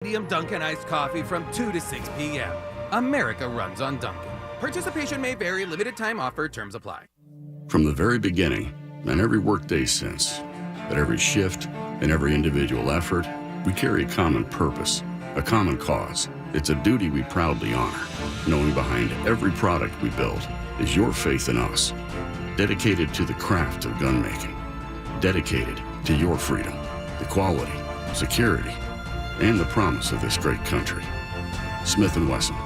Medium Dunkin' iced coffee from 2 to 6 p.m. America runs on Dunkin'. Participation may vary. Limited time offer. Terms apply. From the very beginning, and every workday since, at every shift and every individual effort, we carry a common purpose, a common cause. It's a duty we proudly honor, knowing behind every product we build is your faith in us. Dedicated to the craft of gun making. Dedicated to your freedom, equality, security, and the promise of this great country. Smith & Wesson,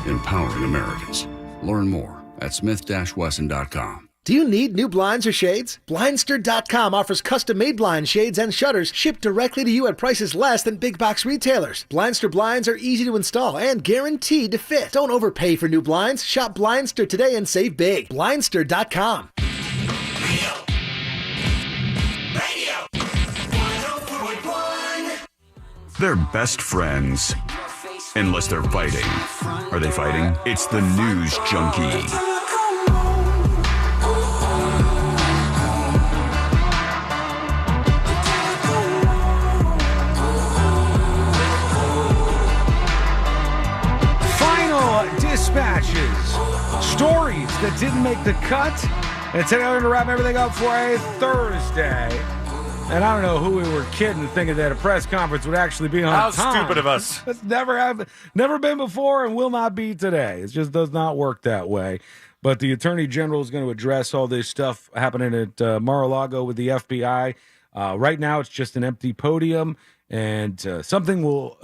empowering Americans. Learn more at smith-wesson.com. Do you need new blinds or shades? Blindster.com offers custom-made blind shades and shutters shipped directly to you at prices less than big box retailers. Blindster blinds are easy to install and guaranteed to fit. Don't overpay for new blinds. Shop Blindster today and save big. Blindster.com. They're best friends. Unless they're fighting. Are they fighting? It's the News Junkie. Final dispatches. Stories that didn't make the cut. And today we're going to wrap everything up for a Thursday. And I don't know who we were kidding thinking that a press conference would actually be on How time. stupid of us. That's never been before and will not be today. It just does not work that way. But the Attorney General is going to address all this stuff happening at Mar-a-Lago with the FBI. Right now, it's just an empty podium, and something will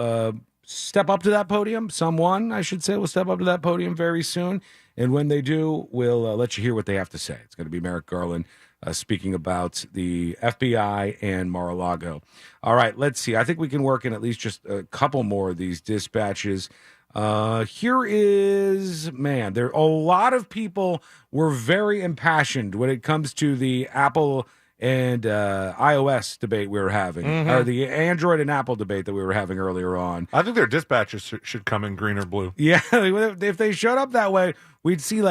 step up to that podium. Someone, I should say, will step up to that podium very soon. And when they do, we'll let you hear what they have to say. It's going to be Merrick Garland speaking about the FBI and Mar-a-Lago. All right, let's see. I think we can work in at least just a couple more of these dispatches. Here is, there a lot of people were very impassioned when it comes to the Apple and iOS debate we were having, or the Android and Apple debate that we were having earlier on. I think their dispatches should come in green or blue. Yeah, if they showed up that way, we'd see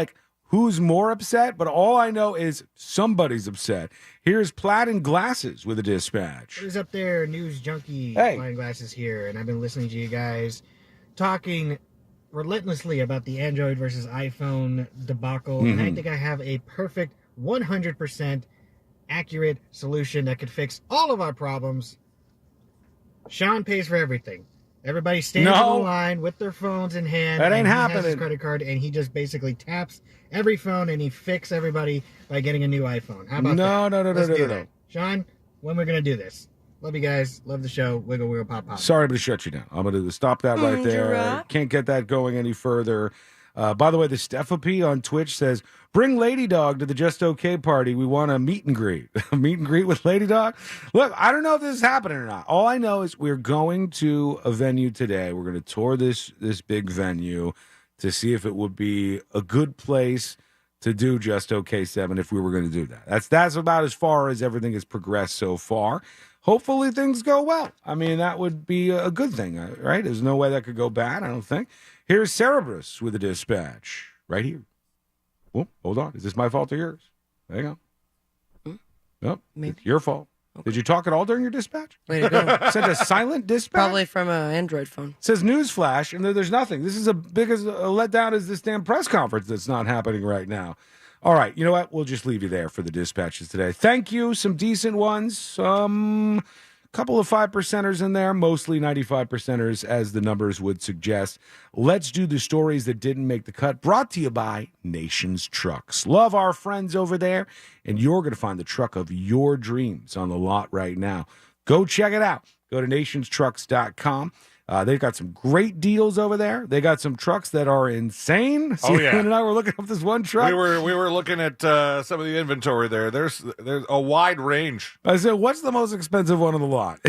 who's more upset, but all I know is somebody's upset. Here's Plaid and Glasses with a dispatch. Who's up there, News Junkie? Hey. Plaid and Glasses here, and I've been listening to you guys talking relentlessly about the Android versus iPhone debacle, and I think I have a perfect 100% accurate solution that could fix all of our problems. Sean pays for everything. Everybody stands in the line with their phones in hand. That ain't and he happening. has his credit card, and he just basically taps every phone, and he fixes everybody by getting a new iPhone. How about that? Let's do that. Sean, when we're going to do this? Love you guys. Love the show. Wiggle, wiggle, pop, pop. Sorry to shut you down. I'm going to stop that right there. Can't get that going any further. By the way, the Stephopy on Twitch says, bring Lady Dog to the Just Okay party. We want a meet and greet. A meet and greet with Lady Dog? Look, I don't know if this is happening or not. All I know is we're going to a venue today. We're going to tour this big venue to see if it would be a good place to do Just Okay 7 if we were going to do that. That's about as far as everything has progressed so far. Hopefully things go well. I mean, that would be a good thing, right? There's no way that could go bad, I don't think. Here's Cerebrus with a dispatch right here. Oh, hold on. Is this my fault or yours? There you go. Nope. Maybe. It's your fault. Okay. Did you talk at all during your dispatch? Way to go. Sent a silent dispatch? Probably from an Android phone. It says newsflash, and there's nothing. This is as big as a letdown as this damn press conference that's not happening right now. All right, you know what? We'll just leave you there for the dispatches today. Thank you. Some decent ones. Couple of 5%ers in there, mostly 95%ers, as the numbers would suggest. Let's do the stories that didn't make the cut, brought to you by Nations Trucks. Love our friends over there, and you're going to find the truck of your dreams on the lot right now. Go check it out. Go to nationstrucks.com. They've got some great deals over there. They got some trucks that are insane. Oh, yeah. And I were looking up this one truck. We were looking at some of the inventory there. There's a wide range. I said, what's the most expensive one on the lot?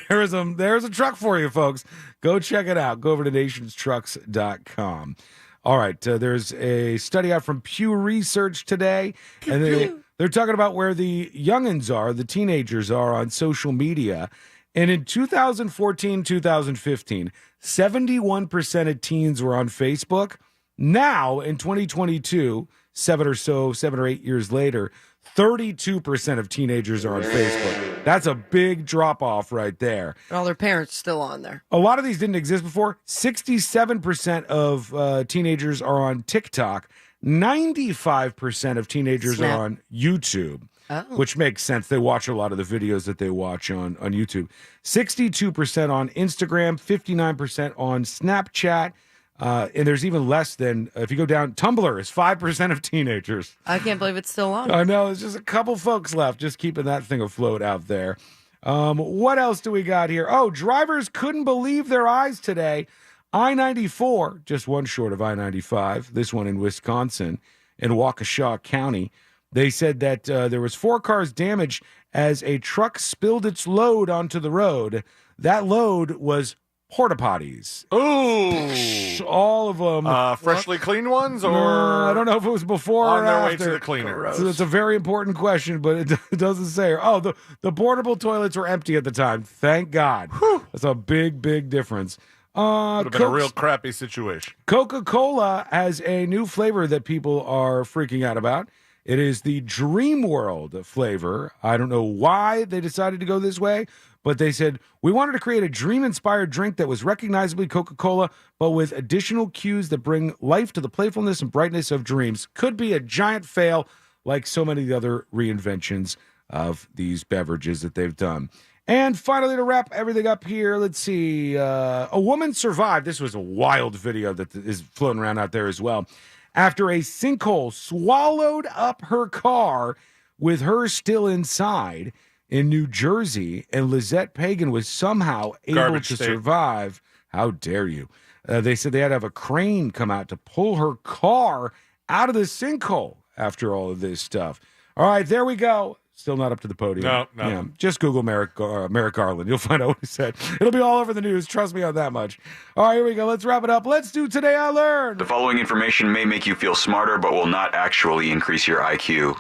there's a truck for you, folks. Go check it out. Go over to nationstrucks.com. All right. There's a study out from Pew Research today. And they're talking about where the youngins are, the teenagers are on social media. And in 2014, 2015, 71% of teens were on Facebook. Now, in 2022, 7 or 8 years later, 32% of teenagers are on Facebook. That's a big drop-off right there. And all their parents still on there. A lot of these didn't exist before. 67% of teenagers are on TikTok. 95% of teenagers Snap. are on YouTube, which makes sense. They watch a lot of the videos that they watch on YouTube. 62% on Instagram, 59% on Snapchat, and there's even less than, if you go down, Tumblr is 5% of teenagers. I can't believe it's still on. I know, there's just a couple folks left just keeping that thing afloat out there. What else do we got here? Oh, drivers couldn't believe their eyes today. I-94, just one short of I-95, this one in Wisconsin, in Waukesha County. They said that there was 4 cars damaged as a truck spilled its load onto the road. That load was porta potties. Ooh. All of them. Freshly cleaned ones, or I don't know if it was before on or their after. way to the cleaner. So it's a very important question, but it doesn't say. Oh, the portable toilets were empty at the time. Thank God. That's a big, big difference. Would have been a real crappy situation. Coca-Cola has a new flavor that people are freaking out about. It is the Dream World flavor. I don't know why they decided to go this way, but they said, we wanted to create a dream-inspired drink that was recognizably Coca-Cola, but with additional cues that bring life to the playfulness and brightness of dreams. Could be a giant fail, like so many of the other reinventions of these beverages that they've done. And finally, to wrap everything up here, let's see. A woman survived. This was a wild video that is floating around out there as well. After a sinkhole swallowed up her car with her still inside in New Jersey, and Lizette Pagan was somehow able to survive. How dare you? They said they had to have a crane come out to pull her car out of the sinkhole after all of this stuff. All right, there we go. Still not up to the podium. No. Yeah, just Google Merrick Garland. You'll find out what he said. It'll be all over the news. Trust me on that much. All right, here we go. Let's wrap it up. Let's do Today I Learned. The following information may make you feel smarter, but will not actually increase your IQ.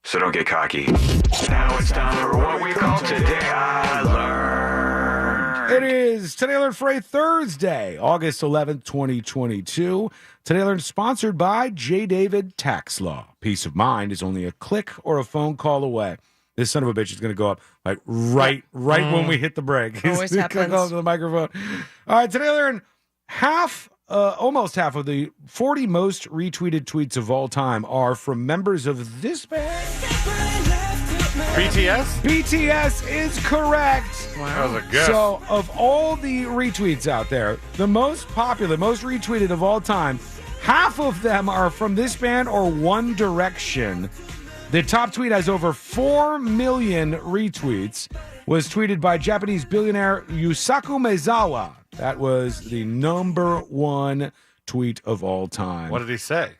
So don't get cocky. Now it's time for what we call Today I Learned. It is Today I Learned for a Thursday, August 11th, 2022. Today I Learned sponsored by J. David Tax Law. Peace of mind is only a click or a phone call away. This son of a bitch is going to go up like right when we hit the break. Always He's going to happens. go up to the microphone. All right, today I learned almost half of the 40 most retweeted tweets of all time are from members of this band. BTS? BTS is correct. That was a guess. So, of all the retweets out there, the most popular, most retweeted of all time, half of them are from this band or One Direction. The top tweet has over 4 million retweets, was tweeted by Japanese billionaire Yusaku Maezawa. That was the number 1 tweet of all time. What did he say?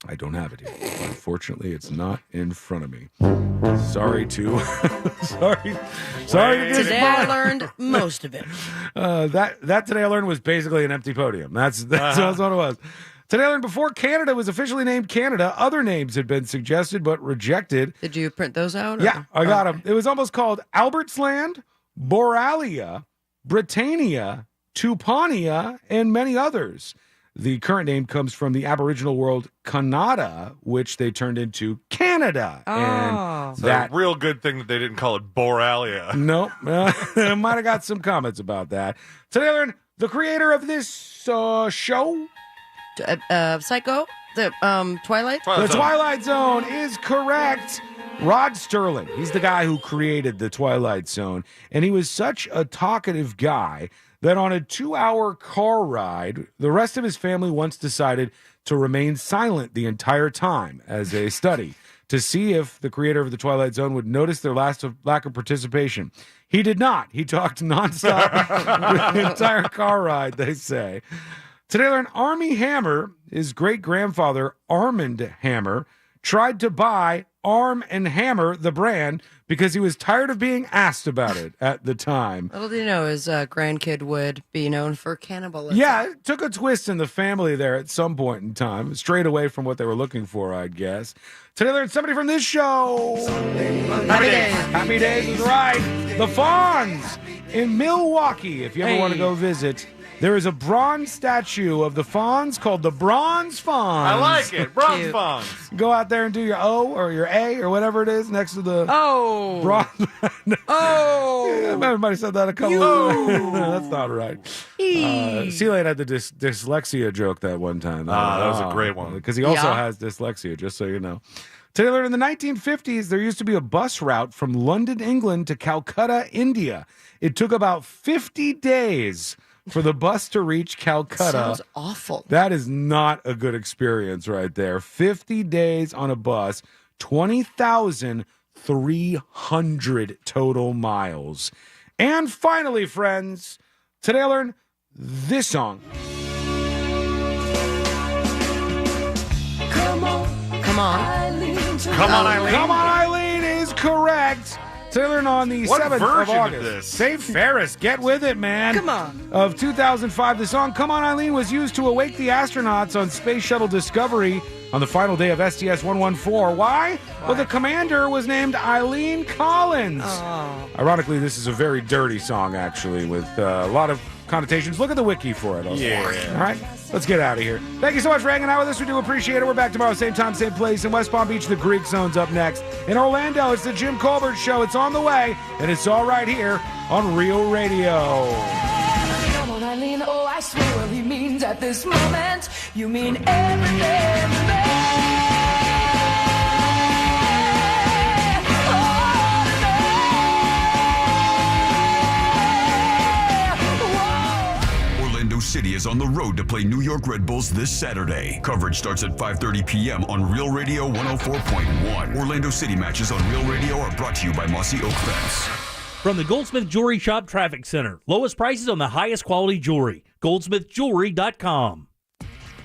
I don't have it here. Unfortunately, it's not in front of me. Sorry to sorry to Today I learned most of it. that Today I Learned was basically an empty podium. That's what it was. Today I Learned before Canada was officially named Canada, other names had been suggested but rejected. Did you print those out? Yeah, I got them. It was almost called Albertsland, Boralia, Britannia, Tupania, and many others. The current name comes from the Aboriginal word Kannada, which they turned into Canada. Oh. And It's that a real good thing that they didn't call it Boralia. No, I might have got some comments about that. Today I learned the creator of this show, Psycho? The Twilight? The Twilight Zone, is correct. Rod Sterling, he's the guy who created the Twilight Zone, and he was such a talkative guy that on a 2-hour car ride, the rest of his family once decided to remain silent the entire time as a study to see if the creator of the Twilight Zone would notice their lack of participation. He did not. He talked nonstop the entire car ride, they say. Today I learned Army Hammer, his great-grandfather, Armand Hammer, tried to buy Arm & Hammer, the brand, because he was tired of being asked about it at the time. Little do you know, his grandkid would be known for cannibalism. Yeah, it took a twist in the family there at some point in time, strayed away from what they were looking for, I guess. Today, there's somebody from this show. Happy days. Happy Days is right. The Fawns in Milwaukee, if you ever want to go visit. There is a bronze statue of the Fonz called the Bronze Fonz. I like it. Bronze Cute. Fonz. Go out there and do your O or your A or whatever it is next to the Oh. bronze. Oh. Everybody said that a couple of times. That's not right. C-Lane had the dyslexia joke that one time. That was a great one. Because he also Yeah. has dyslexia, just so you know. Taylor, in the 1950s, there used to be a bus route from London, England to Calcutta, India. It took about 50 days for the bus to reach Calcutta. Sounds awful. That is not a good experience right there. 50 days on a bus, 20,300 total miles. And finally, friends, today I learned this song. Come on. Come on, Eileen. Come on, Eileen is correct. Taylor on the What 7th of version of August. this? Save Ferris. Get with it, man. Come on. Of 2005, the song Come On, Eileen was used to awake the astronauts on Space Shuttle Discovery on the final day of STS-114. Why? Well, the commander was named Eileen Collins. Oh. Ironically, this is a very dirty song, actually, with a lot of connotations. Look at the wiki for it. Yeah. All right, let's get out of here. Thank you so much for hanging out with us. We do appreciate it. We're back tomorrow, same time, same place. In West Palm Beach, the Greek Zone's up next. In Orlando, it's the Jim Colbert Show. It's on the way, and it's all right here on Real Radio. Come on, Eileen, oh, I swear what he means at this moment. You mean everything to me. Orlando City is on the road to play New York Red Bulls this Saturday. Coverage starts at 5:30 p.m. on Real Radio 104.1. Orlando City matches on Real Radio are brought to you by Mossy Oak Fence. From the Goldsmith Jewelry Shop Traffic Center. Lowest prices on the highest quality jewelry. GoldsmithJewelry.com.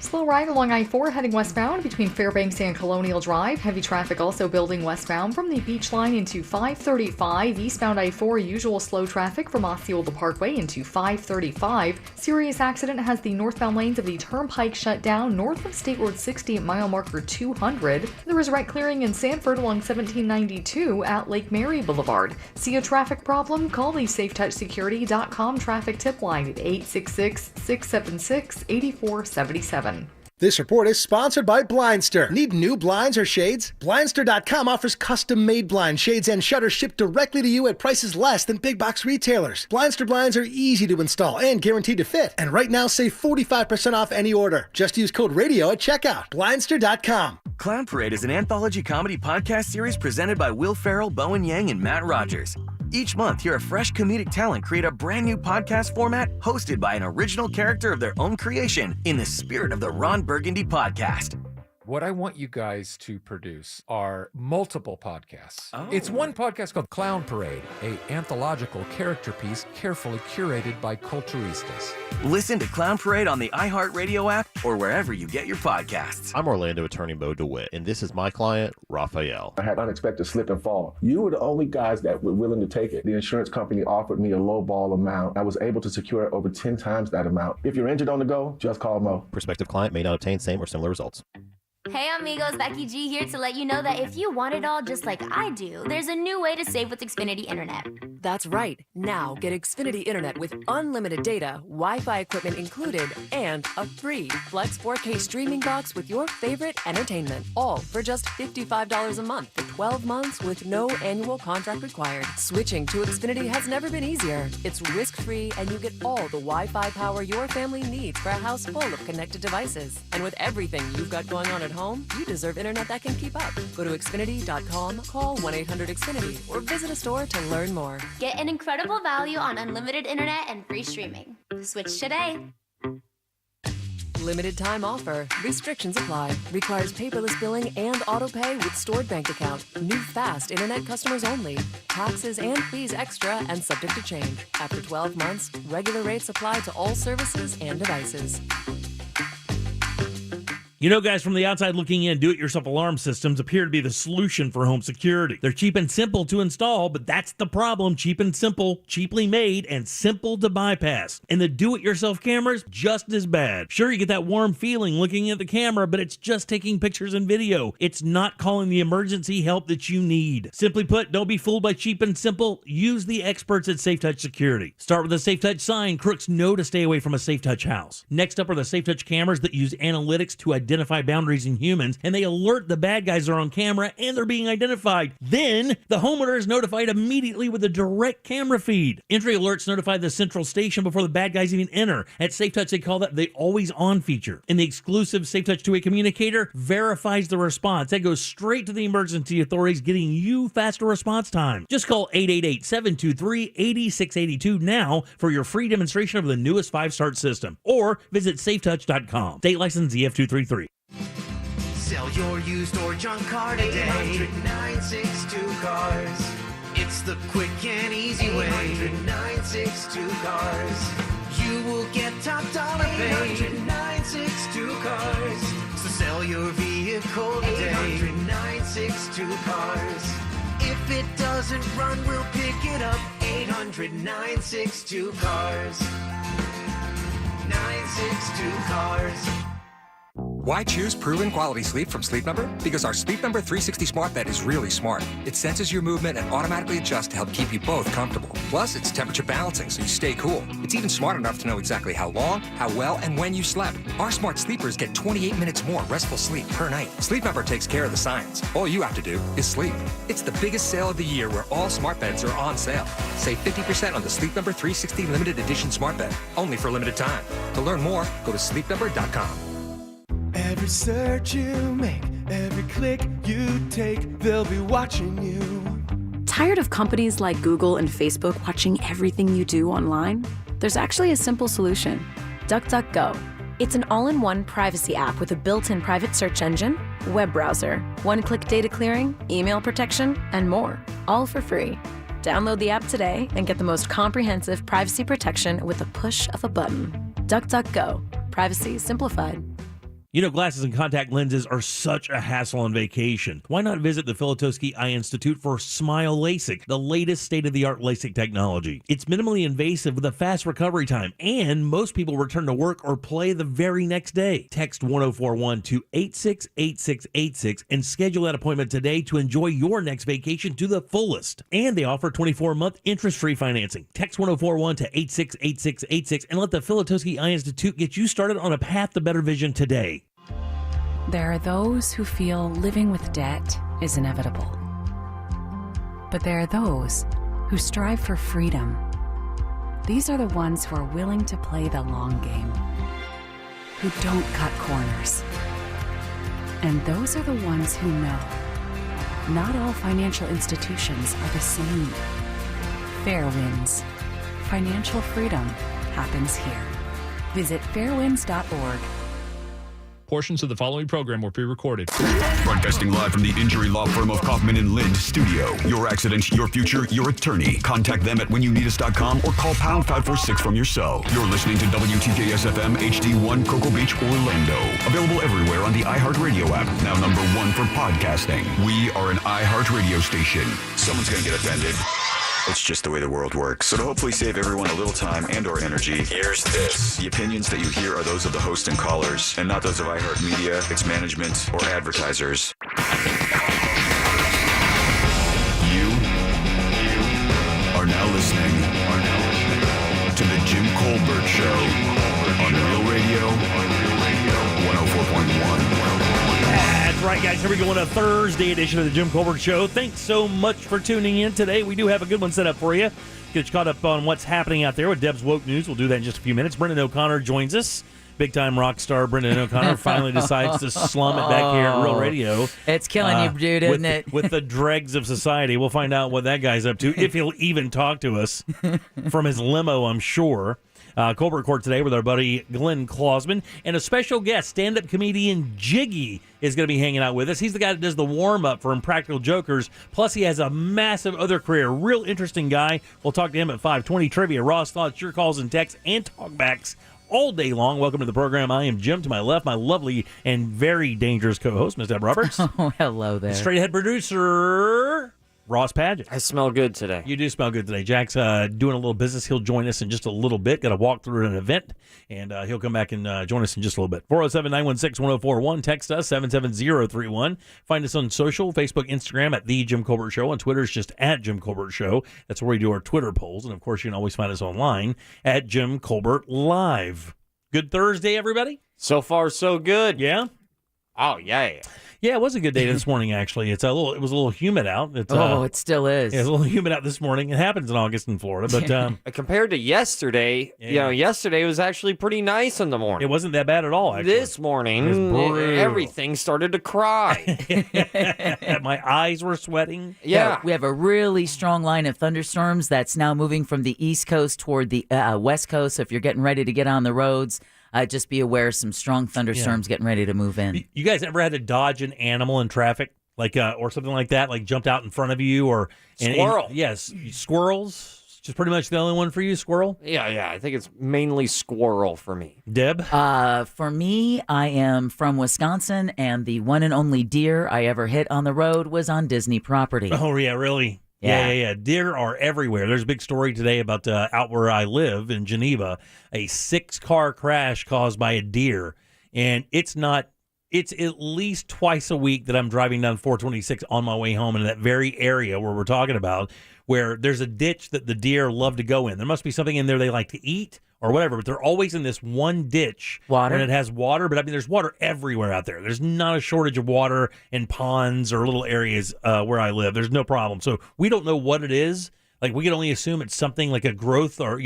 Slow ride along I-4 heading westbound between Fairbanks and Colonial Drive. Heavy traffic also building westbound from the Beach Line into 535. Eastbound I-4, usual slow traffic from Osceola Parkway into 535. Serious accident has the northbound lanes of the Turnpike shut down north of State Road 60 at mile marker 200. There is right clearing in Sanford along 1792 at Lake Mary Boulevard. See a traffic problem? Call the SafeTouchSecurity.com traffic tip line at 866-676-8477. This report is sponsored by Blindster. Need new blinds or shades? Blindster.com offers custom-made blind shades and shutters shipped directly to you at prices less than big box retailers. Blindster blinds are easy to install and guaranteed to fit. And right now, save 45% off any order. Just use code RADIO at checkout. Blindster.com. Clown Parade is an anthology comedy podcast series presented by Will Ferrell, Bowen Yang, and Matt Rogers. Each month, hear a fresh comedic talent create a brand new podcast format hosted by an original character of their own creation in the spirit of the Ron Burgundy podcast. What I want you guys to produce are multiple podcasts. Oh. It's one podcast called Clown Parade, a anthological character piece carefully curated by culturistas. Listen to Clown Parade on the iHeartRadio app or wherever you get your podcasts. I'm Orlando attorney Mo DeWitt, and this is my client, Raphael. I had unexpected slip and fall. You were the only guys that were willing to take it. The insurance company offered me a low ball amount. I was able to secure over 10 times that amount. If you're injured on the go, just call Mo. Prospective client may not obtain same or similar results. Hey amigos, Becky G here to let you know that if you want it all just like I do, there's a new way to save with Xfinity Internet. That's right. Now get Xfinity Internet with unlimited data, Wi-Fi equipment included, and a free Flex 4K streaming box with your favorite entertainment. All for just $55 a month for 12 months with no annual contract required. Switching to Xfinity has never been easier. It's risk-free and you get all the Wi-Fi power your family needs for a house full of connected devices. And with everything you've got going on at home, you deserve internet that can keep up. Go to Xfinity.com, call 1-800-XFINITY, or visit a store to learn more. Get an incredible value on unlimited internet and free streaming. Switch today. Limited time offer. Restrictions apply. Requires paperless billing and auto pay with stored bank account. New fast internet customers only. Taxes and fees extra and subject to change. After 12 months, regular rates apply to all services and devices. You know, guys, from the outside looking in, do-it-yourself alarm systems appear to be the solution for home security. They're cheap and simple to install, but that's the problem. Cheap and simple, cheaply made, and simple to bypass. And the do-it-yourself cameras, just as bad. Sure, you get that warm feeling looking at the camera, but it's just taking pictures and video. It's not calling the emergency help that you need. Simply put, don't be fooled by cheap and simple. Use the experts at Safe Touch Security. Start with a Safe Touch sign. Crooks know to stay away from a Safe Touch house. Next up are the Safe Touch cameras that use analytics to identify boundaries in humans, and they alert the bad guys are on camera and they're being identified. Then the homeowner is notified immediately with a direct camera feed. Entry alerts notify the central station before the bad guys even enter. At Safe Touch, they call that the always on feature. And the exclusive Safe Touch two-way communicator verifies the response. That goes straight to the emergency authorities, getting you faster response time. Just call 888-723-8682 now for your free demonstration of the newest 5-star system, or visit safetouch.com. State license EF233. Sell your used or junk car today. 800-962 Cars. It's the quick and easy way. 800-962 Cars. You will get top dollar pay. 800-962 Cars. So sell your vehicle today. 800-962 Cars. If it doesn't run, we'll pick it up. 800-962 Cars. 962 Cars. Why choose proven quality sleep from Sleep Number? Because our Sleep Number 360 smart bed is really smart. It senses your movement and automatically adjusts to help keep you both comfortable. Plus, it's temperature balancing so you stay cool. It's even smart enough to know exactly how long, how well, and when you slept. Our smart sleepers get 28 minutes more restful sleep per night. Sleep Number takes care of the science. All you have to do is sleep. It's the biggest sale of the year where all smart beds are on sale. Save 50% on the Sleep Number 360 limited edition smart bed, only for a limited time. To learn more, go to sleepnumber.com. Every search you make, every click you take, they'll be watching you. Tired of companies like Google and Facebook watching everything you do online? There's actually a simple solution. DuckDuckGo. It's an all-in-one privacy app with a built-in private search engine, web browser, one-click data clearing, email protection, and more, all for free. Download the app today and get the most comprehensive privacy protection with a push of a button. DuckDuckGo. Privacy simplified. You know, glasses and contact lenses are such a hassle on vacation. Why not visit the Filatowski Eye Institute for Smile LASIK, the latest state-of-the-art LASIK technology? It's minimally invasive with a fast recovery time, and most people return to work or play the very next day. Text 1041 to 868686 and schedule that appointment today to enjoy your next vacation to the fullest. And they offer 24-month interest-free financing. Text 1041 to 868686 and let the Filatowski Eye Institute get you started on a path to better vision today. There are those who feel living with debt is inevitable. But there are those who strive for freedom. These are the ones who are willing to play the long game, who don't cut corners. And those are the ones who know not all financial institutions are the same. Fair wins. Financial freedom happens here. Visit fairwinds.org. Portions of the following program were pre-recorded. Broadcasting live from the injury law firm of Kaufman and Lind studio. Your accident, your future, your attorney. Contact them at whenyounneedus.com or call pound 546 from your cell. You're listening to WTJS FM HD1 Cocoa Beach, Orlando. Available everywhere on the iHeartRadio app. Now #1 for podcasting. We are an iHeartRadio station. Someone's going to get offended. It's just the way the world works. So to hopefully save everyone a little time and or energy, here's this. The opinions that you hear are those of the host and callers, and not those of iHeartMedia, its management, or advertisers. You are now listening to the Jim Colbert Show on Real Radio 104.1. That's right, guys. Here we go on a Thursday edition of the Jim Colbert Show. Thanks so much for tuning in today. We do have a good one set up for you. Get you caught up on what's happening out there with Deb's Woke News. We'll do that in just a few minutes. Brendan O'Connor joins us. Big-time rock star Brendan O'Connor finally decides to slum it back here at Real Radio. It's killing you, dude, isn't it? With the dregs of society. We'll find out what that guy's up to, if he'll even talk to us from his limo, I'm sure. Colbert Court today with our buddy Glenn Klausman, and a special guest, stand-up comedian Jiggy, is going to be hanging out with us. He's the guy that does the warm-up for Impractical Jokers, plus he has a massive other career. Real interesting guy. We'll talk to him at 5:20 trivia, Ross thoughts, your calls and texts, and talkbacks all day long. Welcome to the program. I am Jim. To my left, my lovely and very dangerous co-host, Ms. Deb Roberts. Oh, hello there. Straight ahead producer, Ross Padgett. I smell good today. You do smell good today. Jack's doing a little business. He'll join us in just a little bit. Got to walk through an event, and he'll come back and join us in just a little bit. 407-916-1041. Text us, 77031. Find us on social, Facebook, Instagram at The Jim Colbert Show. On Twitter, it's just at Jim Colbert Show. That's where we do our Twitter polls. And, of course, you can always find us online at Jim Colbert Live. Good Thursday, everybody? So far, so good. Yeah? Oh, yeah. Yeah, it was a good day this morning, actually. It was a little humid out. It still is. Yeah, it's a little humid out this morning. It happens in August in Florida, but compared to yesterday, yesterday was actually pretty nice in the morning. It wasn't that bad at all, actually. This morning, everything started to cry. My eyes were sweating. Yeah. We have a really strong line of thunderstorms that's now moving from the East Coast toward the West Coast. So if you're getting ready to get on the roads, just be aware some strong thunderstorms getting ready to move in. You guys ever had to dodge an animal in traffic, like or something like that, like jumped out in front of you, or squirrel? Yes, squirrels. Just pretty much the only one for you, squirrel. Yeah. I think it's mainly squirrel for me. Deb? For me, I am from Wisconsin, and the one and only deer I ever hit on the road was on Disney property. Oh yeah, really? Yeah. Deer are everywhere. There's a big story today about out where I live in Geneva, a 6-car crash caused by a deer. And it's at least twice a week that I'm driving down 426 on my way home in that very area where we're talking about, where there's a ditch that the deer love to go in. There must be something in there they like to eat or whatever, but they're always in this one ditch. Water? And it has water, but I mean, there's water everywhere out there. There's not a shortage of water in ponds or little areas where I live. There's no problem. So we don't know what it is. Like, we can only assume it's something like a growth or,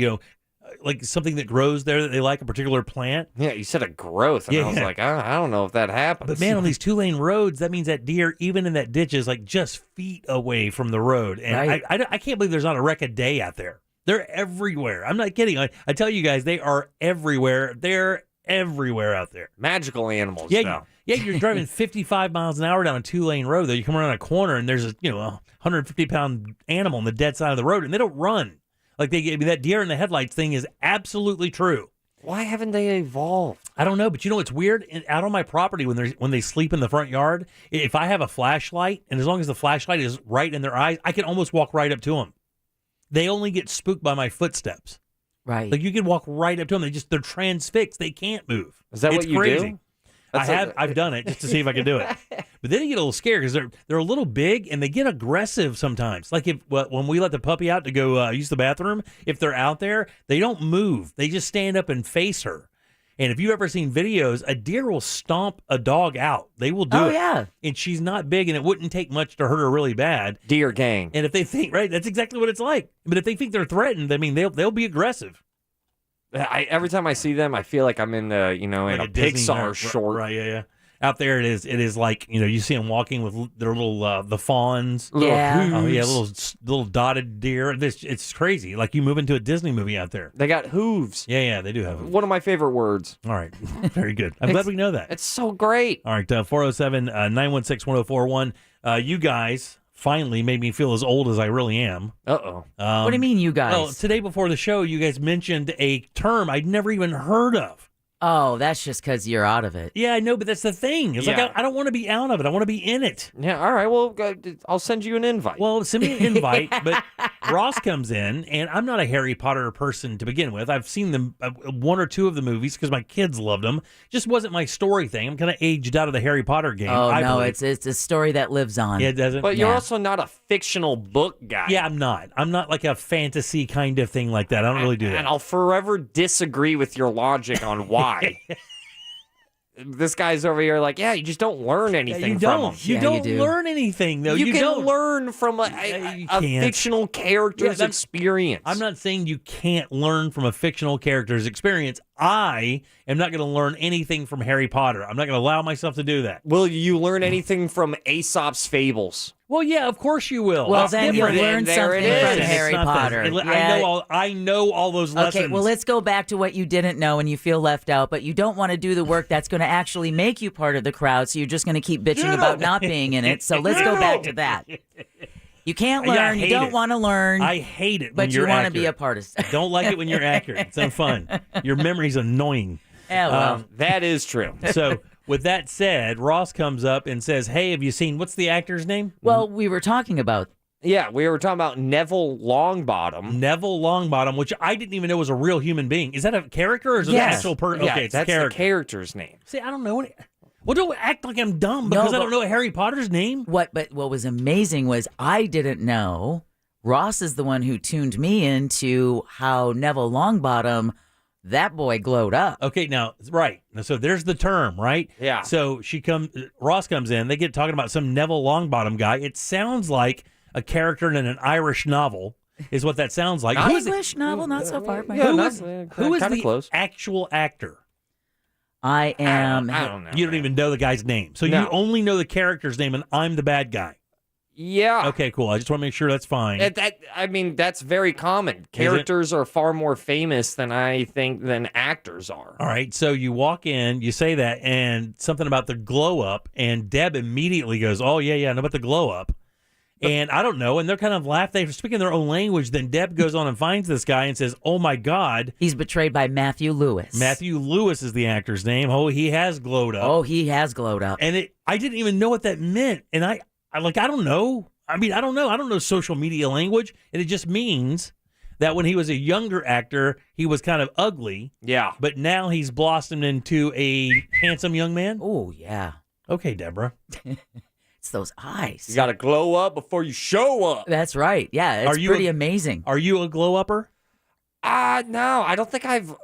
like something that grows there that they like, a particular plant. Yeah, you said a growth, and I was like, I don't know if that happens. But man, on these 2-lane roads, that means that deer, even in that ditch, is like just feet away from the road. And right. I can't believe there's not a wreck a day out there. They're everywhere. I'm not kidding. I tell you guys, they are everywhere. They're everywhere out there. Magical animals. Yeah, you're driving 55 miles an hour down a 2-lane road, though. You come around a corner, and there's a 150-pound animal on the dead side of the road, and they don't run. Like, that deer in the headlights thing is absolutely true. Why haven't they evolved? I don't know, but what's weird? Out on my property, when they sleep in the front yard, if I have a flashlight, and as long as the flashlight is right in their eyes, I can almost walk right up to them. They only get spooked by my footsteps. Right. Like, you can walk right up to them. They're transfixed. They can't move. Is that it's what you crazy. do? I've done it just to see if I can do it. But then you get a little scared because they're a little big and they get aggressive sometimes. Like when we let the puppy out to go use the bathroom, if they're out there, they don't move. They just stand up and face her. And if you've ever seen videos, a deer will stomp a dog out. They will do it. Oh, yeah. And she's not big, and it wouldn't take much to hurt her really bad. Deer gang. And if they think, right, that's exactly what it's like. But if they think they're threatened, I mean, they'll be aggressive. Every time I see them, I feel like I'm in the, in Like a Pixar short. Right, yeah. Out there, it is like, you see them walking with their little the fawns. Yeah. Oh yeah, little dotted deer. It's crazy. Like you move into a Disney movie out there. They got hooves. Yeah, they do have hooves. One of my favorite words. All right, very good. I'm glad we know that. It's so great. All right, 407-916-1041. You guys finally made me feel as old as I really am. Uh-oh. What do you mean, you guys? Well, today before the show, you guys mentioned a term I'd never even heard of. Oh, that's just because you're out of it. Yeah, I know, but that's the thing. It's like I don't want to be out of it. I want to be in it. Yeah, all right. Well, I'll send you an invite. Well, send me an invite, but Ross comes in, and I'm not a Harry Potter person to begin with. I've seen them, one or two of the movies because my kids loved them. Just wasn't my story thing. I'm kind of aged out of the Harry Potter game. Oh, I no, believe. it's a story that lives on. Yeah, it doesn't. But you're also not a fictional book guy. Yeah, I'm not. I'm not like a fantasy kind of thing like that. I don't really do that. And I'll forever disagree with your logic on why. This guy's over here like, you just don't learn anything from him. You don't learn anything, though. You can don't learn from a fictional character's experience. I'm not saying you can't learn from a fictional character's experience. I am not going to learn anything from Harry Potter. I'm not going to allow myself to do that. Will you learn anything from Aesop's Fables? Well, yeah, of course you will. Well, That's then you'll different. learn something from Harry Potter. I know all those lessons. Okay, well, let's go back to what you didn't know and you feel left out, but you don't want to do the work that's going to actually make you part of the crowd, so you're just going to keep bitching about not being in it. So let's go back to that. You can't Yeah, I learn. You hate don't it. want to learn. I hate it, but when you you're want to be a accurate. part of stuff. Don't like it when you're accurate. It's no fun. Your memory's annoying. Yeah, well, that is true. So, with that said, Ross comes up and says, "Hey, have you seen what's the actor's name?" well, we were talking about. Yeah, we were talking about Neville Longbottom. Neville Longbottom, which I didn't even know was a real human being. Is that a character or is it an actual person? Yeah, Okay, it's that's a character. the character's name. See, I don't know what. Well, don't act like I'm dumb because I don't know Harry Potter's name. But what was amazing was I didn't know. Ross is the one who tuned me into how Neville Longbottom, that boy glowed up. Okay, now right. So there's the term, right? Yeah. So Ross comes in. They get talking about some Neville Longbottom guy. It sounds like a character in an Irish novel. Is what that sounds like. English novel, not so far. Who is the close. actual actor? I am. I don't know. You don't even know the guy's name. So No. you only know the character's name, and I'm the bad guy. Yeah. Okay, cool. I just want to make sure that's fine. That's very common. Characters are far more famous than actors are. All right, so you walk in, you say that, and something about the glow up, and Deb immediately goes, "Oh yeah, I know about the glow up." And I don't know, and they're kind of laughing. They're speaking their own language. Then Deb goes on and finds this guy and says, "Oh my God, he's betrayed by Matthew Lewis." Matthew Lewis is the actor's name. Oh, he has glowed up. Oh, he has glowed up. And I didn't even know what that meant. And I don't know. I mean, I don't know. I don't know social media language. And it just means that when he was a younger actor, he was kind of ugly. Yeah. But now he's blossomed into a handsome young man. Oh, yeah. Okay, Deborah. It's those eyes. You got to glow up before you show up. That's right. Yeah, it's pretty amazing. Are you a glow upper? No, I don't think I've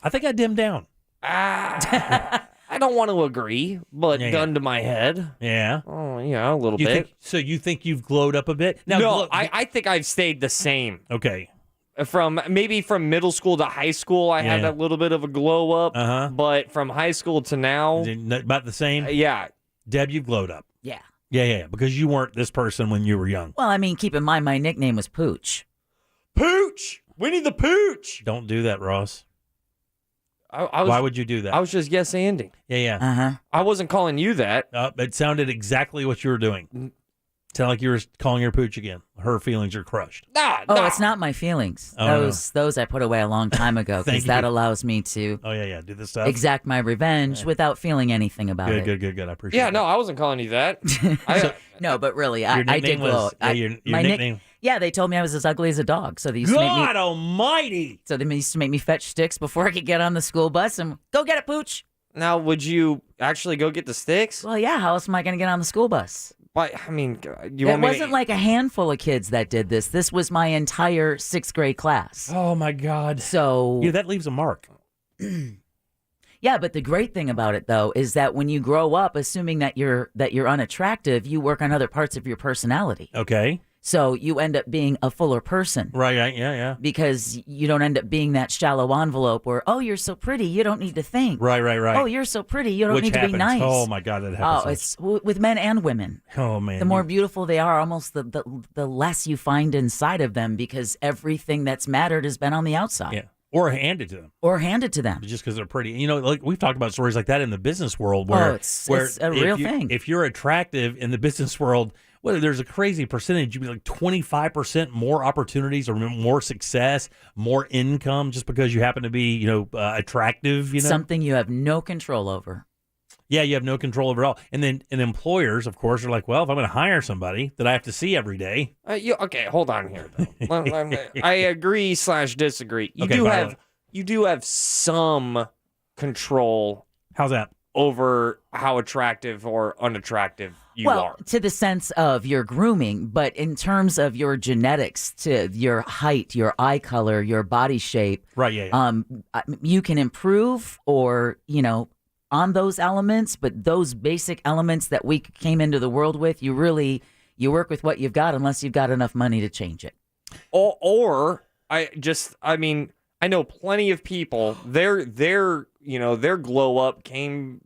I think I dimmed down. I don't want to agree, but gun to my head. Yeah. Oh, yeah, a little bit. So you think you've glowed up a bit? Now, no, I think I've stayed the same. Okay. From middle school to high school, I had Yeah. a little bit of a glow up. But from high school to now, about the same. Yeah. Deb, you've glowed up. Yeah. Yeah, because you weren't this person when you were young. Well, I mean, keep in mind my nickname was Pooch. Pooch! Winnie the Pooch! Don't do that, Ross. Why would you do that? I was just yes-anding. Yeah. Uh-huh. I wasn't calling you that. It sounded exactly what you were doing. Sounded like you were calling her Pooch again. Her feelings are crushed. It's not my feelings. Oh, Those I put away a long time ago because Thank that you. allows me to Do this stuff. exact my revenge without feeling anything about it. Good. I appreciate Yeah, it. no, I wasn't calling you that. No, but really, Your I nickname did was- glow. yeah, your my nickname- Yeah, they told me I was as ugly as a dog. So they used to make me. God almighty! So they used to make me fetch sticks before I could get on the school bus and go get it, Pooch. Now, would you actually go get the sticks? Well, yeah. How else am I going to get on the school bus? But, I mean, you It want me wasn't like a handful of kids that did this. This was my entire 6th grade class. Oh my God! So Yeah, that leaves a mark. yeah, but the great thing about it though is that when you grow up, assuming that you're unattractive, you work on other parts of your personality. Okay. So you end up being a fuller person. Right. Yeah. Because you don't end up being that shallow envelope where, oh, you're so pretty, you don't need to think. Right. Oh, you're so pretty, you don't Which need happens. to be nice. Oh my God, that happens. Oh, it's with men and women. Oh man. The more beautiful they are, almost the less you find inside of them because everything that's mattered has been on the outside. Yeah. Or handed to them. Or handed to them. Just because they're pretty. You know, like we've talked about stories like that in the business world where it's a real thing. If you're attractive in the business world, well, there's a crazy percentage. You'd be like 25% more opportunities or more success, more income just because you happen to be, attractive, Something you have no control over. Yeah, you have no control over it all. And then employers, of course, are like, well, if I'm going to hire somebody that I have to see every day. okay, hold on here, though. I agree / disagree. You do have some control. How's that? Over how attractive or unattractive you are. To the sense of your grooming, but in terms of your genetics, to your height, your eye color, your body shape. Right, yeah. You can improve or, on those elements, but those basic elements that we came into the world with, you work with what you've got unless you've got enough money to change it. Or I know plenty of people, their glow up came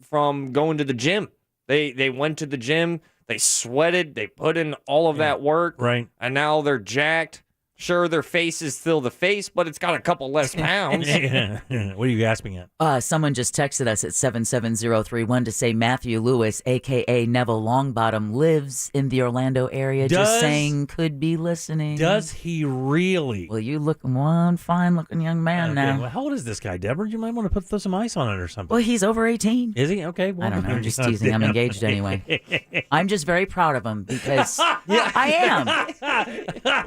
from going to the gym. They went to the gym, they sweated, they put in all of that work. Right. And now they're jacked. Sure, their face is still the face, but it's got a couple less pounds. Yeah. What are you gasping at? Someone just texted us at 77031 to say Matthew Lewis, a.k.a. Neville Longbottom, lives in the Orlando area. Just saying, could be listening. Does he really? Well, you look one fine-looking young man now. Well, how old is this guy, Deborah? You might want to throw some ice on it or something. Well, he's over 18. Is he? Okay. Well, I don't know. I'm just teasing. I'm engaged anyway. I'm just very proud of him because I am.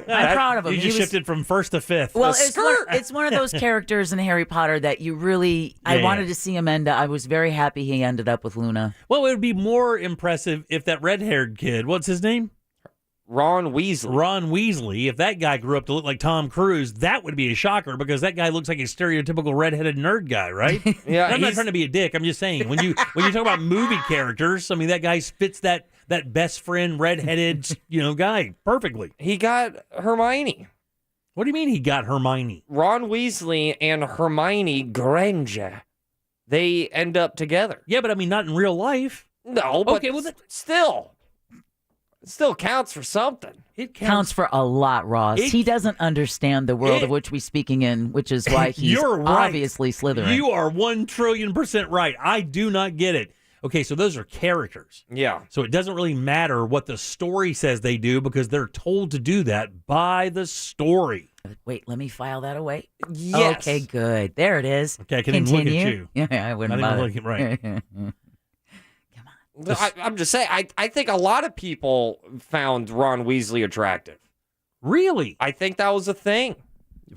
I'm proud of him. You just shifted from first to fifth. Well, it's one of those characters in Harry Potter that you really, I wanted to see him end up. I was very happy he ended up with Luna. Well, it would be more impressive if that red-haired kid, what's his name? Ron Weasley. Ron Weasley. If that guy grew up to look like Tom Cruise, that would be a shocker because that guy looks like a stereotypical redheaded nerd guy, right? Yeah, I'm not trying to be a dick. I'm just saying when you talk about movie characters, I mean that guy fits that best friend redheaded guy perfectly. He got Hermione. What do you mean he got Hermione? Ron Weasley and Hermione Granger. They end up together. Yeah, but I mean not in real life. No, but still. It still counts for something. It counts for a lot, Ross. He doesn't understand the world of which we're speaking in, which is why he's obviously Slytherin. You are 1,000,000,000% right. I do not get it. Okay, so those are characters. Yeah. So it doesn't really matter what the story says they do because they're told to do that by the story. Wait, let me file that away. Yes. Okay, good. There it is. Okay, I can even look at you. Yeah, I wouldn't Not bother. even looking right. I'm just saying, I think a lot of people found Ron Weasley attractive. Really? I think that was a thing.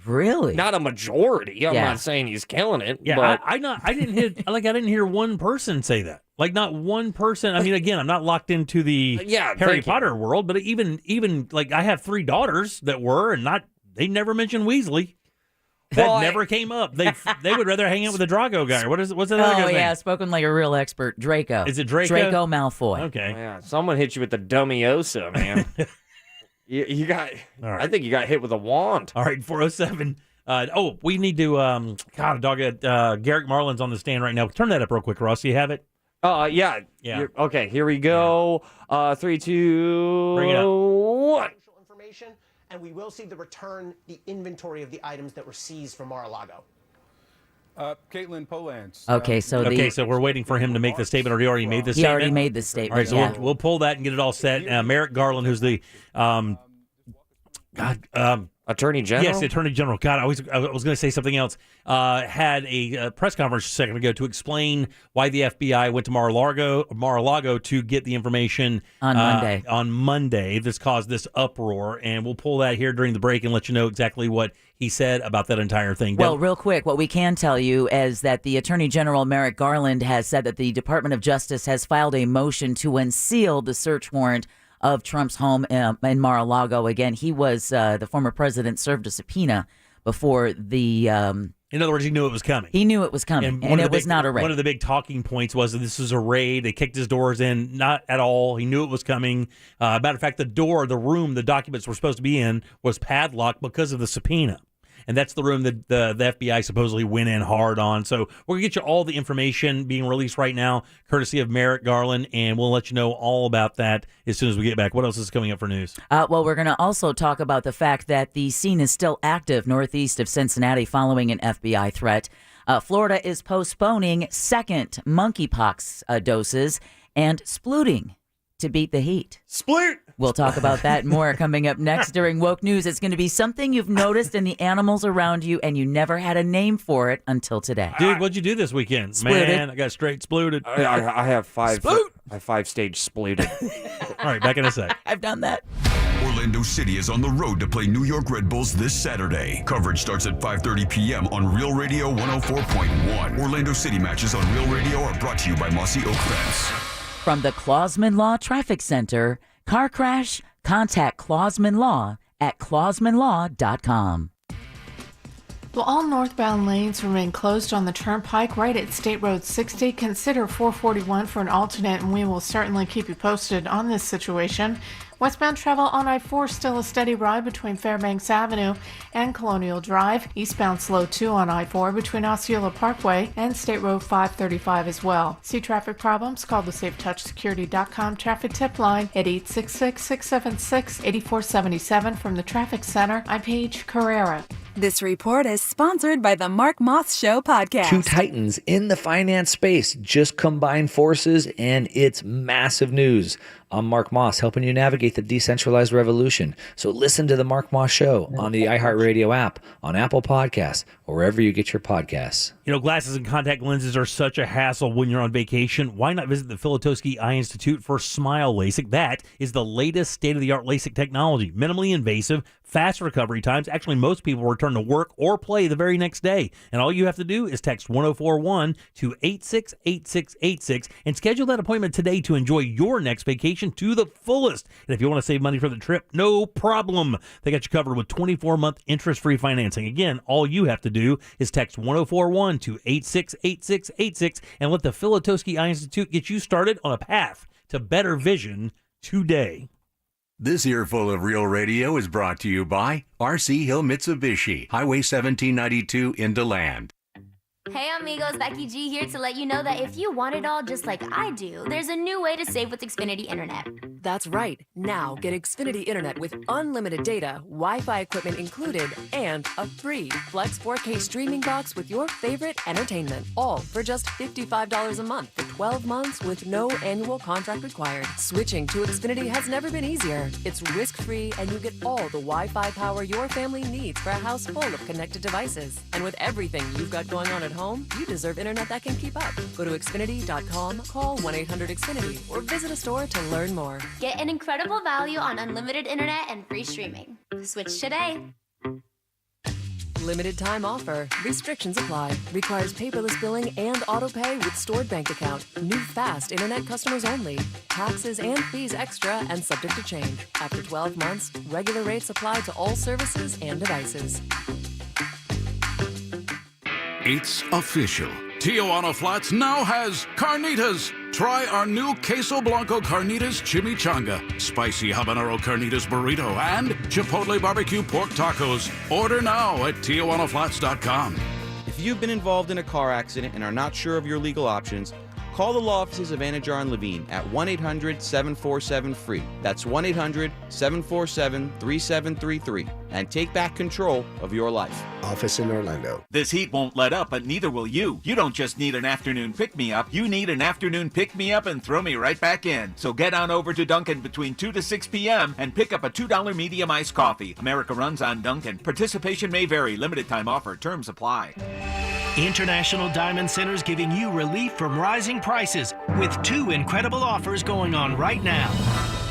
Really? Not a majority. I'm not saying he's killing it. Yeah, but I didn't hear one person say that. Like not one person. I mean, again, I'm not locked into the Harry Potter world, but even like I have 3 daughters that were, and they never mentioned Weasley. That never came up. They would rather hang out with the Drago guy. What's that other guy's name? Spoken like a real expert. Draco. Is it Draco? Draco Malfoy. Okay. Yeah, someone hit you with the dummyosa, man. you got. Right. I think you got hit with a wand. All right, 407. We need to. Garrick Marlin's on the stand right now. Turn that up real quick, Ross. Do you have it? Yeah. Okay, here we go. 3, 2, Bring it up. 1. Information, and we will see the inventory of the items that were seized from Mar-a-Lago. Caitlin Polans. Okay, so we're waiting for him to make the statement, or he already made the He statement? already made the statement. All right, so we'll pull that and get it all set. Merrick Garland, who's the Attorney General? Yes, the Attorney General. God, I was going to say something else. Had a press conference a second ago to explain why the FBI went to Mar-a-Lago to get the information on Monday. This caused this uproar, and we'll pull that here during the break and let you know exactly what he said about that entire thing. Well, real quick, what we can tell you is that the Attorney General, Merrick Garland, has said that the Department of Justice has filed a motion to unseal the search warrant of Trump's home in Mar-a-Lago. Again, he was, the former president served a subpoena before the... in other words, he knew it was coming. He knew it was coming, and it was not a raid. One of the big talking points was that this was a raid. They kicked his doors in. Not at all. He knew it was coming. Matter of fact, the room the documents were supposed to be in was padlocked because of the subpoena. And that's the room that the FBI supposedly went in hard on. So we're going to get you all the information being released right now, courtesy of Merrick Garland, and we'll let you know all about that as soon as we get back. What else is coming up for news? Well, we're going to also talk about the fact that the scene is still active northeast of Cincinnati following an FBI threat. Florida is postponing second monkeypox doses and splooting to beat the heat. Sploot! We'll talk about that and more coming up next during Woke News. It's going to be something you've noticed in the animals around you, and you never had a name for it until today. Dude, what'd you do this weekend? Splooted. Man, I got straight splooted. I have 5. Sploot! I have 5-stage splooted. All right, back in a sec. I've done that. Orlando City is on the road to play New York Red Bulls this Saturday. Coverage starts at 5:30 p.m. on Real Radio 104.1. Orlando City matches on Real Radio are brought to you by Mossy Oak Fence. From the Clausman Law Traffic Center, car crash, contact Clausman Law at clausmanlaw.com. Well, all northbound lanes remain closed on the turnpike right at State Road 60. Consider 441 for an alternate, and we will certainly keep you posted on this situation. Westbound travel on I-4 still a steady ride between Fairbanks Avenue and Colonial Drive. Eastbound slow too on I-4 between Osceola Parkway and State Road 535 as well. See traffic problems? Call the SafeTouchSecurity.com traffic tip line at 866-676-8477 from the Traffic Center. I'm Paige Carrera. This report is sponsored by the Mark Moss Show podcast. Two titans in the finance space just combined forces, and it's massive news. I'm Mark Moss, helping you navigate the decentralized revolution. So listen to the Mark Moss Show on the iHeartRadio app, on Apple Podcasts, or wherever you get your podcasts. You know, glasses and contact lenses are such a hassle when you're on vacation. Why not visit the Filatowski Eye Institute for Smile LASIK? That is the latest state-of-the-art LASIK technology. Minimally invasive, fast recovery times. Actually, most people return to work or play the very next day. And all you have to do is text 1041 to 868686 and schedule that appointment today to enjoy your next vacation to the fullest. And if you want to save money for the trip, no problem. They got you covered with 24-month interest-free financing. Again, all you have to do is text 1041 to 868686 and let the Filatowski Eye Institute get you started on a path to better vision today. This earful of Real Radio is brought to you by RC Hill Mitsubishi, Highway 1792 in DeLand. Hey amigos, Becky G here to let you know that if you want it all just like I do, there's a new way to save with Xfinity Internet. That's right. Now get Xfinity Internet with unlimited data, Wi-Fi equipment included, and a free Flex 4K streaming box with your favorite entertainment. All for just $55 a month for 12 months with no annual contract required. Switching to Xfinity has never been easier. It's risk-free and you get all the Wi-Fi power your family needs for a house full of connected devices. And with everything you've got going on at home, you deserve internet that can keep up. Go to Xfinity.com, call 1-800-XFINITY, or visit a store to learn more. Get an incredible value on unlimited internet and free streaming. Switch today. Limited time offer. Restrictions apply. Requires paperless billing and auto pay with stored bank account. New fast internet customers only. Taxes and fees extra and subject to change. After 12 months, regular rates apply to all services and devices. It's official. Tijuana Flats now has carnitas. Try our new Queso Blanco Carnitas Chimichanga, Spicy Habanero Carnitas Burrito, and Chipotle Barbecue Pork Tacos. Order now at TijuanaFlats.com. If you've been involved in a car accident and are not sure of your legal options, call the law offices of Anajar and Levine at 1-800-747-FREE. That's 1-800-747-3733. And take back control of your life. Office in Orlando. This heat won't let up, but neither will you. You don't just need an afternoon pick-me-up. You need an afternoon pick-me-up and throw me right back in. So get on over to Dunkin' between 2 to 6 p.m. and pick up a $2 medium iced coffee. America runs on Dunkin'. Participation may vary. Limited time offer. Terms apply. International Diamond Center's giving you relief from rising prices with two incredible offers going on right now.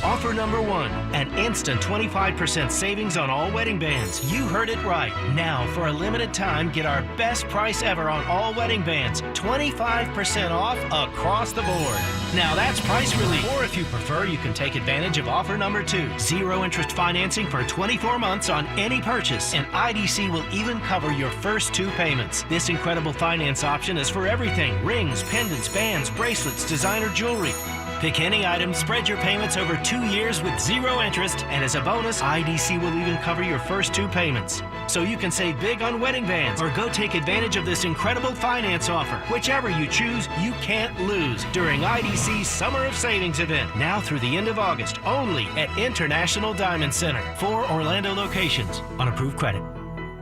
Offer number one, an instant 25% savings on all wedding bands. You heard it right. Now, for a limited time, get our best price ever on all wedding bands. 25% off across the board. Now that's price relief. Or if you prefer, you can take advantage of offer number two. 0 interest financing for 24 months on any purchase. And IDC will even cover your first 2 payments. This incredible finance option is for everything. Rings, pendants, bands, bracelets, designer jewelry. Pick any item, spread your payments over 2 years with 0 interest, and as a bonus, IDC will even cover your first 2 payments. So you can save big on wedding bands, or go take advantage of this incredible finance offer. Whichever you choose, you can't lose during IDC's Summer of Savings event, now through the end of August, only at International Diamond Center. 4 Orlando locations on approved credit.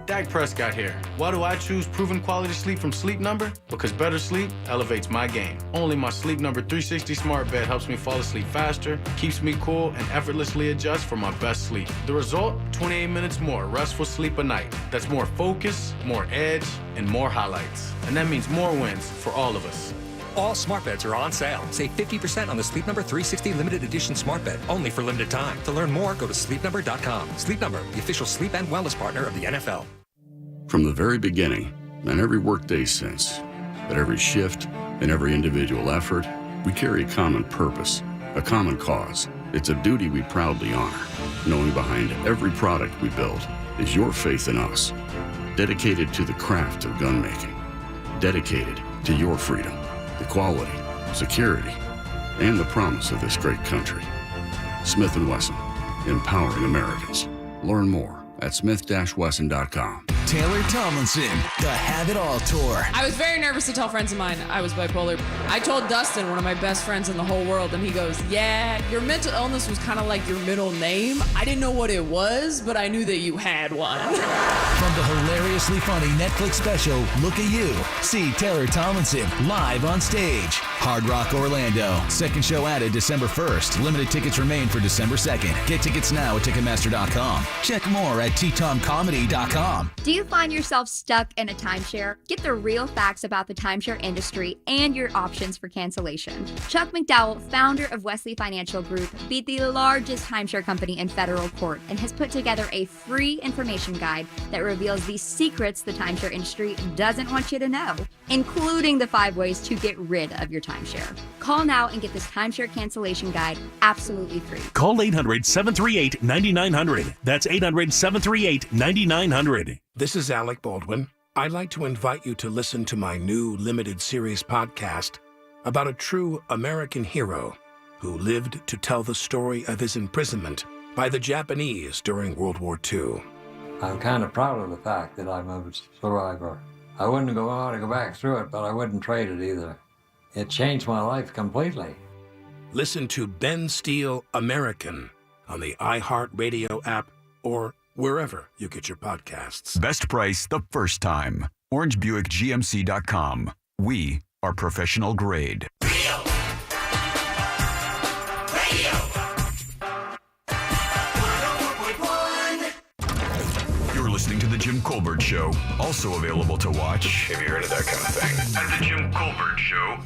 Dak Prescott here. Why do I choose proven quality sleep from Sleep Number? Because better sleep elevates my game. Only my Sleep Number 360 smart bed helps me fall asleep faster, keeps me cool, and effortlessly adjusts for my best sleep. The result? 28 minutes more restful sleep a night. That's more focus, more edge, and more highlights. And that means more wins for all of us. All smart beds are on sale. Save 50% on the Sleep Number 360 limited edition smart bed, only for limited time. To learn more, go to sleepnumber.com. Sleep Number, the official sleep and wellness partner of the NFL. From the very beginning, and every workday since, at every shift and every individual effort, we carry a common purpose, a common cause. It's a duty we proudly honor, knowing behind every product we build is your faith in us, dedicated to the craft of gun making, dedicated to your freedom, the quality, security, and the promise of this great country. Smith & Wesson, empowering Americans. Learn more at smith-wesson.com. Taylor Tomlinson, the Have It All Tour. I was very nervous to tell friends of mine I was bipolar. I told Dustin, one of my best friends in the whole world, and he goes, yeah, your mental illness was kind of like your middle name. I didn't know what it was, but I knew that you had one. From the hilariously funny Netflix special, Look at You, see Taylor Tomlinson live on stage. Hard Rock Orlando. Second show added December 1st. Limited tickets remain for December 2nd. Get tickets now at Ticketmaster.com. Check more at ttomcomedy.com. Do you find yourself stuck in a timeshare? Get the real facts about the timeshare industry and your options for cancellation. Chuck McDowell, founder of Wesley Financial Group, beat the largest timeshare company in federal court and has put together a free information guide that reveals the secrets the timeshare industry doesn't want you to know, including the 5 ways to get rid of your timeshare. Call now and get this timeshare cancellation guide absolutely free. Call 800-738-9900. That's 800-738-9900. This is Alec Baldwin. I'd like to invite you to listen to my new limited series podcast about a true American hero who lived to tell the story of his imprisonment by the Japanese during World War II. I'm kind of proud of the fact that I'm a survivor. I wouldn't want to go back through it, but I wouldn't trade it either. It changed my life completely. Listen to Ben Steele American on the iHeartRadio app or wherever you get your podcasts. Best price the first time. OrangeBuickGMC.com. We are professional grade. You're listening to The Jim Colbert Show. Also available to watch, if you're into that kind of thing, at The Jim Colbert Show.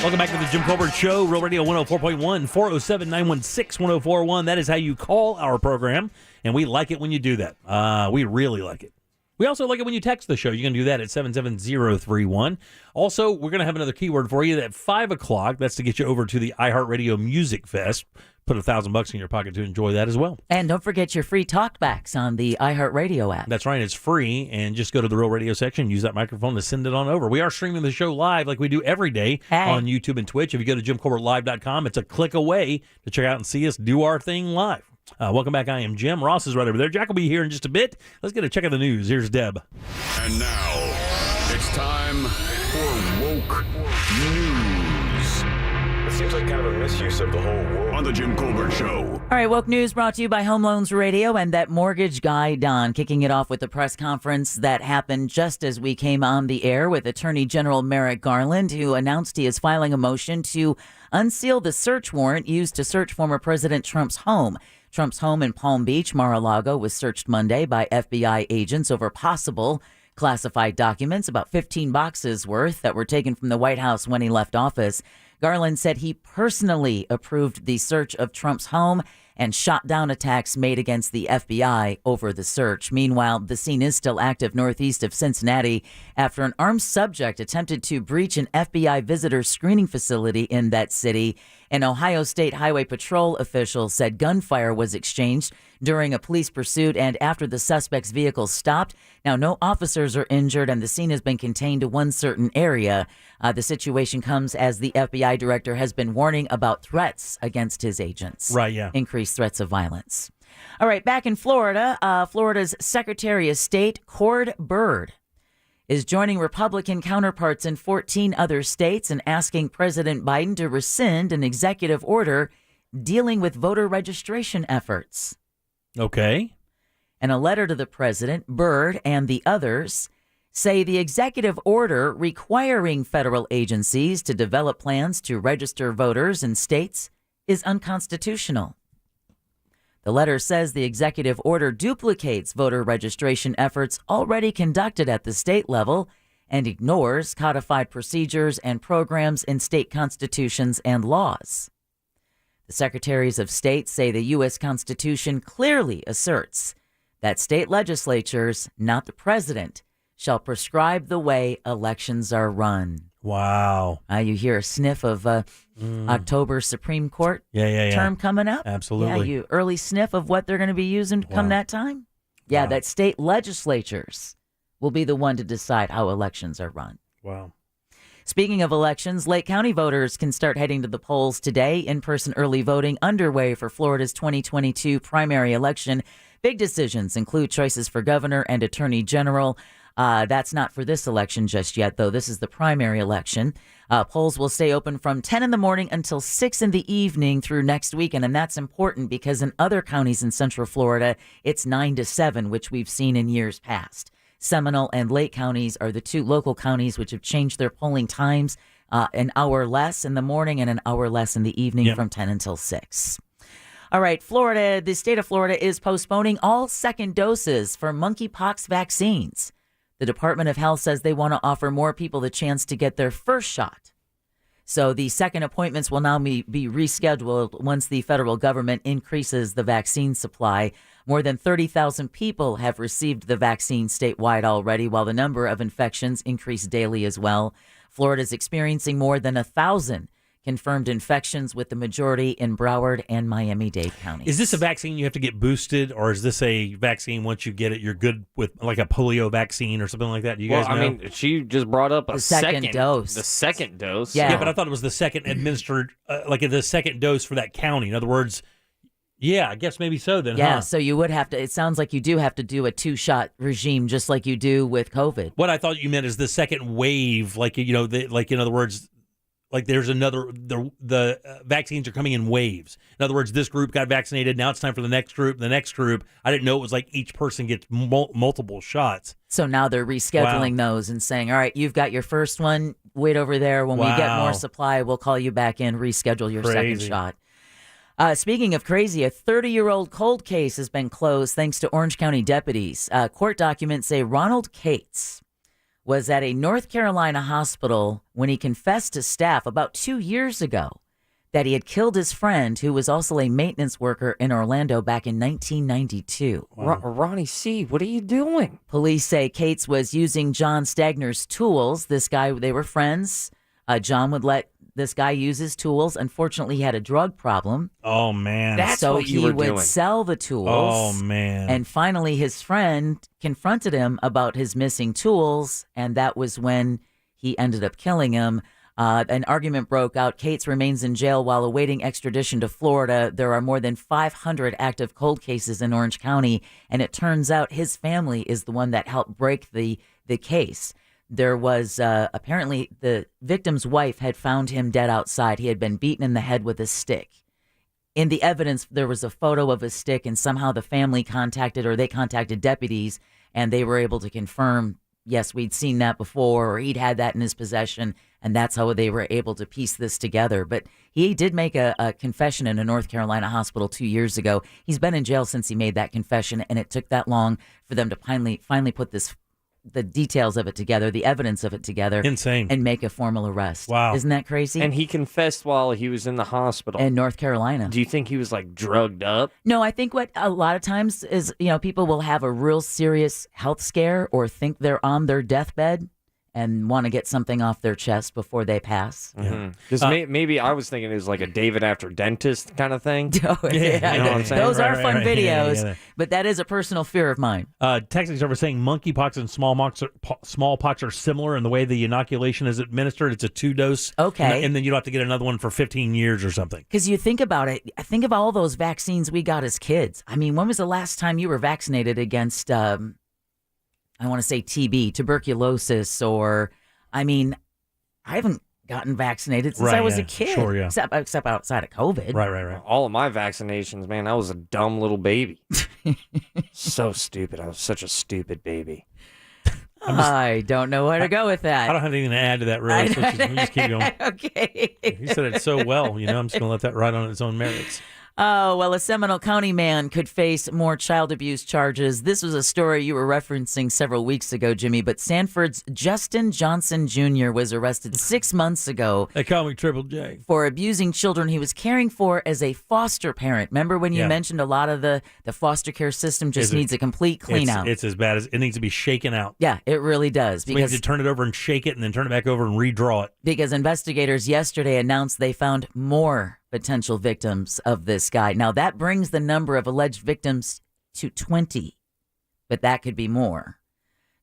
Welcome back to the Jim Colbert Show, Real Radio 104.1, 407-916-1041. That is how you call our program, and we like it when you do that. We really like it. We also like it when you text the show. You can do that at 77031. Also, we're going to have another keyword for you at 5 o'clock. That's to get you over to the iHeartRadio Music Fest. Put $1,000 in your pocket to enjoy that as well. And don't forget your free talkbacks on the iHeartRadio app. That's right. It's free. And just go to the Real Radio section, use that microphone to send it on over. We are streaming the show live like we do every day on YouTube and Twitch. If you go to JimColbertLive.com, it's a click away to check out and see us do our thing live. Welcome back. I am Jim. Ross is right over there. Jack will be here in just a bit. Let's get a check of the news. Here's Deb. And now, it's time for Woke News. It seems like kind of a misuse of the whole world. On the Jim Colbert Show. All right, Woke News brought to you by Home Loans Radio and that mortgage guy, Don, kicking it off with the press conference that happened just as we came on the air with Attorney General Merrick Garland, who announced he is filing a motion to unseal the search warrant used to search former President Trump's home. Trump's home in Palm Beach, Mar-a-Lago, was searched Monday by FBI agents over possible classified documents, about 15 boxes worth that were taken from the White House when he left office. Garland said he personally approved the search of Trump's home and shot down attacks made against the FBI over the search. Meanwhile, the scene is still active northeast of Cincinnati after an armed subject attempted to breach an FBI visitor screening facility in that city. An Ohio State Highway Patrol official said gunfire was exchanged during a police pursuit and after the suspect's vehicle stopped. Now, no officers are injured and the scene has been contained to one certain area. The situation comes as the FBI director has been warning about threats against his agents. Right, yeah. Increased threats of violence. All right, back in Florida, Florida's Secretary of State, Cord Byrd, is joining Republican counterparts in 14 other states and asking President Biden to rescind an executive order dealing with voter registration efforts. Okay. In a letter to the president, Byrd and the others say the executive order requiring federal agencies to develop plans to register voters in states is unconstitutional. The letter says the executive order duplicates voter registration efforts already conducted at the state level and ignores codified procedures and programs in state constitutions and laws. The secretaries of state say the U.S. Constitution clearly asserts that state legislatures, not the president, shall prescribe the way elections are run. Wow. You hear a sniff of October Supreme Court term coming up? Absolutely. Yeah, you early sniff of what they're going to be using come that time? Yeah, that state legislatures will be the one to decide how elections are run. Wow. Speaking of elections, Lake County voters can start heading to the polls today. In-person early voting underway for Florida's 2022 primary election. Big decisions include choices for governor and attorney general. That's not for this election just yet, though. This is the primary election. Polls will stay open from 10 in the morning until 6 in the evening through next weekend. And that's important because in other counties in Central Florida, it's 9 to 7, which we've seen in years past. Seminole and Lake counties are the two local counties which have changed their polling times, an hour less in the morning and an hour less in the evening from 10 until 6. All right, Florida, the state of Florida is postponing all second doses for monkeypox vaccines. The Department of Health says they want to offer more people the chance to get their first shot. So the second appointments will now be rescheduled once the federal government increases the vaccine supply. More than 30,000 people have received the vaccine statewide already, while the number of infections increase daily as well. Florida is experiencing more than 1,000 confirmed infections, with the majority in Broward and Miami-Dade counties. Is this a vaccine you have to get boosted, or is this a vaccine once you get it, you're good with, like a polio vaccine or something like that? Do you guys know? I mean, she just brought up the second dose. The second dose. Yeah, but I thought it was the second administered, like the second dose for that county. In other words, yeah, I guess maybe so then. Yeah, so you would have to, it sounds like you do have to do a 2-shot regime just like you do with COVID. What I thought you meant is the second wave, like, you know, like in other words, like there's another, the vaccines are coming in waves. In other words, this group got vaccinated. Now it's time for the next group. The next group. I didn't know it was like each person gets multiple shots. So now they're rescheduling those and saying, all right, you've got your first one. Wait over there. When we get more supply, we'll call you back in, reschedule your second shot. Speaking of crazy, a 30-year-old cold case has been closed thanks to Orange County deputies. Court documents say Ronald Cates was at a North Carolina hospital when he confessed to staff about 2 years ago that he had killed his friend, who was also a maintenance worker in Orlando back in 1992. Ronnie C., what are you doing? Police say Cates was using John Stagner's tools. This guy, they were friends. John would let this guy use his tools. Unfortunately, he had a drug problem. Oh, man. That's what you were doing. So he would sell the tools. Oh, man. And finally, his friend confronted him about his missing tools, and that was when he ended up killing him. An argument broke out. Cates remains in jail while awaiting extradition to Florida. There are more than 500 active cold cases in Orange County, and it turns out his family is the one that helped break the case. There was apparently the victim's wife had found him dead outside. He had been beaten in the head with a stick. In the evidence, there was a photo of a stick, and somehow the family they contacted deputies, and they were able to confirm, yes, we'd seen that before, or he'd had that in his possession, and that's how they were able to piece this together. But he did make a confession in a North Carolina hospital 2 years ago. He's been in jail since he made that confession, and it took that long for them to finally put the details of it together, the evidence of it together. Insane. And make a formal arrest. Wow. Isn't that crazy? And he confessed while he was in the hospital. In North Carolina. Do you think he was like drugged up? No, I think what a lot of times is, people will have a real serious health scare or think they're on their deathbed and want to get something off their chest before they pass. Because maybe I was thinking it was like a David after dentist kind of thing. You know what I'm saying? Those are fun videos, Yeah. but that is a personal fear of mine. Texans are saying monkeypox and smallpox are similar in the way the inoculation is administered. It's a 2-dose. Okay. And then you don't have to get another one for 15 years or something. Because you think about it, think of all those vaccines we got as kids. I mean, when was the last time you were vaccinated against, I want to say TB, tuberculosis, or, I mean, I haven't gotten vaccinated since I was a kid. Sure, yeah. Except outside of COVID. Right. All of my vaccinations, man, I was a dumb little baby. So stupid. I was such a stupid baby. I don't know where to go with that. I don't have anything to add to that, really. So just keep going. Okay. You said it so well. I'm just going to let that ride on its own merits. Oh, well, a Seminole County man could face more child abuse charges. This was a story you were referencing several weeks ago, Jimmy, but Sanford's Justin Johnson Jr. was arrested 6 months ago. They call me Triple J. For abusing children he was caring for as a foster parent. Remember when you mentioned a lot of the foster care system just needs a complete clean out? It's as bad as it needs to be shaken out. Yeah, it really does. So we need to turn it over and shake it and then turn it back over and redraw it. Because investigators yesterday announced they found more potential victims of this guy. Now, that brings the number of alleged victims to 20, but that could be more.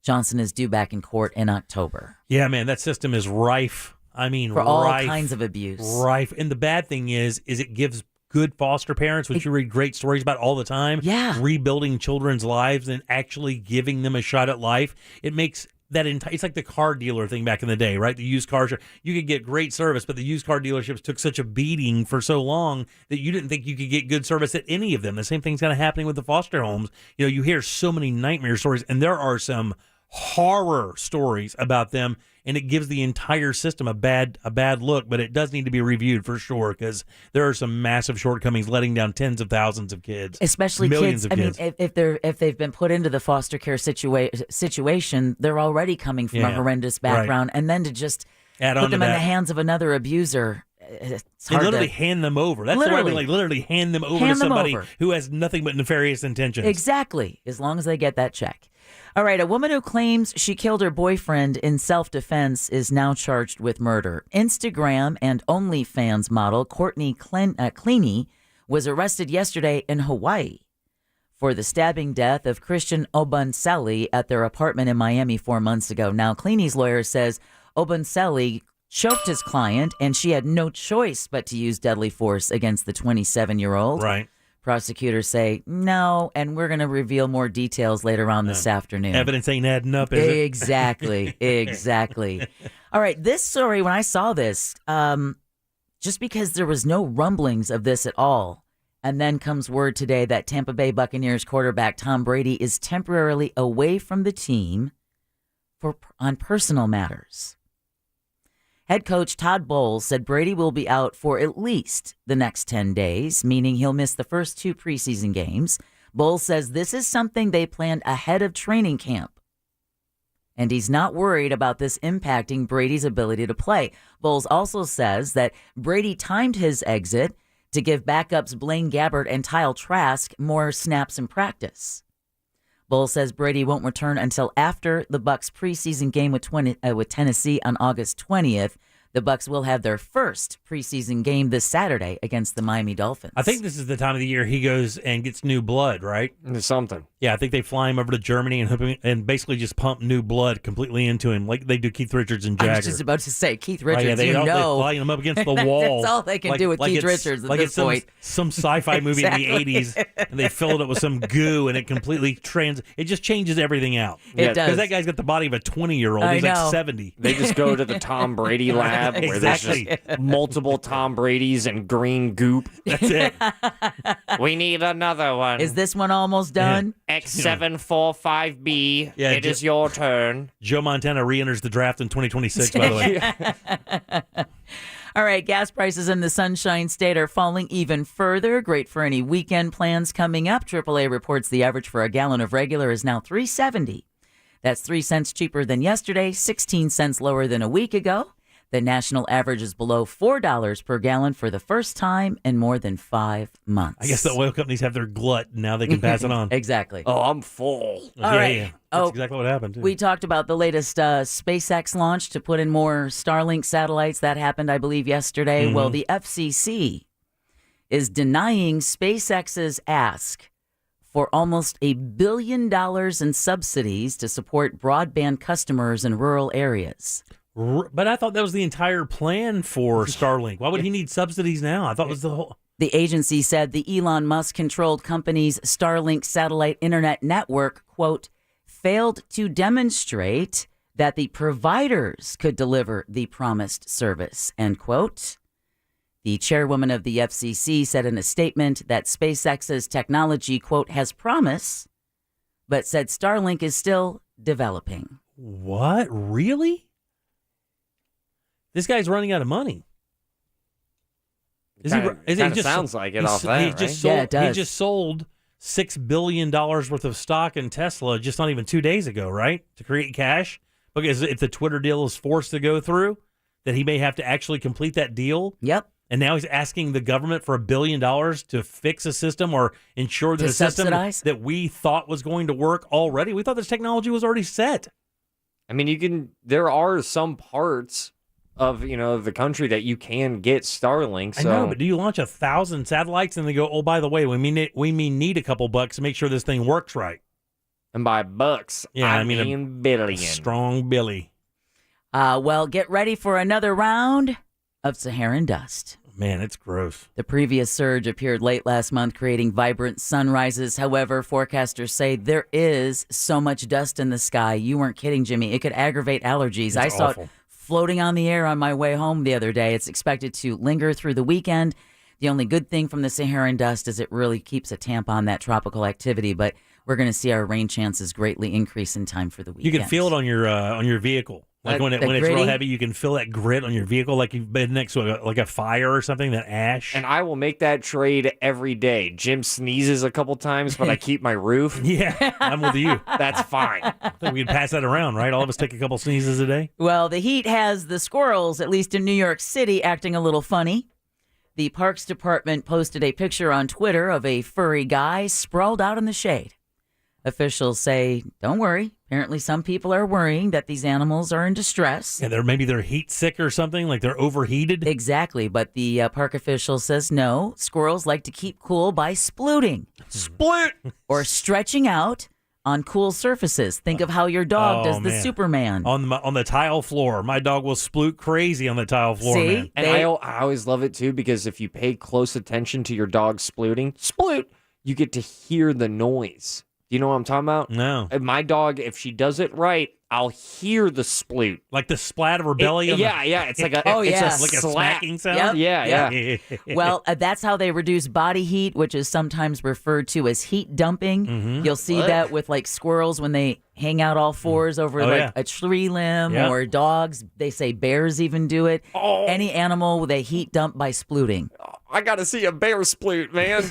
Johnson is due back in court in October. Yeah, man, that system is rife. I mean, for all rife, kinds of abuse. Rife. And the bad thing is it gives good foster parents, which you read great stories about all the time. Yeah. Rebuilding children's lives and actually giving them a shot at life. It makes that it's like the car dealer thing back in the day, right? The used cars, you could get great service, but the used car dealerships took such a beating for so long that you didn't think you could get good service at any of them. The same thing's kind of happening with the foster homes. You know, you hear so many nightmare stories, and there are some horror stories about them, and it gives the entire system a bad look, but it does need to be reviewed for sure, because there are some massive shortcomings letting down tens of thousands of kids, especially millions kids. of kids. I mean, if they've been put into the foster care situation, they're already coming from a horrendous background, and then to just put them in the hands of another abuser. It's hard literally to hand them over. That's the right way. Like literally hand them over to somebody who has nothing but nefarious intentions. Exactly. As long as they get that check. All right. A woman who claims she killed her boyfriend in self-defense is now charged with murder. Instagram and OnlyFans model Courtney Cleaney was arrested yesterday in Hawaii for the stabbing death of Christian Obunselli at their apartment in Miami 4 months ago. Now, Cleaney's lawyer says Obunselli choked his client, and she had no choice but to use deadly force against the 27-year-old. Right. Prosecutors say no, and we're going to reveal more details later on this afternoon. Evidence ain't adding up, is it? Exactly. Exactly. All right, this story, when I saw this, just because there was no rumblings of this at all, and then comes word today that Tampa Bay Buccaneers quarterback Tom Brady is temporarily away from the team on personal matters. Head coach Todd Bowles said Brady will be out for at least the next 10 days, meaning he'll miss the first 2 preseason games. Bowles says this is something they planned ahead of training camp, and he's not worried about this impacting Brady's ability to play. Bowles also says that Brady timed his exit to give backups Blaine Gabbert and Kyle Trask more snaps in practice. Bowles says Brady won't return until after the Bucs preseason game with Tennessee on August 20th. The Bucs will have their first preseason game this Saturday against the Miami Dolphins. I think this is the time of the year he goes and gets new blood, right? Something. Yeah, I think they fly him over to Germany and basically just pump new blood completely into him, like they do Keith Richards and Jagger. I was just about to say, Keith Richards, they fly him up against the wall. That's all they can do with Keith Richards at this point. Some sci-fi movie in the 80s, and they fill it up with some goo, and it completely it just changes everything out. It does. Because that guy's got the body of a 20-year-old. He's like 70. They just go to the Tom Brady lab where there's just multiple Tom Bradys and green goop. That's it. We need another one. Is this one almost done? X745B. It is your turn. Joe Montana re-enters the draft in 2026, by the way. All right, gas prices in the Sunshine State are falling even further. Great for any weekend plans coming up. AAA reports the average for a gallon of regular is now $3.70. That's 3 cents cheaper than yesterday, 16 cents lower than a week ago. The national average is below $4 per gallon for the first time in more than 5 months. I guess the oil companies have their glut, and now they can pass it on. Exactly. Oh, I'm full. All right. Yeah. That's exactly what happened, too. We talked about the latest SpaceX launch to put in more Starlink satellites. That happened, I believe, yesterday. Mm-hmm. Well, the FCC is denying SpaceX's ask for almost $1 billion in subsidies to support broadband customers in rural areas. But I thought that was the entire plan for Starlink. Why would he need subsidies now? I thought it was the whole... The agency said the Elon Musk-controlled company's Starlink satellite internet network, quote, failed to demonstrate that the providers could deliver the promised service, end quote. The chairwoman of the FCC said in a statement that SpaceX's technology, quote, has promise, but said Starlink is still developing. What? Really? This guy's running out of money. Sounds like it off that, it does. He just sold $6 billion worth of stock in Tesla just not even 2 days ago, right? To create cash. Because if the Twitter deal is forced to go through, that he may have to actually complete that deal. Yep. And now he's asking the government for $1 billion to fix a system or ensure that a system that we thought was going to work already. We thought this technology was already set. I mean, there are some parts of the country that you can get Starlink. So. I know, but do you launch 1,000 satellites and they go, oh, by the way, we may need a couple bucks to make sure this thing works right? And by bucks, I mean billion. Strong Billy. Well, get ready for another round of Saharan dust. Man, it's gross. The previous surge appeared late last month, creating vibrant sunrises. However, forecasters say there is so much dust in the sky. You weren't kidding, Jimmy. It could aggravate allergies. I saw it floating on the air on my way home the other day. It's expected to linger through the weekend. The only good thing from the Saharan dust is it really keeps a tamp on that tropical activity, but we're going to see our rain chances greatly increase in time for the weekend. You can feel it on your vehicle. Like when it's real heavy, you can feel that grit on your vehicle, like you've been next to a fire or something, that ash. And I will make that trade every day. Jim sneezes a couple times, but I keep my roof. Yeah, I'm with you. That's fine. I think we could pass that around, right? All of us take a couple sneezes a day. Well, the heat has the squirrels, at least in New York City, acting a little funny. The Parks Department posted a picture on Twitter of a furry guy sprawled out in the shade. Officials say, don't worry. Apparently some people are worrying that these animals are in distress. Yeah, maybe they're heat sick or something, like they're overheated. Exactly, but the park official says no. Squirrels like to keep cool by splooting. Sploot! Or stretching out on cool surfaces. Think of how your dog does the Superman. On the tile floor. My dog will sploot crazy on the tile floor, See? man. And I always love it, too, because if you pay close attention to your dog splooting, sploot, you get to hear the noise. Do you know what I'm talking about? No. And my dog, if she does it right, I'll hear the sploot. Like the splat of her belly? Yeah. It's like a, like a smacking sound? Yep. Yeah. Well, that's how they reduce body heat, which is sometimes referred to as heat dumping. Mm-hmm. You'll see that with like squirrels when they hang out all fours over a tree limb, or dogs. They say bears even do it. Oh. Any animal, they heat dump by splooting. I got to see a bear sploot, man.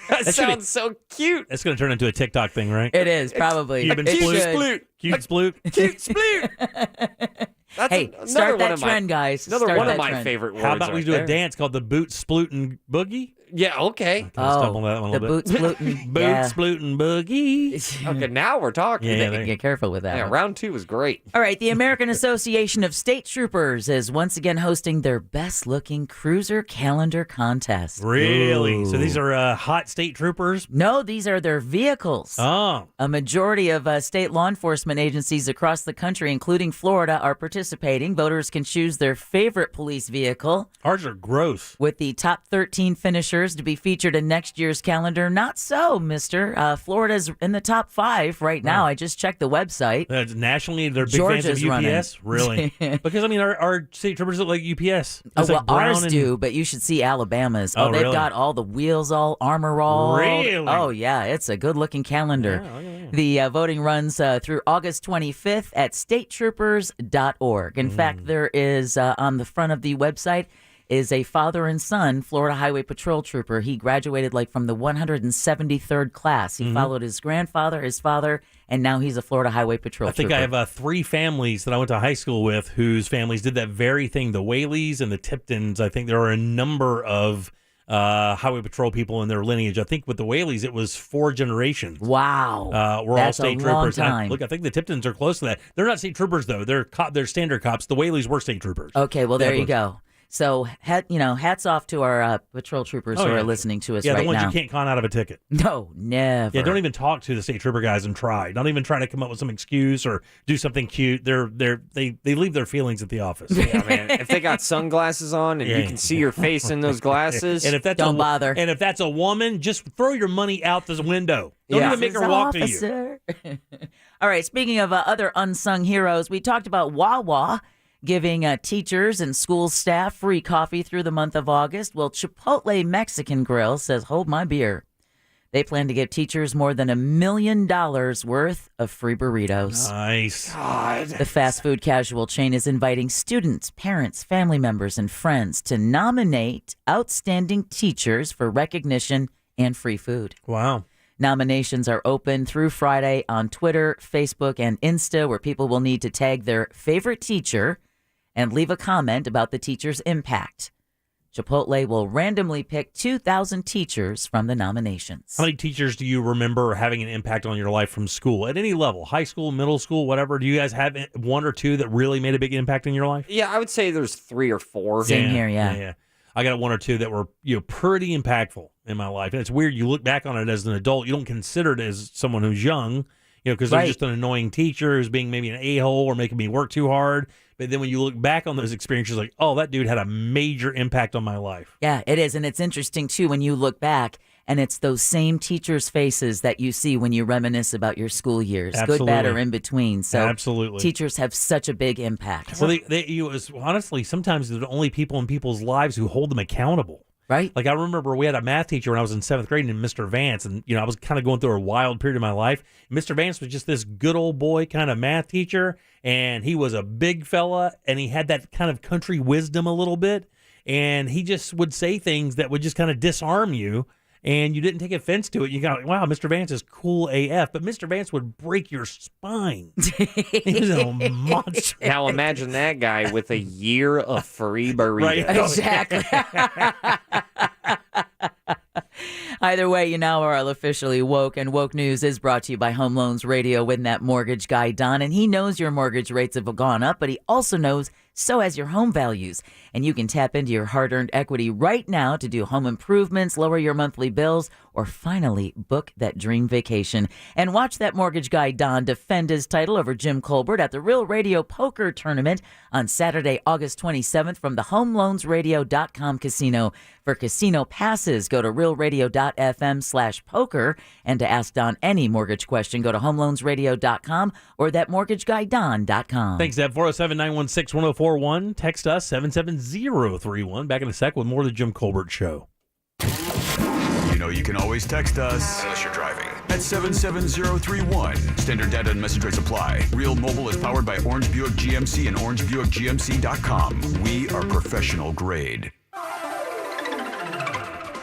That sounds so cute. It's going to turn into a TikTok thing, right? It is, probably. Cuban sploot. Cute sploot. Cute sploot. That's start that trend, guys. Another one of my favorite words. How about we do a dance called the boot splootin' boogie? Yeah, okay. Step on that one a little bit. Boot splootin'. Boot splootin' boogie. Okay, now we're talking. Yeah, get careful with that. Yeah, round 2 was great. All right, the American Association of State Troopers is once again hosting their best-looking cruiser calendar contest. Really? Ooh. So these are hot state troopers? No, these are their vehicles. Oh. A majority of state law enforcement agencies across the country, including Florida, are participating. Voters can choose their favorite police vehicle. Ours are gross. With the top 13 finishers to be featured in next year's calendar. Not so, mister. Florida's in the top 5 right now. I just checked the website. Nationally, they're big Georgia's fans of UPS? running. Really? Because, I mean, our state troopers look like UPS. Oh, It's like well, brown ours and... do, but you should see Alabama's. Oh, they've really? got all the wheels all armor-all. Really? Oh, yeah. It's a good-looking calendar. Yeah. The voting runs through August 25th at statetroopers.org. In fact, there is on the front of the website is a father and son Florida Highway Patrol trooper. He graduated from the 173rd class. He followed his grandfather, his father, and now he's a Florida Highway Patrol trooper. I think I have 3 families that I went to high school with whose families did that very thing. The Whaleys and the Tiptons. I think there are a number of Highway Patrol people in their lineage. I think with the Whaleys, it was 4 generations. Wow. We're That's all state a long troopers. time. I think the Tiptons are close to that. They're not state troopers, though. They're standard cops. The Whaleys were state troopers. Okay, well, there you go. So, hats off to our patrol troopers who are listening to us right now. Yeah, the ones you can't con out of a ticket. No, never. Yeah, don't even talk to the state trooper guys and try. Don't even try to come up with some excuse or do something cute. They leave their feelings at the office. Yeah, man. If they got sunglasses on and you can see your face in those glasses, and if that's don't bother. And if that's a woman, just throw your money out the window. Don't even make her walk to you. All right, speaking of other unsung heroes, we talked about Wawa giving teachers and school staff free coffee through the month of August. Well, Chipotle Mexican Grill says, hold my beer. They plan to give teachers more than $1 million worth of free burritos. Nice. God. The fast food casual chain is inviting students, parents, family members, and friends to nominate outstanding teachers for recognition and free food. Wow. Nominations are open through Friday on Twitter, Facebook, and Insta, where people will need to tag their favorite teacher and leave a comment about the teacher's impact. Chipotle will randomly pick 2,000 teachers from the nominations. How many teachers do you remember having an impact on your life from school at any level? High school, middle school, whatever. Do you guys have 1 or 2 that really made a big impact in your life? Yeah, I would say there's 3 or 4. Same here, yeah. I got 1 or 2 that were pretty impactful. in my life. And it's weird. You look back on it as an adult. You don't consider it as someone who's young, because they're just an annoying teacher who's being maybe an a-hole or making me work too hard. But then when you look back on those experiences, like, oh, that dude had a major impact on my life. Yeah, it is. And it's interesting, too, when you look back, and it's those same teachers' faces that you see when you reminisce about your school years, Absolutely. good, bad, or in between. So Absolutely. teachers have such a big impact. Well, honestly, sometimes they're the only people in people's lives who hold them accountable. Right. Like, I remember we had a math teacher when I was in 7th grade named Mr. Vance, and, I was kind of going through a wild period of my life. Mr. Vance was just this good old boy kind of math teacher, and he was a big fella, and he had that kind of country wisdom a little bit, and he just would say things that would just kind of disarm you, and you didn't take offense to it. You got, wow, Mr. Vance is cool AF, but Mr. Vance would break your spine. He was a monster. Now imagine that guy with a year of free burritos. Right, exactly. Either way, you now are all officially woke, and Woke News is brought to you by Home Loans Radio with that mortgage guy, Don, and he knows your mortgage rates have gone up, but he also knows so has your home values. And you can tap into your hard-earned equity right now to do home improvements, lower your monthly bills, or finally book that dream vacation. And watch that mortgage guy, Don, defend his title over Jim Colbert at the Real Radio Poker Tournament on Saturday, August 27th from the HomeLoansRadio.com casino. For casino passes, go to realradio.fm/poker. And to ask Don any mortgage question, go to HomeLoansRadio.com or thatmortgageguydon.com. Thanks, Deb. 407-916-1041. Text us, 77031. Back in a sec with more of the Jim Colbert Show. You know you can always text us, unless you're driving, at 77031. Standard data and message rates apply. Real Mobile is powered by Orange Buick GMC and OrangeBuickGMC.com. We are professional grade.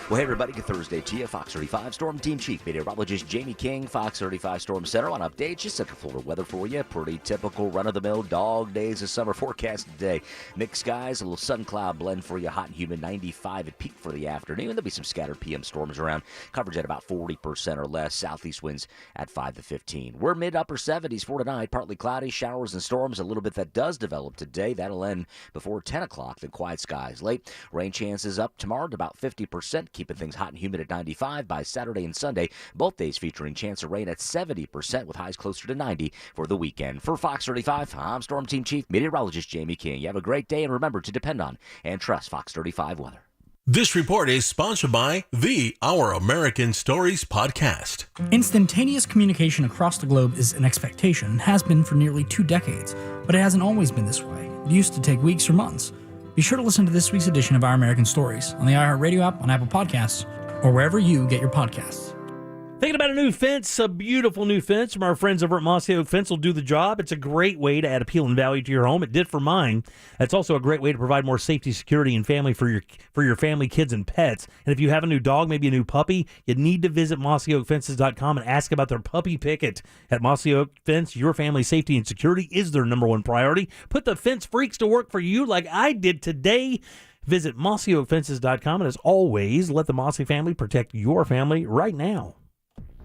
Well, hey, everybody. Good Thursday to you. Fox 35 Storm Team Chief Meteorologist Jamie King, Fox 35 Storm Center on updates. Just Central Florida weather for you. Pretty typical run-of-the-mill dog days of summer forecast today. Mixed skies, a little sun cloud blend for you. Hot and humid, 95 at peak for the afternoon. There'll be some scattered PM storms around. Coverage at about 40% or less. Southeast winds at 5 to 15. We're mid-upper 70s for tonight. Partly cloudy, showers and storms. A little bit that does develop today. That'll end before 10 o'clock. Then quiet skies late. Rain chances up tomorrow at about 50%. Keeping things hot and humid at 95 by Saturday and Sunday. Both days featuring chance of rain at 70% with highs closer to 90 for the weekend. For Fox 35, I'm Storm Team Chief Meteorologist Jamie King. You have a great day, and remember to depend on and trust Fox 35 weather. This report is sponsored by the Our American Stories podcast. Instantaneous communication across the globe is an expectation and has been for nearly 2 decades, but it hasn't always been this way. It used to take weeks or months. Be sure to listen to this week's edition of Our American Stories on the iHeartRadio app, on Apple Podcasts, or wherever you get your podcasts. Thinking about a new fence, a beautiful new fence from our friends over at Mossy Oak Fence will do the job. It's a great way to add appeal and value to your home. It did for mine. It's also a great way to provide more safety, security, and family for your family, kids, and pets. And if you have a new dog, maybe a new puppy, you need to visit mossyoakfences.com and ask about their puppy picket. At Mossy Oak Fence, your family's safety and security is their number one priority. Put the fence freaks to work for you like I did today. Visit mossyoakfences.com, and as always, let the Mossy family protect your family right now.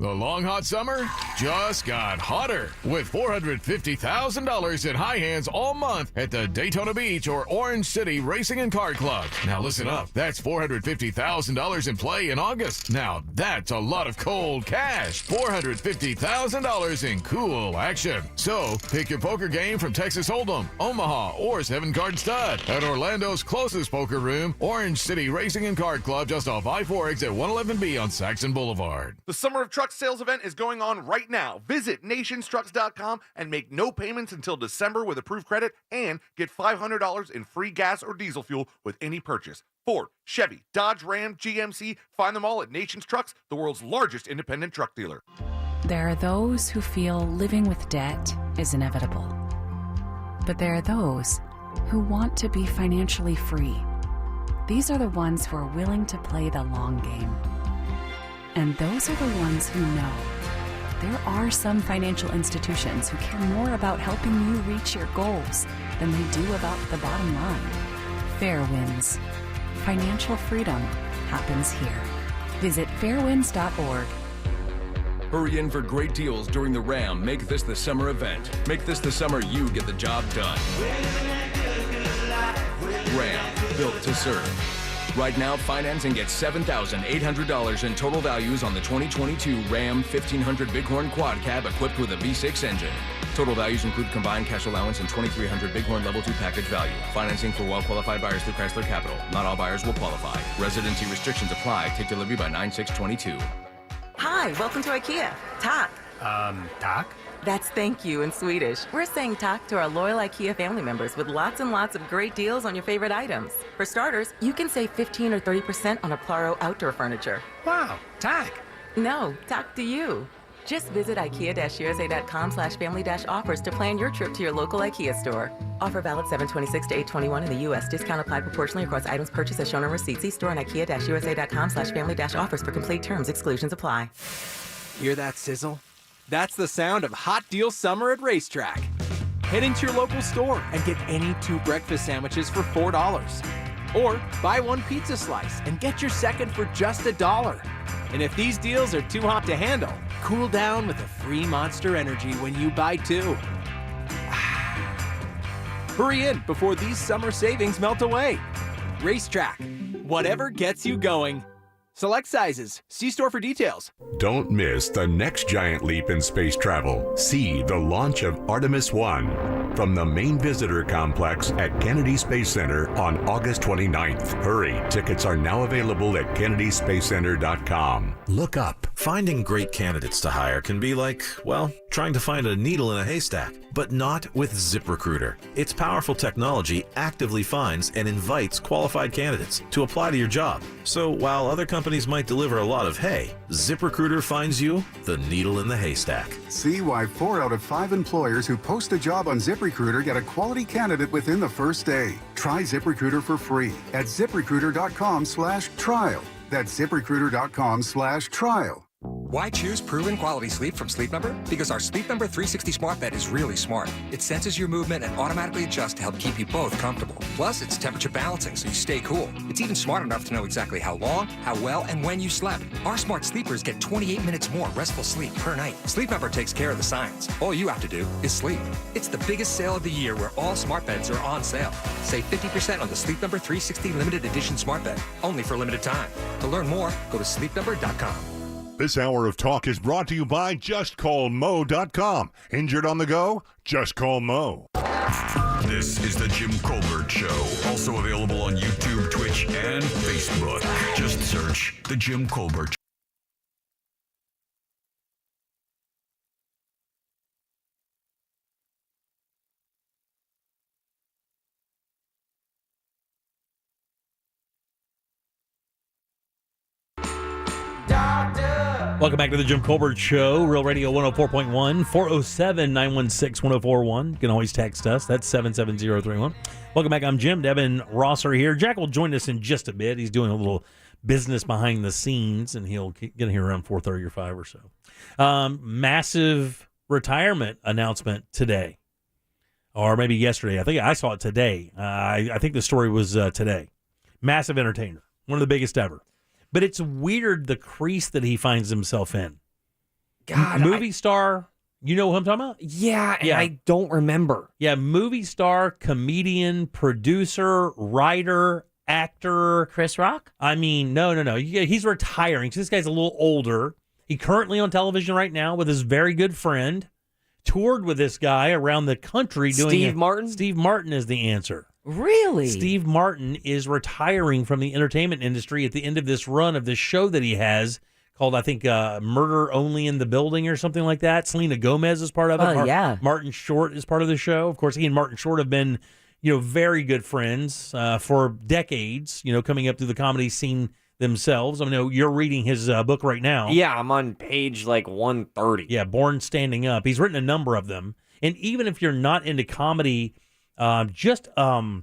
The long, hot summer just got hotter with $450,000 in high hands all month at the Daytona Beach or Orange City Racing and Card Club. Now listen up. That's $450,000 in play in August. Now that's a lot of cold cash. $450,000 in cool action. So pick your poker game from Texas Hold'em, Omaha, or 7-Card Stud at Orlando's closest poker room, Orange City Racing and Card Club, just off I-4 exit 111B on Saxon Boulevard. The Summer of Truck Sales event is going on right now. Visit nationstrucks.com and make no payments until December with approved credit and get $500 in free gas or diesel fuel with any purchase. Ford, Chevy, Dodge, Ram, GMC, find them all at Nations Trucks, the world's largest independent truck dealer. There are those who feel living with debt is inevitable. But there are those who want to be financially free. These are the ones who are willing to play the long game. And those are the ones who know. There are some financial institutions who care more about helping you reach your goals than they do about the bottom line. Fairwinds. Financial freedom happens here. Visit fairwinds.org. Hurry in for great deals during the Ram Make This the Summer event. Make this the summer you get the job done. Ram, built to serve. Right now, finance and get $7,800 in total values on the 2022 Ram 1500 Bighorn Quad Cab equipped with a V6 engine. Total values include combined cash allowance and 2300 Bighorn Level 2 package value. Financing for well-qualified buyers through Chrysler Capital. Not all buyers will qualify. Residency restrictions apply. Take delivery by 9/6/22. Hi, welcome to IKEA. Tack. Tack? That's thank you in Swedish. We're saying tack to our loyal IKEA family members with lots and lots of great deals on your favorite items. For starters, you can save 15 or 30% on Aplaro outdoor furniture. Wow, tack. No, tack to you. Just visit ikea-usa.com/family-offers to plan your trip to your local IKEA store. Offer valid 7/26 to 8/21 in the U.S. Discount applied proportionally across items purchased as shown on receipt. See store on ikea-usa.com/family-offers for complete terms. Exclusions apply. Hear that sizzle? That's the sound of Hot Deal Summer at Racetrack. Head into your local store and get any 2 breakfast sandwiches for $4. Or buy 1 pizza slice and get your second for just $1. And if these deals are too hot to handle, cool down with a free Monster Energy when you buy 2. Hurry in before these summer savings melt away. Racetrack, whatever gets you going. Select sizes. See store for details. Don't miss the next giant leap in space travel. See the launch of Artemis 1 from the main visitor complex at Kennedy Space Center on August 29th. Hurry, tickets are now available at kennedyspacecenter.com. Look up. Finding great candidates to hire can be like, well, trying to find a needle in a haystack, but not with ZipRecruiter. Its powerful technology actively finds and invites qualified candidates to apply to your job. So while other companies might deliver a lot of hay, ZipRecruiter finds you the needle in the haystack. See why 4 out of 5 employers who post a job on ZipRecruiter get a quality candidate within the first day. Try ZipRecruiter for free at ZipRecruiter.com/trial. That's ZipRecruiter.com/trial. Why choose proven quality sleep from Sleep Number? Because our Sleep Number 360 smart bed is really smart. It senses your movement and automatically adjusts to help keep you both comfortable. Plus, it's temperature balancing so you stay cool. It's even smart enough to know exactly how long, how well, and when you slept. Our smart sleepers get 28 minutes more restful sleep per night. Sleep Number takes care of the science. All you have to do is sleep. It's the biggest sale of the year where all smart beds are on sale. Save 50% on the Sleep Number 360 limited edition smart bed. Only for a limited time. To learn more, go to sleepnumber.com. This hour of talk is brought to you by JustCallMo.com. Injured on the go? Just call Mo. This is the Jim Colbert Show. Also available on YouTube, Twitch, and Facebook. Just search the Jim Colbert Show. Welcome back to the Jim Colbert Show, Real Radio 104.1, 407-916-1041. You can always text us. That's 77031. Welcome back. I'm Jim. Devin Ross are here. Jack will join us in just a bit. He's doing a little business behind the scenes, and he'll get here around 4:30 or 5 or so. Massive retirement announcement today, or maybe yesterday. I think I saw it today. I think the story was today. Massive entertainer, one of the biggest ever. But it's weird the crease that he finds himself in. God, movie star, you know who I'm talking about? Yeah, and I don't remember. Yeah, movie star, comedian, producer, writer, actor. Chris Rock? I mean, no. He's retiring. So this guy's a little older. He's currently on television right now with his very good friend. Toured with this guy around the country doing Steve Martin? Steve Martin is the answer. Really? Steve Martin is retiring from the entertainment industry at the end of this run of this show that he has called, I think, Murder Only in the Building or something like that. Selena Gomez is part of it. Oh, yeah. Martin Short is part of the show. Of course, he and Martin Short have been, very good friends for decades, coming up through the comedy scene themselves. I know you're reading his book right now. Yeah, I'm on page 130. Yeah, Born Standing Up. He's written a number of them. And even if you're not into comedy, just a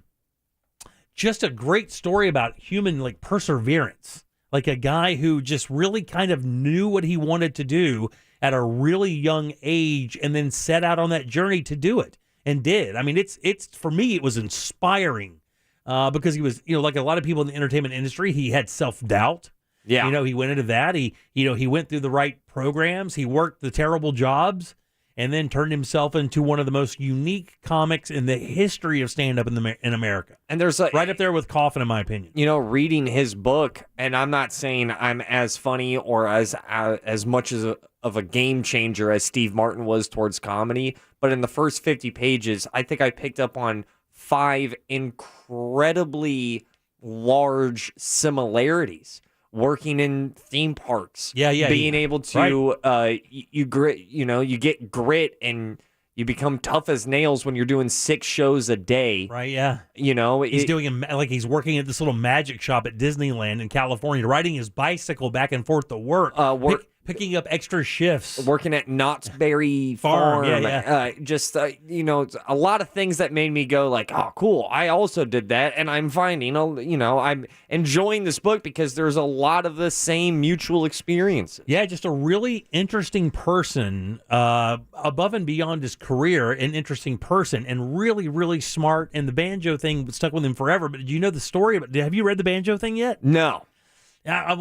great story about human perseverance, like a guy who just really kind of knew what he wanted to do at a really young age and then set out on that journey to do it and did. I mean, it's for me, it was inspiring because he was, like a lot of people in the entertainment industry, he had self-doubt. Yeah. He went into that. He went through the right programs. He worked the terrible jobs. and then turned himself into one of the most unique comics in the history of stand-up in America. And there's right up there with Coffin, in my opinion. You know, reading his book, and I'm not saying I'm as funny or as much of a game changer as Steve Martin was towards comedy, but in the first 50 pages, I think I picked up on 5 incredibly large similarities. Working in theme parks, being able to, you get grit and you become tough as nails when you're doing 6 shows a day. Right, yeah. You know, he's he's working at this little magic shop at Disneyland in California, riding his bicycle back and forth to work. Picking up extra shifts. Working at Knott's Berry Farm. Just, a lot of things that made me go like, oh, cool. I also did that. And I'm finding, I'm enjoying this book because there's a lot of the same mutual experiences. Yeah, just a really interesting person, above and beyond his career, an interesting person, and really, really smart. And the banjo thing stuck with him forever. But do you know the story? Have you read the banjo thing yet? No. I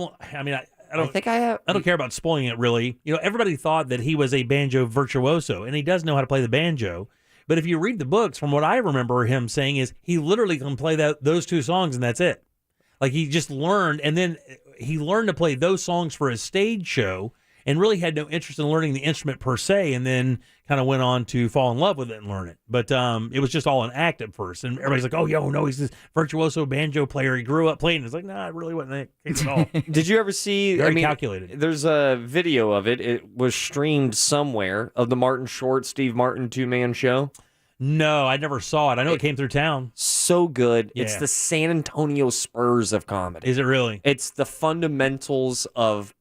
don't think I have. I don't care about spoiling it, really. You know, everybody thought that he was a banjo virtuoso, and he does know how to play the banjo. But if you read the books, from what I remember him saying is he literally can play those 2 songs, and that's it. Like, he just learned, and then he learned to play those songs for his stage show, and really had no interest in learning the instrument per se, and then kind of went on to fall in love with it and learn it. But it was just all an act at first. And everybody's like, no, he's this virtuoso banjo player. He grew up playing. It's like, nah, it really wasn't that case at all. Did you ever see... Very calculated. There's a video of it. It was streamed somewhere of the Martin Short, Steve Martin 2-man show. No, I never saw it. I know it came through town. So good. Yeah. It's the San Antonio Spurs of comedy. Is it really? It's the fundamentals of...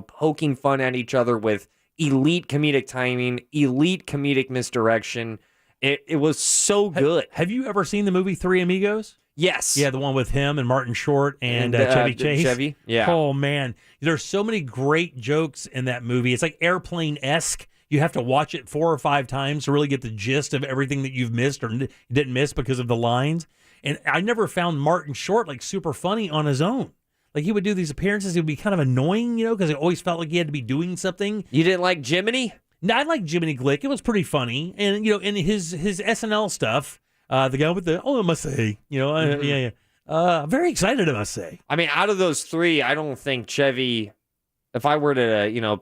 poking fun at each other with elite comedic timing, elite comedic misdirection. It was so good. Have you ever seen the movie Three Amigos? Yes. Yeah, the one with him and Martin Short and Chevy Chase. Chevy, yeah. Oh, man. There's so many great jokes in that movie. It's like Airplane-esque. You have to watch it 4 or 5 times to really get the gist of everything that you've missed or didn't miss because of the lines. And I never found Martin Short super funny on his own. Like, he would do these appearances. He would be kind of annoying, because he always felt like he had to be doing something. You didn't like Jiminy? No, I like Jiminy Glick. It was pretty funny. And, in his SNL stuff, the guy with the, I must say, very excited, I must say. I mean, out of those 3, I don't think Chevy, if I were to,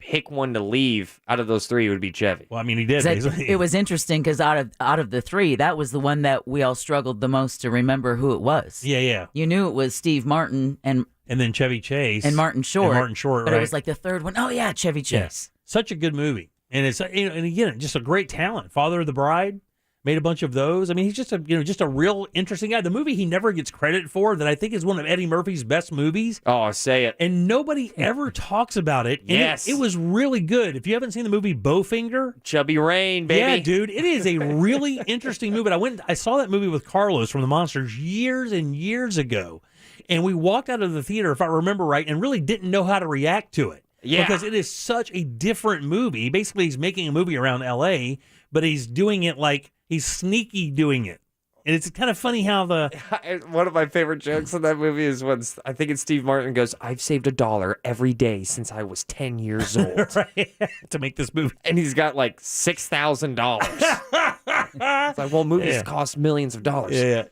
pick one to leave, out of those 3, it would be Chevy. Well, I mean, he did. It was interesting because out of the 3, that was the one that we all struggled the most to remember who it was. Yeah. You knew it was Steve Martin and then Chevy Chase and Martin Short. But right? It was like the third one. Oh yeah, Chevy Chase. Yeah. Such a good movie, and it's and again just a great talent. Father of the Bride made a bunch of those. I mean, he's just a real interesting guy. The movie he never gets credit for that I think is one of Eddie Murphy's best movies. Oh, say it. And nobody ever talks about it. And yes. It was really good. If you haven't seen the movie Bowfinger. Chubby Rain, baby. Yeah, dude. It is a really interesting movie. I saw that movie with Carlos from the Monsters years and years ago. And we walked out of the theater, if I remember right, and really didn't know how to react to it. Yeah. Because it is such a different movie. Basically, he's making a movie around L.A., but he's doing it like he's sneaky doing it. And it's kind of funny how one of my favorite jokes in that movie is when I think it's Steve Martin goes, I've saved $1 every day since I was 10 years old. Right, to make this movie. And he's got like $6,000. It's like, well, movies cost millions of dollars. Yeah.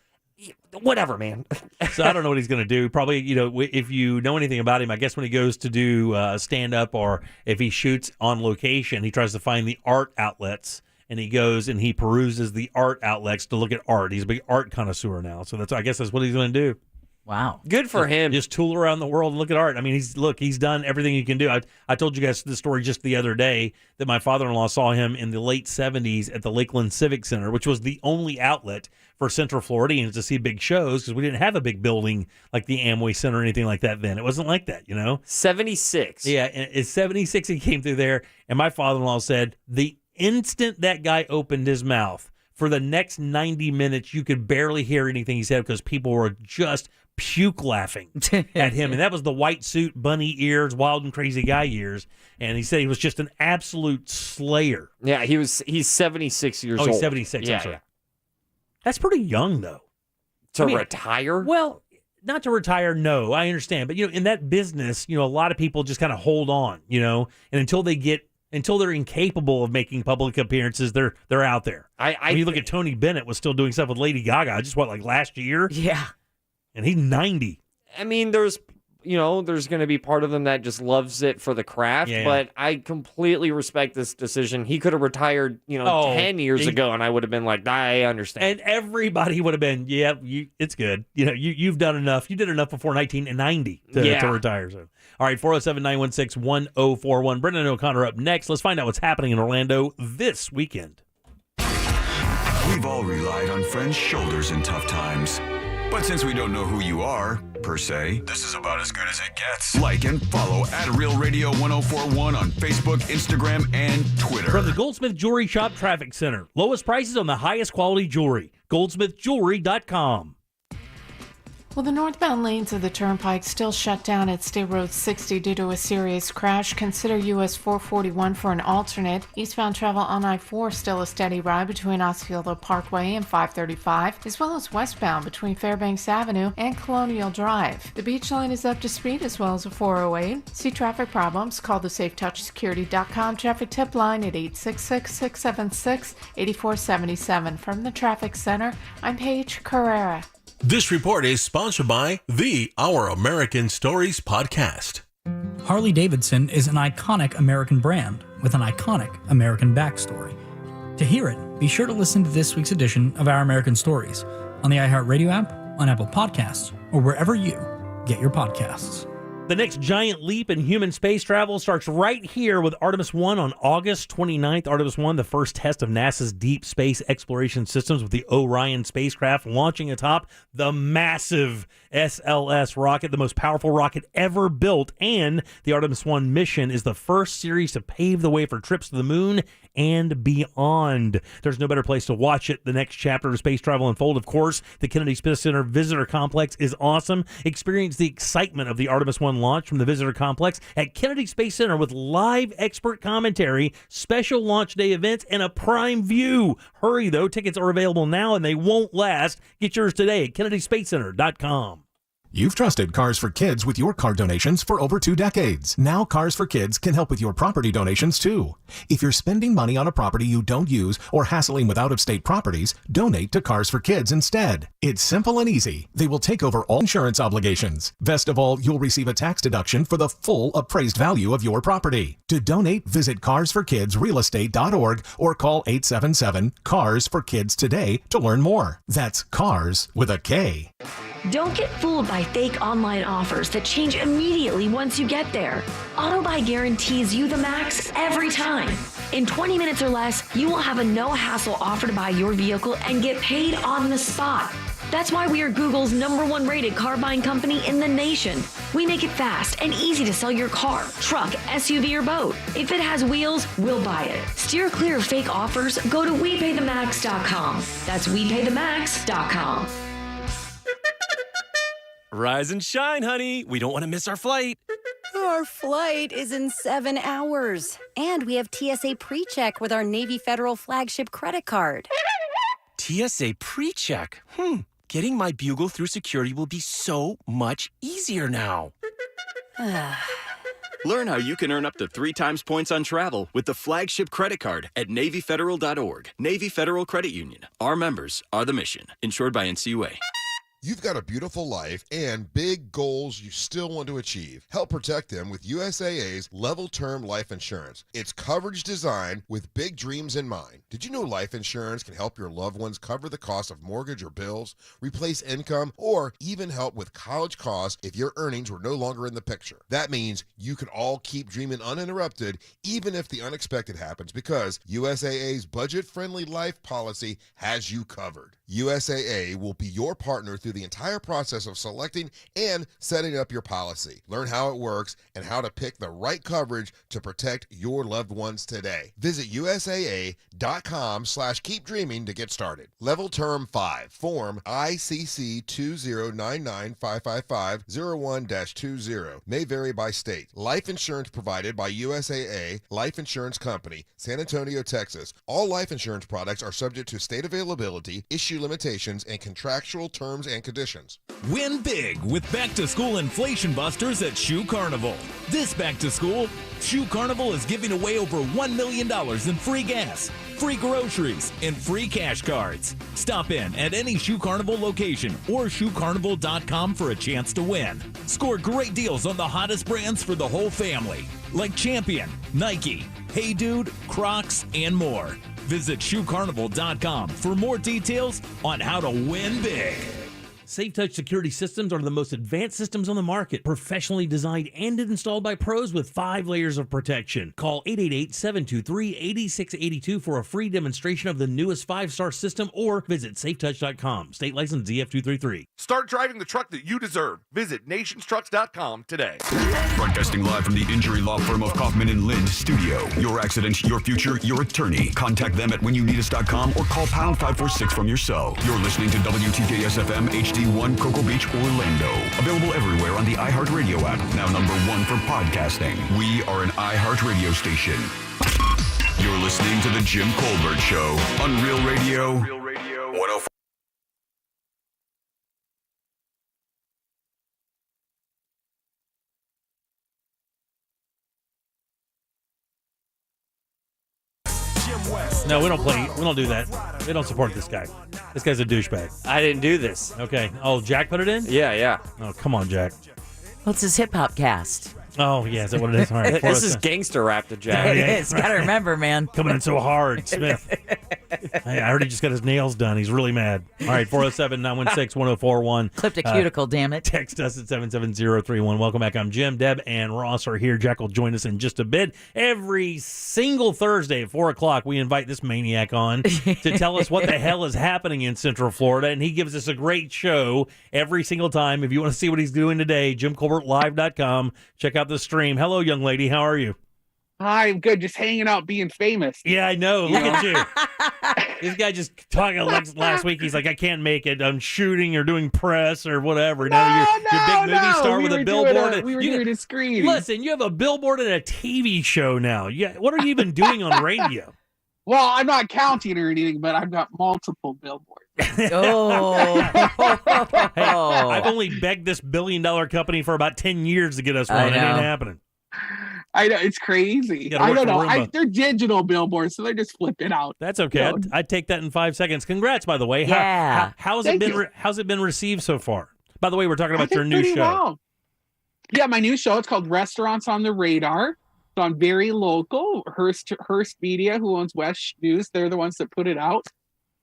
Whatever, man. So I don't know what he's going to do. Probably, if you know anything about him, I guess when he goes to do stand-up or if he shoots on location, he tries to find the art outlets. And he goes and he peruses the art outlets to look at art. He's a big art connoisseur now. So I guess that's what he's going to do. Wow. Good for him. Just tool around the world and look at art. I mean, he's done everything he can do. I told you guys the story just the other day that my father-in-law saw him in the late 70s at the Lakeland Civic Center, which was the only outlet for Central Floridians to see big shows because we didn't have a big building like the Amway Center or anything like that then. It wasn't like that, 76. Yeah, and it's 76 he came through there, and my father-in-law said the instant that guy opened his mouth, for the next 90 minutes, you could barely hear anything he said because people were just puke laughing at him. And that was the white suit, bunny ears, wild and crazy guy years. And he said he was just an absolute slayer. Yeah, he's 76 years old. Oh, he's 76. Yeah, I'm sorry. That's pretty young, though. To retire? Well, not to retire, no. I understand. But, in that business, a lot of people just kind of hold on, and until they get Until they're incapable of making public appearances, they're out there. When you look at Tony Bennett was still doing stuff with Lady Gaga, just like last year? Yeah. And he's 90. I mean, there's going to be part of them that just loves it for the craft, but I completely respect this decision. He could have retired, 10 years ago, and I would have been like, I understand. And everybody would have been, it's good. You've done enough. You did enough before 1990 to retire. So. All right, 407-916-1041. Brendan O'Connor up next. Let's find out what's happening in Orlando this weekend. We've all relied on friends' shoulders in tough times. But since we don't know who you are, per se, this is about as good as it gets. Like and follow at Real Radio 1041 on Facebook, Instagram, and Twitter. From the Goldsmith Jewelry Shop Traffic Center. Lowest prices on the highest quality jewelry. GoldsmithJewelry.com. Well, the northbound lanes of the Turnpike still shut down at State Road 60 due to a serious crash. Consider US 441 for an alternate. Eastbound travel on I-4 still a steady ride between Osceola Parkway and 535, as well as westbound between Fairbanks Avenue and Colonial Drive. The Beach Line is up to speed as well as a 408. See traffic problems? Call the SafeTouchSecurity.com traffic tip line at 866-676-8477. From the Traffic Center, I'm Paige Carrera. This report is sponsored by the Our American Stories podcast. Harley-Davidson is an iconic American brand with an iconic American backstory. To hear it, be sure to listen to this week's edition of Our American Stories on the iHeartRadio app, on Apple Podcasts, or wherever you get your podcasts. The next giant leap in human space travel starts right here with Artemis 1 on August 29th. Artemis 1, the first test of NASA's deep space exploration systems with the Orion spacecraft launching atop the massive SLS rocket, the most powerful rocket ever built. And the Artemis 1 mission is the first series to pave the way for trips to the moon and beyond. There's no better place to watch it. The next chapter of space travel unfold. Of course, the Kennedy Space Center Visitor Complex is awesome. Experience the excitement of the Artemis 1 launch from the Visitor Complex at Kennedy Space Center with live expert commentary, special launch day events, and a prime view. Hurry, though. Tickets are available now, and they won't last. Get yours today at KennedySpaceCenter.com. You've trusted Cars for Kids with your car donations for over 2 decades. Now Cars for Kids can help with your property donations too. If you're spending money on a property you don't use or hassling with out-of-state properties, donate to Cars for Kids instead. It's simple and easy. They will take over all insurance obligations. Best of all, you'll receive a tax deduction for the full appraised value of your property. To donate, visit carsforkidsrealestate.org or call 877-CARS-FOR-KIDS today to learn more. That's CARS with a K. Don't get fooled by fake online offers that change immediately once you get there. AutoBuy guarantees you the max every time. In 20 minutes or less, you will have a no-hassle offer to buy your vehicle and get paid on the spot. That's why we are Google's #1 rated car buying company in the nation. We make it fast and easy to sell your car, truck, SUV, or boat. If it has wheels, we'll buy it. Steer clear of fake offers. Go to WePayTheMax.com. That's WePayTheMax.com. Rise and shine, honey. We don't want to miss our flight. Our flight is in 7 hours. And we have TSA PreCheck with our Navy Federal flagship credit card. TSA PreCheck? Getting my bugle through security will be so much easier now. Learn how you can earn up to 3 times points on travel with the flagship credit card at NavyFederal.org. Navy Federal Credit Union. Our members are the mission. Insured by NCUA. You've got a beautiful life and big goals you still want to achieve. Help protect them with USAA's Level Term Life Insurance. It's coverage designed with big dreams in mind. Did you know life insurance can help your loved ones cover the cost of mortgage or bills, replace income, or even help with college costs if your earnings were no longer in the picture? That means you can all keep dreaming uninterrupted even if the unexpected happens, because USAA's budget-friendly life policy has you covered. USAA will be your partner through the entire process of selecting and setting up your policy. Learn how it works and how to pick the right coverage to protect your loved ones today. Visit USAA.gov JCSLive.com/keepdreaming to get started. Level Term 5. Form ICC 209955501-20. May vary by state. Life insurance provided by USAA Life Insurance Company, San Antonio, Texas. All life insurance products are subject to state availability, issue limitations, and contractual terms and conditions. Win big with back-to-school inflation busters at Shoe Carnival. This back-to-school, Shoe Carnival is giving away over $1 million in free gas, free groceries, and free cash cards. Stop in at any Shoe Carnival location or shoecarnival.com for a chance to win. Score great deals on the hottest brands for the whole family, like Champion, Nike, Hey Dude, Crocs, and more. Visit shoecarnival.com for more details on how to win big. SafeTouch security systems are the most advanced systems on the market, professionally designed and installed by pros with 5 layers of protection. Call 888-723-8682 for a free demonstration of the newest 5-star system or visit safetouch.com. State license ZF233. Start driving the truck that you deserve. Visit nationstrucks.com today. Broadcasting live from the injury law firm of Kaufman and Lind studio. Your accident, your future, your attorney. Contact them at whenyouneedus.com or call pound 546 from your cell. You're listening to WTKS FM HD1 Cocoa Beach, Orlando. Available everywhere on the iHeartRadio app. Now number 1 for podcasting. We are an iHeartRadio station. You're listening to the Jim Colbert Show on Real Radio 104. No, we don't do that. We don't support this guy. This guy's a douchebag. I didn't do this. Okay. Oh, Jack put it in? Yeah. Oh, come on, Jack. Well, it's his hip hop cast. Oh, yeah. Is that what it is? All right. This is gangster rap to Jack. It is. Gotta remember, man. Coming in so hard, Smith. Hey, I heard he just got his nails done. He's really mad. All right, 407-916-1041. Clipped a cuticle, damn it. Text us at 77031. Welcome back. I'm Jim. Deb and Ross are here. Jack will join us in just a bit. Every single Thursday at 4 o'clock, we invite this maniac on to tell us what the hell is happening in Central Florida, and he gives us a great show every single time. If you want to see what he's doing today, JimColbertLive.com. Check out the stream. Hello, young lady. How are you? Hi, I'm good. Just hanging out, being famous. Yeah, I know. Look at you. This guy just talking last week. He's like, I can't make it. I'm shooting or doing press or whatever. Now you're big movie star with a billboard. We were doing a screening. Listen, you have a billboard and a TV show now. Yeah, what are you even doing on radio? Well, I'm not counting or anything, but I've got multiple billboards. Hey, I've only begged this billion-dollar company for about 10 years to get us one. It ain't happening. I know, it's crazy. I don't know. They're digital billboards, so they're just flipping out. That's okay. I'd take that in 5 seconds. Congrats, by the way. Yeah. How's it been received so far? By the way, we're talking about your new show. Well. Yeah, my new show. It's called Restaurants on the Radar. It's on very local. Hearst Media, who owns West News, they're the ones that put it out.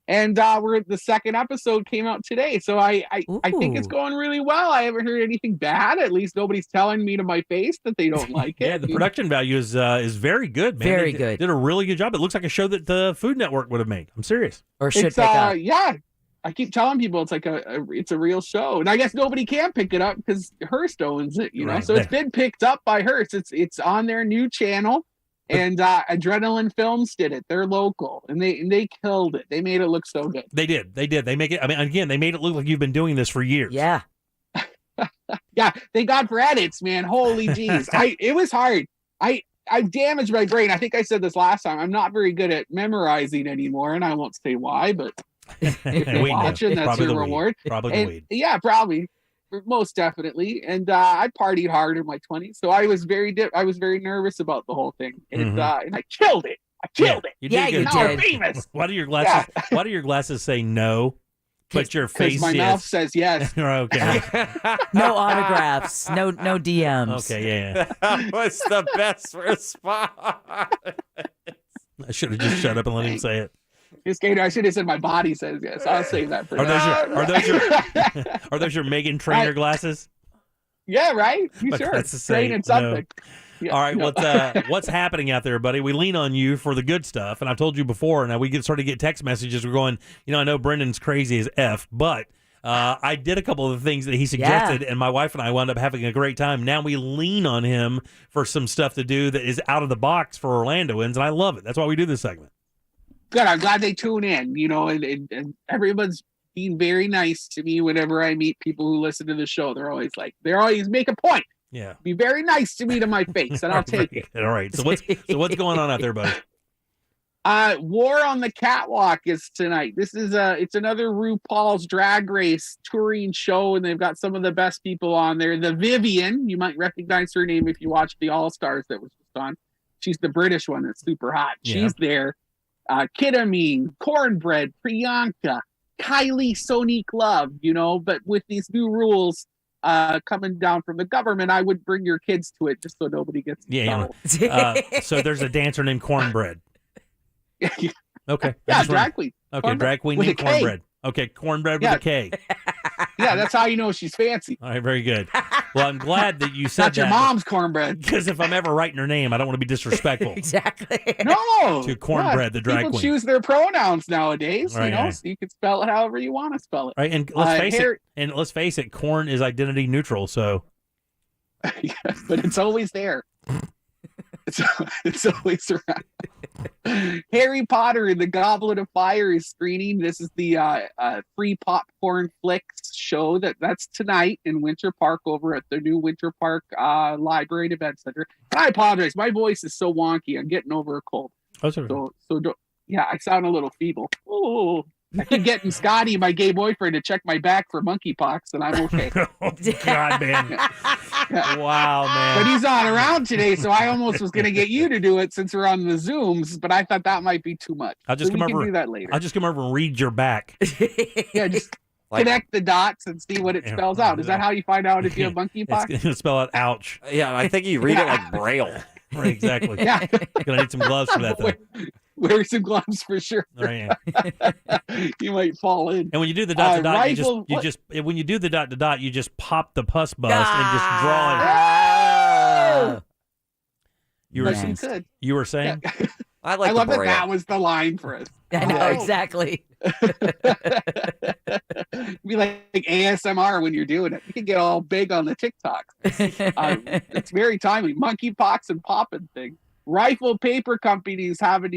And the second episode came out today, so I think it's going really well. I haven't heard anything bad. At least nobody's telling me to my face that they don't like it. Yeah, the production value is very good, man. Very good. Did a really good job. It looks like a show that the Food Network would have made. I'm serious. Or should pick up. Yeah, I keep telling people it's like it's a real show, and I guess nobody can pick it up because Hearst owns it. You know, so it's been picked up by Hearst. It's on their new channel. And Adrenaline Films did it. They're local, and they killed it. They made it look so good. They did. They make it. I mean, again, they made it look like you've been doing this for years. Yeah. Yeah. Thank God for edits, man. Holy jeez. It was hard. I damaged my brain. I think I said this last time. I'm not very good at memorizing anymore, and I won't say why, but if you're watching, that's your reward. Probably the weed. Yeah, probably. Most definitely. And I partied hard in my 20s, so I was very nervous about the whole thing, and I killed it. You did. I'm famous. Why do your glasses say no, but your face my mouth says yes? Okay. No autographs, no DMs. Okay, yeah. That was the best response. I should have just shut up and let him say it. I should have said my body says yes. I'll save that for Are those your Megan Trainor glasses? Yeah, right. You But sure? that's the same. Training something. Yeah, All right, no. what's happening out there, buddy? We lean on you for the good stuff, and I've told you before. Now we started to get text messages. We're going, I know Brendan's crazy as F, but I did a couple of the things that he suggested, and my wife and I wound up having a great time. Now we lean on him for some stuff to do that is out of the box for Orlandoans, and I love it. That's why we do this segment. Good. I'm glad they tune in, and everyone's being very nice to me whenever I meet people who listen to the show. They're always make a point. Yeah. Be very nice to me to my face, and I'll take it. All right. So what's going on out there, buddy? War on the Catwalk is tonight. This is it's another RuPaul's Drag Race touring show, and they've got some of the best people on there. The Vivian, you might recognize her name if you watched the All Stars that was just on. She's the British one that's super hot. Yeah. She's there. Kidamine, Cornbread, Priyanka, Kylie, Sonique Love, but with these new rules coming down from the government, I would bring your kids to it just so nobody gets in trouble. So there's a dancer named Cornbread. Okay. Yeah, drag queen. Okay, Cornbread. drag queen With named a K. Cornbread. Okay, Cornbread with a K. Yeah, that's how you know she's fancy. All right, very good. Well, I'm glad that you said Not your that. mom's cornbread. Because if I'm ever writing her name, I don't want to be disrespectful. Exactly. No. To Cornbread, the drag People queen. choose their pronouns nowadays, Right. so you can spell it however you want to spell it. Right, and let's face it, corn is identity neutral, so Yes, but it's always there. It's always around. Harry Potter and the Goblet of Fire is screening. This is the free popcorn flicks show that's tonight in Winter Park over at the new Winter Park Library and Event Center. And I apologize, my voice is so wonky. I'm getting over a cold. Oh, sorry. Yeah, I sound a little feeble. Oh, I keep getting Scotty, my gay boyfriend, to check my back for monkeypox, and I'm okay. Oh, God, man. Wow, man. But he's not around today, so I almost was going to get you to do it since we're on the Zooms, but I thought that might be too much. I'll just So come we over. can do that later. I'll just come over and read your back. Yeah, just connect the dots and see what it spells out. Is that how you find out if you have monkeypox? It's going to spell out ouch. Yeah, I think you read it like Braille. Right, exactly. Yeah. Gonna need some gloves for that, though. Wear some gloves for sure. Oh, yeah. You might fall in. And when you do the dot to dot, when you do the dot to dot, you just pop the pus bust and just draw it. You were saying? I like I love the that Braille. that was the line for us. I know, exactly. Be like ASMR when you're doing it. You can get all big on the TikToks. It's very timely. Monkeypox and popping thing. Rifle Paper Company is having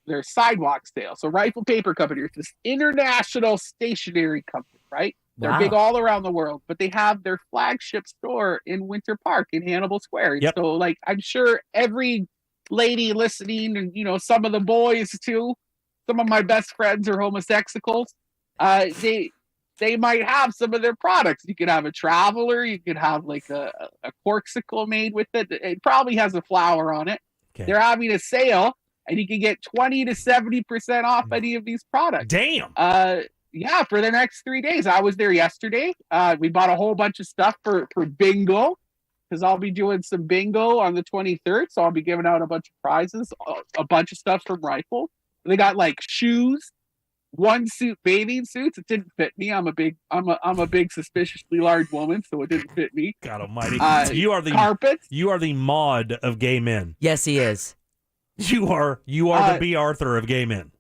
their sidewalk sale. So Rifle Paper Company is this international stationery company, right? They're big all around the world, but they have their flagship store in Winter Park in Hannibal Square. Yep. So I'm sure every lady listening, and some of the boys too, some of my best friends are homosexuals. They might have some of their products. You could have a traveler, you could have like a corksicle made with it. It probably has a flower on it. Okay. They're having a sale, and you can get 20 to 70% off any of these products. Damn. Yeah, for the next 3 days. I was there yesterday. We bought a whole bunch of stuff for bingo, because I'll be doing some bingo on the 23rd. So I'll be giving out a bunch of prizes, a bunch of stuff from Rifle. They got like shoes, one suit, bathing suits. It didn't fit me. I'm a big suspiciously large woman, so it didn't fit me. God Almighty! You are the carpets. You are the Maud of gay men. Yes, he is. You are the B. Arthur of gay men.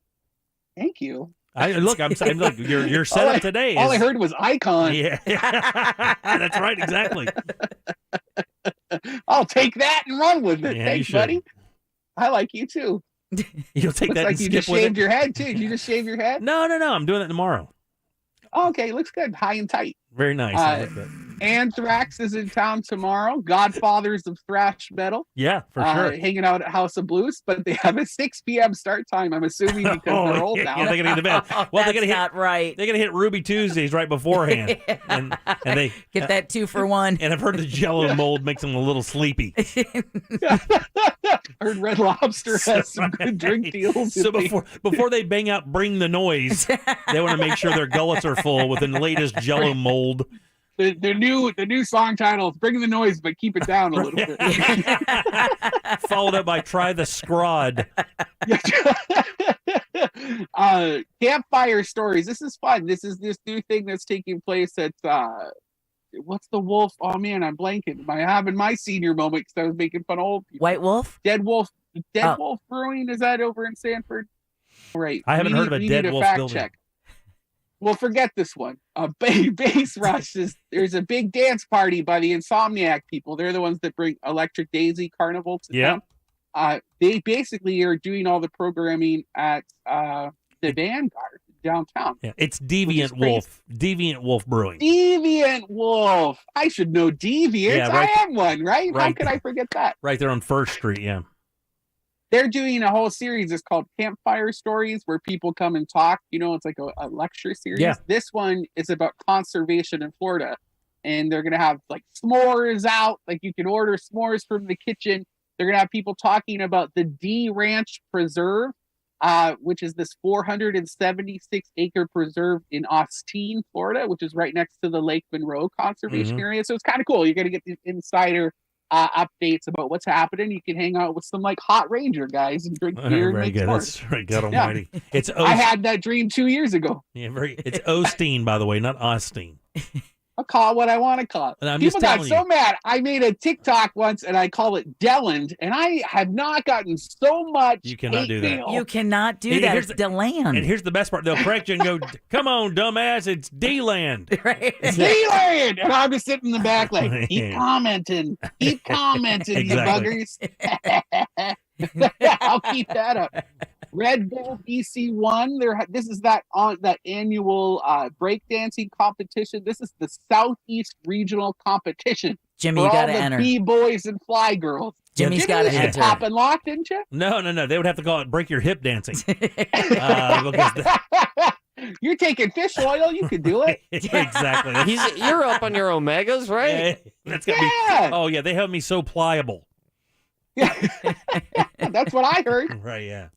Thank you. I'm saying, look, your setup today. All I heard was icon. Yeah, that's right, exactly. I'll take that and run with it. Yeah, Thanks, you should. buddy. I like you too. You'll take Looks that. like and you skip just with shaved it. your head too. Did you just shave your head? No. I'm doing that tomorrow. Oh, okay, looks good. High and tight. Very nice. I like that. Anthrax is in town tomorrow. Godfathers of thrash metal. Yeah, for sure. Hanging out at House of Blues, but they have a 6 p.m. start time. I'm assuming because they're old now. Yeah, they're gonna get to bed. Well, they're gonna hit. Not right. They're gonna hit Ruby Tuesdays right beforehand, and they Get that 2-for-1. And I've heard the Jello mold makes them a little sleepy. Heard Red Lobster has some good drink deals. So before they bang out "Bring the Noise," they want to make sure their gullets are full with the latest Jello mold. The new song title is "Bring the Noise, but keep it down a little bit." Followed up by "Try the Scrod." Campfire stories. This is fun. This is this new thing that's taking place at what's the wolf? Oh man, I'm blanking. I'm having my senior moment because I was making fun of old people. White Wolf? Dead Wolf Brewing. Is that over in Sanford? Right. I haven't heard of a Dead Wolf building. Check. Well, forget this one. Base Rush there's a big dance party by the Insomniac people. They're the ones that bring Electric Daisy Carnival to town. they basically are doing all the programming at the Vanguard downtown. Yeah, it's Deviant Wolf. Deviant Wolf Brewing. Deviant Wolf. I should know Deviant. Yeah, right. I am one, right? How Right. could I forget that? Right there on First Street, yeah. They're doing a whole series. It's called Campfire Stories, where people come and talk. You know, it's like a lecture series. Yeah. This one is about conservation in Florida. And they're going to have like s'mores out. Like you can order s'mores from the kitchen. They're going to have people talking about the D Ranch Preserve, which is this 476-acre preserve in Austin, Florida, which is right next to the Lake Monroe Conservation area. So it's kind of cool. You're going to get these insider updates about what's happening. You can hang out with some like hot Ranger guys and drink beer and Very make good. s'mores. That's right. God Almighty. It's I had that dream 2 years ago. Yeah, it's Osteen, by the way, not Austin. I'll call it what I want to call it. And I'm People just got telling so you. mad. I made a TikTok once and I call it Deland, and I have not gotten so much. You cannot do that. mail. You cannot do And that. here's It's Deland. And here's the best part. They'll correct you and go, come on, dumbass, it's D-Land. Right. Deland! And I'm just sitting in the back like, keep commenting. Keep commenting, Exactly. you buggers. I'll keep that up. Red Bull BC won. This is that annual breakdancing competition. This is the Southeast Regional Competition. Jimmy, for you got to all the enter. B-boys and fly girls. Jimmy's got to you enter. Top and lock, didn't you? No. They would have to call it break your hip dancing. Because You're taking fish oil. You could do it. exactly. You're up on your omegas, right? That's gotta be. Oh, yeah, they have me so pliable. That's what I heard. Right, yeah.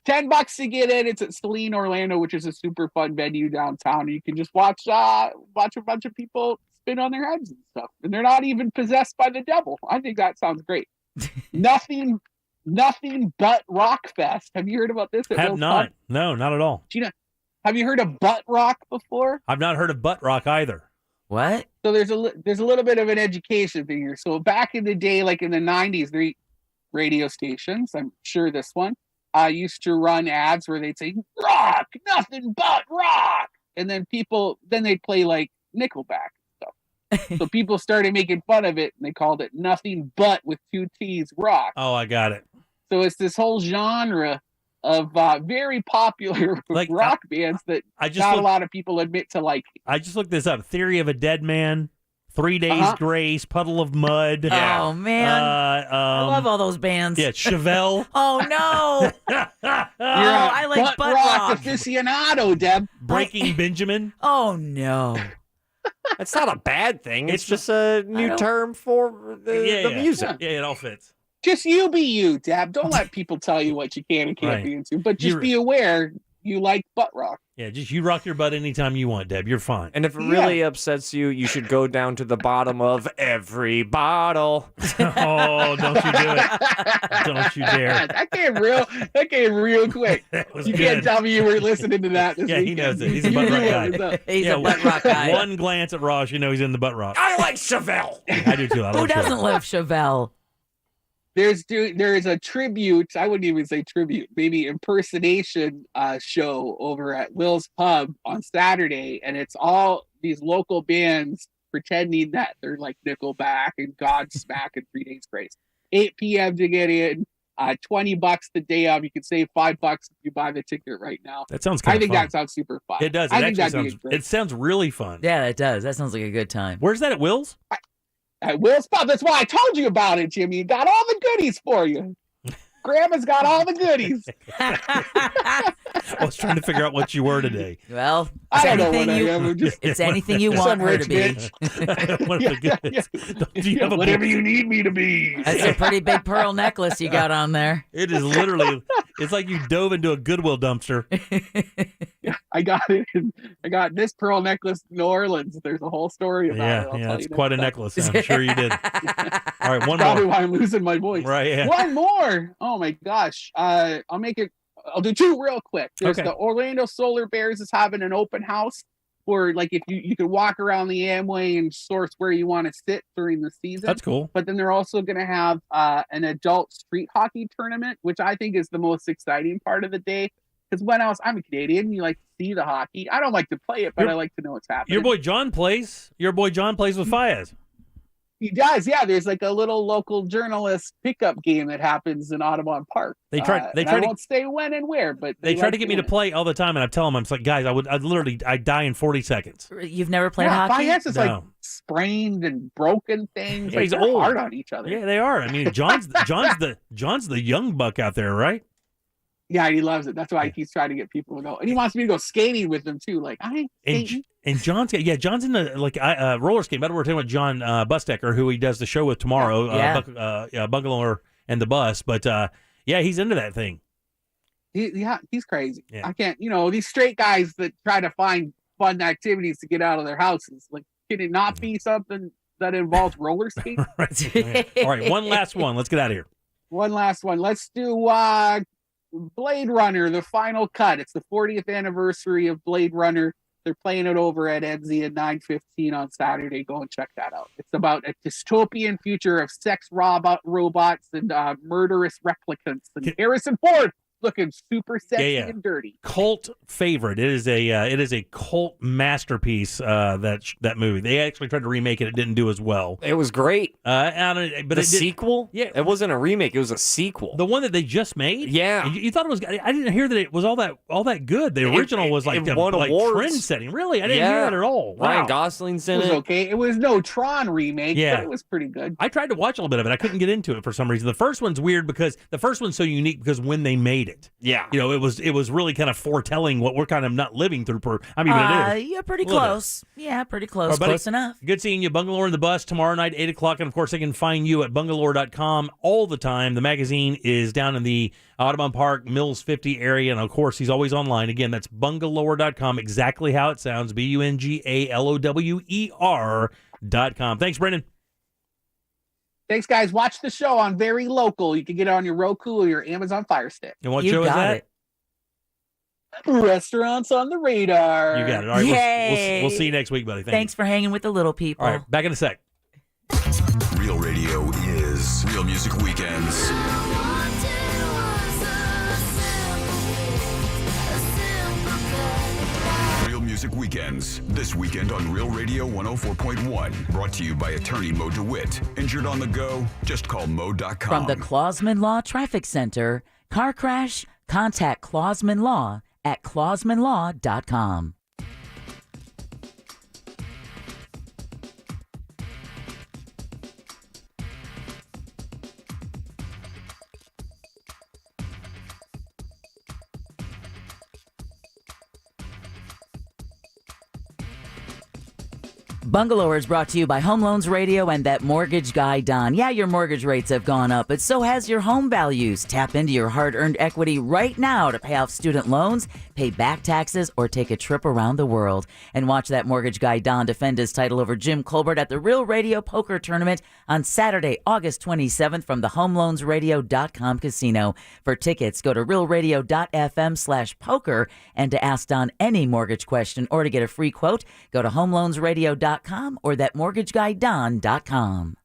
$10 to get in. It's at Celine Orlando, which is a super fun venue downtown. You can just watch a bunch of people spin on their heads and stuff, and they're not even possessed by the devil. I think that sounds great. nothing but Rock Fest. Have you heard about this? Have not. No, not at all. Have you heard of butt rock before? I've not heard of butt rock either. What? So there's a little bit of an education thing here. So back in the day, like in the 90s, the radio stations, I'm sure this one, used to run ads where they'd say, rock, nothing but rock. And then they'd play like Nickelback and stuff. So people started making fun of it and they called it nothing but with 2 T's rock. Oh, I got it. So it's this whole genre of very popular rock bands that a lot of people admit to like. I just looked this up. Theory of a Dead Man, 3 Days Grace, Puddle of Mud. Oh, man. I love all those bands. Yeah, Chevelle. Oh, no. I like butt rock. aficionado, Deb. Breaking Benjamin. Oh, no. That's not a bad thing. It's just a new term for the music. Yeah, it all fits. Just you be you, Deb. Don't let people tell you what you can and can't be into. But just be aware you like butt rock. Yeah, just you rock your butt anytime you want, Deb. You're fine. And if it really upsets you, you should go down to the bottom of every bottle. Oh, don't you do it. Don't you dare. That came real quick. You can't tell me you were listening to that this weekend. He knows it. He's a butt rock guy. He's a butt rock guy. One glance at Ross, you know he's in the butt rock. I like Chevelle. I do too. Who doesn't love Chevelle? There is a tribute, I wouldn't even say tribute, maybe impersonation show over at Will's Pub on Saturday, and it's all these local bands pretending that they're like Nickelback and Godsmack and 3 Days Grace. 8 p.m. to get in, $20 the day of. You can save $5 if you buy the ticket right now. That sounds kind I of think fun. that sounds super fun. It does. It sounds really fun. Yeah, it does. That sounds like a good time. Where's that at Will's? At Will's Pub. That's why I told you about it, Jimmy. You got all the goodies for you. Grandma's got all the goodies. I was trying to figure out what you were today. Well, I don't know what I am. It's anything you want her to be. One of the goods. Do you have a Whatever you need me to be. That's a pretty big pearl necklace you got on there. It is literally, it's like you dove into a Goodwill dumpster. I got it. I got this pearl necklace in New Orleans. There's a whole story about it. Yeah, it's quite a necklace. I'm sure you did. All right, one Probably more. why I'm losing my voice. Right, yeah. One more. Oh my gosh. I'll do 2 real quick. There's Okay. the Orlando Solar Bears is having an open house where like if you can walk around the Amway and source where you want to sit during the season. That's cool. But then they're also going to have an adult street hockey tournament, which I think is the most exciting part of the day. Because I'm a Canadian, you like to see the hockey. I don't like to play it, but I like to know what's happening. Your boy John plays with Fiaz. He does, yeah. There's like a little local journalist pickup game that happens in Audubon Park. They try I won't say when and where, but they try like to get me to play all the time, and I tell them, I'm like, guys, I'd die in 40 seconds. You've never played hockey? Finance is like sprained and broken things. Yeah, like, he's they're old. hard on each other. Yeah, they are. I mean, John's the young buck out there, right? Yeah, he loves it. That's why he keeps trying to get people to go, and he wants me to go skating with him too. Like I ain't skating. And John's in the roller skate. By the way, we're talking about John Bustecker, who he does the show with tomorrow, Bungalow and the Bus. But he's into that thing. He's crazy. Yeah. I can't. These straight guys that try to find fun activities to get out of their houses. Like, can it not be something that involves roller skating? Right. All right, one last one. Let's get out of here. One last one. Let's do Blade Runner, the final cut. It's the 40th anniversary of Blade Runner. They're playing it over at NZ at 9:15 on Saturday. Go and check that out. It's about a dystopian future of sex robots and murderous replicants. And Harrison Ford looking super sexy and dirty. Cult favorite. It is a cult masterpiece. That movie. They actually tried to remake it. It didn't do as well. It was great. But the sequel? Yeah, it wasn't a remake. It was a sequel. The one that they just made? Yeah. You thought it was? I didn't hear that it was all that good. The original was like trend setting. Really, I didn't hear that at all. Wow. Ryan Gosling's in it. It Was okay. It was no Tron remake, but it was pretty good. I tried to watch a little bit of it. I couldn't get into it for some reason. The first one's weird because the first one's so unique because when they made it. Yeah. It was really kind of foretelling what we're kind of not living through. It is. Yeah, pretty close. Yeah, pretty close. Close enough. Good seeing you. Bungalow and the Bus tomorrow night, 8 o'clock. And, of course, they can find you at bungalow.com all the time. The magazine is down in the Audubon Park, Mills 50 area. And, of course, he's always online. Again, that's bungalower.com, exactly how it sounds, BUNGALOWER.com. Thanks, Brendan. Thanks, guys. Watch the show on Very Local. You can get it on your Roku or your Amazon Fire Stick. And what show is that? Restaurants on the Radar. You got it. All right, we'll see you next week, buddy. Thanks for hanging with the little people. All right, back in a sec. Real radio is Real Music Weekends. Real Music Weekends. This weekend on Real Radio 104.1. Brought to you by attorney Mo DeWitt. Injured on the go? Just call Mo.com. From the Clausman Law Traffic Center, car crash? Contact Clausman Law at clausmanlaw.com. Bungalower is brought to you by Home Loans Radio and that mortgage guy, Don. Yeah, your mortgage rates have gone up, but so has your home values. Tap into your hard-earned equity right now to pay off student loans, pay back taxes, or take a trip around the world. And watch that mortgage guy, Don, defend his title over Jim Colbert at the Real Radio Poker Tournament on Saturday, August 27th from the HomeLoansRadio.com casino. For tickets, go to realradio.fm/poker. And to ask Don any mortgage question or to get a free quote, go to HomeLoansRadio.com or thatmortgageguyDon.com.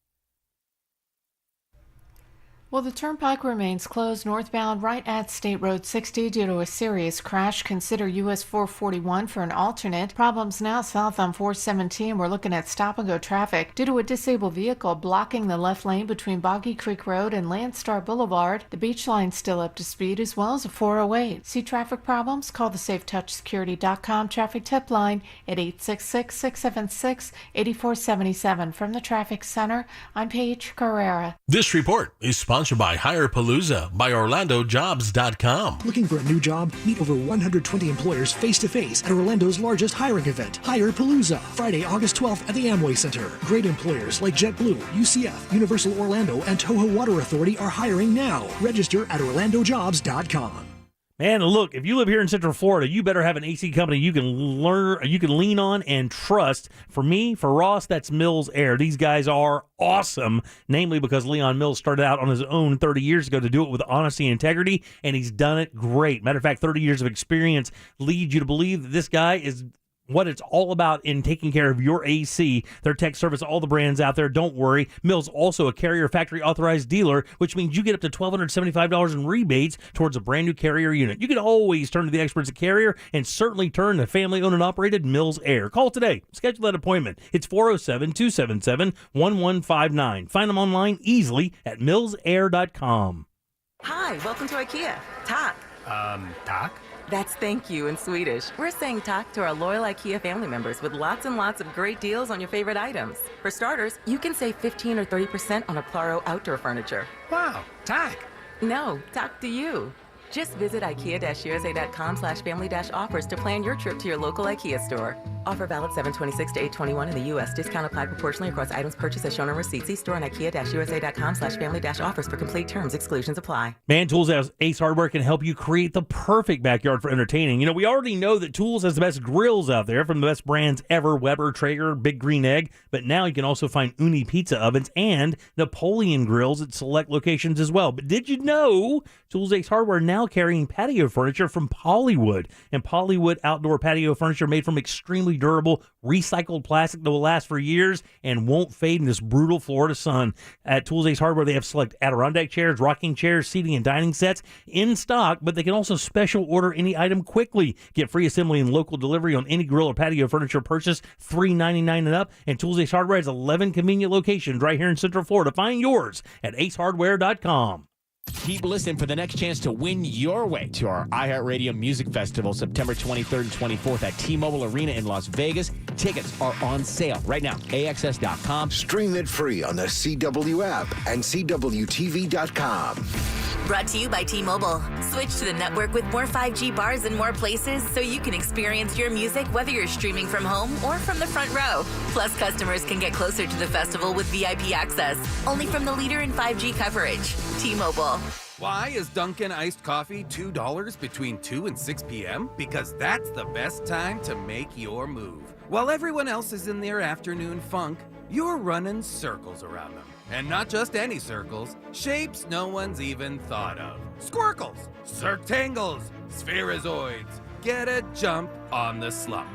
Well, the turnpike remains closed northbound right at State Road 60 due to a serious crash. Consider US 441 for an alternate. Problems now south on 417. We're looking at stop-and-go traffic due to a disabled vehicle blocking the left lane between Boggy Creek Road and Landstar Boulevard. The beach line's still up to speed, as well as a 408. See traffic problems? Call the SafeTouchSecurity.com traffic tip line at 866-676-8477. From the Traffic Center, I'm Paige Carrera. This report is sponsored by HirePalooza by OrlandoJobs.com. Looking for a new job? Meet over 120 employers face-to-face at Orlando's largest hiring event, HirePalooza, Friday, August 12th at the Amway Center. Great employers like JetBlue, UCF, Universal Orlando, and Toho Water Authority are hiring now. Register at OrlandoJobs.com. Man, look, if you live here in Central Florida, you better have an AC company you can lean on and trust. For me, for Ross, that's Mills Air. These guys are awesome, namely because Leon Mills started out on his own 30 years ago to do it with honesty and integrity, and he's done it great. Matter of fact, 30 years of experience leads you to believe that this guy is what it's all about in taking care of your AC. Their tech service, all the brands out there. Don't worry. Mills also a Carrier factory authorized dealer, which means you get up to $1,275 in rebates towards a brand new Carrier unit. You can always turn to the experts at Carrier and certainly turn to family-owned and operated Mills Air. Call today. Schedule that appointment. It's 407-277-1159. Find them online easily at millsair.com. Hi, welcome to IKEA. Tack. Tack? That's thank you in Swedish. We're saying tack to our loyal IKEA family members with lots and lots of great deals on your favorite items. For starters, you can save 15 or 30% on Aplaro outdoor furniture. Wow, tack. No, tack to you. Just visit IKEA-USA.com/family-offers to plan your trip to your local IKEA store. Offer valid 7/26 to 8/21 in the U.S. Discount applied proportionally across items purchased as shown on receipt. See store on IKEA-USA.com/family-offers for complete terms. Exclusions apply. Man Tools Ace Hardware can help you create the perfect backyard for entertaining. We already know that Tools has the best grills out there from the best brands ever, Weber, Traeger, Big Green Egg. But now you can also find Uni pizza ovens and Napoleon grills at select locations as well. But did you know Tools Ace Hardware now carrying patio furniture from Polywood? And Polywood outdoor patio furniture made from extremely durable recycled plastic that will last for years and won't fade in this brutal Florida sun. At Tools Ace Hardware, they have select Adirondack chairs, rocking chairs, seating, and dining sets in stock, but they can also special order any item quickly. Get free assembly and local delivery on any grill or patio furniture purchase, $3.99 and up. And Tools Ace Hardware has 11 convenient locations right here in Central Florida. Find yours at acehardware.com. Keep listening for the next chance to win your way to our iHeartRadio Music Festival, September 23rd and 24th at T-Mobile Arena in Las Vegas. Tickets are on sale right now. AXS.com. Stream it free on the CW app and CWTV.com. Brought to you by T-Mobile. Switch to the network with more 5G bars in more places so you can experience your music whether you're streaming from home or from the front row. Plus, customers can get closer to the festival with VIP access. Only from the leader in 5G coverage. T-Mobile. Why is Dunkin' iced coffee $2 between 2 and 6 p.m.? Because that's the best time to make your move. While everyone else is in their afternoon funk, you're running circles around them. And not just any circles, shapes no one's even thought of. Squircles, circtangles, spherozoids. Get a jump on the slump.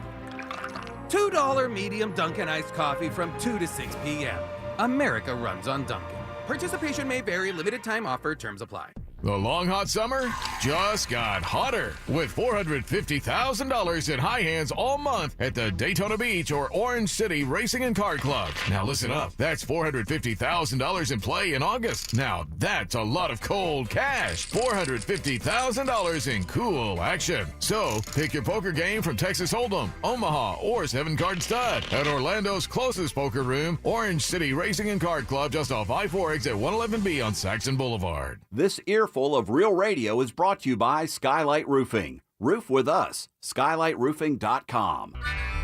$2 medium Dunkin' iced coffee from 2 to 6 p.m. America runs on Dunkin'. Participation may vary. Limited time offer. Terms apply. The long hot summer just got hotter with $450,000 in high hands all month at the Daytona Beach or Orange City Racing and Kart Club. Now listen up. That's $450,000 in play in August. Now that's a lot of cold cash. $450,000 in cool action. So pick your poker game from Texas Hold'em, Omaha, or 7-Card Stud at Orlando's closest poker room, Orange City Racing and Kart Club, just off I-4 exit 111B on Saxon Boulevard. This earful of real radio is brought to you by Skylight Roofing. Roof with us. SkylightRoofing.com.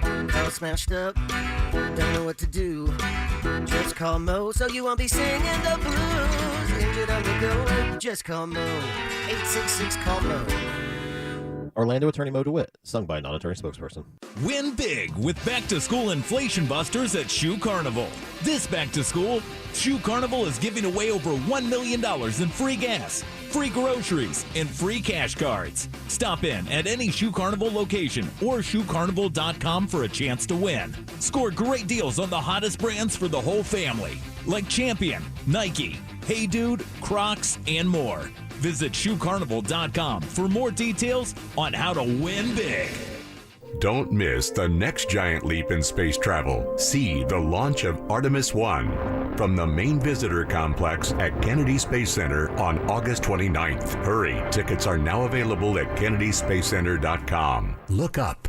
All smashed up, don't know what to do. Just call Mo so you won't be singing the blues. Injured on the go, just call Mo. 866-CALL-MO. Orlando Attorney Mo DeWitt, sung by a non-attorney spokesperson. Win big with back-to-school inflation busters at Shoe Carnival. This back-to-school, Shoe Carnival is giving away over $1 million in free gas, free groceries, and free cash cards. Stop in at any Shoe Carnival location or shoecarnival.com for a chance to win. Score great deals on the hottest brands for the whole family, like Champion, Nike, Hey Dude, Crocs, and more. Visit shoecarnival.com for more details on how to win big. Don't miss the next giant leap in space travel. See the launch of Artemis 1 from the main visitor complex at Kennedy Space Center on August 29th. Hurry, tickets are now available at kennedyspacecenter.com. Look up.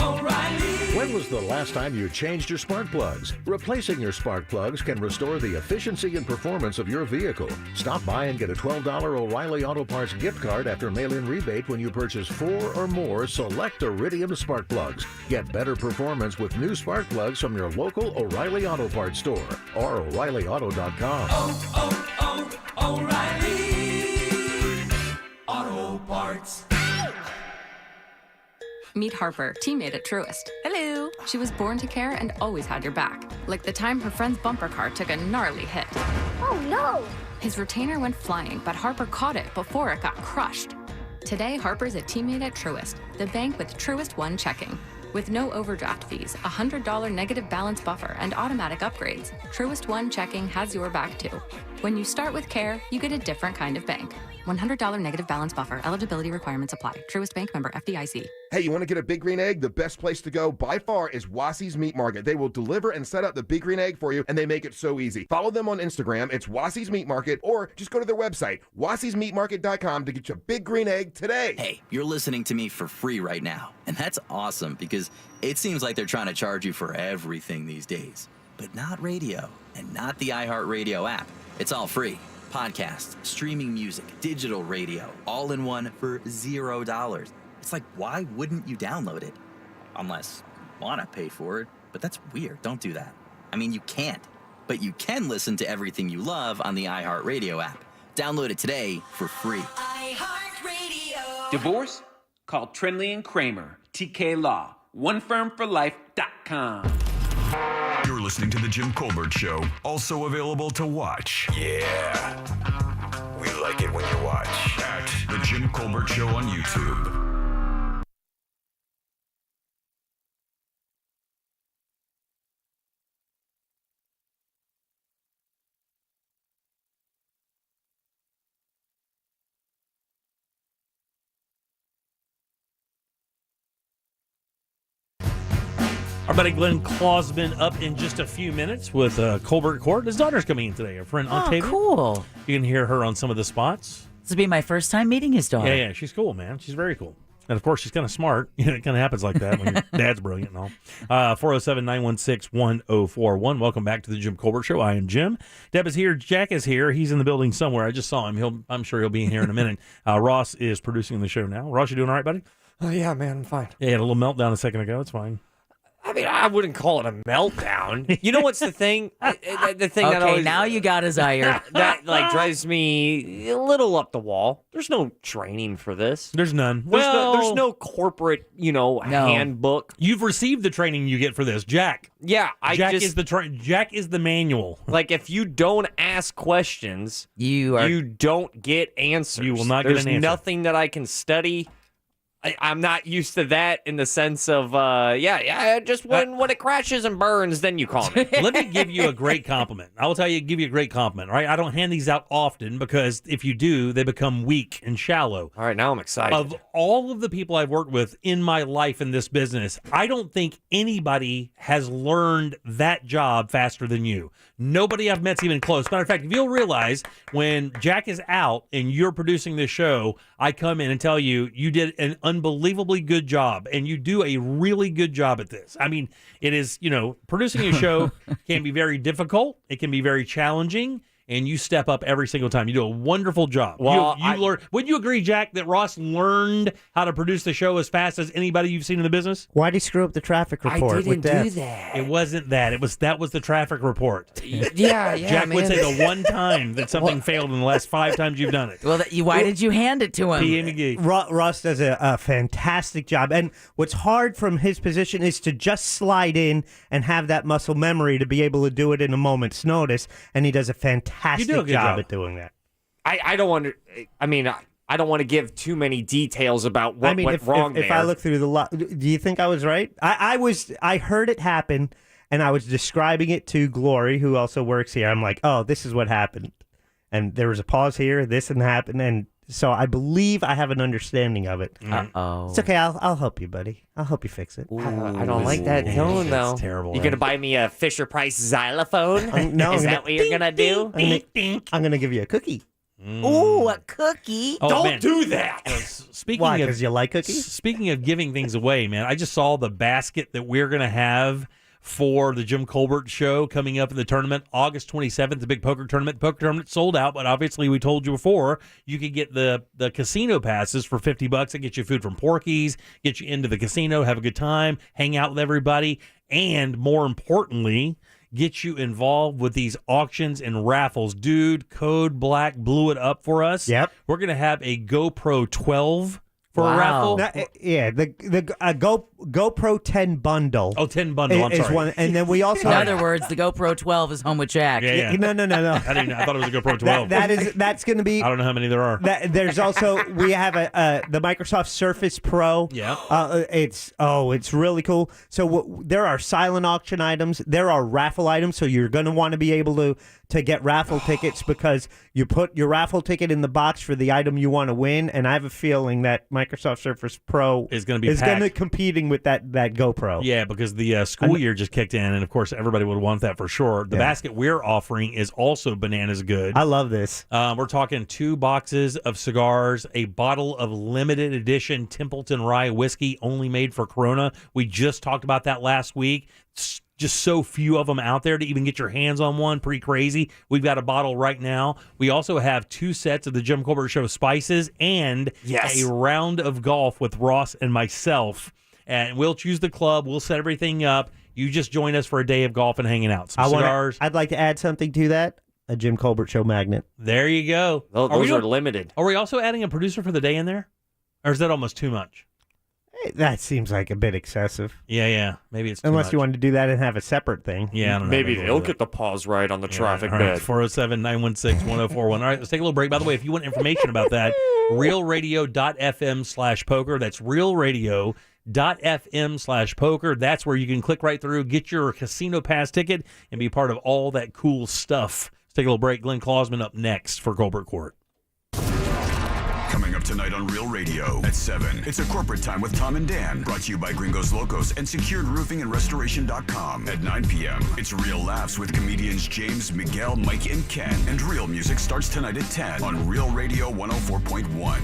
O'Reilly. When was the last time you changed your spark plugs? Replacing your spark plugs can restore the efficiency and performance of your vehicle. Stop by and get a $12 O'Reilly Auto Parts gift card after mail-in rebate when you purchase 4 or more select Iridium spark plugs. Get better performance with new spark plugs from your local O'Reilly Auto Parts store or O'ReillyAuto.com. O'Reilly Auto Parts. Meet Harper, teammate at Truist. Hello. She was born to care and always had your back. Like the time her friend's bumper car took a gnarly hit. Oh no! His retainer went flying, but Harper caught it before it got crushed. Today, Harper's a teammate at Truist, the bank with Truist One checking. With no overdraft fees, a $100 negative balance buffer, and automatic upgrades, Truist One checking has your back too. When you start with care, you get a different kind of bank. $100 negative balance buffer. Eligibility requirements apply. Truist Bank, member FDIC. Hey, you want to get a Big Green Egg? The best place to go by far is Wassie's Meat Market. They will deliver and set up the Big Green Egg for you, and they make it so easy. Follow them on Instagram. It's Wassie's Meat Market, or just go to their website, wassiesmeatmarket.com, to get your Big Green Egg today. Hey, you're listening to me for free right now, and that's awesome because it seems like they're trying to charge you for everything these days. But not radio, and not the iHeartRadio app. It's all free. Podcasts, streaming music, digital radio, all in one for $0. It's like, why wouldn't you download it? Unless you want to pay for it, but that's weird. Don't do that. I mean, you can't, but you can listen to everything you love on the iHeartRadio app. Download it today for free. iHeartRadio. Divorce? Call Trenley and Kramer, TK Law, onefirmforlife.com. You're listening to The Jim Colbert Show, also available to watch. Yeah. We like it when you watch. At The Jim Colbert Show on YouTube. Our buddy Glenn Clausman up in just a few minutes with Colbert Court. His daughter's coming in today, her friend Octavia. Cool. You can hear her on some of the spots. This will be my first time meeting his daughter. Yeah, she's cool, man. She's very cool. And, of course, she's kind of smart. You know, it kind of happens like that when your dad's brilliant and all. 407-916-1041. Welcome back to the Jim Colbert Show. I am Jim. Deb is here. Jack is here. He's in the building somewhere. I just saw him. I'm sure he'll be in here in a minute. Ross is producing the show now. Ross, you doing all right, buddy? Yeah, man, I'm fine. Yeah, had a little meltdown a second ago. It's fine. I mean, I wouldn't call it a meltdown. You know what's the thing? The thing that Okay, always, now you got his ire. that drives me a little up the wall. There's no training for this. There's none. There's no corporate, handbook. You've received the training you get for this, Jack. Yeah, Jack is the manual. Like, if you don't ask questions, you don't get answers. You will not get an answer. There's nothing that I can study. I'm not used to that in the sense of, just when it crashes and burns, then you call me. Let me give you a great compliment. I will give you a great compliment, right? I don't hand these out often because if you do, they become weak and shallow. All right, now I'm excited. Of all of the people I've worked with in my life in this business, I don't think anybody has learned that job faster than you. Nobody I've met's even close. Matter of fact, if you'll realize, when Jack is out and you're producing this show, I come in and tell you, you did an unbelievably good job, and you do a really good job at this. I mean, it is, producing a show can be very difficult. It can be very challenging. And you step up every single time. You do a wonderful job. Well, you learn. Would you agree, Jack, that Ross learned how to produce the show as fast as anybody you've seen in the business? Why'd he screw up the traffic report? I didn't do that. It wasn't that. That was the traffic report. Yeah, Jack would say the one time that something failed in the last 5 times you've done it. Well, why did you hand it to him? P.A. McGee. Ross does a fantastic job. And what's hard from his position is to just slide in and have that muscle memory to be able to do it in a moment's notice. And he does a fantastic job at doing that. I don't want to. I mean, I don't want to give too many details about what went wrong there. If I look through do you think I was right? I heard it happen, and I was describing it to Glory, who also works here. I'm like, oh, this is what happened, and there was a pause here. This and happened, and so I believe I have an understanding of it. Uh-oh. It's okay. I'll help you, buddy. I'll help you fix it. I don't like that tone, though. It's terrible. You gonna buy me a Fisher-Price xylophone? No, is that what you're gonna do? I'm gonna give you a cookie. Ooh, a cookie. Don't do that. Why? Because you like cookies? Speaking of giving things away, man, I just saw the basket that we're going to have for the Jim Colbert Show coming up in the tournament, August 27th, the big poker tournament. Poker tournament sold out, but obviously we told you before, you could get the casino passes for $50. That gets you food from Porky's, get you into the casino, have a good time, hang out with everybody, and more importantly, get you involved with these auctions and raffles. Dude, Code Black blew it up for us. Yep. We're going to have a GoPro 12 for a raffle. The GoPro 10 bundle. Oh, 10 bundle. I'm is sorry. one, and then we also. In other words, the GoPro 12 is home with Jack. Yeah. No. I thought it was a GoPro 12. That's going to be. I don't know how many there are. There's also we have the Microsoft Surface Pro. Yeah. It's really cool. So there are silent auction items. There are raffle items. So you're going to want to be able to get raffle tickets because you put your raffle ticket in the box for the item you want to win. And I have a feeling that Microsoft Surface Pro is going to be competing with that GoPro. Yeah, because the school year just kicked in, and of course everybody would want that for sure. The basket we're offering is also bananas good. I love this. We're talking 2 boxes of cigars, a bottle of limited edition Templeton Rye whiskey only made for Corona. We just talked about that last week. Just so few of them out there to even get your hands on one. Pretty crazy. We've got a bottle right now. We also have 2 sets of the Jim Colbert Show spices and a round of golf with Ross and myself. And we'll choose the club. We'll set everything up. You just join us for a day of golf and hanging out. Some cigars. I'd like to add something to that. A Jim Colbert Show magnet. There you go. Those are limited. Are we also adding a producer for the day in there? Or is that almost too much? That seems like a bit excessive. Yeah. Maybe it's too unless much. you wanted to do that and have a separate thing. Yeah, I don't know. Maybe they'll get the pause right on the traffic all bed. 407-916-1041. All right, let's take a little break. By the way, if you want information about that, realradio.fm/poker. That's realradio.fm/poker. That's where you can click right through, get your casino pass ticket, and be part of all that cool stuff. Let's take a little break. Glenn Klausman up next for Colbert Court. Coming up tonight on Real Radio at 7. It's a corporate time with Tom and Dan. Brought to you by Gringos Locos and SecuredRoofingAndRestoration.com. At 9 p.m., it's Real Laughs with comedians James, Miguel, Mike, and Ken. And Real Music starts tonight at 10 on Real Radio 104.1.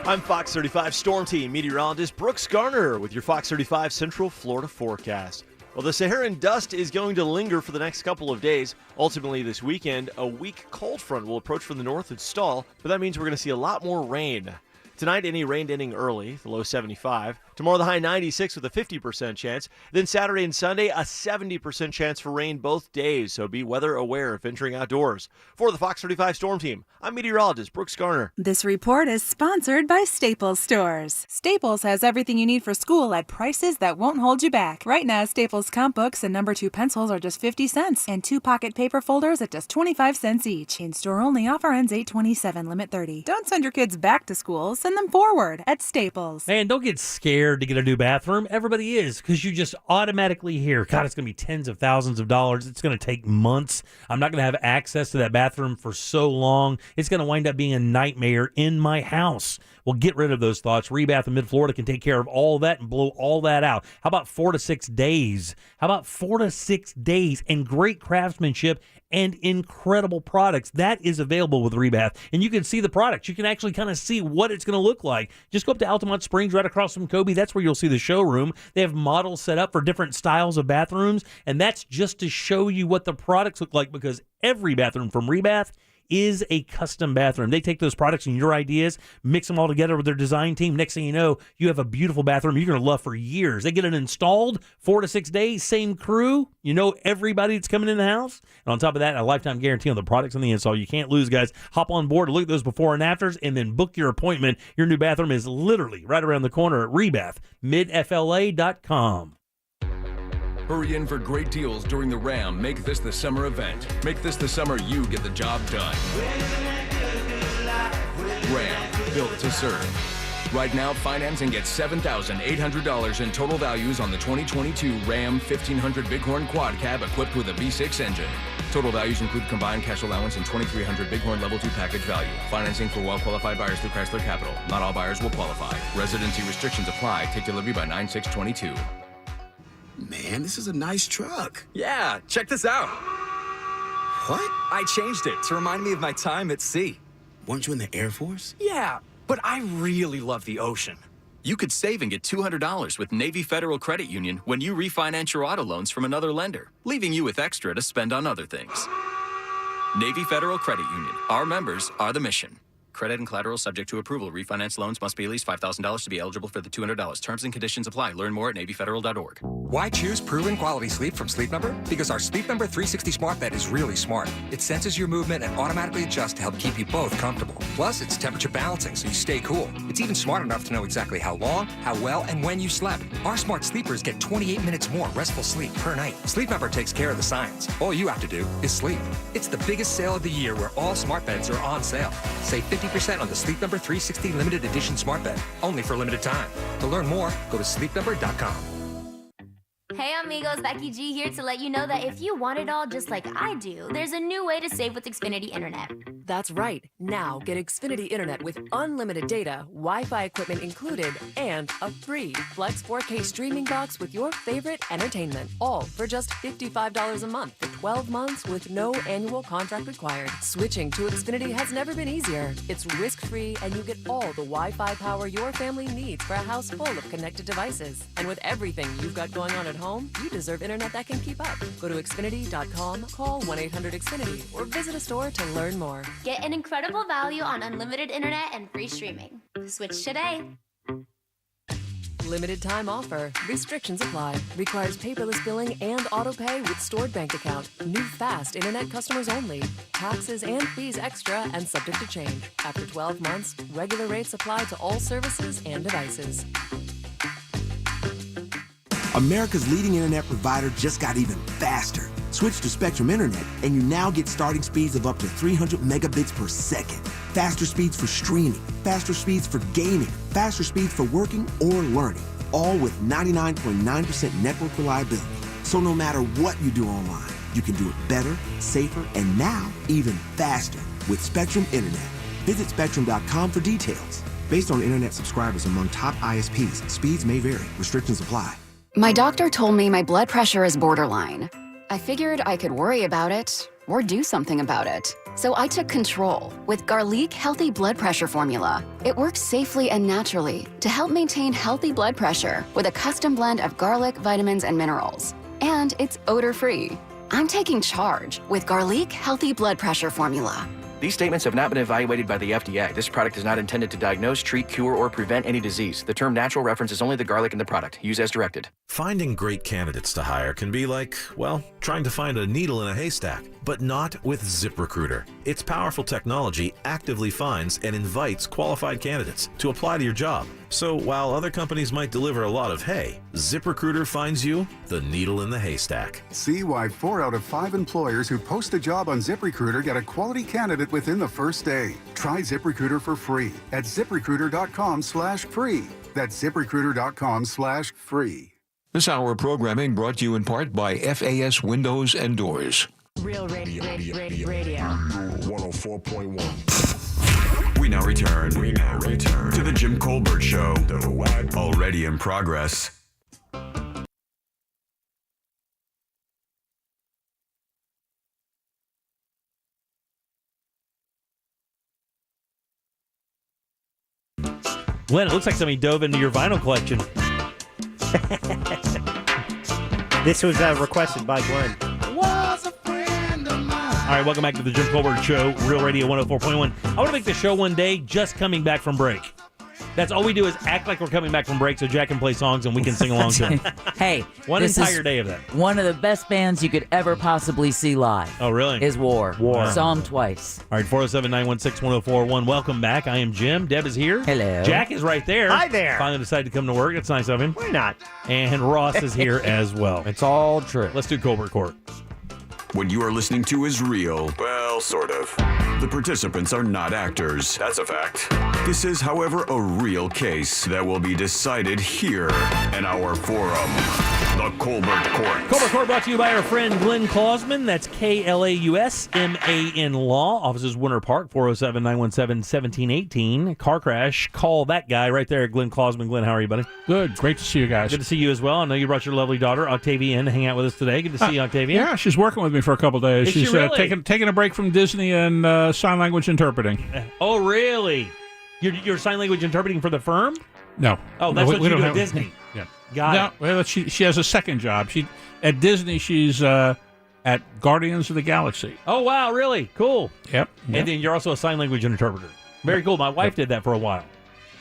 I'm Fox 35 Storm Team meteorologist Brooks Garner with your Fox 35 Central Florida forecast. Well, the Saharan dust is going to linger for the next couple of days. Ultimately, this weekend, a weak cold front will approach from the north and stall, but that means we're going to see a lot more rain. Tonight, any rain ending early, the low 75. Tomorrow, the high 96 with a 50% chance. Then Saturday and Sunday, a 70% chance for rain both days, so be weather aware if venturing outdoors. For the Fox 35 Storm Team, I'm meteorologist Brooks Garner. This report is sponsored by Staples Stores. Staples has everything you need for school at prices that won't hold you back. Right now, Staples comp books and number 2 pencils are just 50 cents, and 2 pocket paper folders at just 25 cents each. In-store only, offer ends 8/27, limit 30. Don't send your kids back to school, send them forward at Staples. Man, don't get scared to get a new bathroom. Everybody is, because you just automatically hear, God, it's going to be tens of thousands of dollars. It's going to take months. I'm not going to have access to that bathroom for so long. It's going to wind up being a nightmare in my house. Well, get rid of those thoughts. Rebath in Mid-Florida can take care of all that and blow all that out. How about 4 to 6 days? How about 4 to 6 days and great craftsmanship and incredible products? That is available with Rebath. And you can see the products. You can actually kind of see what it's going to look like. Just go up to Altamont Springs right across from Kobe. That's where you'll see the showroom. They have models set up for different styles of bathrooms. And that's just to show you what the products look like, because every bathroom from Rebath is a custom bathroom. They take those products and your ideas, mix them all together with their design team. Next thing you know, you have a beautiful bathroom you're going to love for years. They get it installed 4 to 6 days, same crew. You know everybody that's coming in the house. And on top of that, a lifetime guarantee on the products and the install. You can't lose, guys. Hop on board, look at those before and afters, and then book your appointment. Your new bathroom is literally right around the corner at Rebath, midfla.com. Hurry in for great deals during the Ram Make This the Summer event. Make this the summer you get the job done. Ram, built to serve. Right now, finance and get $7,800 in total values on the 2022 Ram 1500 Bighorn Quad Cab equipped with a V6 engine. Total values include combined cash allowance and 2,300 Bighorn Level 2 package value. Financing for well-qualified buyers through Chrysler Capital. Not all buyers will qualify. Residency restrictions apply. Take delivery by 9/6/22. Man, this is a nice truck. Yeah, check this out. What? I changed it to remind me of my time at sea. Weren't you in the Air Force? Yeah, but I really love the ocean. You could save and get $200 with Navy Federal Credit Union when you refinance your auto loans from another lender, leaving you with extra to spend on other things. Navy Federal Credit Union. Our members are the mission. Credit and collateral subject to approval. Refinance loans must be at least $5,000 to be eligible for the $200. Terms and conditions apply. Learn more at NavyFederal.org. Why choose proven quality sleep from Sleep Number? Because our Sleep Number 360 smart bed is really smart. It senses your movement and automatically adjusts to help keep you both comfortable. Plus, it's temperature balancing so you stay cool. It's even smart enough to know exactly how long, how well, and when you slept. Our smart sleepers get 28 minutes more restful sleep per night. Sleep Number takes care of the science. All you have to do is sleep. It's the biggest sale of the year where all smart beds are on sale. Save 50% on the Sleep Number 360 limited edition smart bed, only for limited time. To learn more, go to sleepnumber.com. Hey amigos, Becky G here to let you know that if you want it all just like I do, there's a new way to save with Xfinity Internet. That's right. Now get Xfinity Internet with unlimited data, Wi-Fi equipment included, and a free Flex 4K streaming box with your favorite entertainment. All for just $55 a month for 12 months with no annual contract required. Switching to Xfinity has never been easier. It's risk-free and you get all the Wi-Fi power your family needs for a house full of connected devices. And with everything you've got going on at home, you deserve internet that can keep up. Go to Xfinity.com, call 1-800-XFINITY, or visit a store to learn more. Get an incredible value on unlimited internet and free streaming. Switch today. Limited time offer. Restrictions apply. Requires paperless billing and auto pay with stored bank account. New fast internet customers only. Taxes and fees extra and subject to change. After 12 months, regular rates apply to all services and devices. America's leading internet provider just got even faster. Switch to Spectrum Internet, and you now get starting speeds of up to 300 megabits per second. Faster speeds for streaming, faster speeds for gaming, faster speeds for working or learning, all with 99.9% network reliability. So no matter what you do online, you can do it better, safer, and now even faster with Spectrum Internet. Visit Spectrum.com for details. Based on internet subscribers among top ISPs, speeds may vary. Restrictions apply. My doctor told me my blood pressure is borderline. I figured I could worry about it or do something about it. So I took control with Garlic Healthy Blood Pressure Formula. It works safely and naturally to help maintain healthy blood pressure with a custom blend of garlic, vitamins, and minerals. And it's odor-free. I'm taking charge with Garlic Healthy Blood Pressure Formula. These statements have not been evaluated by the FDA. This product is not intended to diagnose, treat, cure, or prevent any disease. The term natural references only the garlic in the product. Use as directed. Finding great candidates to hire can be like, well, trying to find a needle in a haystack, but not with ZipRecruiter. Its powerful technology actively finds and invites qualified candidates to apply to your job. So while other companies might deliver a lot of hay, ZipRecruiter finds you the needle in the haystack. See why 4 out of 5 employers who post a job on ZipRecruiter get a quality candidate within the first day. Try ZipRecruiter for free at ZipRecruiter.com/free. That's ZipRecruiter.com/free. This hour of programming brought to you in part by FAS Windows and Doors. Real radio. 104.1. We now return to the Jim Colbert Show. Already in progress. Glenn, it looks like somebody dove into your vinyl collection. This was requested by Glenn. All right, welcome back to the Jim Colbert Show, Real Radio 104.1. I want to make the show one day just coming back from break. That's all we do is act like we're coming back from break so Jack can play songs and we can sing along to them. Hey, one entire day of that. One of the best bands you could ever possibly see live. Oh, really? Is War. War. Saw them twice. All right, 407-916-1041. Welcome back. I am Jim. Deb is here. Hello. Jack is right there. Hi there. Finally decided to come to work. That's nice of him. Why not? And Ross is here as well. It's all true. Let's do Colbert Court. What you are listening to is real. Well, sort of. The participants are not actors. That's a fact. This is, however, a real case that will be decided here in our forum, the Colbert Court. Colbert Court brought to you by our friend Glenn Klausman. That's KLAUSMAN Law. Offices Winter Park, 407-917-1718. Car crash. Call that guy right there, Glenn Klausman. Glenn, how are you, buddy? Good. Great to see you guys. Good to see you as well. I know you brought your lovely daughter, Octavia, in to hang out with us today. Good to see you, Octavia. Yeah, she's working with me for a couple days. Is She's she really? taking a break from Disney and sign language interpreting. Oh, really? You're sign language interpreting for the firm? No. Oh, that's what you do at have, Disney. Yeah. Got it. Well, she has a second job. At Disney, she's at Guardians of the Galaxy. Oh, wow, really? Cool. Yep. And then you're also a sign language interpreter. Very cool. My wife did that for a while.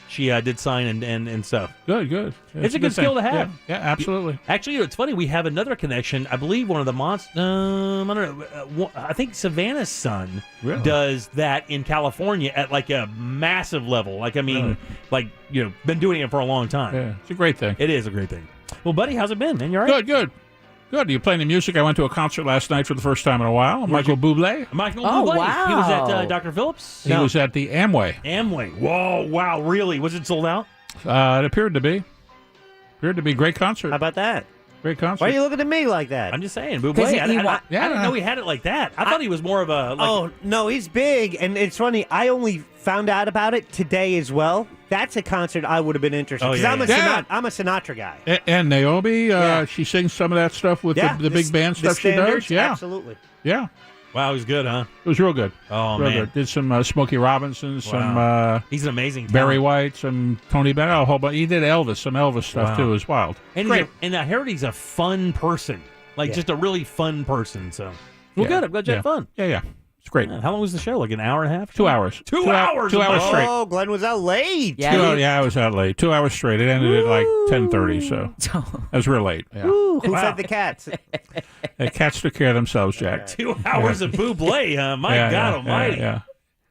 She did sign and stuff. Good. Yeah, it's a good skill to have. Yeah, absolutely. Actually, it's funny. We have another connection. I believe one of the I don't know. I think Savannah's son does that in California at like a massive level. Like, I mean, been doing it for a long time. Yeah, it's a great thing. It is a great thing. Well, buddy, how's it been, man? You all right? Good. Are you playing the music? I went to a concert last night for the first time in a while. Michael Bublé. Michael Bublé. Wow. He was at Dr. Phillips? He was at the Amway. Whoa, wow, really? Was it sold out? It appeared to be. Great concert. How about that? Great concert. Why are you looking at me like that? I'm just saying, Bublé. I didn't know he had it like that. I thought he was more of a... no, he's big. And it's funny, I only found out about it today as well. That's a concert I would have been interested in. Because I'm a Sinatra guy. And Naomi, she sings some of that stuff with the big band stuff she does. Yeah, absolutely. Yeah. Wow, he was good, huh? It was real good. Oh, real man. Good. Did some Smokey Robinson, some... he's an amazing talent. Barry White, some Tony Bennett, a whole bunch. He did some Elvis stuff, too. It was wild. And Great. I heard he's a fun person. Just a really fun person, so... Well, good. I'm glad you had fun. Yeah. It's great. How long was the show? Like an hour and a half? 2 hours. 2 hours? 2 hours straight. Oh, Glenn was out late. I was out late. 2 hours straight. It ended at like 10:30, so that was real late. Yeah. Who fed the cats? The cats took care of themselves, Jack. 2 hours of Bublé, my God almighty. Yeah.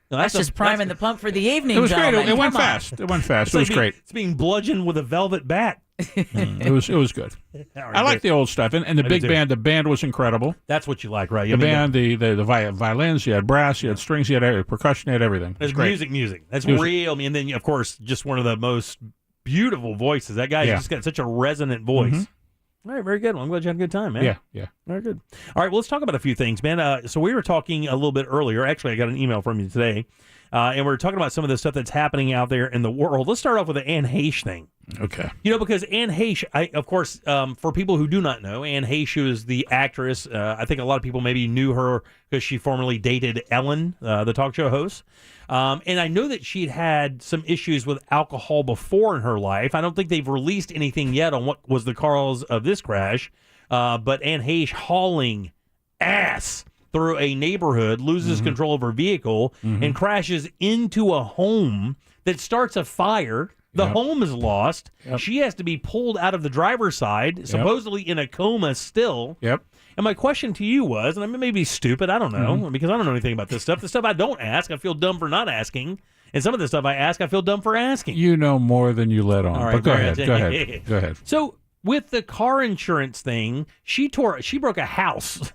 That's just priming the pump for the evening. It was great. gentlemen. It went Come on. fast. It went fast. It was great. It's being bludgeoned with a velvet bat. It was good. I like the old stuff, and the big band. The band was incredible. That's what you like, right? The band, the violins, you had brass, you had strings, you had percussion, you had everything. It's music. That's real. I mean, and then of course, just one of the most beautiful voices. That guy's just got such a resonant voice. Mm-hmm. All right, very good. Well, I'm glad you had a good time, man. Yeah. Very good. All right, well, let's talk about a few things, man. So we were talking a little bit earlier. Actually, I got an email from you today, and we were talking about some of the stuff that's happening out there in the world. Let's start off with the Anne Heche thing. Okay. Because Anne Heche, of course, for people who do not know, Anne Heche, who is the actress, I think a lot of people maybe knew her because she formerly dated Ellen, the talk show host. And I know that she'd had some issues with alcohol before in her life. I don't think they've released anything yet on what was the cause of this crash. But Anne Heche hauling ass through a neighborhood, loses control of her vehicle, and crashes into a home that starts a fire. The home is lost. She has to be pulled out of the driver's side, supposedly in a coma still. Yep. And my question to you was, and I may be stupid, I don't know, because I don't know anything about this stuff. The stuff I don't ask, I feel dumb for not asking. And some of the stuff I ask, I feel dumb for asking. You know more than you let on. All right, but go ahead. So with the car insurance thing, she broke a house.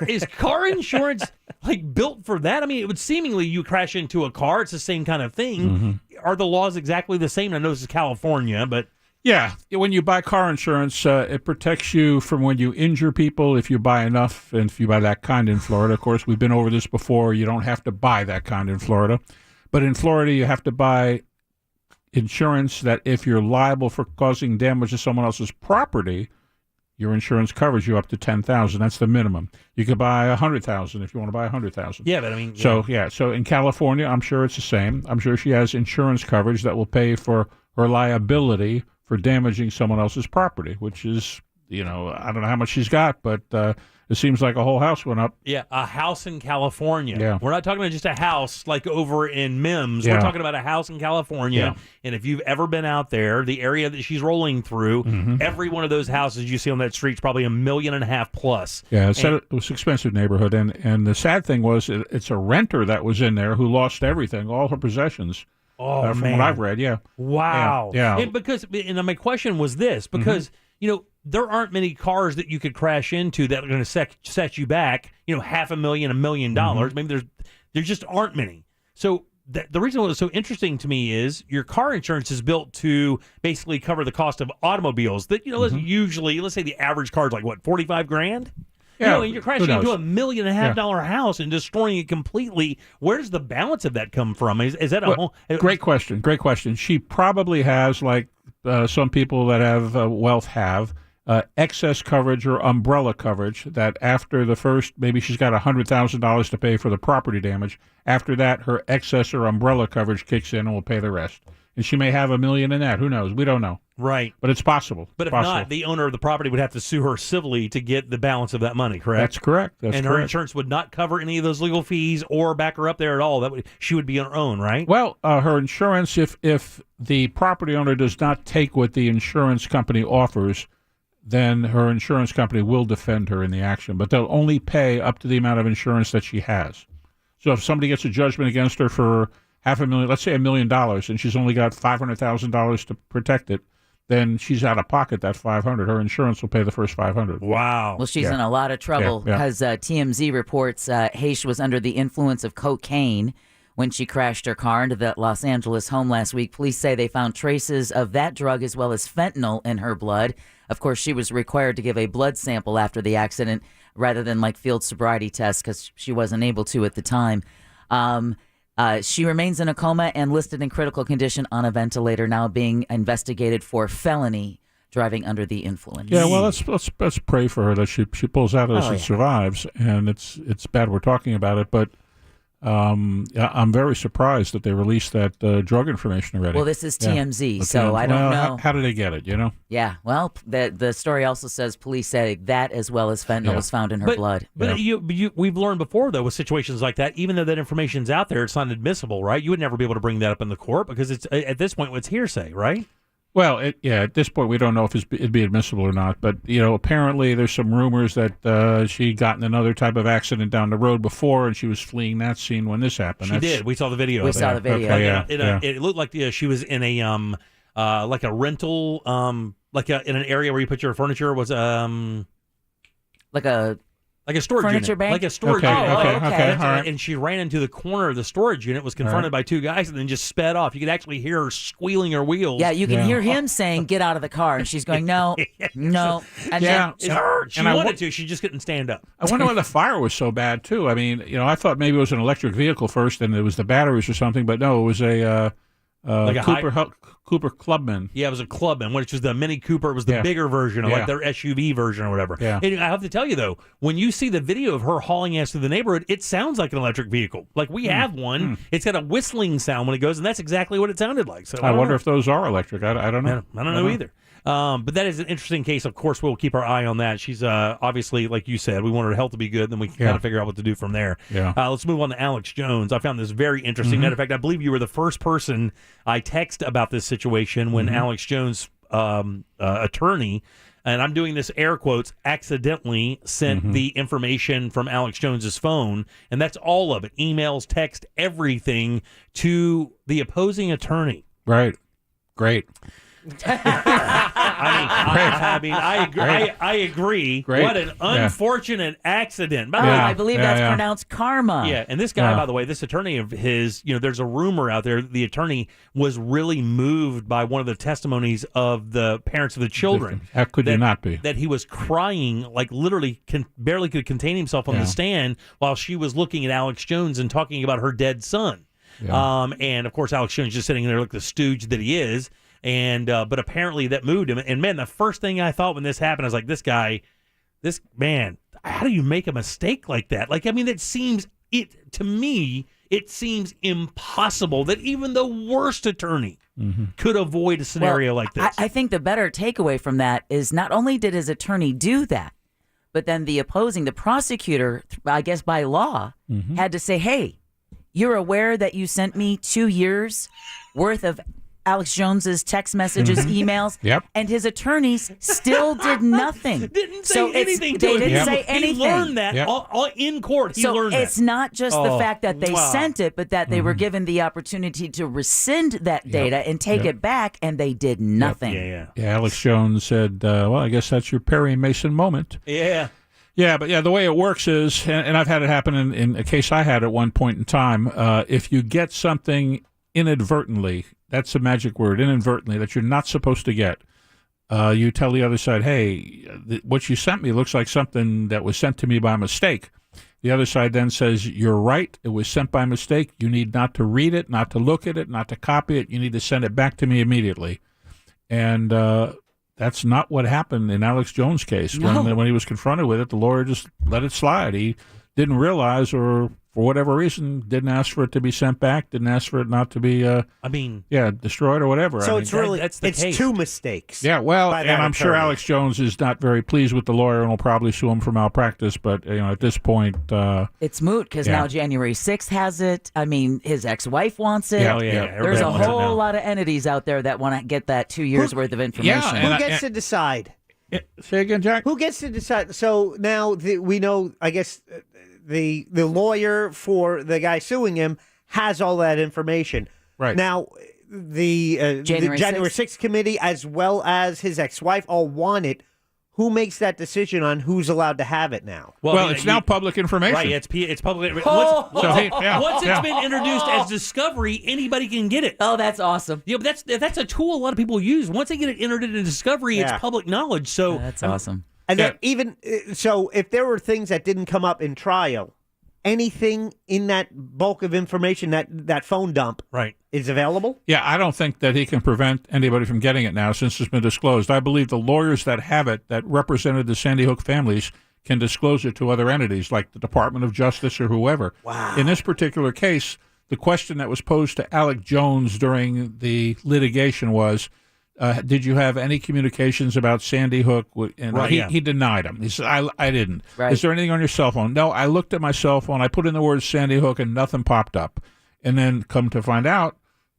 Is car insurance built for that? I mean, it would seemingly you crash into a car, it's the same kind of thing. Are the laws exactly the same? I know this is California, but yeah, when you buy car insurance, it protects you from when you injure people if you buy enough, and if you buy that kind in Florida. Of course, we've been over this before. You don't have to buy that kind in Florida, but in Florida, you have to buy insurance that if you're liable for causing damage to someone else's property, your insurance covers you up to $10,000. That's the minimum. You could buy $100,000 if you want to buy $100,000. Yeah, but I mean, So in California, I'm sure it's the same. I'm sure she has insurance coverage that will pay for her liability for damaging someone else's property, which is, I don't know how much she's got, but it seems like a whole house went up. Yeah, a house in California. Yeah. We're not talking about just a house like over in Mims. Yeah. We're talking about a house in California. Yeah. And if you've ever been out there, the area that she's rolling through, every one of those houses you see on that street is probably $1.5 million plus. Yeah, it was an expensive neighborhood. And the sad thing was it's a renter that was in there who lost everything, all her possessions. Oh, from man. what I've read, yeah. Wow. Yeah. And my question was this, because, there aren't many cars that you could crash into that are going to set you back, $500,000, $1 million. Maybe there just aren't many. So the reason it was so interesting to me is your car insurance is built to basically cover the cost of automobiles that, usually, let's say the average car is like, what, $45,000? Yeah, and you're crashing into $1.5 million house and destroying it completely. Where does the balance of that come from? Is that a whole... Great question. She probably has, like some people that have wealth have, excess coverage or umbrella coverage, that after the first, maybe she's got $100,000 to pay for the property damage. After that, her excess or umbrella coverage kicks in and will pay the rest. And she may have $1 million in that. Who knows? We don't know. Right. But it's possible. But if not, the owner of the property would have to sue her civilly to get the balance of that money, correct? That's correct. And her insurance would not cover any of those legal fees or back her up there at all. She would be on her own, right? Well, her insurance, if the property owner does not take what the insurance company offers, then her insurance company will defend her in the action. But they'll only pay up to the amount of insurance that she has. So if somebody gets a judgment against her for $500,000, let's say $1 million, and she's only got $500,000 to protect it, then she's out of pocket that $500. Her insurance will pay the first $500. Wow. Well, she's in a lot of trouble because TMZ reports Haish was under the influence of cocaine when she crashed her car into the Los Angeles home last week. Police say they found traces of that drug as well as fentanyl in her blood. Of course, she was required to give a blood sample after the accident rather than field sobriety tests because she wasn't able to at the time. She remains in a coma and listed in critical condition on a ventilator, now being investigated for felony driving under the influence. Yeah, well, let's pray for her that she pulls out of this and survives. And it's bad we're talking about it, but I'm very surprised that they released that drug information already. Well, this is TMZ, so I don't know. How did they get it, Yeah, well, the story also says police say that as well as fentanyl was found in her blood. But we've learned before, though, with situations like that, even though that information's out there, it's not admissible, right? You would never be able to bring that up in the court because it's at this point it's hearsay, right? Well, at this point, we don't know if it'd be admissible or not. But, apparently there's some rumors that she got in another type of accident down the road before, and she was fleeing that scene when this happened. She did. We saw the video. We saw the video. Okay, it looked like she was in a like a rental, in an area where you put your furniture was like a storage furniture unit. bank? Like a storage Okay, unit. okay, all right. And she ran into the corner of the storage unit, was confronted by two guys, and then just sped off. You could actually hear her squealing her wheels. Yeah, you can hear him saying, "Get out of the car," and she's going, "No, no." And It's her. She wanted to. She just couldn't stand up. I wonder why the fire was so bad, too. I mean, I thought maybe it was an electric vehicle first, and it was the batteries or something, but no, it was a Cooper Clubman. Yeah, it was a Clubman, which was the Mini Cooper. It was the bigger version, like their SUV version or whatever. Yeah. And I have to tell you, though, when you see the video of her hauling ass through the neighborhood, it sounds like an electric vehicle. Like we have one. It's got a whistling sound when it goes, and that's exactly what it sounded like. So I wonder if those are electric. I don't know. I don't know either. But that is an interesting case. Of course, we'll keep our eye on that. She's obviously, like you said, we want her health to be good, then we can kind of figure out what to do from there. Yeah. Let's move on to Alex Jones. I found this very interesting. Matter of fact, I believe you were the first person I text about this situation when Alex Jones' attorney, and I'm doing this air quotes, accidentally sent the information from Alex Jones's phone, and that's all of it, emails, text, everything, to the opposing attorney. Right. Great. I agree. Great. What an unfortunate accident. By the way, I believe that's pronounced karma. Yeah, and this guy, by the way, this attorney of his, there's a rumor out there the attorney was really moved by one of the testimonies of the parents of the children. How could you not be? That he was crying, like literally barely could contain himself on the stand while she was looking at Alex Jones and talking about her dead son. Yeah. And of course, Alex Jones just sitting there like the stooge that he is. And but apparently that moved him. And man, the first thing I thought when this happened, I was like, this man, how do you make a mistake like that? Like, I mean, to me, it seems impossible that even the worst attorney could avoid a scenario like this. I think the better takeaway from that is not only did his attorney do that, but then the prosecutor, I guess by law, had to say, hey, you're aware that you sent me 2 years worth of Alex Jones's text messages, emails, and his attorneys still did nothing. Didn't say anything to him. They didn't say anything. He learned that all in court. He learned that. It's not just the fact that they sent it, but that they were given the opportunity to rescind that data and take it back, and they did nothing. Yeah, Alex Jones said, well, I guess that's your Perry Mason moment. Yeah. Yeah, but the way it works is, and I've had it happen in a case I had at one point in time, if you get something inadvertently, that's a magic word, inadvertently, that you're not supposed to get, you tell the other side, hey, what you sent me looks like something that was sent to me by mistake. The other side then says, you're right, it was sent by mistake. You need not to read it, not to look at it, not to copy it. You need to send it back to me immediately. And that's not what happened in Alex Jones' case. No. When he was confronted with it, the lawyer just let it slide. He didn't realize, or for whatever reason, didn't ask for it to be sent back, didn't ask for it not to be, destroyed or whatever. So I it's mean, really that's the it's case. two mistakes. yeah, well, by and that I'm sure attorney. Alex Jones is not very pleased with the lawyer and will probably sue him for malpractice. But at this point, It's moot because Yeah. now January 6th has it. I mean, his ex-wife wants it. Yeah, There's everybody a wants it whole now. lot of entities out there that want to get that 2 years worth of information. Who gets to decide? Say again, Jack. Who gets to decide? So now we know. I guess the lawyer for the guy suing him has all that information. Right now, the January January 6th 6th committee, as well as his ex-wife, all want it. Who makes that decision on who's allowed to have it now? Well, it's now public information. Right, it's public. Oh! Once it's been introduced as discovery, anybody can get it. Oh, that's awesome. Yeah, but that's a tool a lot of people use. Once they get it entered into discovery, Yeah. it's public knowledge. So That's awesome. And then even so, if there were things that didn't come up in trial, anything in that bulk of information, that phone dump, right, is available. Yeah, I don't think that he can prevent anybody from getting it now since it's been disclosed. I believe the lawyers that have it, that represented the Sandy Hook families, can disclose it to other entities like the Department of Justice or whoever. Wow. In this particular case, the question that was posed to Alex Jones during the litigation was, did you have any communications about Sandy Hook? And Right, yeah. he denied them. He said, I didn't. Right. Is there anything on your cell phone? No, I looked at my cell phone. I put in the word Sandy Hook and nothing popped up. And then come to find out,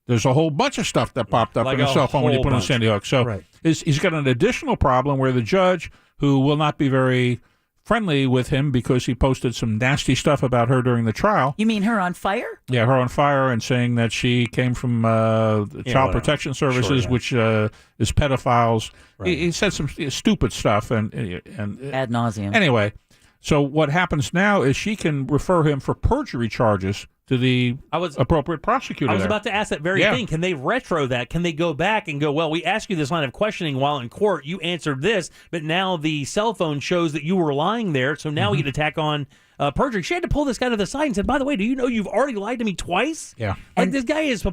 there's a whole bunch of stuff that popped up Like on his a cell phone when you whole put in bunch. Sandy Hook. So Right. he's got an additional problem where the judge, who will not be very friendly with him because he posted some nasty stuff about her during the trial. You mean her on fire? Yeah, her on fire and saying that she came from the Child whatever. Protection Services, Sure, yeah. which is pedophiles. Right. He said some stupid stuff and Ad nauseum. anyway. So what happens now is she can refer him for perjury charges to the appropriate prosecutor. I was there. about to ask that very Yeah. thing. Can they retro that? Can they go back and go, well, we asked you this line of questioning while in court. You answered this, but now the cell phone shows that you were lying there. So now we get to tack on perjury. She had to pull this guy to the side and said, by the way, do you know you've already lied to me twice? Yeah. Like this guy is,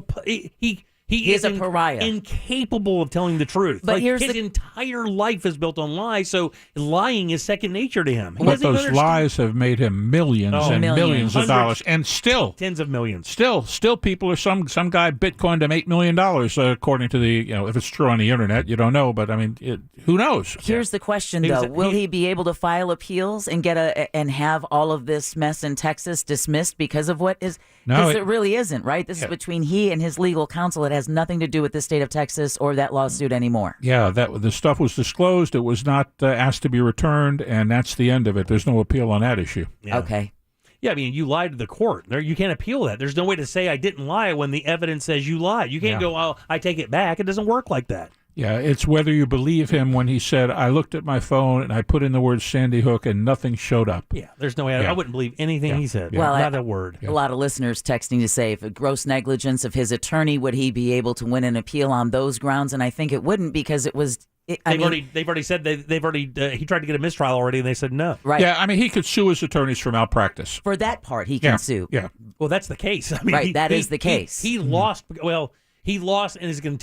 he is a pariah. Incapable of telling the truth. But Like here's his the- entire life is built on lies, so lying is second nature to him. He But doesn't even those understand- lies have made him millions Oh, and millions. millions of Hundreds. dollars, and still, Tens of millions. still, people are some guy Bitcoined him $8 million, according to the if it's true on the internet, you don't know, but I mean, who knows? Here's the question, He was- though: will he be able to file appeals and and have all of this mess in Texas dismissed because of what is? No, Because it- it really isn't, right? This is between he and his legal counsel. It has nothing to do with the state of Texas or that lawsuit anymore. Yeah, that the stuff was disclosed. It was not asked to be returned, and that's the end of it. There's no appeal on that issue. Yeah. Okay. Yeah, I mean, you lied to the court. There, you can't appeal that. There's no way to say I didn't lie when the evidence says you lied. You can't Yeah. go, oh, I take it back. It doesn't work like that. Yeah, it's whether you believe him when he said, I looked at my phone and I put in the word Sandy Hook and nothing showed up. Yeah, there's no way. I Yeah. wouldn't believe anything he said. Well, Not a word. A lot of listeners texting to say if a gross negligence of his attorney, would he be able to win an appeal on those grounds? And I think it wouldn't because it was. They've already said they've already he tried to get a mistrial already, and they said no. Right. Yeah, I mean, he could sue his attorneys for malpractice. For that part, he can Yeah, sue. Yeah. Well, that's the case. I mean, Right, that is the case. He lost. Well, he lost and is going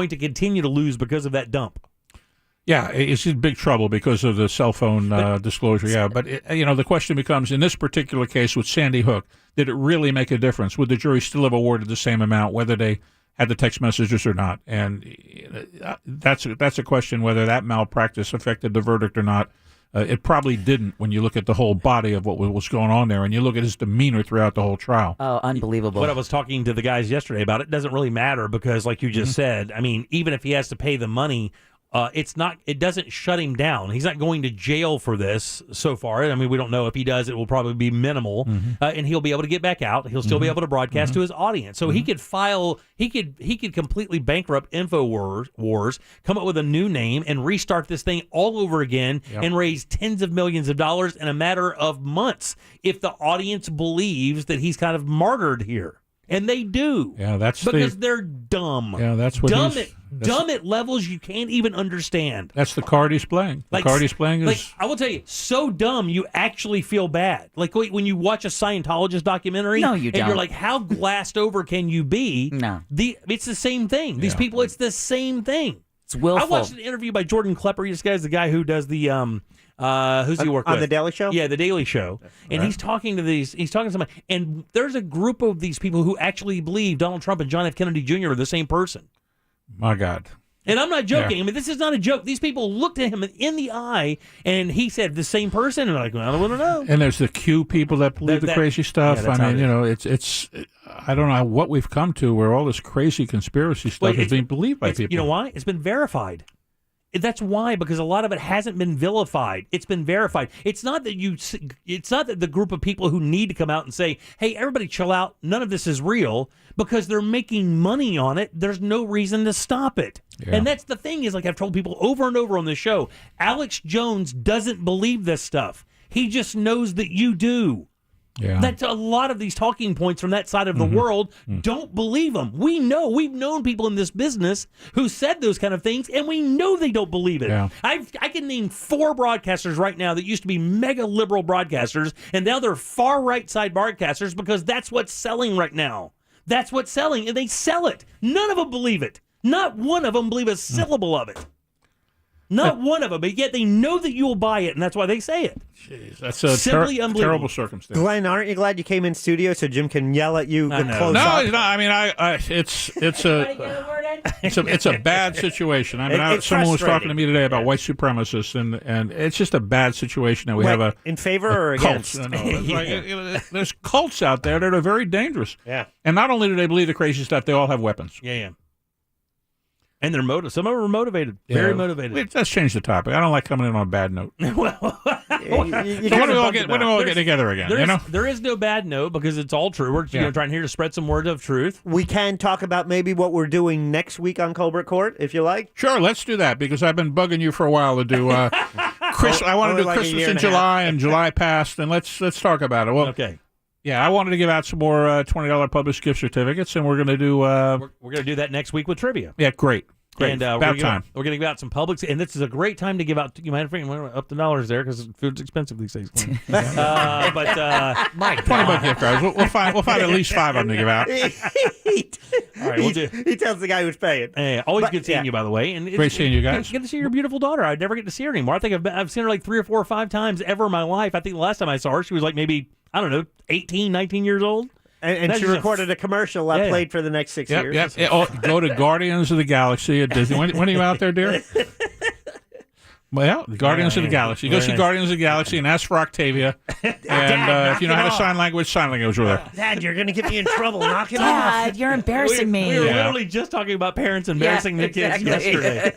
to continue to lose because of that dump. Yeah, it's in big trouble because of the cell phone disclosure. Yeah, but the question becomes, in this particular case with Sandy Hook, did it really make a difference? Would the jury still have awarded the same amount, whether they had the text messages or not? And that's a question whether that malpractice affected the verdict or not. It probably didn't when you look at the whole body of what was going on there, and you look at his demeanor throughout the whole trial. Oh, unbelievable. What I was talking to the guys yesterday about, it doesn't really matter because, like you just said, I mean, even if he has to pay the money, it doesn't shut him down. He's not going to jail for this so far. I mean, we don't know if he does. It will probably be minimal, and he'll be able to get back out. He'll still be able to broadcast to his audience. So he could file. He could completely bankrupt InfoWars, come up with a new name, and restart this thing all over again and raise tens of millions of dollars in a matter of months if the audience believes that he's kind of martyred here. And they do. Yeah, that's because they're dumb. Yeah, that's what dumb at levels you can't even understand. That's the card he's playing. The card he's playing is like, I will tell you, so dumb you actually feel bad. Like when you watch a Scientologist documentary, No, you and don't. you're like, how glassed over can you be? No. It's the same thing. These people, it's the same thing. It's willful. I watched an interview by Jordan Klepper. This guy's the guy who does the who's he work with? On The Daily Show? Yeah, The Daily Show. And Right. he's talking to somebody, and there's a group of these people who actually believe Donald Trump and John F. Kennedy Jr. are the same person. My God. And I'm not joking. Yeah. I mean, this is not a joke. These people looked at him in the eye, and he said, the same person? And they're like, well, I don't know. And there's the Q people that believe the crazy stuff. yeah, that's I how mean, it you know, it's I don't know what we've come to where all this crazy conspiracy stuff is being believed by people. You know why? It's been verified. That's why, because a lot of it hasn't been vilified. It's been verified. It's not that the group of people who need to come out and say, hey, everybody chill out. None of this is real, because they're making money on it. There's no reason to stop it. Yeah. And that's the thing is, like I've told people over and over on this show, Alex Jones doesn't believe this stuff. He just knows that you do. Yeah. That's a lot of these talking points from that side of the world. Don't believe them. We know. We've known people in this business who said those kind of things, and we know they don't believe it. Yeah. I can name 4 broadcasters right now that used to be mega liberal broadcasters, and now they're far right side broadcasters because that's what's selling right now. That's what's selling, and they sell it. None of them believe it. Not one of them believe a syllable of it. Not one of them, but yet they know that you'll buy it, and that's why they say it. Jeez, that's a Simply unbelievable. terrible circumstance. Glenn, aren't you glad you came in studio so Jim can yell at you? I know. Close No, up? it's not. I mean, it's a bad situation. I mean, It's someone was talking frustrating. to me today about white supremacists, and it's just a bad situation that we have a in favor or cult. against? No, it's like, there's cults out there that are very dangerous. Yeah. And not only do they believe the crazy stuff, they all have weapons. Yeah. And they're motivated. Some of them are motivated. Very motivated. Let's change the topic. I don't like coming in on a bad note. You So when do we all get together again? There is no bad note because it's all true. We're trying here to spread some word of truth. We can talk about maybe what we're doing next week on Colbert Court, if you like. Sure, let's do that because I've been bugging you for a while to do. I want to do like a Christmas year in and a half. July, and July passed, and let's talk about it. Well, Okay. yeah, I wanted to give out some more $20 published gift certificates, and we're going to do. We're going to do that next week with trivia. Yeah, great. And About time. We're going to give out some Publix, and this is a great time to give out. You might up the dollars there because food's expensive these days. But my $20 gift cards. We'll find at least 5 of them to give out. All right, we'll do. He tells the guy who's paying. Hey, always good seeing you, by the way. And Great seeing you guys. Good to see your beautiful daughter. I never get to see her anymore. I think I've seen her like 3 or 4 or 5 times ever in my life. I think the last time I saw her, she was like maybe, I don't know, 18, 19 years old. And That's she just recorded a commercial that played for the next 6 years. Yep. Oh, go to Guardians of the Galaxy at Disney. When are you out there, dear? Well, Guardians of the Galaxy. Go see Guardians of the Galaxy and ask for Octavia. And if you know how to sign language with her. Dad, you're going to get me in trouble. Knock it Dad, off. you're embarrassing me. We were literally just talking about parents embarrassing their kids yesterday.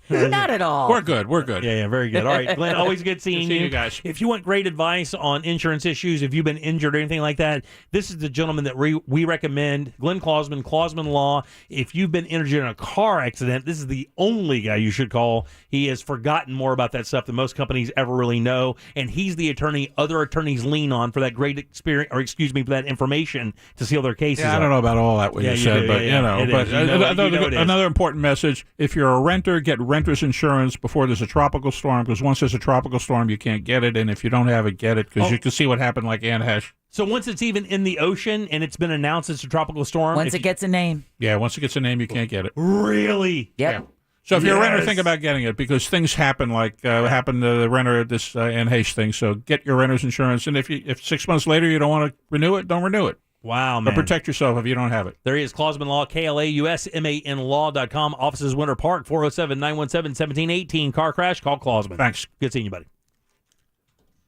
Not at all. We're good. Yeah, very good. All right, Glenn, always good seeing Good seeing you guys. If you want great advice on insurance issues, if you've been injured or anything like that, this is the gentleman that we recommend, Glenn Klausman, Klausman Law. If you've been injured in a car accident, this is the only guy you should call. He has forgotten more about that stuff than most companies ever really know, and he's the attorney other attorneys lean on for that great experience, or excuse me, for that information to seal their cases. Yeah, I don't know about all that what you said, but another important message: if you're a renter, get renter's insurance before there's a tropical storm, because once there's a tropical storm, you can't get it, and if you don't have it, get it, because you can see what happened like Ann Hesh. So once it's even in the ocean and it's been announced it's a tropical storm, Once it gets a name. Yeah, once it gets a name, you can't get it. Really? Yep. Yeah. So if you're a renter, think about getting it because things happen like happened to the renter at this Ann Heche thing. So get your renter's insurance, and if 6 months later you don't want to renew it, don't renew it. Wow, But man. protect yourself if you don't have it. There he is, Klausman Law, KLAUSMAN Law.com. Offices Winter Park, 407-917-1718. Car crash, call Klausman. Thanks. Good seeing you, buddy.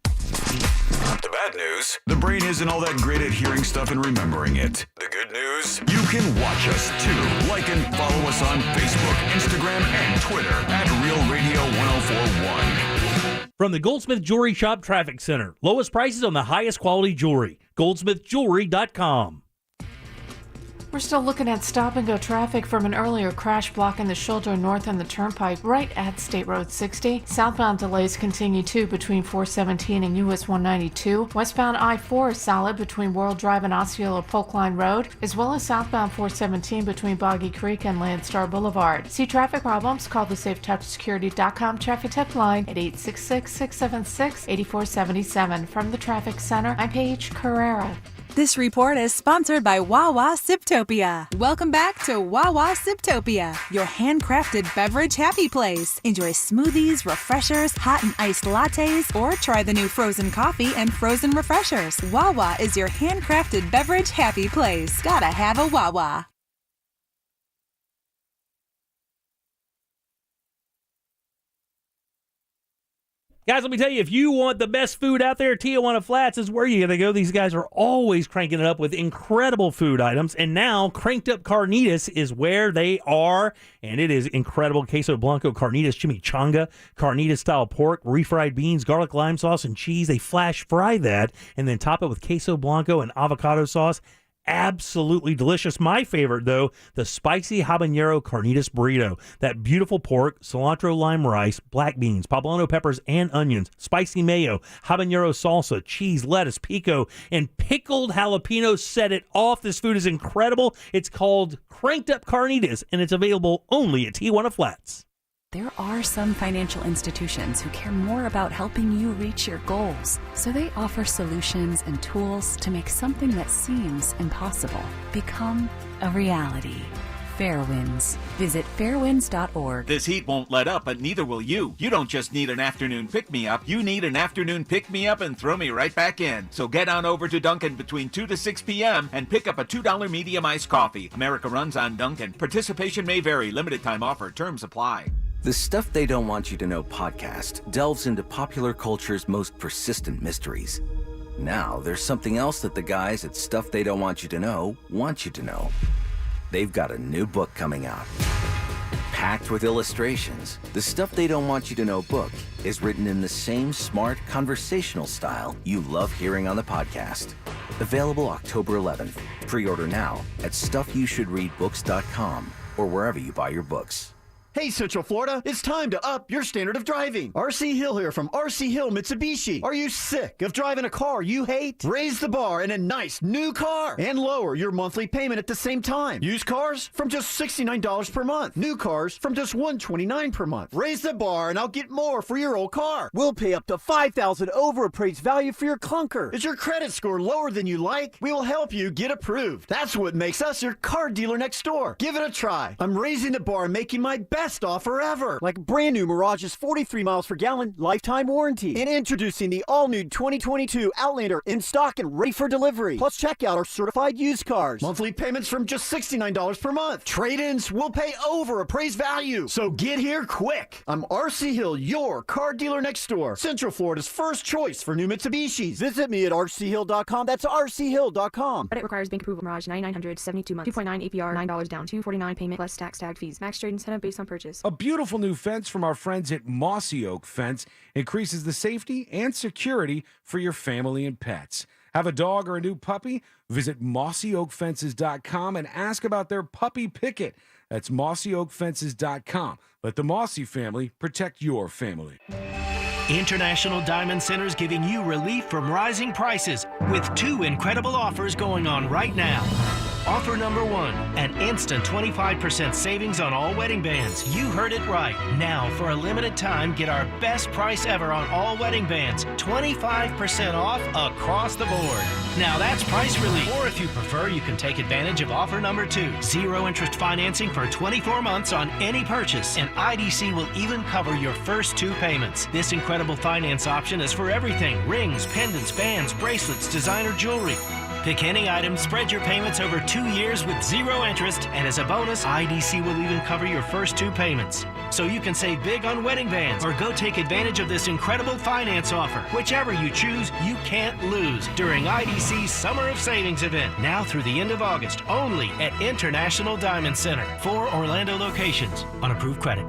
The bad news, the brain isn't all that great at hearing stuff and remembering it. The good news, you can watch us too. Like and follow us on Facebook, Instagram, and Twitter at Real Radio 1041. From the Goldsmith Jewelry Shop Traffic Center. Lowest prices on the highest quality jewelry. GoldsmithJewelry.com. We're still looking at stop-and-go traffic from an earlier crash blocking the shoulder north on the Turnpike right at State Road 60. Southbound delays continue too between 417 and US 192. Westbound I-4 is solid between World Drive and Osceola Polk Line Road, as well as southbound 417 between Boggy Creek and Landstar Boulevard. See traffic problems? Call the SafeTouchSecurity.com traffic tip line at 866-676-8477. From the Traffic Center, I'm Paige Carrera. This report is sponsored by Wawa Siptopia. Welcome back to Wawa Siptopia, your handcrafted beverage happy place. Enjoy smoothies, refreshers, hot and iced lattes, or try the new frozen coffee and frozen refreshers. Wawa is your handcrafted beverage happy place. Gotta have a Wawa. Guys, let me tell you, if you want the best food out there, Tijuana Flats is where you got to go. These guys are always cranking it up with incredible food items. And now, Cranked Up Carnitas is where they are. And it is incredible. Queso Blanco Carnitas, chimichanga, carnitas-style pork, refried beans, garlic lime sauce, and cheese. They flash fry that and then top it with Queso Blanco and avocado sauce. Absolutely delicious. My favorite, though, the spicy habanero carnitas burrito. That beautiful pork, cilantro lime rice, black beans, poblano peppers, and onions, spicy mayo, habanero salsa, cheese, lettuce, pico, and pickled jalapenos set it off. This food is incredible. It's called Cranked Up Carnitas, and it's available only at Tijuana Flats. There are some financial institutions who care more about helping you reach your goals, so they offer solutions and tools to make something that seems impossible become a reality. Fairwinds. Visit fairwinds.org. This heat won't let up, but neither will you. You don't just need an afternoon pick-me-up. You need an afternoon pick-me-up and throw me right back in. So get on over to Dunkin' between 2 to 6 p.m. and pick up a $2 medium iced coffee. America runs on Dunkin'. Participation may vary. Limited time offer. Terms apply. The Stuff They Don't Want You to Know podcast delves into popular culture's most persistent mysteries. Now, there's something else that the guys at Stuff They Don't Want You to Know want you to know. They've got a new book coming out. Packed with illustrations, the Stuff They Don't Want You to Know book is written in the same smart, conversational style you love hearing on the podcast. Available October 11th. Pre-order now at stuffyoushouldreadbooks.com or wherever you buy your books. Hey, Central Florida, it's time to up your standard of driving. RC Hill here from RC Hill Mitsubishi. Are you sick of driving a car you hate? Raise the bar in a nice new car and lower your monthly payment at the same time. Used cars from just $69 per month. New cars from just $129 per month. Raise the bar and I'll get more for your old car. We'll pay up to $5,000 over appraised value for your clunker. Is your credit score lower than you like? We will help you get approved. That's what makes us your car dealer next door. Give it a try. I'm raising the bar and making my best offer ever. Like brand new Mirage's 43 miles per gallon lifetime warranty. And introducing the all-new 2022 Outlander in stock and ready for delivery. Plus check out our certified used cars. Monthly payments from just $69 per month. Trade-ins will pay over appraised value. So get here quick. I'm RC Hill, your car dealer next door. Central Florida's first choice for new Mitsubishis. Visit me at rchill.com. That's rchill.com. Credit requires bank approval. Mirage 9900 72 months. 2.9 APR, $9 down, $249 payment plus tax tag fees. Max trade incentive based on purchase. A beautiful new fence from our friends at Mossy Oak Fence increases the safety and security for your family and pets. Have a dog or a new puppy? Visit mossyoakfences.com and ask about their puppy picket. That's mossyoakfences.com. Let the Mossy family protect your family. International Diamond Center's giving you relief from rising prices with two incredible offers going on right now. Offer number one, an instant 25% savings on all wedding bands. You heard it right. Now, for a limited time, get our best price ever on all wedding bands. 25% off across the board. Now that's price relief. Or if you prefer, you can take advantage of offer number two. 0 interest financing for 24 months on any purchase. And IDC will even cover your first 2 payments. This incredible finance option is for everything. Rings, pendants, bands, bracelets, designer jewelry. Pick any item, spread your payments over 2 years with 0 interest, and as a bonus, IDC will even cover your first 2 payments. So you can save big on wedding bands or go take advantage of this incredible finance offer. Whichever you choose, you can't lose during IDC's Summer of Savings event, now through the end of August, only at International Diamond Center. 4 Orlando locations on approved credit.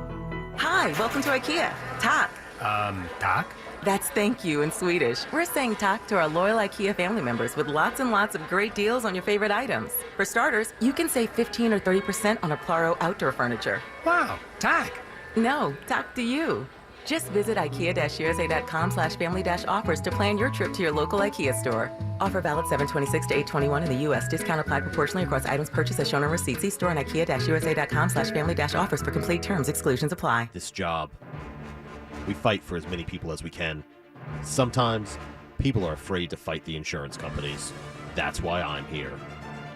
Hi, welcome to IKEA. Tack. Tack? That's thank you in Swedish. We're saying tack to our loyal IKEA family members with lots and lots of great deals on your favorite items. For starters, you can save 15 or 30% on our Plaro outdoor furniture. Wow, tack. No, tack to you. Just visit ikea-usa.com/family-offers to plan your trip to your local IKEA store. Offer valid 7/26 to 8/21 in the U.S. Discount applied proportionally across items purchased as shown on receipt. See store on ikea-usa.com/family-offers for complete terms. Exclusions apply. This job, we fight for as many people as we can. Sometimes people are afraid to fight the insurance companies. That's why I'm here.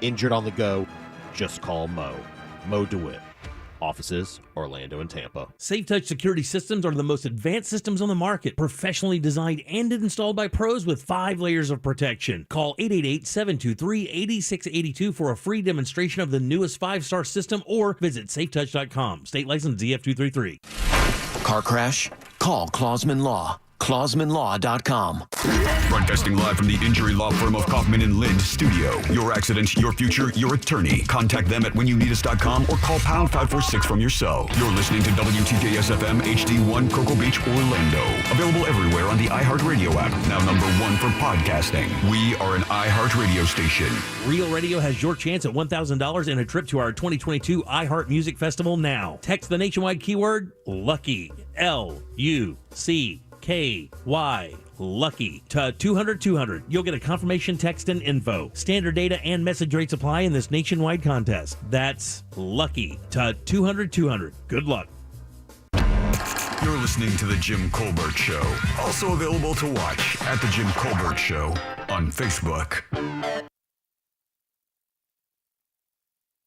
Injured on the go, just call Mo. Mo DeWitt. Offices, Orlando and Tampa. SafeTouch security systems are the most advanced systems on the market, professionally designed and installed by pros with 5 layers of protection. Call 888-723-8682 for a free demonstration of the newest 5-star system or visit safetouch.com. State license ZF233. Car crash? Call Clausman Law. ClausmanLaw.com. Broadcasting live from the injury law firm of Kaufman and Lind studio. Your accident, your future, your attorney. Contact them at whenyounneedus.com or call pound 546 from your cell. You're listening to WTKS FM HD1 Cocoa Beach, Orlando. Available everywhere on the iHeartRadio app. Now #1 for podcasting. We are an iHeartRadio station. Real Radio has your chance at $1,000 and a trip to our 2022 iHeart Music Festival now. Text the nationwide keyword LUCKY, LUCKY, LUCKY to 200-200. You'll get a confirmation text and info. Standard data and message rates apply in this nationwide contest. That's LUCKY to 200-200. Good luck. You're listening to The Jim Colbert Show. Also available to watch at The Jim Colbert Show on Facebook.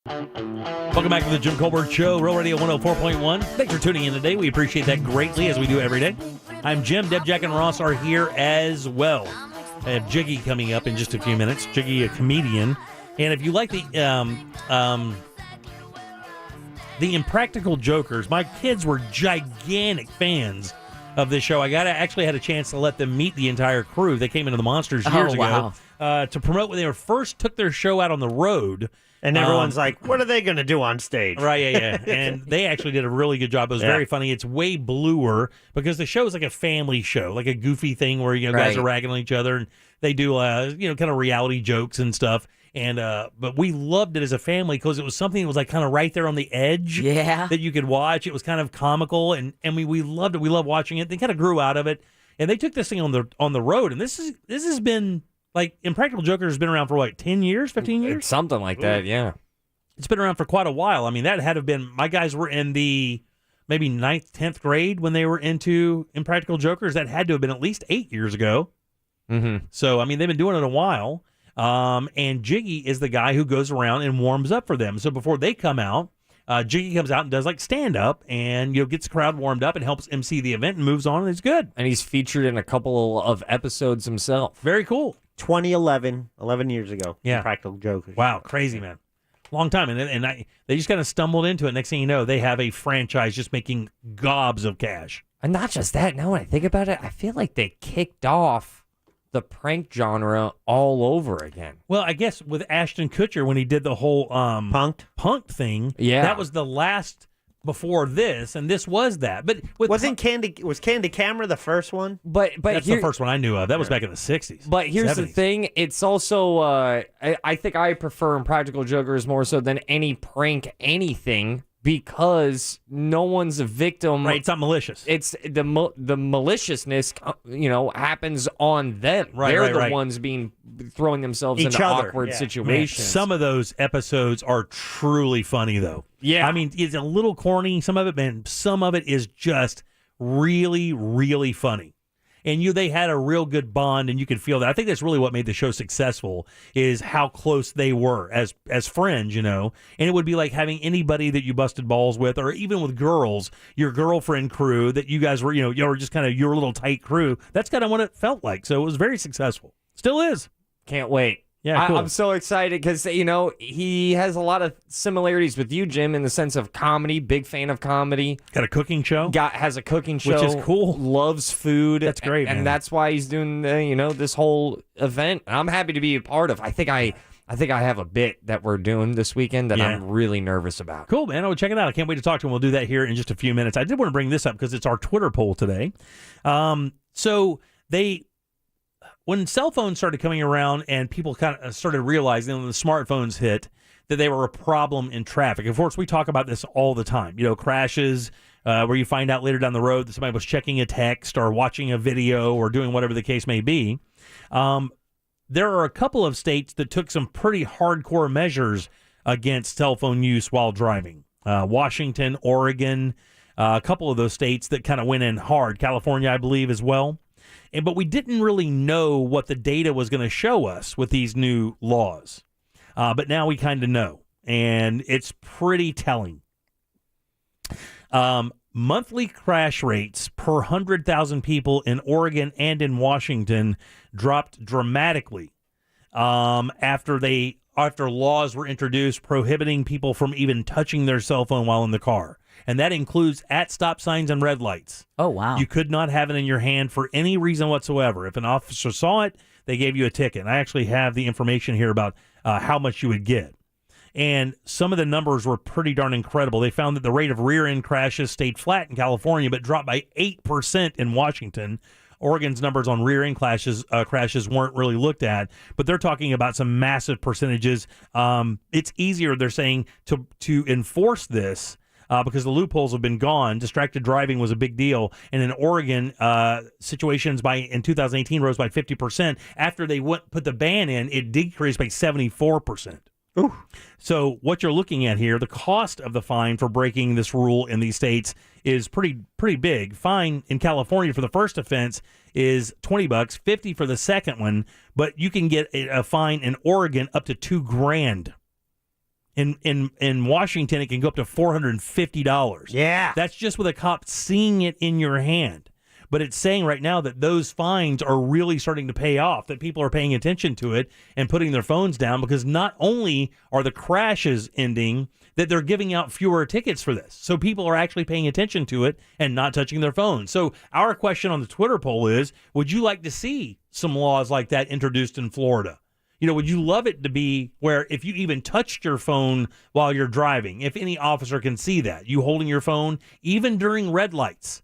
Welcome back to the Jim Colbert Show, Real Radio 104.1. Thanks for tuning in today. We appreciate that greatly, as we do every day. I'm Jim. Deb, Jack, and Ross are here as well. I have Jiggy coming up in just a few minutes. Jiggy, a comedian. And if you like the Impractical Jokers, my kids were gigantic fans of this show. I actually had a chance to let them meet the entire crew. They came into the Monsters years ago to promote when they first took their show out on the road. And everyone's like, what are they going to do on stage? Right, yeah. And they actually did a really good job. It was very funny. It's way bluer because the show is like a family show, like a goofy thing where guys are ragging on each other and they do kind of reality jokes and stuff. And but we loved it as a family because it was something that was like kind of right there on the edge that you could watch. It was kind of comical and we loved it. We loved watching it. They kind of grew out of it. And they took this thing on the road. And this has been like Impractical Jokers has been around for what, 10 years, 15 years? It's something like that, yeah. It's been around for quite a while. I mean, that had to have been, my guys were in the maybe 9th, 10th grade when they were into Impractical Jokers. That had to have been at least 8 years ago. Mm-hmm. So, I mean, they've been doing it a while. And Jiggy is the guy who goes around and warms up for them. So before they come out, Jiggy comes out and does like stand-up and gets the crowd warmed up and helps MC the event and moves on, and it's good. And he's featured in a couple of episodes himself. Very cool. 2011, 11 years ago. Yeah. Impractical Jokers. Wow, crazy, man. Long time. And they just kind of stumbled into it. Next thing you know, they have a franchise just making gobs of cash. And not just that. Now when I think about it, I feel like they kicked off the prank genre all over again. Well, I guess with Ashton Kutcher when he did the whole Punk'd thing, that was the last before this, and this was that. But was Candy Camera the first one? But that's the first one I knew of. That was back in the 60s. But here's 70s. the thing: it's also I think I prefer Impractical Jokers more so than any prank anything because no one's a victim. Right, it's not malicious. It's the maliciousness, happens on them. They're the ones throwing themselves into awkward situations. Man, some of those episodes are truly funny, though. Yeah, I mean, it's a little corny. Some of it, man. Some of it is just really, really funny. And they had a real good bond, and you could feel that. I think that's really what made the show successful is how close they were as friends, And it would be like having anybody that you busted balls with, or even with girls, your girlfriend crew that you guys were, you were just kind of your little tight crew. That's kind of what it felt like. So it was very successful. Still is. Can't wait. Yeah, cool. I'm so excited because, he has a lot of similarities with you, Jim, in the sense of comedy. Big fan of comedy. Got a cooking show. Has a cooking show. Which is cool. Loves food. That's great, man. And that's why he's doing, this whole event. I'm happy to be a part of. I think I have a bit that we're doing this weekend that I'm really nervous about. Cool, man. I'll check it out. I can't wait to talk to him. We'll do that here in just a few minutes. I did want to bring this up because it's our Twitter poll today. When cell phones started coming around and people kind of started realizing when the smartphones hit that they were a problem in traffic. Of course, we talk about this all the time. Crashes where you find out later down the road that somebody was checking a text or watching a video or doing whatever the case may be. There are a couple of states that took some pretty hardcore measures against cell phone use while driving. Washington, Oregon, a couple of those states that kind of went in hard. California, I believe, as well. But we didn't really know what the data was going to show us with these new laws. But now we kind of know, and it's pretty telling. Monthly crash rates per 100,000 people in Oregon and in Washington dropped dramatically after laws were introduced prohibiting people from even touching their cell phone while in the car. And that includes at stop signs and red lights. Oh, wow. You could not have it in your hand for any reason whatsoever. If an officer saw it, they gave you a ticket. And I actually have the information here about how much you would get. And some of the numbers were pretty darn incredible. They found that the rate of rear-end crashes stayed flat in California, but dropped by 8% in Washington. Oregon's numbers on rear-end crashes weren't really looked at, but they're talking about some massive percentages. It's easier, they're saying, to enforce this because the loopholes have been gone. Distracted driving was a big deal. And in Oregon, situations in 2018 rose by 50%. After they put the ban in, it decreased by 74%. Ooh. So what you're looking at here, the cost of the fine for breaking this rule in these states is pretty big. Fine in California for the first offense is $20, $50 for the second one, but you can get a fine in Oregon up to $2,000. In Washington, it can go up to $450. Yeah. That's just with a cop seeing it in your hand. But it's saying right now that those fines are really starting to pay off, that people are paying attention to it and putting their phones down, because not only are the crashes ending, that they're giving out fewer tickets for this. So people are actually paying attention to it and not touching their phones. So our question on the Twitter poll is, would you like to see some laws like that introduced in Florida? Would you love it to be where if you even touched your phone while you're driving, if any officer can see that, you holding your phone, even during red lights,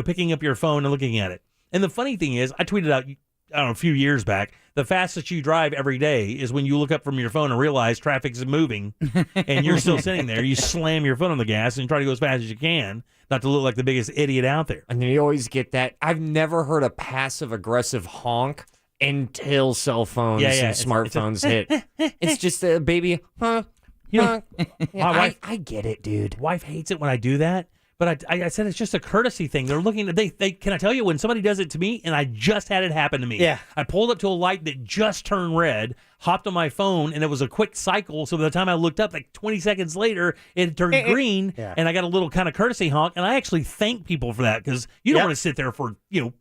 picking up your phone and looking at it. And the funny thing is, I tweeted out, a few years back, the fastest you drive every day is when you look up from your phone and realize traffic is moving and you're still sitting there. You slam your foot on the gas and try to go as fast as you can, not to look like the biggest idiot out there. And you always get that. I've never heard a passive-aggressive honk until cell phones and smartphones hit. It's just a baby, huh? My wife, I get it, dude. Wife hates it when I do that, but I said it's just a courtesy thing. They're looking at they can I tell you, when somebody does it to me, and I just had it happen to me. Yeah. I pulled up to a light that just turned red, hopped on my phone, and it was a quick cycle. So by the time I looked up, like 20 seconds later, it turned green, and I got a little kind of courtesy honk. And I actually thank people for that, because you don't want to sit there for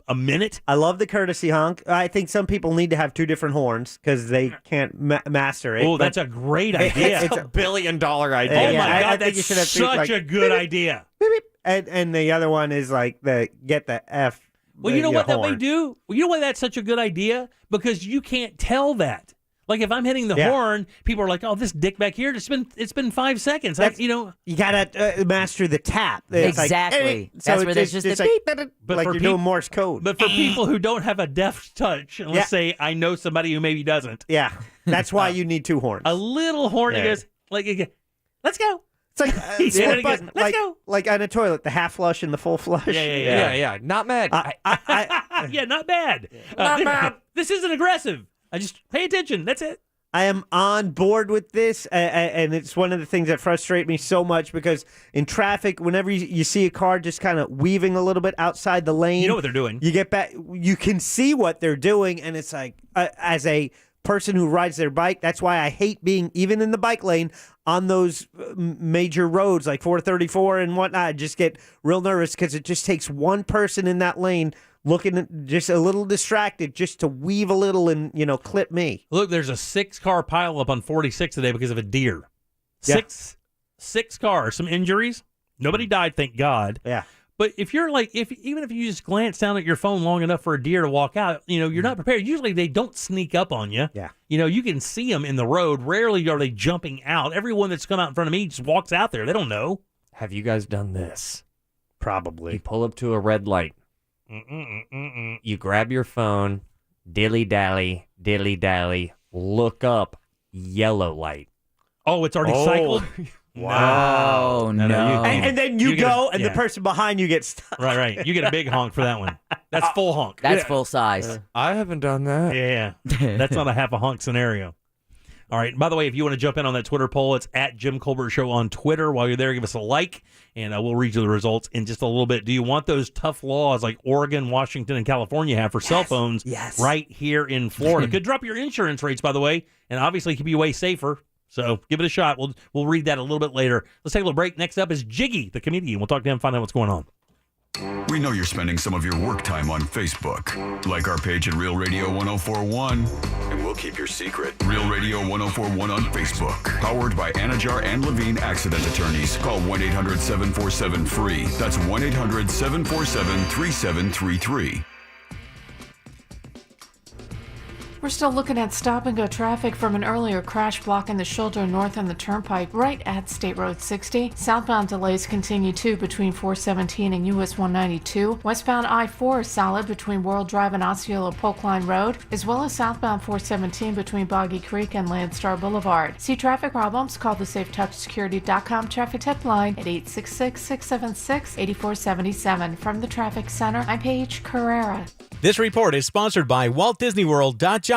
a minute. I love the courtesy honk. I think some people need to have two different horns because they can't master it. Oh, that's a great idea. It's a $1 billion idea. Oh my God, I think that's you should have such a good idea. Beep, beep. And the other one is like get the F. Well, you know what that may do? Well, you know why that's such a good idea? Because you can't tell that. Like if I'm hitting the horn, people are like, "Oh, this dick back here, it's been 5 seconds." You gotta master the tap. Exactly. That's where there's just a beep. But like you're doing Morse code. But for people who don't have a deft touch, and let's say I know somebody who maybe doesn't. Yeah, that's why you need two horns. A little horn that goes like, "Let's go." It's like let's go. Like on a toilet, the half flush and the full flush. Yeah. Not mad. Yeah, not bad. Not bad. This isn't aggressive. I just pay attention. That's it. I am on board with this, and it's one of the things that frustrate me so much, because in traffic, whenever you see a car just kind of weaving a little bit outside the lane, you know what they're doing. You get back, you can see what they're doing, and it's like, as a person who rides their bike, that's why I hate being even in the bike lane on those major roads like 434 and whatnot. I just get real nervous because it just takes one person in that lane looking just a little distracted just to weave a little and, clip me. Look, there's a 6-car pileup on 46 today because of a deer. Yeah. Six cars, some injuries. Nobody died, thank God. Yeah. But if you're like, even if you just glance down at your phone long enough for a deer to walk out, you're not prepared. Usually they don't sneak up on you. Yeah. You can see them in the road. Rarely are they jumping out. Everyone that's come out in front of me just walks out there. They don't know. Have you guys done this? Probably. You pull up to a red light. You grab your phone, dilly-dally, look up, yellow light. Oh, it's already cycled? Wow. No. And then you go, and the person behind you gets stuck. Right. You get a big honk for that one. That's full honk. That's full size. I haven't done that. Yeah. That's not a half a honk scenario. All right. By the way, if you want to jump in on that Twitter poll, it's at Jim Colbert Show on Twitter. While you're there, give us a like, and we'll read you the results in just a little bit. Do you want those tough laws like Oregon, Washington, and California have for cell phones right here in Florida? Could drop your insurance rates, by the way, and obviously keep you way safer. So give it a shot. We'll read that a little bit later. Let's take a little break. Next up is Jiggy, the comedian. We'll talk to him, find out what's going on. We know you're spending some of your work time on Facebook. Like our page at Real Radio 1041, and we'll keep your secret. Real Radio 1041 on Facebook. Powered by Anajar and Levine Accident Attorneys. Call 1-800-747-FREE. That's 1-800-747-3733. We're still looking at stop-and-go traffic from an earlier crash blocking the shoulder north on the turnpike right at State Road 60. Southbound delays continue too between 417 and US 192. Westbound I-4 is solid between World Drive and Osceola Polk Line Road, as well as southbound 417 between Boggy Creek and Landstar Boulevard. See traffic problems? Call the SafeTouchSecurity.com traffic tip line at 866-676-8477. From the Traffic Center, I'm Paige Carrera. This report is sponsored by WaltDisneyWorld.jobs/job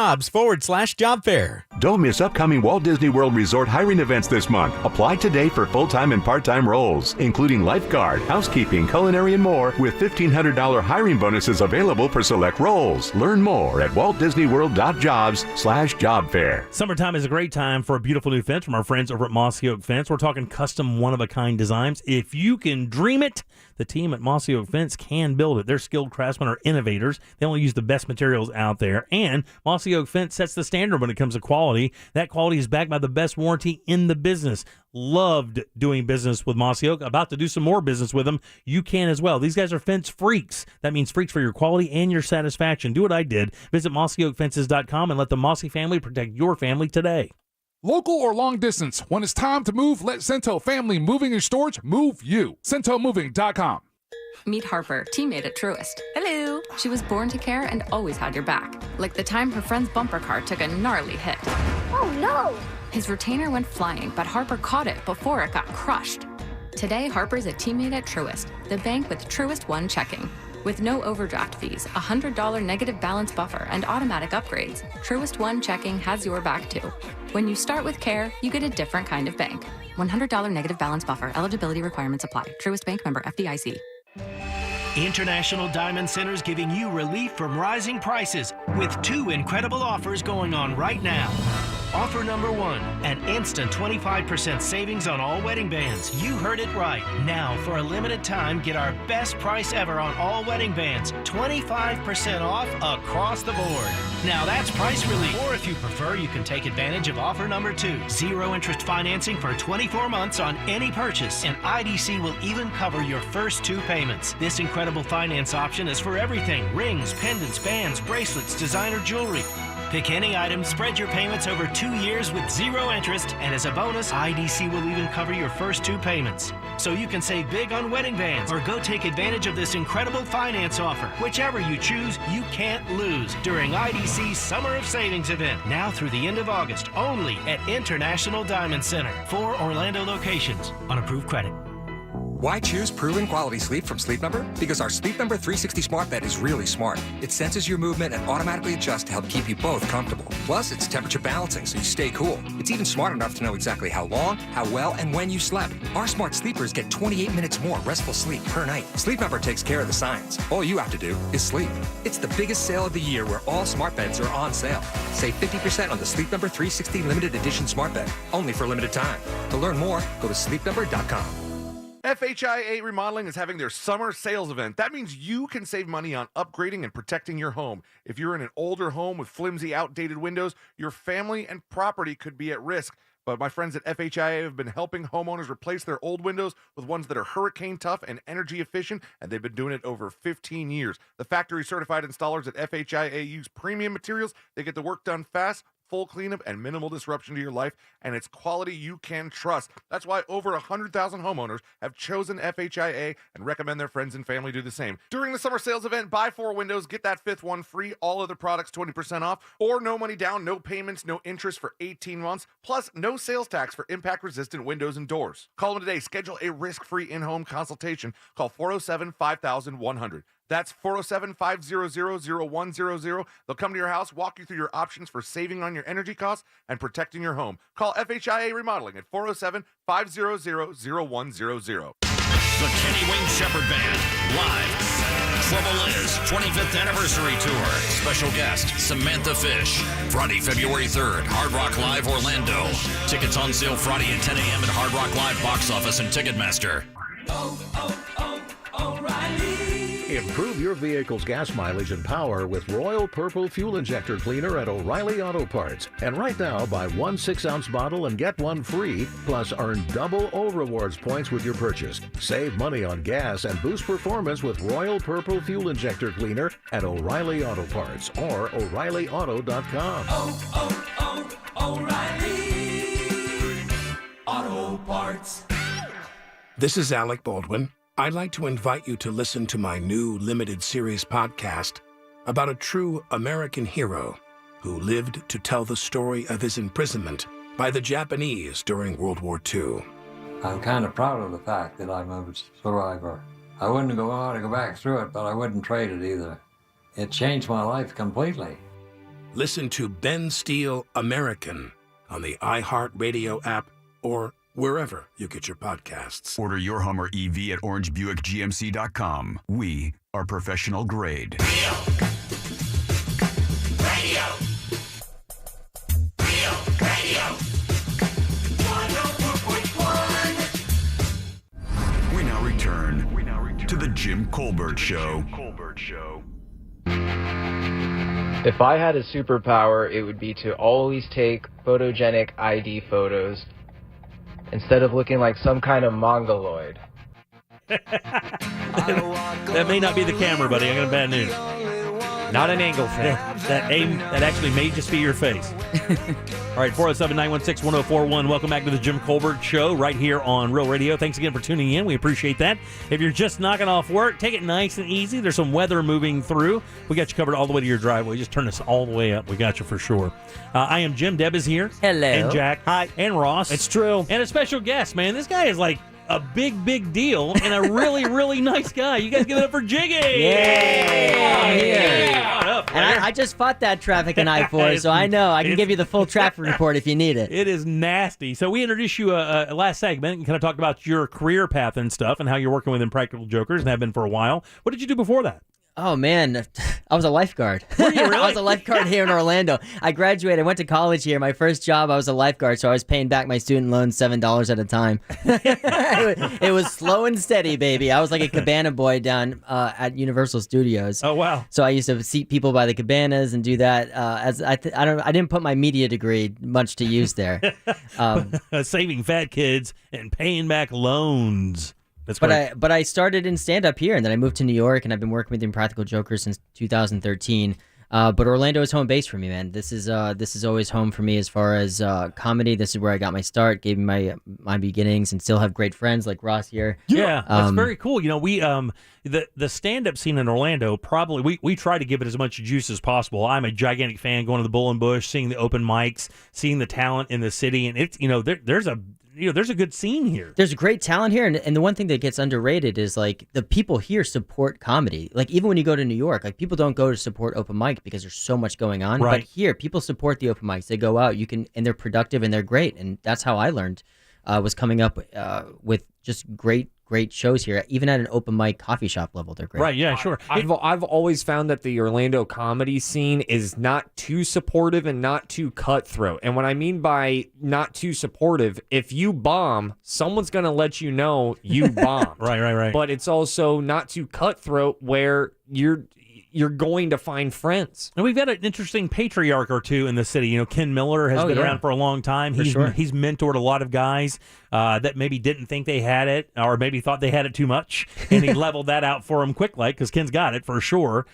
fair. Don't miss upcoming Walt Disney World Resort hiring events this month. Apply today for full-time and part-time roles, including lifeguard, housekeeping, culinary, and more, with $1,500 hiring bonuses available for select roles. Learn more at WaltDisneyWorld.jobs/job fair. Summertime is a great time for a beautiful new fence from our friends over at Mossy Oak Fence. We're talking custom one-of-a-kind designs. If you can dream it, the team at Mossy Oak Fence can build it. They're skilled craftsmen or innovators. They only use the best materials out there. And Mossy Oak Fence sets the standard when it comes to quality. That quality is backed by the best warranty in the business. Loved doing business with Mossy Oak. About to do some more business with them. You can as well. These guys are fence freaks. That means freaks for your quality and your satisfaction. Do what I did. Visit mossyoakfences.com and let the Mossy family protect your family today. Local or long distance, when it's time to move, let Cento Family Moving and Storage move you. CentoMoving.com. Meet Harper, teammate at Truist. Hello. She was born to care and always had your back. Like the time her friend's bumper car took a gnarly hit. Oh no! His retainer went flying, but Harper caught it before it got crushed. Today, Harper's a teammate at Truist, the bank with Truist One checking. With no overdraft fees, a $100 negative balance buffer, and automatic upgrades, Truist One checking has your back too. When you start with care, you get a different kind of bank. $100 negative balance buffer. Eligibility requirements apply. Truist Bank, member FDIC. International Diamond Centers giving you relief from rising prices with two incredible offers going on right now. Offer number one, an instant 25% savings on all wedding bands. You heard it right. Now, for a limited time, get our best price ever on all wedding bands. 25% off across the board. Now that's price relief. Or if you prefer, you can take advantage of offer number two. 0 interest financing for 24 months on any purchase. And IDC will even cover your first 2 payments. This incredible finance option is for everything. Rings, pendants, bands, bracelets, designer jewelry. Pick any item, spread your payments over 2 years with 0 interest, and as a bonus, IDC will even cover your first 2 payments. So you can save big on wedding bands, or go take advantage of this incredible finance offer. Whichever you choose, you can't lose during IDC's Summer of Savings event, now through the end of August, only at International Diamond Center. 4 Orlando locations on approved credit. Why choose proven quality sleep from Sleep Number? Because our Sleep Number 360 smart bed is really smart. It senses your movement and automatically adjusts to help keep you both comfortable. Plus, it's temperature balancing so you stay cool. It's even smart enough to know exactly how long, how well, and when you slept. Our smart sleepers get 28 minutes more restful sleep per night. Sleep Number takes care of the science. All you have to do is sleep. It's the biggest sale of the year where all smart beds are on sale. Save 50% on the Sleep Number 360 limited edition smart bed, only for a limited time. To learn more, go to sleepnumber.com. FHIA Remodeling is having their summer sales event. That means you can save money on upgrading and protecting your home. If you're in an older home with flimsy, outdated windows, your family and property could be at risk. But my friends at FHIA have been helping homeowners replace their old windows with ones that are hurricane tough and energy efficient, and they've been doing it over 15 years. The factory certified installers at FHIA use premium materials. They get the work done fast, full cleanup, and minimal disruption to your life, and it's quality you can trust. That's why over 100,000 homeowners have chosen FHIA and recommend their friends and family do the same. During the summer sales event, buy 4 windows, get that 5th one free, all other products 20% off, or no money down, no payments, no interest for 18 months, plus no sales tax for impact-resistant windows and doors. Call them today. Schedule a risk-free in-home consultation. Call 407-5100. That's 407-500-0100. They'll come to your house, walk you through your options for saving on your energy costs and protecting your home. Call FHIA Remodeling at 407-500-0100. The Kenny Wayne Shepherd Band, live. Trouble Is, 25th Anniversary Tour. Special guest, Samantha Fish. Friday, February 3rd, Hard Rock Live Orlando. Tickets on sale Friday at 10 a.m. at Hard Rock Live box office and Ticketmaster. Improve your vehicle's gas mileage and power with Royal Purple Fuel Injector Cleaner at O'Reilly Auto Parts. And right now, buy one 6-ounce bottle and get one free, plus earn double O Rewards points with your purchase. Save money on gas and boost performance with Royal Purple Fuel Injector Cleaner at O'Reilly Auto Parts or O'ReillyAuto.com. O'Reilly Auto Parts. This is Alec Baldwin. I'd like to invite you to listen to my new limited series podcast about a true American hero who lived to tell the story of his imprisonment by the Japanese during World War II. I'm kind of proud of the fact that I'm a survivor. I wouldn't want to go back through it, but I wouldn't trade it either. It changed my life completely. Listen to Ben Steele American on the iHeartRadio app or wherever you get your podcasts. Order your Hummer EV at orangebuickgmc.com. We are professional grade. Radio. Rio Radio. 104.1. We now return to the Jim Colbert Show. If I had a superpower, it would be to always take photogenic ID photos instead of looking like some kind of mongoloid. That may not be the camera, buddy. I got bad news. Not an angle thing. That actually may just be your face. All right, 407-916-1041. Welcome back to the Jim Colbert Show right here on Real Radio. Thanks again for tuning in. We appreciate that. If you're just knocking off work, take it nice and easy. There's some weather moving through. We got you covered all the way to your driveway. Just turn this all the way up. We got you for sure. I am Jim. Deb is here. Hello. And Jack. Hi. And Ross. It's true. And a special guest, man. This guy is like a big deal and a really, really nice guy. You guys give it up for Jiggy. Yeah. And I just fought that traffic in I-4, so I know. I can give you the full traffic report if you need it. It is nasty. So we introduced you last segment and kind of talked about your career path and stuff and how you're working with Impractical Jokers and have been for a while. What did you do before that? Oh, man. I was a lifeguard. Were you really? I was a lifeguard here in Orlando. I graduated. I went to college here. My first job, I was a lifeguard, so I was paying back my student loans $7 at a time. It was slow and steady, baby. I was like a cabana boy down at Universal Studios. Oh, wow. So I used to seat people by the cabanas and do that. I didn't put my media degree much to use there. Saving fat kids and paying back loans. That's great. But I started in stand-up here, and then I moved to New York, and I've been working with Impractical Jokers since 2013. But Orlando is home base for me, man. This is always home for me as far as comedy. This is where I got my start, gave me my beginnings, and still have great friends like Ross here. Yeah, that's very cool. You know, we the stand-up scene in Orlando, probably we try to give it as much juice as possible. I'm a gigantic fan going to the Bull and Bush, seeing the open mics, seeing the talent in the city, and it's there's a good scene here. There's great talent here, and the one thing that gets underrated is like the people here support comedy. Like even when you go to New York, like people don't go to support open mic because there's so much going on. Right. But here, people support the open mics. They go out, and they're productive and they're great. And that's how I learned. Was coming up with just great shows here, even at an open mic coffee shop level. They're great. Right, yeah, sure. I've always found that the Orlando comedy scene is not too supportive and not too cutthroat. And what I mean by not too supportive, if you bomb, someone's going to let you know you bombed. Right. But it's also not too cutthroat where you're going to find friends. And we've got an interesting patriarch or two in the city. You know, Ken Miller has been around for a long time. He's mentored a lot of guys that maybe didn't think they had it or maybe thought they had it too much, and he leveled that out for them quick, like, because Ken's got it for sure.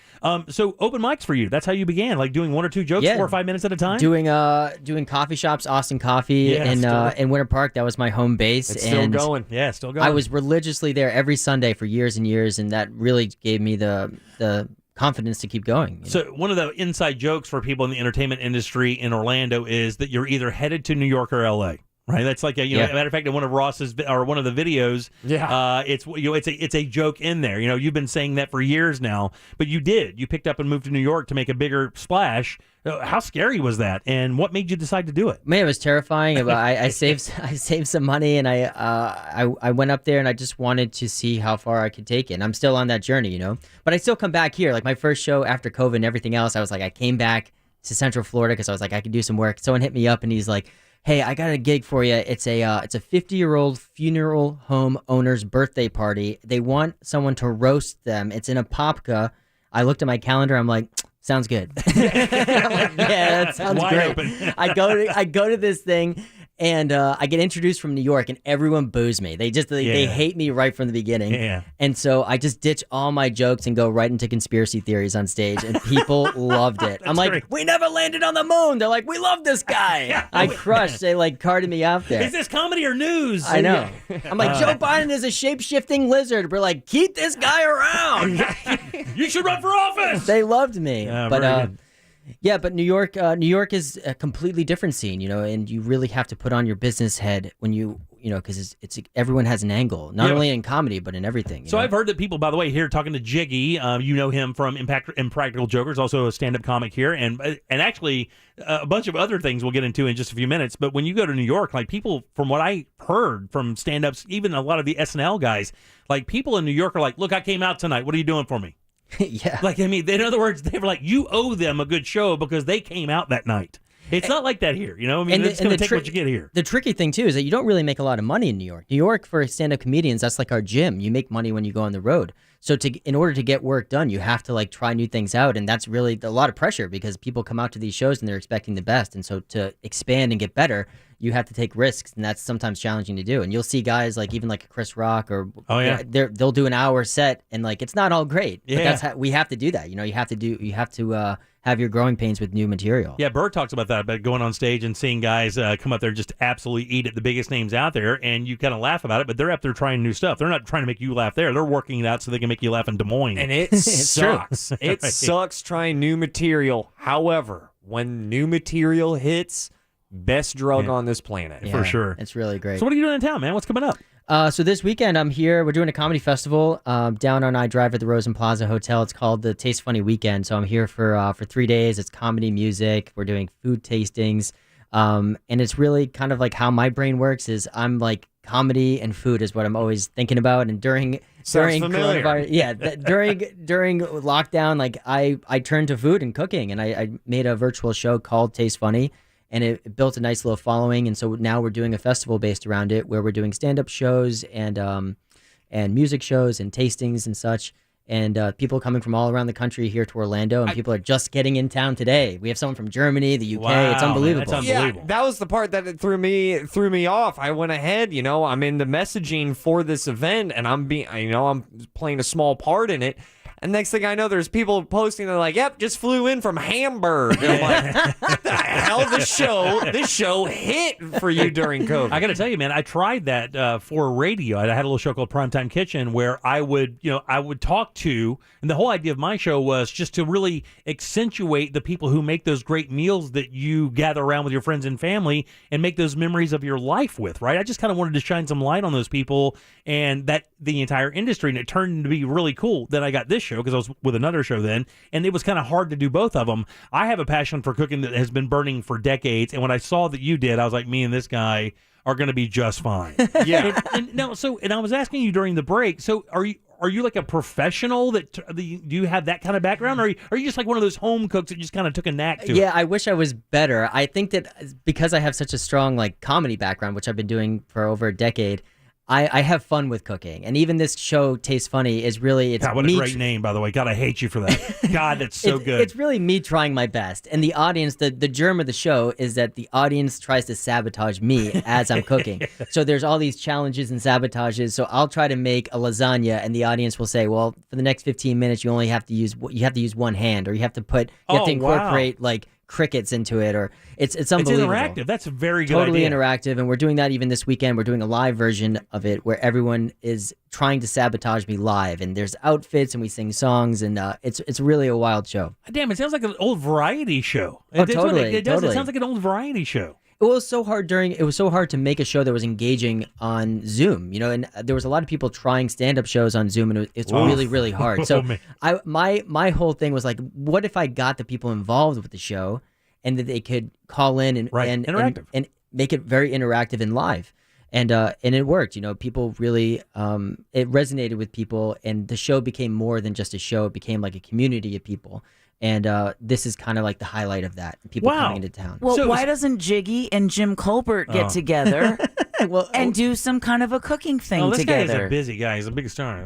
So open mics for you, that's how you began, like doing one or two jokes 4 or 5 minutes at a time? Doing coffee shops, Austin Coffee in Winter Park. That was my home base. It's still going. Yeah, still going. I was religiously there every Sunday for years and years, and that really gave me the confidence to keep going. So one of the inside jokes for people in the entertainment industry in Orlando is that you're either headed to New York or LA. Right, that's like a matter of fact, in one of Ross's or one of the videos, it's a joke in there. You've been saying that for years now, but you picked up and moved to New York to make a bigger splash. How scary was that, and what made you decide to do it? Man, it was terrifying. I saved some money, and I went up there, and I just wanted to see how far I could take it. And I'm still on that journey, but I still come back here. Like my first show after COVID and everything else, I was like, I came back to Central Florida because I was like, I could do some work. Someone hit me up, and he's like, hey, I got a gig for you. It's a 50-year-old funeral home owner's birthday party. They want someone to roast them. It's in a Popka. I looked at my calendar. I'm like, sounds good. I'm like, yeah, that sounds Wide great. open. I go to this thing, and I get introduced from New York, and everyone boos me. They hate me right from the beginning. Yeah. And so I just ditch all my jokes and go right into conspiracy theories on stage, and people loved it. I'm like, we never landed on the moon. They're like, we love this guy. I crushed. They like carted me out there. Is this comedy or news? I know. I'm like, Joe Biden is a shape-shifting lizard. We're like, keep this guy around. You should run for office. They loved me. Very good. Yeah, but New York is a completely different scene, and you really have to put on your business head when because it's everyone has an angle, not only in comedy but in everything. So I've heard that people, by the way, here talking to Jiggy, you know him from Impractical Jokers, also a stand-up comic here, and actually a bunch of other things we'll get into in just a few minutes. But when you go to New York, like people, from what I heard from stand-ups, even a lot of the SNL guys, like people in New York are like, look, I came out tonight. What are you doing for me? Yeah. Like, I mean, in other words, they were like, you owe them a good show because they came out that night. It's not like that here, I mean, it's going to take what you get here. The tricky thing, too, is that you don't really make a lot of money in New York. New York, for stand-up comedians, that's like our gym. You make money when you go on the road. So in order to get work done, you have to, like, try new things out, and that's really a lot of pressure because people come out to these shows and they're expecting the best. And so to expand and get better, you have to take risks, and that's sometimes challenging to do. And you'll see guys like even like Chris Rock or they'll do an hour set, and like it's not all great. Yeah. But that's how we have to do that. You have to have your growing pains with new material. Yeah, Burr talks about that, about going on stage and seeing guys come up there and just absolutely eat it, the biggest names out there, and you kind of laugh about it, but they're up there trying new stuff. They're not trying to make you laugh there. They're working it out so they can make you laugh in Des Moines. And it sucks. It sucks trying new material. However, when new material hits, best drug on this planet. For sure. It's really great. So what are you doing in town, man? What's coming up? So this weekend I'm here. We're doing a comedy festival down on I Drive at the Rosen Plaza Hotel. It's called the Taste Funny Weekend. So I'm here for 3 days. It's comedy, music. We're doing food tastings. And it's really kind of like how my brain works is I'm like comedy and food is what I'm always thinking about. And during familiar. coronavirus, during lockdown, like I turned to food and cooking, and I made a virtual show called Taste Funny. And it built a nice little following, and so now we're doing a festival based around it, where we're doing stand-up shows and music shows and tastings and such. And people coming from all around the country here to Orlando, and people are just getting in town today. We have someone from Germany, the UK. Wow, it's unbelievable. Man, that's unbelievable. Yeah, that was the part that it threw me off. I went ahead, I'm in the messaging for this event, and I'm playing a small part in it. And next thing I know, there's people posting. They're like, "Yep, just flew in from Hamburg." And I'm like, "What the hell? This show hit for you during COVID." I got to tell you, man, I tried that for radio. I had a little show called Primetime Kitchen where I would talk to, and the whole idea of my show was just to really accentuate the people who make those great meals that you gather around with your friends and family and make those memories of your life with. Right? I just kind of wanted to shine some light on those people and that the entire industry, and it turned to be really cool that I got this show because I was with another show then, and it was kind of hard to do both of them. I have a passion for cooking that has been burning for decades, and when I saw that you did, I was like, me and this guy are going to be just fine. Yeah. And I was asking you during the break, so are you like a professional do you have that kind of background, or are you just like one of those home cooks that just kind of took a knack to it? Yeah, I wish I was better. I think that because I have such a strong like comedy background, which I've been doing for over a decade, I have fun with cooking, and even this show, Taste Funny, is really God, what a great name, by the way. God, I hate you for that. God, that's so good. It's really me trying my best, and the audience. The germ of the show is that the audience tries to sabotage me as I'm cooking. So there's all these challenges and sabotages. So I'll try to make a lasagna, and the audience will say, "Well, for the next 15 minutes, you only have to use one hand, or you have to incorporate like crickets into it, or it's unbelievable." It's interactive. That's a very good totally idea. Interactive, and we're doing that even this weekend. We're doing a live version of it where everyone is trying to sabotage me live, and there's outfits and we sing songs, and it's really a wild show. Damn, it sounds like an old variety show. Oh, totally. It does. Totally. It sounds like an old variety show. It was so hard to make a show that was engaging on Zoom, and there was a lot of people trying stand-up shows on Zoom, and it's really, really hard. So my whole thing was like, what if I got the people involved with the show and that they could call in and make it very interactive and live. And it worked, people really, it resonated with people, and the show became more than just a show. It became like a community of people. And this is kind of like the highlight of that. People coming into town. Well, why doesn't Jiggy and Jim Colbert get together and do some kind of a cooking thing this together? This guy is a busy guy. He's a big star.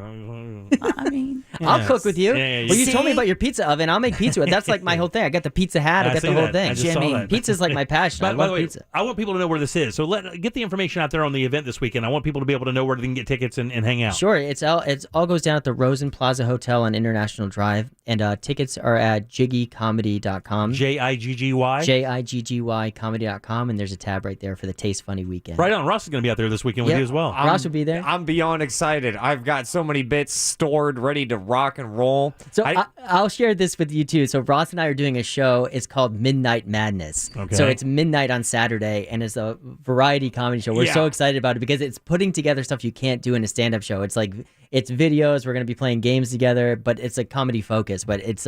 I mean, I'll cook with you. Yeah, well, you told me about your pizza oven. I'll make pizza. That's like my whole thing. I got the pizza hat. I got the whole thing. Jimmy, pizza's like my passion. I by love the way, pizza. I want people to know where this is. So get the information out there on the event this weekend. I want people to be able to know where they can get tickets and hang out. Sure. It's all goes down at the Rosen Plaza Hotel on International Drive, and tickets are at jiggycomedy.com. JIGGY? JIGGY comedy.com, and there's a tab right there for the Taste Funny weekend. Right on. Ross is going to be out there this weekend with you as well. Ross will be there. I'm beyond excited. I've got so many bits stored, ready to rock and roll. So I'll share this with you too. So Ross and I are doing a show. It's called Midnight Madness. Okay. So it's midnight on Saturday, and it's a variety comedy show. We're so excited about it because it's putting together stuff you can't do in a stand-up show. It's like it's videos. We're going to be playing games together, but it's a comedy focus. But it's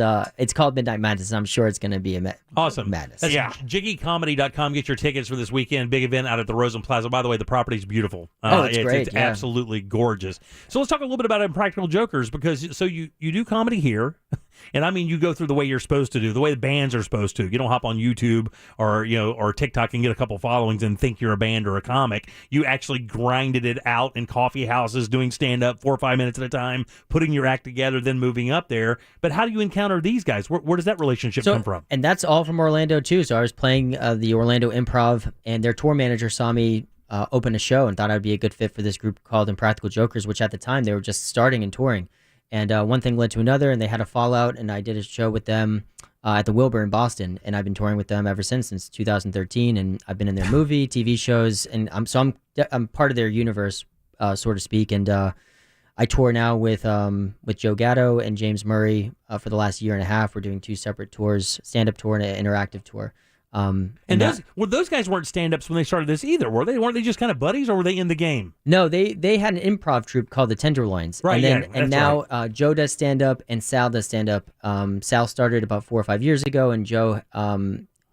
called Midnight Madness, and I'm sure it's going to be awesome madness. That's jiggycomedy.com. Get your tickets for this weekend. Big event out at the Rosen Plaza. By the way, the property's beautiful. It's great. It's absolutely gorgeous. So let's talk a little bit about Impractical Jokers, because you do comedy here. And I mean, you go through the way you're supposed to do, the way the bands are supposed to. You don't hop on YouTube or TikTok and get a couple followings and think you're a band or a comic. You actually grinded it out in coffee houses, doing stand-up 4 or 5 minutes at a time, putting your act together, then moving up there. But how do you encounter these guys? Where does that relationship come from? And that's all from Orlando, too. So I was playing the Orlando Improv, and their tour manager saw me open a show and thought I'd be a good fit for this group called Impractical Jokers, which at the time they were just starting and touring. And one thing led to another, and they had a fallout, and I did a show with them at the Wilbur in Boston, and I've been touring with them ever since 2013, and I've been in their movie, TV shows, and I'm part of their universe, so to speak, and I tour now with Joe Gatto and James Murray for the last year and a half. We're doing 2 separate tours, stand-up tour and an interactive tour. Those guys weren't stand-ups when they started this either, were they? Weren't they just kind of buddies, or were they in the game? No, they had an improv troupe called the Tenderloins. Right, and now Joe does stand-up and Sal does stand-up. Sal started about 4 or 5 years ago, and Joe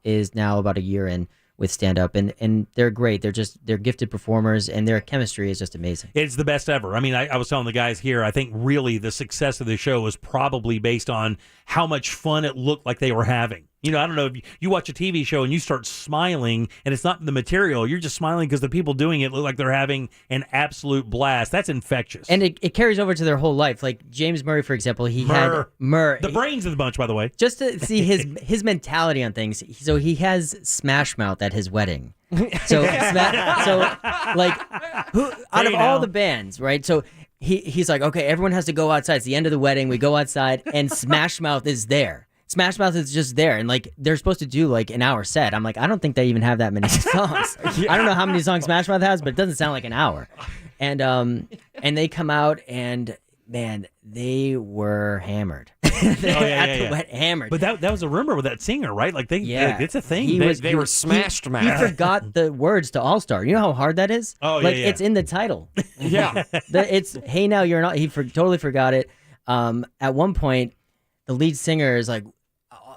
is now about a year in with stand-up, and they're great. They're gifted performers, and their chemistry is just amazing. It's the best ever. I mean, I was telling the guys here, I think really the success of the show was probably based on how much fun it looked like they were having. I don't know if you watch a TV show and you start smiling, and it's not the material. You're just smiling because the people doing it look like they're having an absolute blast. That's infectious. And it carries over to their whole life. Like James Murray, for example, he had Murr. The brains of the bunch, by the way. Just to see his mentality on things. So he has Smash Mouth at his wedding. So like, out of all the bands, right? So he's like, okay, everyone has to go outside. It's the end of the wedding. We go outside, and Smash Mouth is there. Smash Mouth is just there, and like they're supposed to do like an hour set. I'm like, I don't think they even have that many songs. I don't know how many songs Smash Mouth has, but it doesn't sound like an hour. And they come out, and man, they were hammered. Hammered. But that was a rumor with that singer, right? Like it's a thing. They were smashed, man. He forgot the words to All Star. You know how hard that is? Oh, like it's in the title. Yeah, it's Hey Now You're Not. He totally forgot it. At one point, the lead singer is like,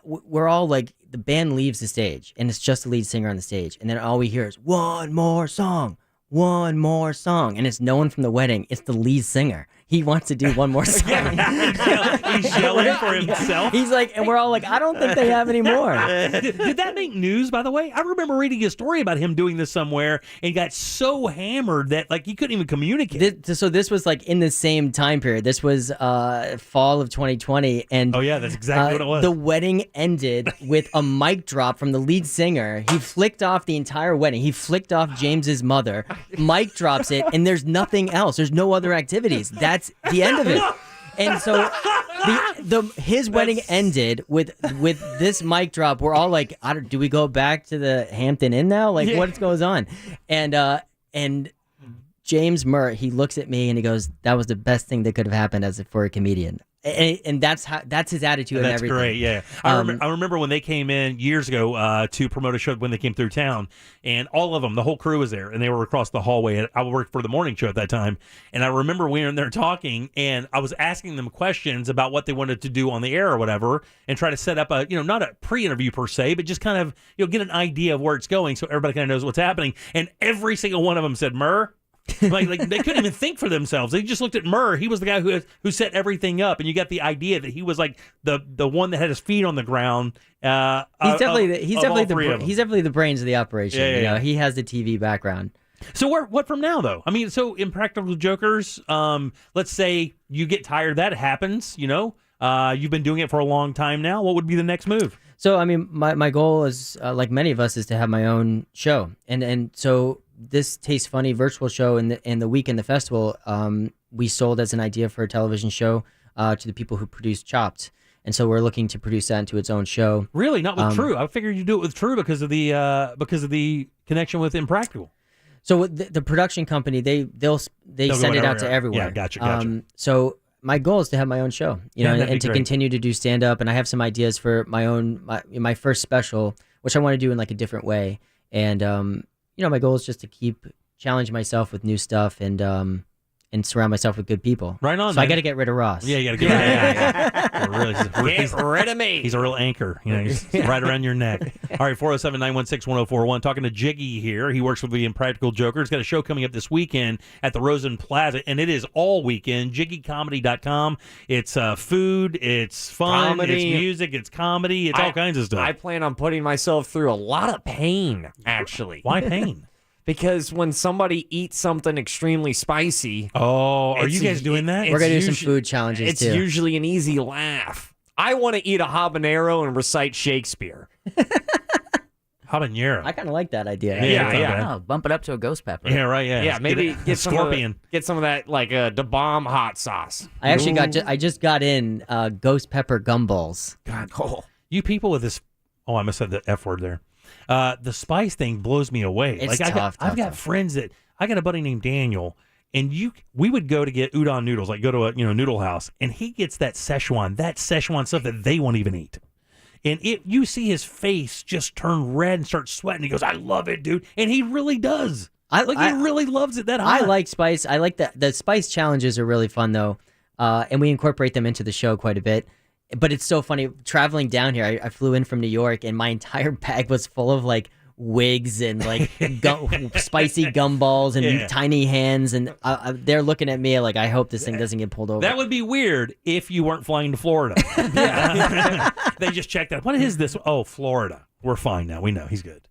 we're all like, the band leaves the stage, and it's just the lead singer on the stage, and then all we hear is one more song, and it's no one from the wedding. It's the lead singer. He wants to do one more song. He's yelling for himself. He's like, and we're all like, I don't think they have any more. Did that make news, by the way? I remember reading a story about him doing this somewhere and got so hammered that like he couldn't even communicate. So this was like in the same time period. This was fall of 2020, and that's exactly what it was. The wedding ended with a mic drop from the lead singer. He flicked off the entire wedding. He flicked off James's mother. Mic drops it, and there's nothing else. There's no other activities. That's the end of it. And so his wedding ended with this mic drop. We're all like, do we go back to the Hampton Inn now? Like, what goes on? And James Murr, he looks at me and he goes, that was the best thing that could have happened for a comedian. And that's his attitude and That's everything. great, yeah. I remember when they came in years ago to promote a show when they came through town, and all of them, the whole crew was there, and they were across the hallway. I worked for the morning show at that time, and I remember we were in there talking, and I was asking them questions about what they wanted to do on the air or whatever, and try to set up a, not a pre-interview per se, but just kind of, get an idea of where it's going so everybody kind of knows what's happening. And every single one of them said, Murr. like they couldn't even think for themselves. They just looked at Murr. He was the guy who set everything up, and you got the idea that he was like the one that had his feet on the ground. He's definitely the brains of the operation. Yeah. He has the TV background. So what from now though? I mean, so Impractical Jokers. Let's say you get tired. That happens. You've been doing it for a long time now. What would be the next move? So I mean, my goal is like many of us is to have my own show, and so. This Taste Funny virtual show and the week in the festival, we sold as an idea for a television show to the people who produced Chopped, and so we're looking to produce that into its own show. Really, not with True. I figured you'd do it with True because of the connection with Impractical. So with the production company, they send it out to everywhere. Yeah, gotcha. So my goal is to have my own show, and to great. continue to do stand up, and I have some ideas for my first special, which I want to do in like a different way, and my goal is just to keep challenging myself with new stuff and surround myself with good people. Right on. So I got to get rid of Ross. Yeah, you got to get rid of him. Get rid of me. He's a real anchor. He's right around your neck. All right, 407-916-1041. Talking to Jiggy here. He works with the Impractical Joker. He's got a show coming up this weekend at the Rosen Plaza, and it is all weekend. JiggyComedy.com. It's food, it's fun, it's music, it's comedy, it's all kinds of stuff. I plan on putting myself through a lot of pain, actually. Why pain? Because when somebody eats something extremely spicy... Oh, are you guys doing that? We're going to do some food challenges, It's too. usually an easy laugh. I want to eat a habanero and recite Shakespeare. Habanero. I kind of like that idea. Yeah. Oh, bump it up to a ghost pepper. Yeah, right, yeah. Yeah, maybe get some Scorpion. Get some of that, like, Da Bomb hot sauce. I actually I just got in ghost pepper gumballs. God, you people with this... Oh, I must have said the F word there. The spice thing blows me away. It's tough. I've got friends that I got a buddy named Daniel, and we would go to get udon noodles, like go to a noodle house, and he gets that Szechuan stuff that they won't even eat. And you see his face just turn red and start sweating. He goes, "I love it, dude," and he really does. He really loves it that hot. I like spice. I like the spice challenges are really fun though, and we incorporate them into the show quite a bit. But it's so funny traveling down here. I flew in from New York, and my entire bag was full of like wigs and like spicy gumballs and tiny hands, and they're looking at me like, I hope this thing doesn't get pulled over. That would be weird if you weren't flying to Florida. They just checked out. What is this? Oh, Florida. We're fine now. We know he's good.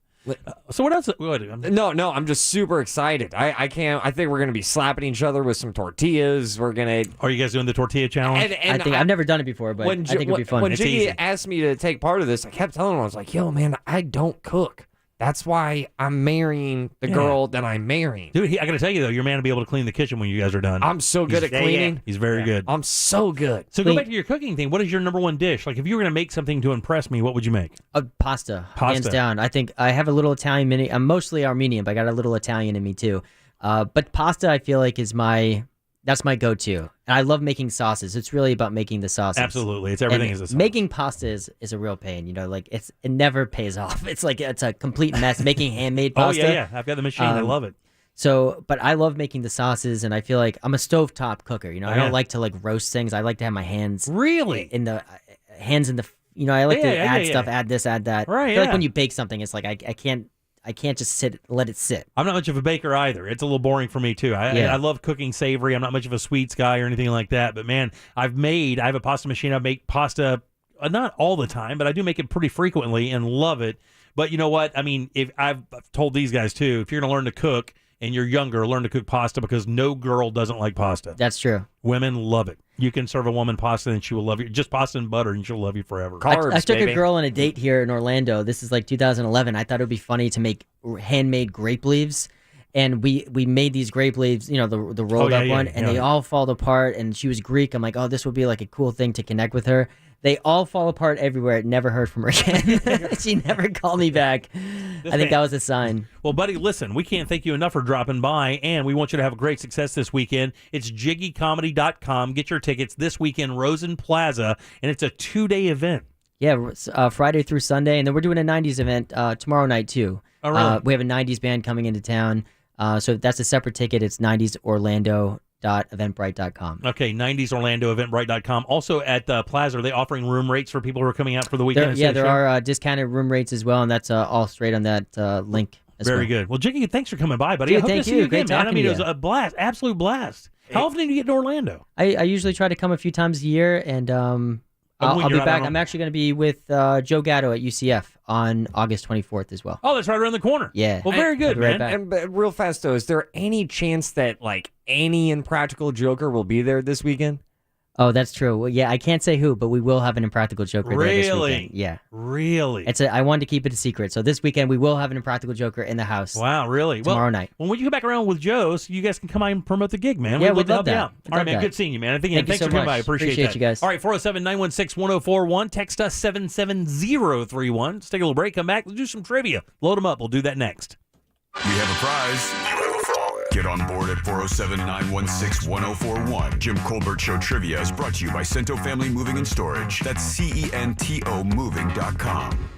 So what else? No, I'm just super excited. I think we're gonna be slapping each other with some tortillas. We're gonna. Are you guys doing the tortilla challenge? I think I've never done it before, but I think it'll be fun. When It's Jiggy easy. asked me to take part of this, I kept telling him, I was like, "Yo, man, I don't cook. That's why I'm marrying the girl that I'm marrying." Dude, I got to tell you, though, your man will be able to clean the kitchen when you guys are done. I'm so good at cleaning. He's very good. I'm so good. So go back to your cooking thing. What is your number one dish? Like, if you were going to make something to impress me, what would you make? Pasta, hands down. I think I have a little Italian mini. I'm mostly Armenian, but I got a little Italian in me, too. But pasta, I feel like, that's my go-to. And I love making sauces. It's really about making the sauces. Absolutely. It's everything is a sauce. Making pasta is a real pain, like it never pays off. It's like it's a complete mess making handmade pasta. Oh, yeah. I've got the machine. I love it. So, but I love making the sauces, and I feel like I'm a stovetop cooker. I don't like to like roast things. I like to have my hands in the I like to add stuff, add this, add that. Right, I feel like when you bake something, it's like I can't just let it sit. I'm not much of a baker either. It's a little boring for me, too. I love cooking savory. I'm not much of a sweets guy or anything like that. But, man, I have a pasta machine. I make pasta, not all the time, but I do make it pretty frequently and love it. But you know what? I mean, if I've told these guys, too, if you're going to learn to cook and you're younger, learn to cook pasta because no girl doesn't like pasta. That's true. Women love it. You can serve a woman pasta and she will love you. Just pasta and butter and she'll love you forever. I took a girl on a date here in Orlando. This is like 2011. I thought it would be funny to make handmade grape leaves. And we made these grape leaves, the rolled up one, and they all fall apart. And she was Greek. I'm like, oh, this would be like a cool thing to connect with her. They all fall apart everywhere. Never heard from her again. She never called me back. I think that was a sign. Well, buddy, listen, we can't thank you enough for dropping by, and we want you to have a great success this weekend. It's jiggycomedy.com. Get your tickets this weekend, Rosen Plaza, and it's a 2-day event. Yeah, Friday through Sunday, and then we're doing a 90s event tomorrow night, too. Oh, really? We have a 90s band coming into town, so that's a separate ticket. It's 90sorlando.eventbrite.com. Okay, 90sorlando.eventbrite.com. Also at the Plaza, are they offering room rates for people who are coming out for the weekend? There are discounted room rates as well, and that's all straight on that link as well. Very good. Well, Jiggy, thanks for coming by, buddy. Dude, I hope thank to see you Great again, man. I talking mean, to it was you. a blast, absolute blast. How often do you get to Orlando? I usually try to come a few times a year, and I'll be back. I'm actually going to be with Joe Gatto at UCF on August 24th as well. Oh, that's right around the corner. Yeah. Well, very good, I'll be man. right back. And real fast though, is there any chance that like any Impractical Joker will be there this weekend? Oh, that's true. Well, yeah, I can't say who, but we will have an Impractical Joker there this Really? weekend. Yeah. Really? I wanted to keep it a secret. So this weekend we will have an Impractical Joker in the house. Wow, really? Tomorrow night. Well, when you come back around with Joe, so you guys can come by and promote the gig, man. Yeah, We'd we'd love love to that. help you out. We'd All right, love man. that. Good seeing you, man. Thank you Thanks so for coming much. by. Appreciate Appreciate that. you guys. All right, 407-916-1041. Text us 77031. Let's take a little break. Come back. Let's do some trivia. Load them up. We'll do that next. We have a prize. Get on board at 407-916-1041. Jim Colbert Show Trivia is brought to you by Cento Family Moving and Storage. That's CENTO moving.com.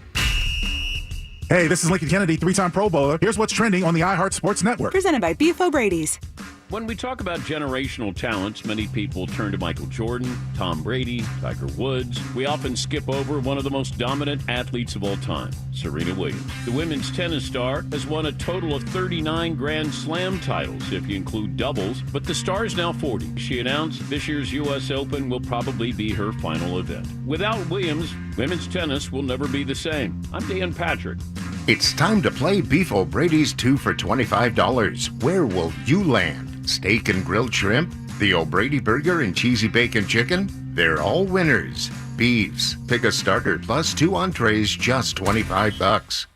Hey, this is Lincoln Kennedy, 3-time Pro Bowler. Here's what's trending on the iHeart Sports Network. Presented by Beef O'Brady's. When we talk about generational talents, many people turn to Michael Jordan, Tom Brady, Tiger Woods. We often skip over one of the most dominant athletes of all time, Serena Williams. The women's tennis star has won a total of 39 Grand Slam titles, if you include doubles, but the star is now 40. She announced this year's U.S. Open will probably be her final event. Without Williams, women's tennis will never be the same. I'm Dan Patrick. It's time to play Beef O'Brady's 2 for $25. Where will you land? Steak and grilled shrimp? The O'Brady Burger and cheesy bacon chicken? They're all winners. Beefs. Pick a starter plus 2 entrees, just $25.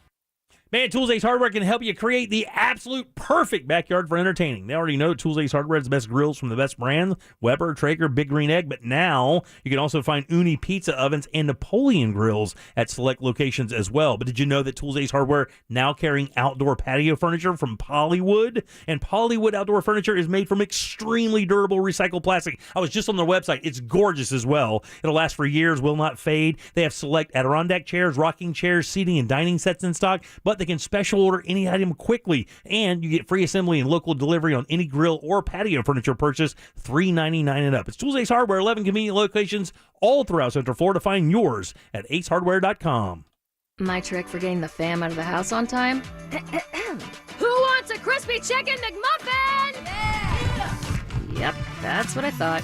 Man, Tools Ace Hardware can help you create the absolute perfect backyard for entertaining. They already know Tools Ace Hardware has the best grills from the best brands, Weber, Traeger, Big Green Egg, but now you can also find Uni pizza ovens and Napoleon grills at select locations as well. But did you know that Tools Ace Hardware now carrying outdoor patio furniture from Polywood? And Polywood outdoor furniture is made from extremely durable recycled plastic. I was just on their website. It's gorgeous as well. It'll last for years, will not fade. They have select Adirondack chairs, rocking chairs, seating, and dining sets in stock, but they can special order any item quickly, and you get free assembly and local delivery on any grill or patio furniture purchase, $3.99 and up. It's Tools Ace Hardware, 11 convenient locations all throughout Central Florida. Find yours at acehardware.com. My trick for getting the fam out of the house on time? Who wants a crispy chicken McMuffin? Yeah! Yep, that's what I thought.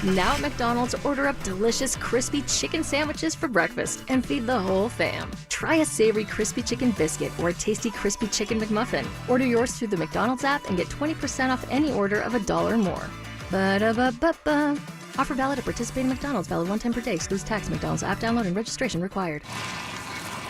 Now at McDonald's, order up delicious crispy chicken sandwiches for breakfast and feed the whole fam. Try a savory crispy chicken biscuit or a tasty crispy chicken McMuffin. Order yours through the McDonald's app and get 20% off any order of $1 or more. Ba-da-ba-ba-ba. Offer valid at participating McDonald's. Valid one time per day. Excludes tax. McDonald's app download and registration required.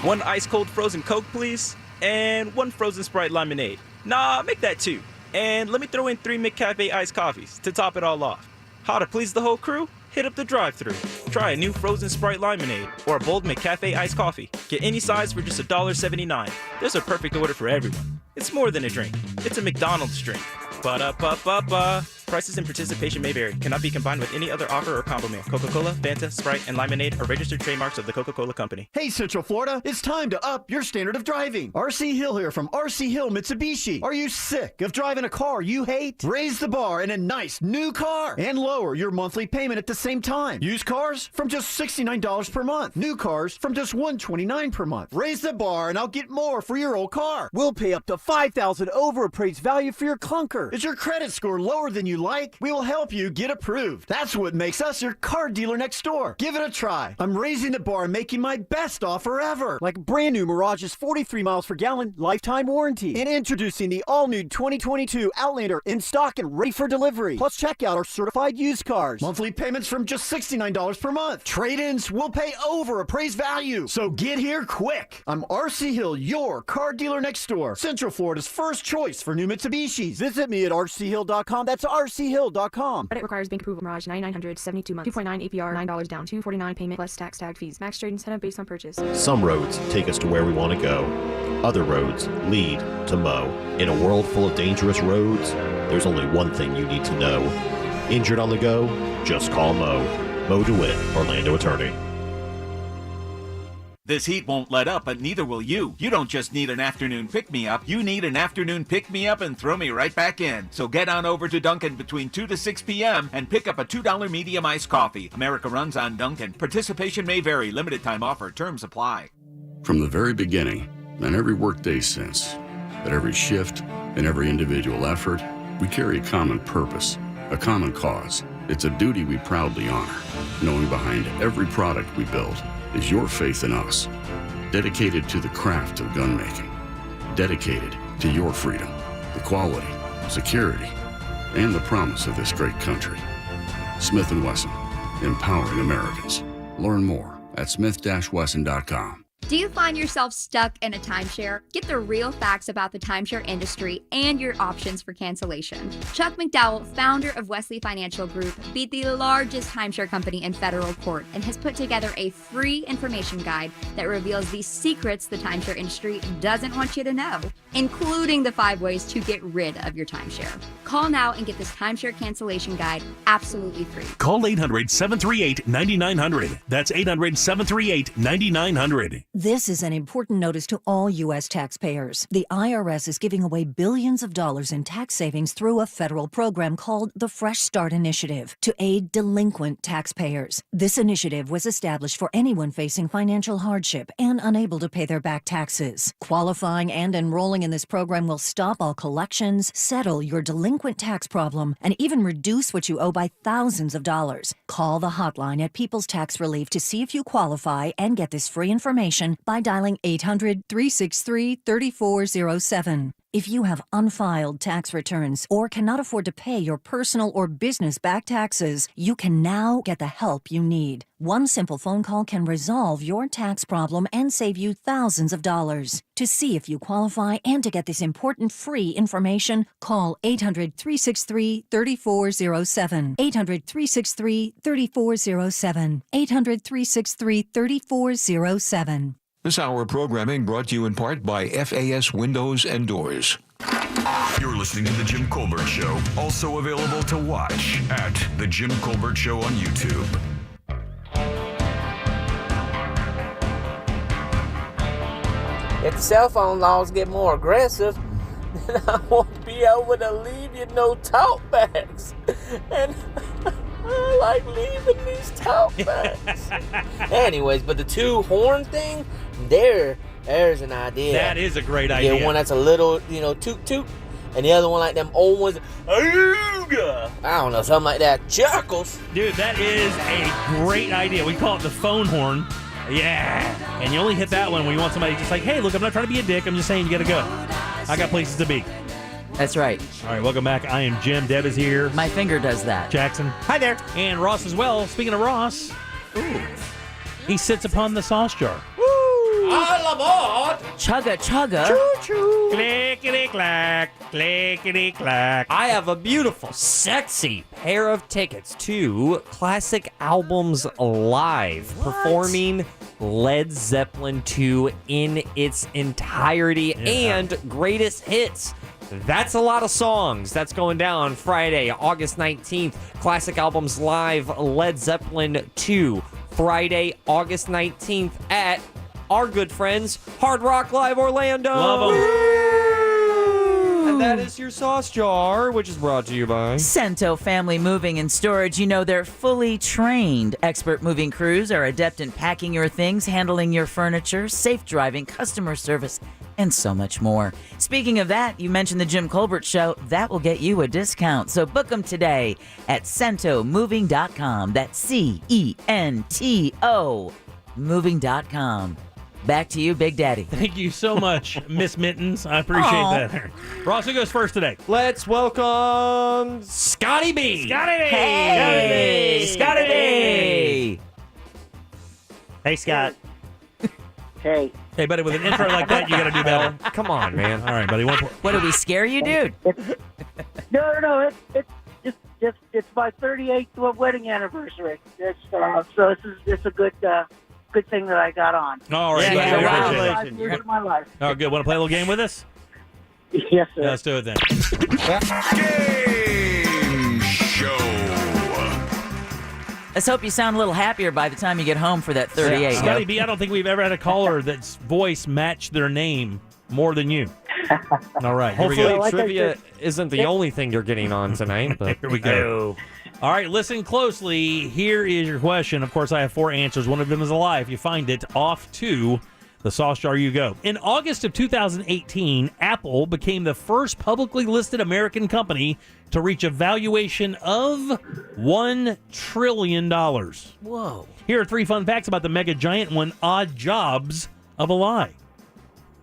1 ice-cold frozen Coke, please. And 1 frozen Sprite lemonade. Nah, make that 2. And let me throw in 3 McCafe iced coffees to top it all off. How to please the whole crew? Hit up the drive-thru. Try a new frozen Sprite lemonade or a bold McCafe iced coffee. Get any size for just $1.79. There's a perfect order for everyone. It's more than a drink. It's a McDonald's drink. Ba-da-ba-ba-ba. Prices and participation may vary. Cannot be combined with any other offer or combo meal. Coca-Cola, Fanta, Sprite, and Lemonade are registered trademarks of the Coca-Cola Company. Hey, Central Florida, it's time to up your standard of driving. RC Hill here from RC Hill Mitsubishi. Are you sick of driving a car you hate? Raise the bar in a nice new car and lower your monthly payment at the same time. Used cars from just $69 per month. New cars from just $129 per month. Raise the bar and I'll get more for your old car. We'll pay up to $5,000 over appraised value for your clunker. Is your credit score lower than you like, we will help you get approved. That's what makes us your car dealer next door. Give it a try. I'm raising the bar and making my best offer ever. Like brand new Mirage's 43 miles per gallon lifetime warranty. And introducing the all-new 2022 Outlander in stock and ready for delivery. Plus, check out our certified used cars. Monthly payments from just $69 per month. Trade-ins will pay over appraised value. So get here quick. I'm RC Hill, your car dealer next door. Central Florida's first choice for new Mitsubishis. Visit me at rchill.com. That's rchill.com. Credit requires bank approval. Mirage 9900 72 months. 2.9 APR, $9 down, $249 payment plus tax tag fees. Max trade incentive based on purchase. Some roads take us to where we want to go. Other roads lead to Mo. In a world full of dangerous roads, there's only one thing you need to know. Injured on the go? Just call Mo. Mo DeWitt, Orlando attorney. This heat won't let up, but neither will you. You don't just need an afternoon pick-me-up. You need an afternoon pick-me-up and throw me right back in. So get on over to Dunkin' between 2 to 6 p.m. and pick up a $2 medium iced coffee. America runs on Dunkin'. Participation may vary. Limited time offer. Terms apply. From the very beginning, and every workday since, at every shift and every individual effort, we carry a common purpose, a common cause. It's a duty we proudly honor, knowing behind every product we build is your faith in us, dedicated to the craft of gun making, dedicated to your freedom, the quality, security, and the promise of this great country. Smith & Wesson, empowering Americans. Learn more at smith-wesson.com. Do you find yourself stuck in a timeshare? Get the real facts about the timeshare industry and your options for cancellation. Chuck McDowell, founder of Wesley Financial Group, beat the largest timeshare company in federal court and has put together a free information guide that reveals the secrets the timeshare industry doesn't want you to know, including the 5 ways to get rid of your timeshare. Call now and get this timeshare cancellation guide absolutely free. Call 800-738-9900. That's 800-738-9900. This is an important notice to all U.S. taxpayers. The IRS is giving away billions of dollars in tax savings through a federal program called the Fresh Start Initiative to aid delinquent taxpayers. This initiative was established for anyone facing financial hardship and unable to pay their back taxes. Qualifying and enrolling in this program will stop all collections, settle your delinquent tax problem, and even reduce what you owe by thousands of dollars. Call the hotline at People's Tax Relief to see if you qualify and get this free information by dialing 800-363-3407. If you have unfiled tax returns or cannot afford to pay your personal or business back taxes, you can now get the help you need. One simple phone call can resolve your tax problem and save you thousands of dollars. To see if you qualify and to get this important free information, call 800-363-3407. 800-363-3407. 800-363-3407. This hour of programming brought to you in part by FAS Windows and Doors. You're listening to The Jim Colbert Show, also available to watch at The Jim Colbert Show on YouTube. If the cell phone laws get more aggressive, then I won't be able to leave you no talk bags. And I like leaving these talk bags. Anyways, but the 2 horn thing, there's an idea. That is a great idea. Yeah, one that's a little, toot toot, and the other one like them old ones, I don't know, something like that. Chuckles. Dude, that is a great idea. We call it the phone horn. Yeah. And you only hit that one when you want somebody just like, hey, look, I'm not trying to be a dick. I'm just saying you got to go. I got places to be. That's right. All right, welcome back. I am Jim. Deb is here. My finger does that. Jackson. Hi there. And Ross as well. Speaking of Ross, he sits upon the sauce jar. All aboard! Chugga, chugga. Choo-choo. Clickety-clack. Clickety-clack. I have a beautiful, sexy pair of tickets to Classic Albums Live, performing Led Zeppelin 2 in its entirety and greatest hits. That's a lot of songs. That's going down Friday, August 19th. Classic Albums Live, Led Zeppelin 2. Friday, August 19th at our good friends, Hard Rock Live Orlando. Love them. And that is your sauce jar, which is brought to you by Cento Family Moving and Storage. You know, they're fully trained. Expert moving crews are adept in packing your things, handling your furniture, safe driving, customer service, and so much more. Speaking of that, you mentioned the Jim Colbert Show. That will get you a discount. So book them today at CentoMoving.com. That's CENTO Moving.com. Back to you, Big Daddy. Thank you so much, Miss Mittens. I appreciate that. Ross, who goes first today? Let's welcome Scotty B. Scotty B. Hey, Scotty B. Hey, Scott. Hey. Hey, buddy, with an intro like that, you got to do better. Come on, man. All right, buddy. What, did we scare you, dude? No. It's my 38th wedding anniversary. It's a good thing that I got on. All right. Yeah, buddy, wow. we appreciate it. 5 years of my life. Oh, good. Want to play a little game with us? Yes, sir. Yeah, let's do it then. Game show. Let's hope you sound a little happier by the time you get home for that 38. Scotty B, I don't think we've ever had a caller that's voice matched their name more than you. All right, here we Hopefully go. trivia isn't the only thing you're getting on tonight. But Here we go. All right, listen closely. Here is your question. Of course, I have 4 answers. One of them is a lie. If you find it, off to the sauce jar you go. In August of 2018, Apple became the first publicly listed American company to reach a valuation of $1 trillion. Whoa. Here are 3 fun facts about the mega giant and 1 odd jobs of a lie.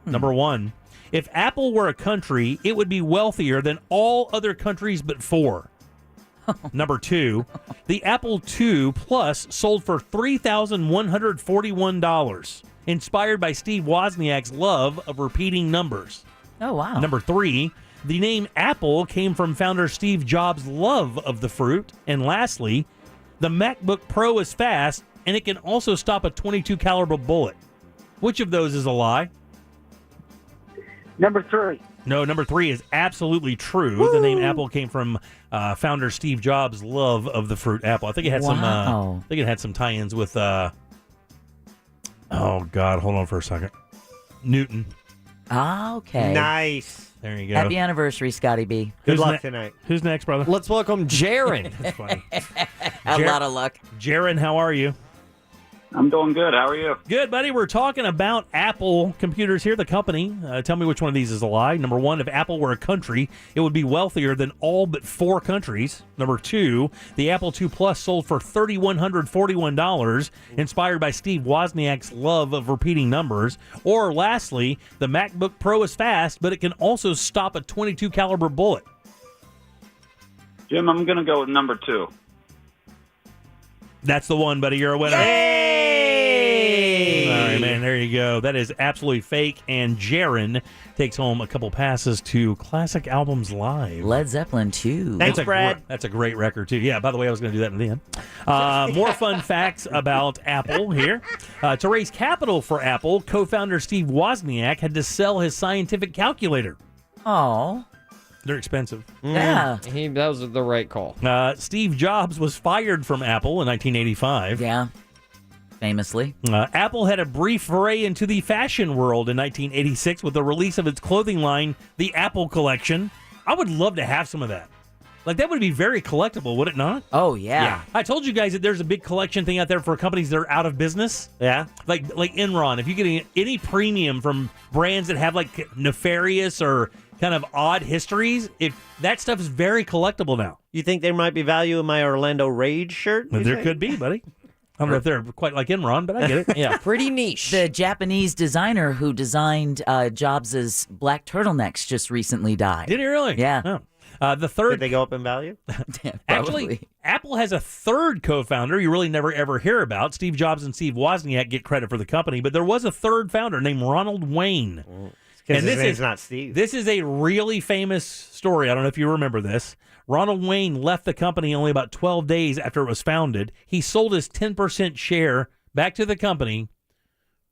Number 1, if Apple were a country, it would be wealthier than all other countries but 4. Number 2, the Apple II Plus sold for $3,141, inspired by Steve Wozniak's love of repeating numbers. Oh, wow. Number 3, the name Apple came from founder Steve Jobs' love of the fruit. And lastly, the MacBook Pro is fast, and it can also stop a .22 caliber bullet. Which of those is a lie? Number 3. No, number 3 is absolutely true. Woo! The name Apple came from founder Steve Jobs' love of the fruit apple. I think it had some. I think it had some tie-ins with. Oh God, hold on for a second. Newton. Ah, okay. Nice. There you go. Happy anniversary, Scotty B. Good luck tonight. Who's next, brother? let's welcome Jaron. That's funny. A lot of luck. Jaron, how are you? I'm doing good. How are you? Good, buddy. We're talking about Apple computers here, the company. Tell me which one of these is a lie. Number 1, if Apple were a country, it would be wealthier than all but 4 countries. Number 2, the Apple II Plus sold for $3,141, inspired by Steve Wozniak's love of repeating numbers. Or lastly, the MacBook Pro is fast, but it can also stop a .22 caliber bullet. Jim, I'm going to go with number 2. That's the one, buddy. You're a winner. Yay! All right, man. There you go. That is absolutely fake. And Jaron takes home a couple passes to Classic Albums Live. Led Zeppelin 2. Thanks, Brad. That's a great record, too. Yeah, by the way, I was going to do that in the end. More fun facts about Apple here. To raise capital for Apple, co-founder Steve Wozniak had to sell his scientific calculator. Oh. They're expensive. Yeah. That was the right call. Steve Jobs was fired from Apple in 1985. Yeah. Famously. Apple had a brief foray into the fashion world in 1986 with the release of its clothing line, the Apple Collection. I would love to have some of that. Like, that would be very collectible, would it not? Oh, yeah. I told you guys that there's a big collection thing out there for companies that are out of business. Yeah. Like Enron. If you get any premium from brands that have, like, nefarious or kind of odd histories, if that stuff is very collectible now. You think there might be value in my Orlando Rage shirt? There could be, buddy. I don't know if they're quite like Enron, but I get it. Yeah, pretty niche. The Japanese designer who designed Jobs' black turtlenecks just recently died. Did he really? Yeah. Oh. The third. Did they go up in value? Actually, Apple has a third co-founder you really never ever hear about. Steve Jobs and Steve Wozniak get credit for the company, but there was a third founder named Ronald Wayne. Because his name's not Steve. This is a really famous story. I don't know if you remember this. Ronald Wayne left the company only about 12 days after it was founded. He sold his 10% share back to the company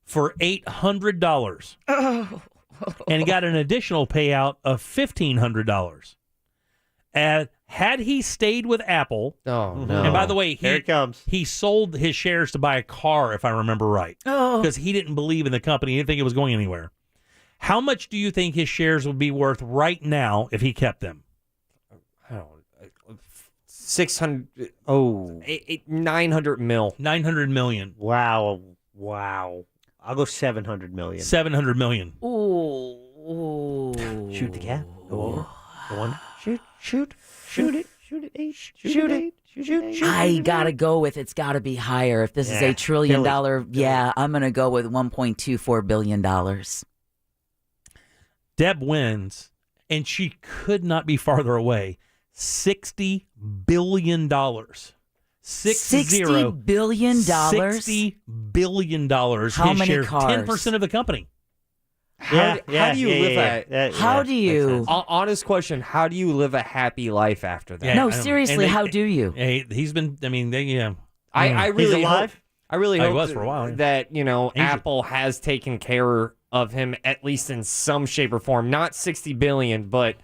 for $800. Oh. And he got an additional payout of $1,500. Had he stayed with Apple, no. And by the way, Here it comes. He sold his shares to buy a car, if I remember right, because he didn't believe in the company. He didn't think it was going anywhere. How much do you think his shares would be worth right now if he kept them? I don't know. 600. Oh, 900 mil. 900 million. Wow. I'll go 700 million. 700 million. Ooh. Shoot the cat. Go over. Go on. Shoot it. Shoot it. I gotta go with it's gotta be higher. If this is $1 trillion, I'm gonna go with $1.24 billion. Deb wins, and she could not be farther away. $60 billion. $60 billion? $60 billion. How many shares, cars? 10% of the company. How do you live How do you? Honest question. How do you live a happy life after that? No, seriously, how do you? He's been, I mean, I really He's alive? I really hope he was for a while, yeah. that, Apple has taken care of him at least in some shape or form. Not 60 billion, but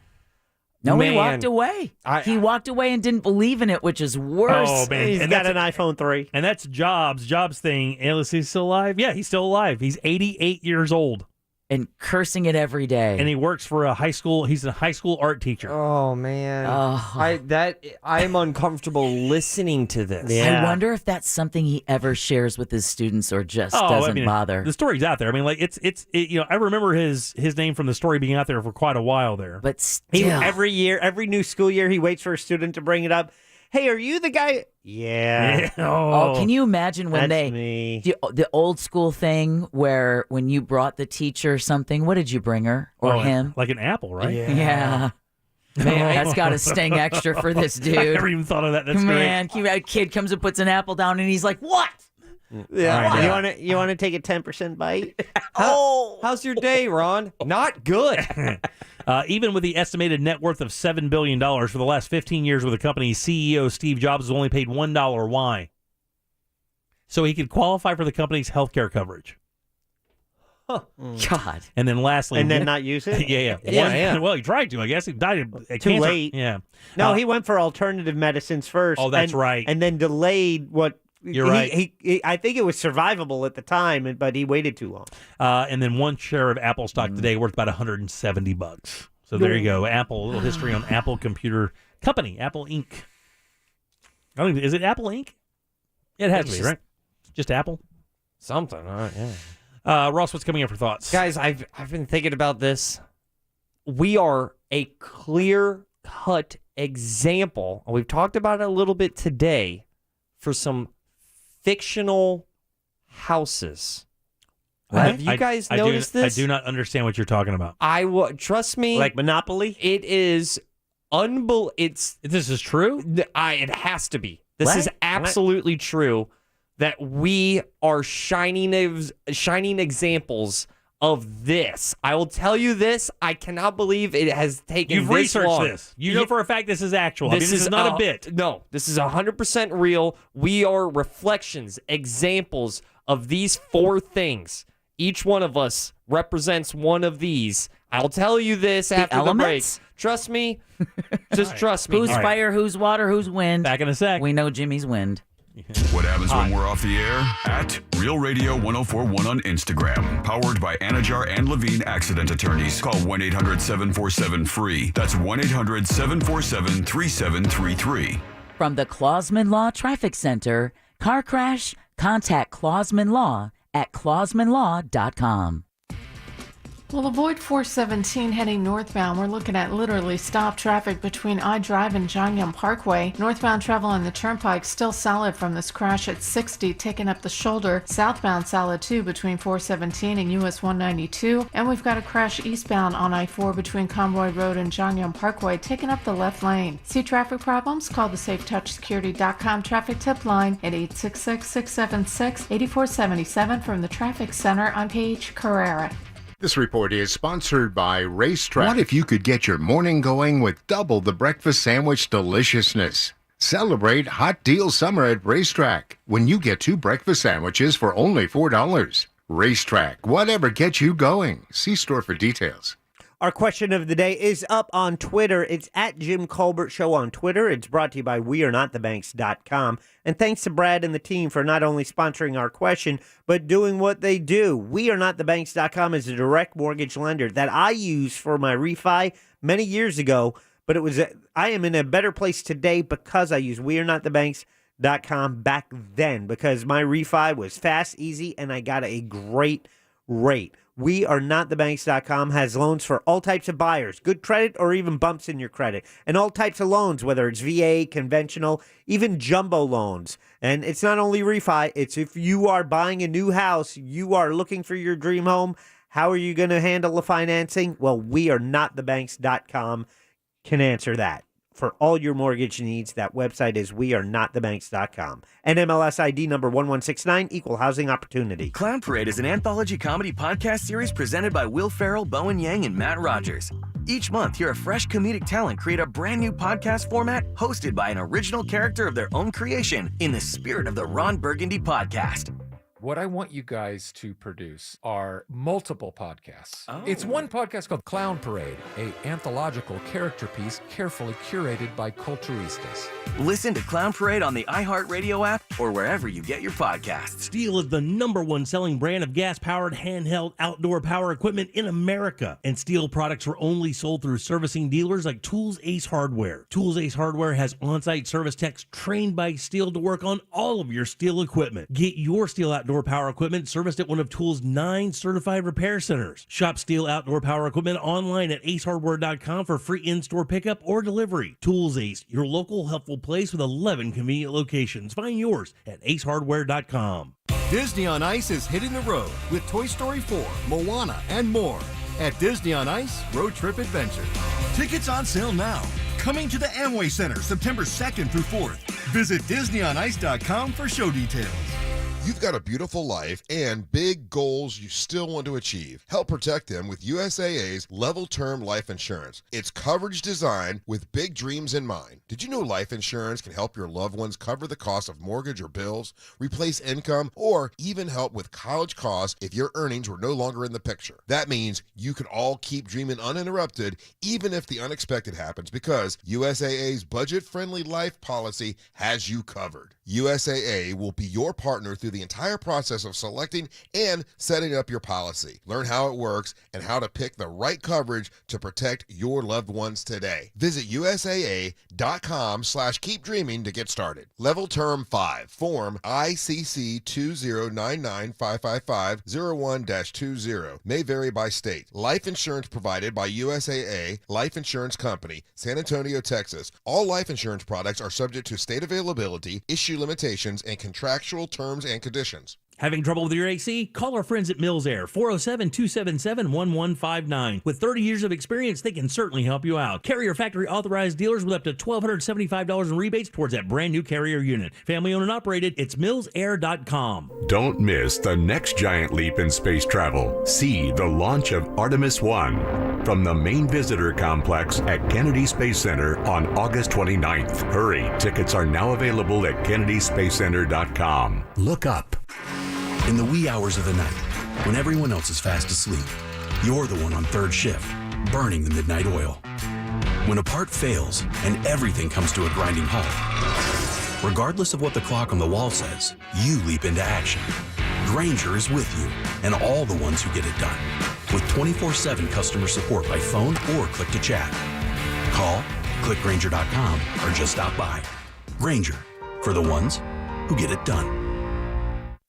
No, man, he walked away. He walked away and didn't believe in it, which is worse. Oh, man. He's got an iPhone 3. And that's Jobs' thing. Is he still alive? Yeah, he's still alive. He's 88 years old. And cursing it every day. And he works for he's a high school art teacher. Oh man. I'm uncomfortable listening to this. I wonder if that's something he ever shares with his students or just doesn't bother. The story's out there. I mean, like I remember his name from the story being out there for quite a while there. But still. Every new school year, he waits for a student to bring it up. Hey, are you the guy? Yeah. Oh, can you imagine when That's me. the old school thing where when you brought the teacher something, what did you bring her or him? Like an apple, right? Yeah. Man, that's got to sting extra for this dude. I never even thought of that. That's Man, a kid comes and puts an apple down, and he's like, "What?" Yeah. You want to take a 10% bite? How's your day, Ron? Not good. Even with the estimated net worth of $7 billion for the last 15 years with the company, CEO Steve Jobs was only paid $1. Why? So he could qualify for the company's health care coverage. Huh. God. And then lastly... And then not use it? Yeah. Well, he tried to, I guess. He died of Too cancer. late. Yeah. No, he went for alternative medicines first. Oh, that's right. And then delayed what... You're right. He, I think it was survivable at the time, but he waited too long. And then one share of Apple stock today worth about $170. So there you go. Apple, a little history on Apple Computer Company, Apple Inc. Is it Apple Inc? It has to be, right? Just Apple? Something, yeah. Ross, what's coming up for thoughts? Guys, I've been thinking about this. We are a clear-cut example, and we've talked about it a little bit today, for some fictional houses. Have you guys noticed this? I do not understand what you're talking about. Trust me. Like Monopoly? It is This is true? It has to be. This is absolutely true that we are shining examples of this. I will tell you this. I cannot believe it has taken You've this researched long. this. You know for a fact this is actual. This is not a bit. No, this is 100% real. We are reflections, examples of these four things. Each one of us represents one of these. I'll tell you this after the break. Trust me. Just trust me. Who's fire, who's water, who's wind? Back in a sec. We know Jimmy's wind. What happens when we're off the air? At Real Radio 1041 on Instagram. Powered by Anajar and Levine Accident Attorneys. Call 1-800-747-FREE. That's 1-800-747-3733. From the Clausman Law Traffic Center, car crash? Contact Clausman Law at clausmanlaw.com. Well, avoid 417 heading northbound. We're looking at literally stop traffic between I-Drive and John Young Parkway. Northbound travel on the Turnpike still solid from this crash at 60, taking up the shoulder. Southbound solid too between 417 and US 192. And we've got a crash eastbound on I-4 between Conroy Road and John Young Parkway, taking up the left lane. See traffic problems? Call the SafeTouchSecurity.com traffic tip line at 866-676-8477 from the Traffic Center. I'm Paige Carrera. This report is sponsored by Racetrack. What if you could get your morning going with double the breakfast sandwich deliciousness? Celebrate Hot Deal Summer at Racetrack when you get 2 breakfast sandwiches for only $4. Racetrack, whatever gets you going. See store for details. Our question of the day is up on Twitter. It's at Jim Colbert Show on Twitter. It's brought to you by WeAreNotTheBanks.com. And thanks to Brad and the team for not only sponsoring our question, but doing what they do. WeAreNotTheBanks.com is a direct mortgage lender that I used for my refi many years ago. But I am in a better place today because I used WeAreNotTheBanks.com back then, because my refi was fast, easy, and I got a great rate. WeAreNotTheBanks.com has loans for all types of buyers, good credit or even bumps in your credit, and all types of loans, whether it's VA, conventional, even jumbo loans. And it's not only refi, it's if you are buying a new house, you are looking for your dream home, how are you going to handle the financing? Well, WeAreNotTheBanks.com can answer that. For all your mortgage needs, that website is WeAreNotTheBanks.com. NMLS ID number 1169, Equal Housing Opportunity. Clown Parade is an anthology comedy podcast series presented by Will Ferrell, Bowen Yang, and Matt Rogers. Each month, hear a fresh comedic talent create a brand new podcast format hosted by an original character of their own creation in the spirit of the Ron Burgundy podcast. What I want you guys to produce are multiple podcasts. It's one podcast called Clown Parade, a anthological character piece carefully curated by culturistas. Listen to Clown Parade on the iHeartRadio app or wherever you get your podcasts. Steel is the #1 selling brand of gas-powered handheld outdoor power equipment in America. And Steel products are only sold through servicing dealers like Tools Ace Hardware. Tools Ace Hardware has on-site service techs trained by Steel to work on all of your Steel equipment. Get your Steel outdoor power equipment serviced at one of Tools' 9 certified repair centers. Shop Steel outdoor power equipment online at acehardware.com for free in-store pickup or delivery. Tools Ace, your local helpful place with 11 convenient locations. Find yours at acehardware.com. Disney on Ice is hitting the road with Toy Story 4, Moana, and more at Disney on Ice Road Trip Adventure. Tickets on sale now. Coming to the Amway Center September 2nd through 4th. Visit DisneyOnIce.com for show details. You've got a beautiful life and big goals you still want to achieve. Help protect them with USAA's Level Term Life Insurance. It's coverage designed with big dreams in mind. Did you know life insurance can help your loved ones cover the cost of mortgage or bills, replace income, or even help with college costs if your earnings were no longer in the picture? That means you can all keep dreaming uninterrupted even if the unexpected happens, because USAA's budget-friendly life policy has you covered. USAA will be your partner through the entire process of selecting and setting up your policy. Learn how it works and how to pick the right coverage to protect your loved ones today. Visit USAA.com/keepdreaming to get started. Level Term 5, Form ICC 2099555-01-20. May vary by state. Life insurance provided by USAA Life Insurance Company, San Antonio, Texas. All life insurance products are subject to state availability, issue limitations, and contractual terms and conditions. Having trouble with your AC? Call our friends at Mills Air, 407-277-1159. With 30 years of experience, they can certainly help you out. Carrier factory authorized dealers with up to $1,275 in rebates towards that brand new Carrier unit. Family owned and operated, it's millsair.com. Don't miss the next giant leap in space travel. See the launch of Artemis 1 from the main visitor complex at Kennedy Space Center on August 29th. Hurry, tickets are now available at kennedyspacecenter.com. Look up. In the wee hours of the night, when everyone else is fast asleep, you're the one on third shift, burning the midnight oil. When a part fails and everything comes to a grinding halt, regardless of what the clock on the wall says, you leap into action. Grainger is with you and all the ones who get it done, with 24/7 customer support by phone or click to chat. Call, click Grainger.com, or just stop by. Grainger, for the ones who get it done.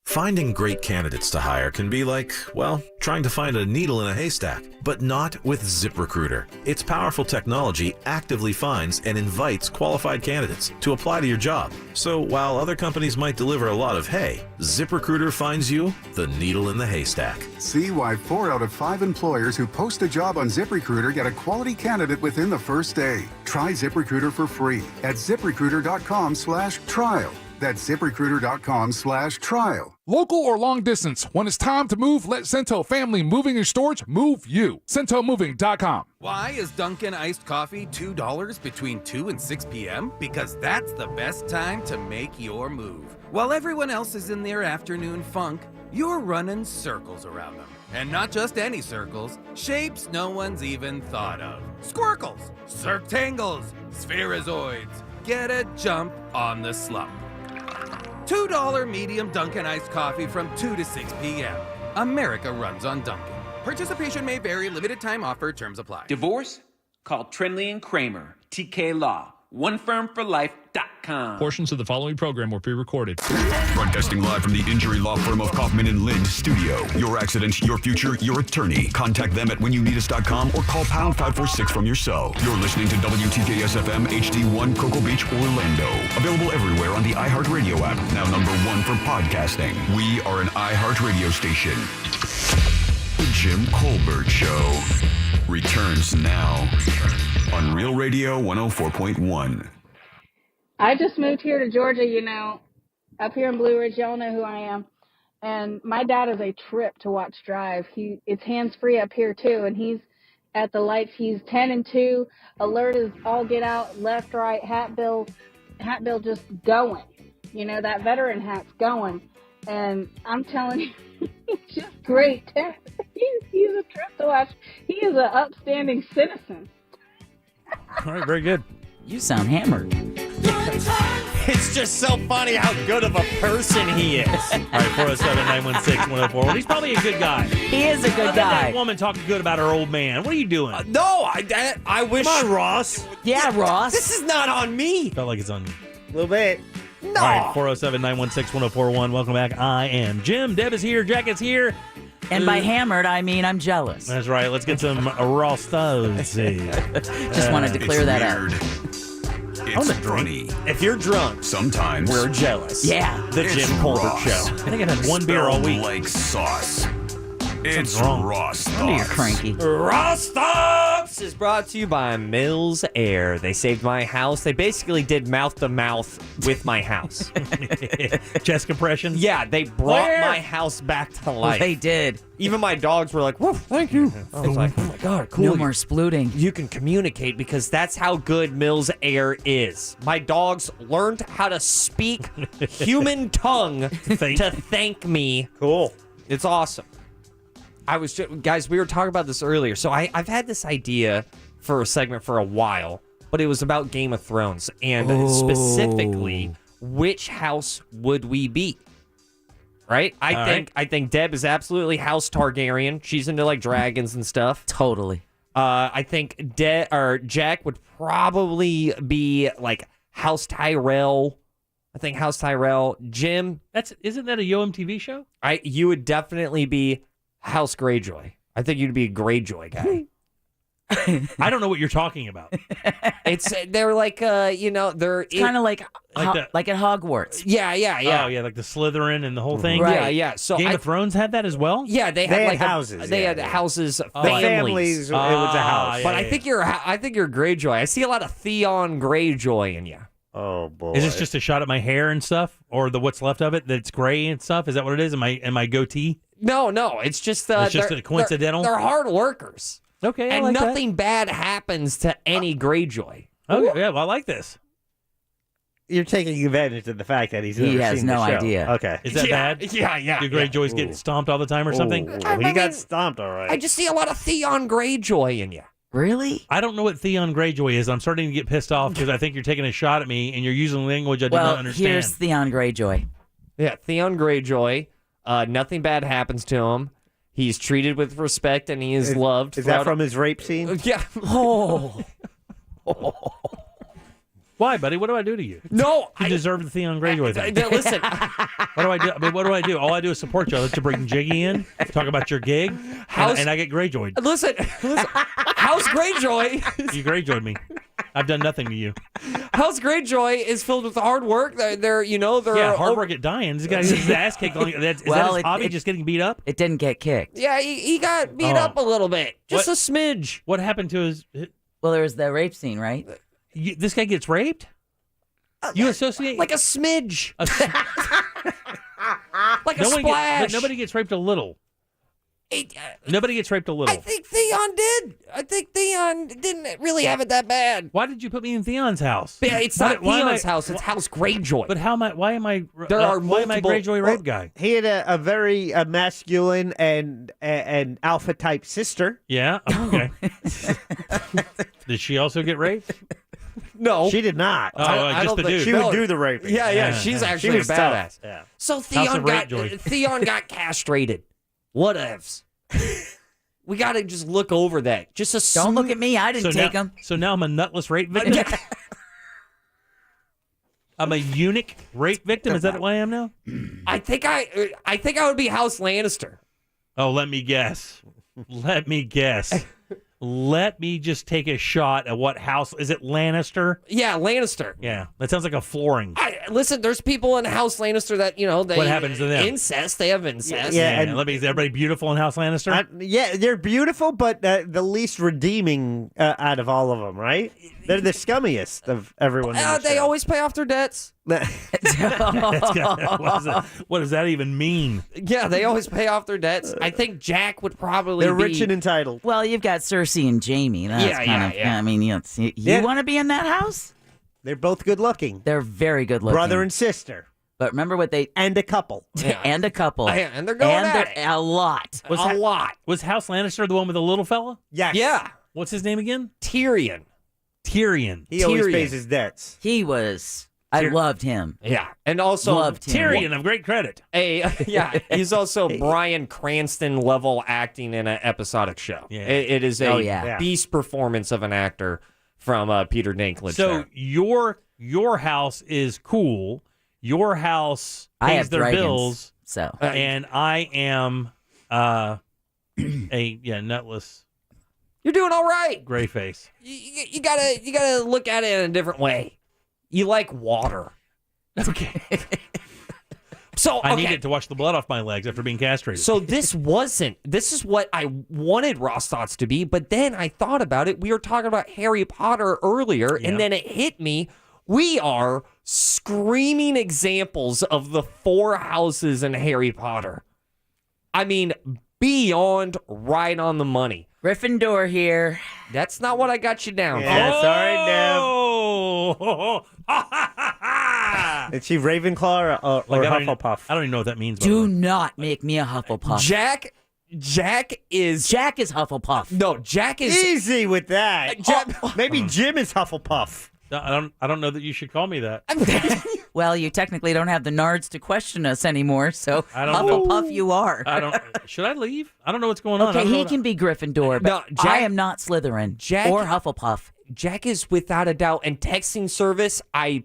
Finding great candidates to hire can be like, well, trying to find a needle in a haystack, but not with ZipRecruiter. Its powerful technology actively finds and invites qualified candidates to apply to your job. So while other companies might deliver a lot of hay, ZipRecruiter finds you the needle in the haystack. See why 4 out of 5 employers who post a job on ZipRecruiter get a quality candidate within the first day. Try ZipRecruiter for free at ZipRecruiter.com/trial. That's ZipRecruiter.com/trial. Local or long distance, when it's time to move, let Cento Family Moving and Storage move you. CentoMoving.com. Why is Dunkin' iced coffee $2 between 2 and 6 p.m.? Because that's the best time to make your move. While everyone else is in their afternoon funk, you're running circles around them. And not just any circles, shapes no one's even thought of. Squircles, circtangles, spherozoids. Get a jump on the slump. $2 medium Dunkin' iced coffee from 2 to 6 p.m. America runs on Dunkin'. Participation may vary, limited time offer, terms apply. Divorce? Call Trindley and Kramer, TK Law, onefirmforlife.com. Portions of the following program were pre-recorded. Broadcasting live from the injury law firm of Kaufman and Lind studio. Your accident, your future, your attorney. Contact them at whenyounitus.com or call pound 546 from your cell. You're listening to WTKS FM HD1 Cocoa Beach, Orlando. Available everywhere on the iHeartRadio app. Now #1 for podcasting. We are an iHeartRadio station. The Jim Colbert Show returns now on Real Radio 104.1. I just moved here to Georgia, you know, up here in Blue Ridge. Y'all know who I am. And my dad is a trip to watch drive. It's hands-free up here, too, and he's at the lights. He's 10 and 2. Alert is all get out, left, right, hat bill just going. You know, that veteran hat's going. And I'm telling you, it's just great. He's a trip to watch. He is an upstanding citizen. All right, very good. You sound hammered. It's just so funny how good of a person he is. All right, 407-916-1041. He's probably a good guy. He is a good guy. That woman talking good about her old man. What are you doing? No, I wish. Come on, Ross. Yeah, Ross. This is not on me. Felt like it's on you. A little bit. No. All right, 407-916-1041. Welcome back. I am Jim. Deb is here. Jack is here. And by hammered, I mean I'm jealous. That's right. Let's get some Rostos. Just wanted to clear that up. It's funny. If you're drunk, sometimes we're jealous. Yeah. The It's Jim Colbert Ross. Show. I think I've had one beer all week. Like sauce. It's wrong. Ross I know you're Thoughts. cranky. Ross Thoughts is brought to you by Mills Air. They saved my house. They basically did mouth-to-mouth with my house. Chest compression? Yeah, they brought my house back to life. They did. Even my dogs were like, woof, thank you. I was like, oh my God, cool. No more splooting. You can communicate because that's how good Mills Air is. My dogs learned how to speak human tongue to thank me. Cool. It's awesome. Guys, we were talking about this earlier. So I've had this idea for a segment for a while, but it was about Game of Thrones and specifically which house would we be? Right? I think Deb is absolutely House Targaryen. She's into like dragons and stuff. Totally. I think Jack would probably be like House Tyrell. I think House Tyrell. Jim, Isn't that a Yo MTV show? You would definitely be House Greyjoy. I think you'd be a Greyjoy guy. I don't know what you're talking about. They're like they're Kind of like at Hogwarts. Yeah. Oh yeah, like the Slytherin and the whole thing. Right. Yeah. So Game of Thrones had that as well. Yeah, they had houses. They had houses, families. It was a house. But I think you're Greyjoy. I see a lot of Theon Greyjoy in you. Oh boy. Is this just a shot at my hair and stuff, or the what's left of it that's gray and stuff? Is that what it is? Am I goatee? No. It's just it's just a coincidental. They're hard workers. Okay, and I like nothing bad happens to any Greyjoy. Okay, yeah, well, I like this. You're taking advantage of the fact that he's He never has seen no the show. idea. Okay. Is that bad? Yeah. Do Greyjoys get stomped all the time or something? He got stomped, all right. I just see a lot of Theon Greyjoy in you. Really? I don't know what Theon Greyjoy is. I'm starting to get pissed off because I think you're taking a shot at me and you're using language I do not understand. Here's Theon Greyjoy. Yeah, Theon Greyjoy. Nothing bad happens to him. He's treated with respect and he is loved. Is that from his rape scene? Yeah. Oh. Why, buddy? What do I do to you? No, you deserve the Theon Greyjoy thing. Listen, what do I do? I mean, what do I do? All I do is support you. I let you bring Jiggy in, talk about your gig, and I get Greyjoyed. Listen, House Greyjoy. You Greyjoyed me. I've done nothing to you. House Greyjoy is filled with hard work. They're hard work at dying. This guy gets his ass kicked. Is that his hobby, just getting beat up? It didn't get kicked. Yeah, he got beat up a little bit, just a smidge. What happened to his? Well, there was the rape scene, right? This guy gets raped? You associate like a smidge, like a splash. But nobody gets raped a little. Nobody gets raped a little. I think Theon did. I think Theon didn't really have it that bad. Why did you put me in Theon's house? Yeah, it's not Theon's house. It's House Greyjoy. But how am I? Why am I? There are why am I multiple- Greyjoy rape guy? He had a very masculine and alpha type sister. Yeah. Okay. Did she also get raped? No, she did not. Oh, I just don't the think- dude. She would do the raping. Yeah. She's actually a was tough. badass. Yeah. So House Theon of got Greyjoy. Theon got castrated. Whatevs. We got to just look over that. Just a Don't look at me. I didn't take him. So now I'm a nutless rape victim. I'm a eunuch rape victim. Is that who I am now? I think I would be House Lannister. Oh, let me guess. Let me guess. Let me just take a shot at what house is it? Lannister? Yeah, Lannister. Yeah, that sounds like a flooring. Listen, there's people in House Lannister that they What happens to them? Incest. They have incest. Yeah, and let me. Is everybody beautiful in House Lannister? Yeah, they're beautiful, but the least redeeming out of all of them, right? They're the scummiest of everyone. in the They show. always pay off their debts. What does that even mean? Yeah, they always pay off their debts. I think Jack would probably They're be rich and entitled. Well, you've got Cersei and Jamie. That's kind of. I mean, you want to be in that house? They're both good looking. They're very good looking. Brother and sister. But remember what they and a couple. and a couple. And they're going at it. a lot. Was House Lannister the one with the little fella? Yes. Yeah. What's his name again? Tyrion. He always pays his debts. He was. I loved him. Yeah, and also Loved him. Tyrion of great credit. He's also Bryan Cranston level acting in an episodic show. Yeah. It is a beast performance of an actor from Peter Dinklage. So your house is cool. Your house I pays have their dragons, bills. so and I am a nutless. You're doing all right. Gray face. You gotta look at it in a different way. You like water. Okay. So I needed to wash the blood off my legs after being castrated. So this is what I wanted Ross Thoughts to be, but then I thought about it. We were talking about Harry Potter earlier, and then it hit me. We are screaming examples of the four houses in Harry Potter. I mean, beyond right on the money. Gryffindor here. That's not what I got you down. Yeah, for. sorry, Nev. Oh! Is she Ravenclaw or Hufflepuff? I don't even know what that means. by the Do way. not make me a Hufflepuff. Jack is Hufflepuff. No, Jack is easy with that. Maybe Jim is Hufflepuff. I don't know that you should call me that. Well, you technically don't have the nards to question us anymore, so I don't know. Hufflepuff you are. I don't. Should I leave? I don't know what's going on. I Okay, don't know he what can be Gryffindor, but No, Jack- I am not Slytherin Jack- or Hufflepuff. Jack is without a doubt. And texting service, I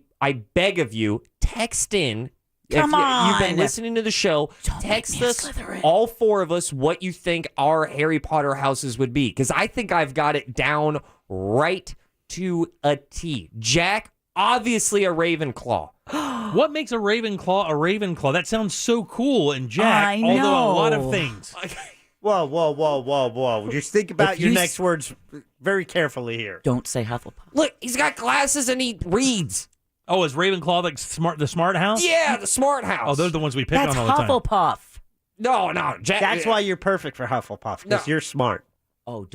beg of you, text in. Come You've been on. listening to the show. Text make me a us, Slytherin. all four of us, what you think our Harry Potter houses would be. Because I think I've got it down right to a T. Jack, obviously a Ravenclaw. What makes a Ravenclaw a Ravenclaw? That sounds so cool and Jack, I although a lot know. of things. Whoa. Just think about If your you next words very carefully here. Don't say Hufflepuff. Look, he's got glasses and he reads. Oh, is Ravenclaw the smart house? Yeah, the smart house. Oh, those are the ones we pick That's on all the time. Hufflepuff. No, Jack. That's why you're perfect for Hufflepuff, because you're smart. Oh,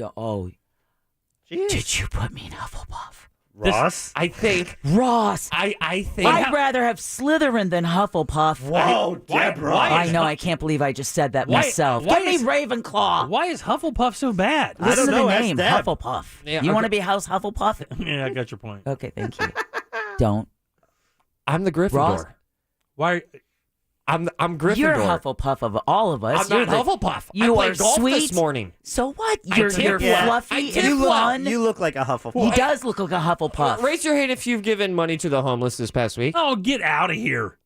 Jeez. did you put me in Hufflepuff? Ross? I think. Ross. I think. I'd rather have Slytherin than Hufflepuff. Whoa, Deborah. I know. I can't believe I just said that myself. why Give me Ravenclaw. Why is Hufflepuff so bad? I Listen don't to know, the ask name, Deb. Hufflepuff. Yeah, you okay. want to be House Hufflepuff? Yeah, I got your point. Okay, thank you. Don't. I'm the Gryffindor. Ross? Why? I'm Gryffindor. You're Hufflepuff of all of us. I'm You're not the- Hufflepuff. You I played are golf sweet. this morning. So what? I You're did. fluffy I and did. fun. You look like a Hufflepuff. He does look like a Hufflepuff. Raise your hand if you've given money to the homeless this past week. Oh, get out of here!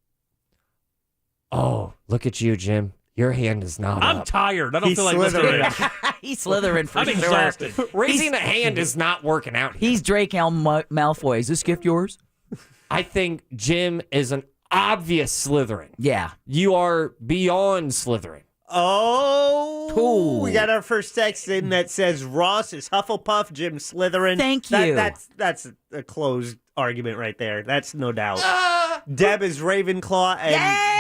Oh, look at you, Jim. Your hand is not I'm up. tired. I don't He's feel like listening to Slytherin. this. He's Slytherin for I'm sure. exhausted. Raising a hand is not working out here. He's Draco Malfoy. Is this gift yours? I think Jim is an obvious Slytherin. Yeah. You are beyond Slytherin. Oh, we got our first text in that says Ross is Hufflepuff, Jim Slytherin. Thank you. That's a closed argument right there. That's no doubt. Deb is Ravenclaw, and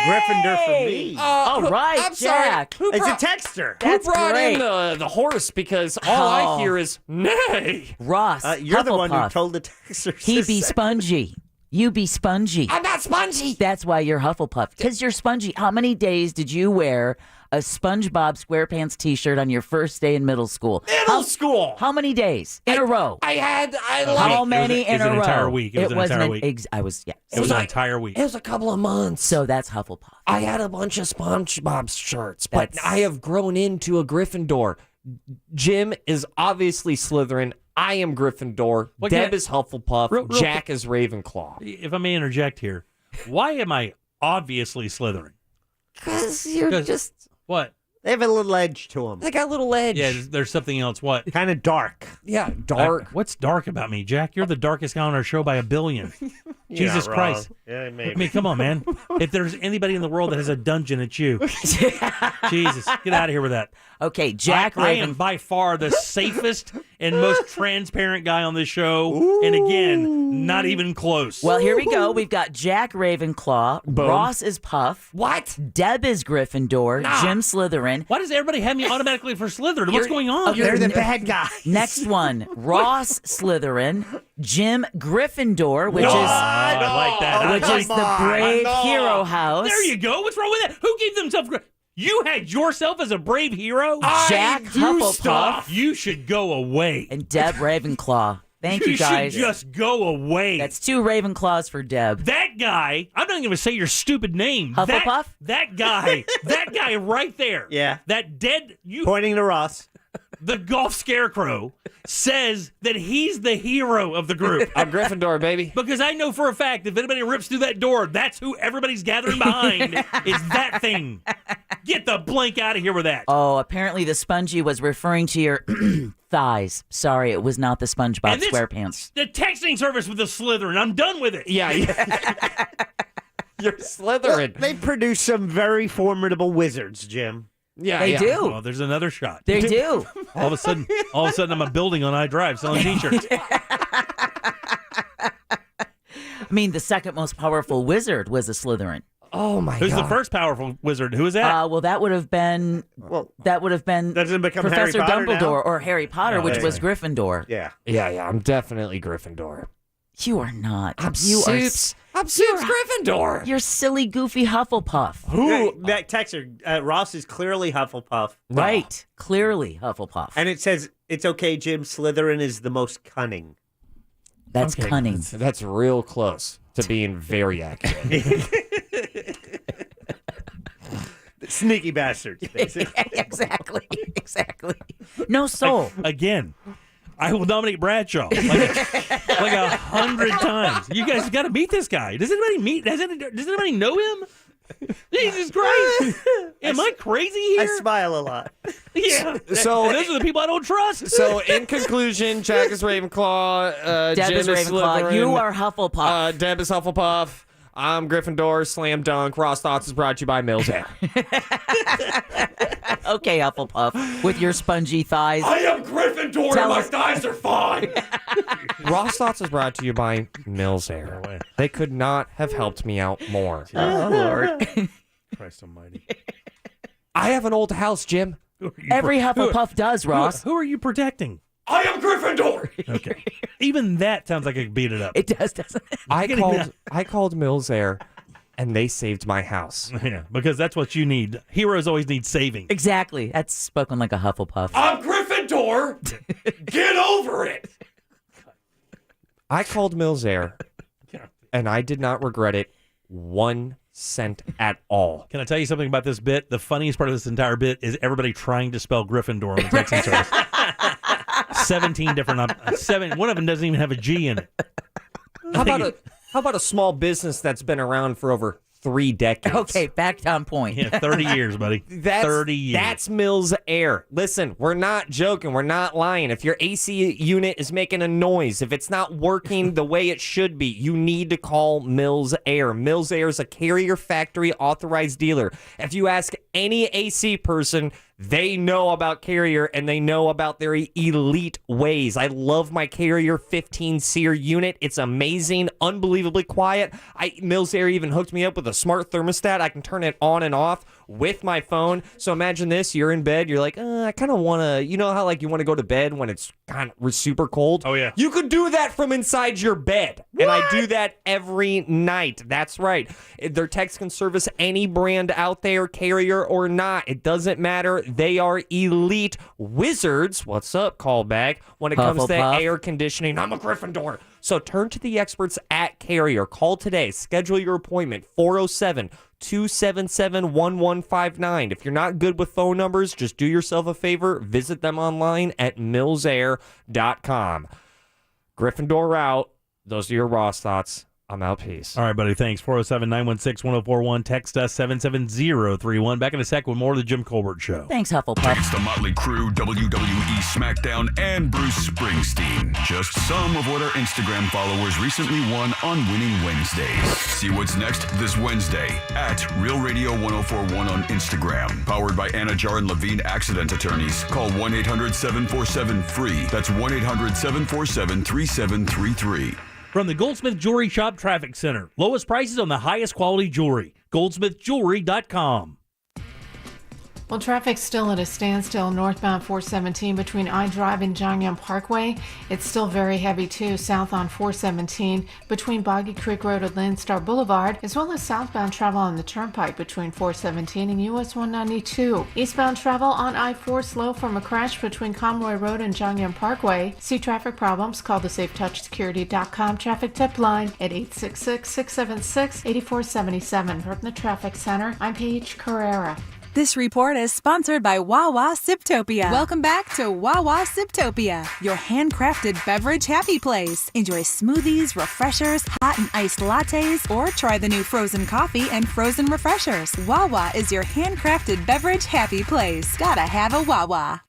Gryffindor for me. All right, I'm sorry. Jack. It's a texter. That's Who brought great. in the horse? Because all I hear is nay. Ross. You're the one who Hufflepuff. told the texter. He be spongy. You be spongy. I'm not spongy. That's why you're Hufflepuff. Because you're spongy. How many days did you wear a SpongeBob SquarePants t-shirt on your first day in middle school? Middle school. How many days in a row? How many in a row? It was an entire week. It was an entire week. I was, yeah. It was an entire week. It was a couple of months. So that's Hufflepuff. I had a bunch of SpongeBob shirts, but I have grown into a Gryffindor. Jim is obviously Slytherin. I am Gryffindor. Well, Deb yeah. is Hufflepuff. Real Jack is Ravenclaw. If I may interject here, why am I obviously Slytherin? Because you're just... What? They have a little edge to them. They got a little edge. Yeah, there's something else. What? Kind of dark. Yeah, dark. What's dark about me, Jack? You're the darkest guy on our show by a billion. Jesus Yeah, Christ. Ross. Yeah, maybe. I mean, come on, man. If there's anybody in the world that has a dungeon, it's you. Jesus, get out of here with that. Okay, Jack I am by far the safest and most transparent guy on this show. And again, not even close. Well, here we go. We've got Jack Ravenclaw. Boom. Ross is Puff. What? Deb is Gryffindor. Jim Slytherin. Why does everybody have me automatically for Slytherin? What's going on? They're the bad guy. Next one, Ross Slytherin. Jim Gryffindor, which is I like that. which is the Brave Hero House. There you go. What's wrong with that? Who gave themselves... You had yourself as a brave hero? Jack Hufflepuff. Stuff. You should go away. And Deb Ravenclaw. Thank you, guys. You should just go away. That's 2 Ravenclaws for Deb. That guy, I'm not even going to say your stupid name. Hufflepuff? That guy right there. Yeah. That dead... Pointing to Ross. The golf scarecrow says that he's the hero of the group. I'm Gryffindor, baby. Because I know for a fact if anybody rips through that door, that's who everybody's gathering behind is that thing. Get the blank out of here with that. Oh, apparently the spongy was referring to your thighs. Sorry, it was not the SpongeBob And this- SquarePants. The texting service with the Slytherin. I'm done with it. Yeah. You're Slytherin. They produce some very formidable wizards, Jim. Yeah, They do. Well, there's another shot. They do. All of a sudden, I'm a building on iDrive selling T-shirts. I mean, the second most powerful wizard was a Slytherin. Oh my Who's god. the first powerful wizard? Who is that? Well, that would have been Doesn't it become Professor Harry Potter Dumbledore now? or Harry Potter, Oh, which yeah, was yeah. Gryffindor. Yeah. Yeah, I'm definitely Gryffindor. You are not. I'm you Soups. I'm Soups Gryffindor. You're silly, goofy Hufflepuff. Who? That texter, Ross is clearly Hufflepuff. Right. Clearly Hufflepuff. And it says, it's okay, Jim. Slytherin is the most cunning. That's Okay, cunning. That's real close to being very accurate. Sneaky bastards, basically. Exactly. No soul. Again, I will nominate Bradshaw like 100 times. You guys got to meet this guy. Does anybody know him? Jesus Christ! Am I crazy here? I smile a lot. Yeah. So those are the people I don't trust. So in conclusion, Jack is Ravenclaw. Deb Jim is Ravenclaw. Slytherin, You are Hufflepuff. Deb is Hufflepuff. I'm Gryffindor. Slam dunk. Ross Thoughts is brought to you by Mills Air. Okay, Hufflepuff, with your spongy thighs. I am Gryffindor. Tell My us- thighs are fine. Ross Thoughts is brought to you by Mills Air. They could not have helped me out more. Oh, Lord. Christ almighty. I have an old house, Jim. Every Hufflepuff does, Ross. Who are you protecting? I am Gryffindor. Okay. Even that sounds like I could beat it up. It does, doesn't it? I called Mills Air, and they saved my house. Yeah, because that's what you need. Heroes always need saving. Exactly. That's spoken like a Hufflepuff. I'm Gryffindor. Get over it. I called Mills Air, and I did not regret it 1 cent at all. Can I tell you something about this bit? The funniest part of this entire bit is everybody trying to spell Gryffindor on the texting service. 17 different one of them doesn't even have a G in it. How about a small business that's been around for over 3 decades? Okay, back on point. Yeah, 30 years, buddy. 30 years. That's Mills Air. Listen, we're not joking. We're not lying. If your AC unit is making a noise, if it's not working the way it should be, you need to call Mills Air. Mills Air is a Carrier Factory authorized dealer. If you ask any AC person, They know about Carrier, and they know about their elite ways. I love my Carrier 15 SEER unit. It's amazing, unbelievably quiet. Mills Air even hooked me up with a smart thermostat. I can turn it on and off with my phone. So imagine this, you're in bed, you're like, I kind of want to, you know how like you want to go to bed when it's kind of super cold? Oh, yeah. You could do that from inside your bed. What? And I do that every night. That's right. Their techs can service any brand out there, Carrier or not. It doesn't matter. They are elite wizards. What's up, callback? When it comes to air conditioning, I'm a Gryffindor. So turn to the experts at Carrier. Call today. Schedule your appointment, 407-277-1159. If you're not good with phone numbers, just do yourself a favor. Visit them online at millsair.com. Gryffindor out. Those are your Ross thoughts. I'm out. Peace. All right, buddy. Thanks. 407-916-1041. Text us 77031. Back in a sec with more of the Jim Colbert Show. Thanks, Hufflepuff. It's the Motley Crue, WWE SmackDown, and Bruce Springsteen. Just some of what our Instagram followers recently won on Winning Wednesdays. See what's next this Wednesday at Real Radio 1041 on Instagram. Powered by Anna Jar and Levine Accident Attorneys. Call 1-800-747-FREE. That's 1-800-747-3733. From the Goldsmith Jewelry Shop Traffic Center. Lowest prices on the highest quality jewelry. GoldsmithJewelry.com. Well, traffic's still at a standstill northbound 417 between I-Drive and Jongyang Parkway. It's still very heavy, too, south on 417 between Boggy Creek Road and Landstar Boulevard, as well as southbound travel on the Turnpike between 417 and US 192. Eastbound travel on I-4 slow from a crash between Conroy Road and Jongyang Parkway. See traffic problems? Call the SafeTouchSecurity.com traffic tip line at 866-676-8477. From the Traffic Center, I'm Paige Carrera. This report is sponsored by Wawa Siptopia. Welcome back to Wawa Siptopia, your handcrafted beverage happy place. Enjoy smoothies, refreshers, hot and iced lattes, or try the new frozen coffee and frozen refreshers. Wawa is your handcrafted beverage happy place. Gotta have a Wawa.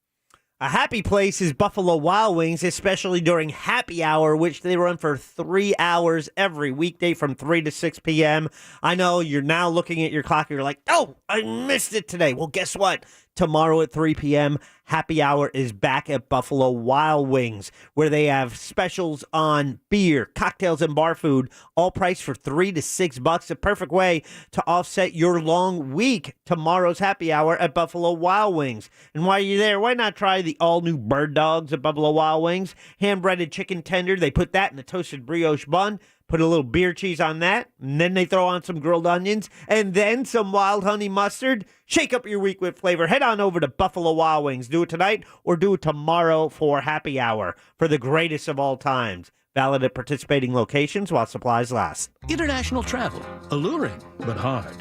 A happy place is Buffalo Wild Wings, especially during happy hour, which they run for 3 hours every weekday from 3 to 6 p.m. I know you're now looking at your clock and you're like, oh, I missed it today. Well, guess what? Tomorrow at 3 p.m., happy hour is back at Buffalo Wild Wings, where they have specials on beer, cocktails, and bar food, all priced for $3 to $6. A perfect way to offset your long week. Tomorrow's happy hour at Buffalo Wild Wings. And while you're there, why not try the all-new bird dogs at Buffalo Wild Wings? Hand-breaded chicken tender. They put that in a toasted brioche bun. Put a little beer cheese on that, and then they throw on some grilled onions, and then some wild honey mustard. Shake up your week with flavor. Head on over to Buffalo Wild Wings. Do it tonight or do it tomorrow for happy hour for the greatest of all times. Valid at participating locations while supplies last. International travel, alluring but hard.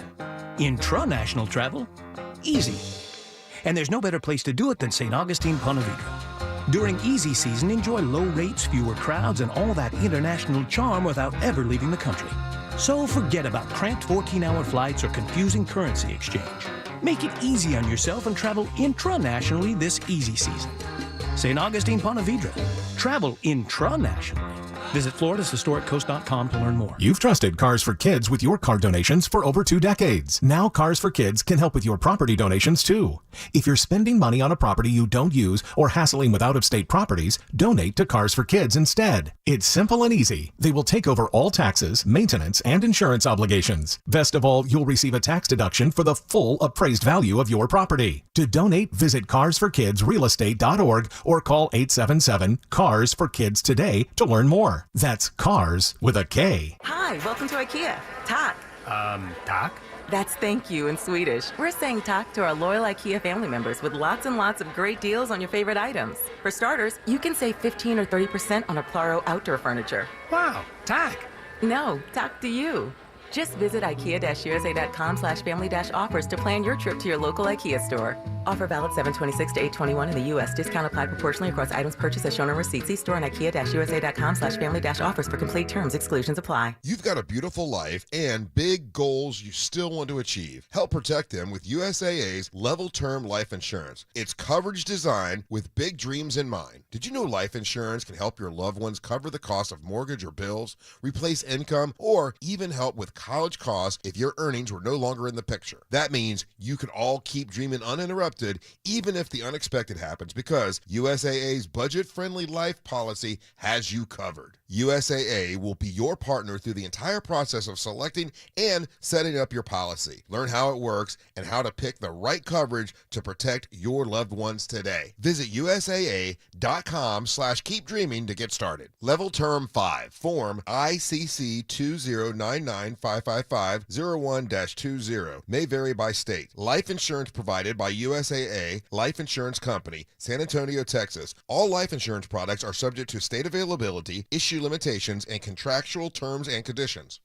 Intranational travel, easy. And there's no better place to do it than St. Augustine, Ponte Vedra. During easy season, enjoy low rates, fewer crowds, and all that international charm without ever leaving the country. So forget about cramped 14-hour flights or confusing currency exchange. Make it easy on yourself and travel intranationally this easy season. St. Augustine, Ponte Vedra. Travel intranationally. Visit FloridasHistoricCoast.com to learn more. You've trusted Cars for Kids with your car donations for over 2 decades. Now Cars for Kids can help with your property donations too. If you're spending money on a property you don't use or hassling with out-of-state properties, donate to Cars for Kids instead. It's simple and easy. They will take over all taxes, maintenance, and insurance obligations. Best of all, you'll receive a tax deduction for the full appraised value of your property. To donate, visit carsforkidsrealestate.org or call 877-CARS-FOR-KIDS today to learn more. That's Cars with a K. Hi, welcome to IKEA. Tack. Tack? That's thank you in Swedish. We're saying tack to our loyal IKEA family members with lots and lots of great deals on your favorite items. For starters, you can save 15 or 30% on our Plaro outdoor furniture. Wow, tack. No, tack to you. Just visit IKEA-USA.com/family-offers to plan your trip to your local IKEA store. Offer valid 7/26 to 8/21 in the U.S. Discount applied proportionally across items purchased as shown on receipt. See store on IKEA-USA.com/family-offers for complete terms. Exclusions apply. You've got a beautiful life and big goals you still want to achieve. Help protect them with USAA's Level Term Life Insurance. It's coverage designed with big dreams in mind. Did you know life insurance can help your loved ones cover the cost of mortgage or bills, replace income, or even help with college costs if your earnings were no longer in the picture. That means you can all keep dreaming uninterrupted, even if the unexpected happens, because USAA's budget-friendly life policy has you covered. USAA will be your partner through the entire process of selecting and setting up your policy. Learn how it works and how to pick the right coverage to protect your loved ones today. Visit USAA.com/keepdreaming to get started. Level Term 5, Form ICC 209955501-20, may vary by state. Life insurance provided by USAA Life Insurance Company, San Antonio, Texas. All life insurance products are subject to state availability, issue limitations, and contractual terms and conditions.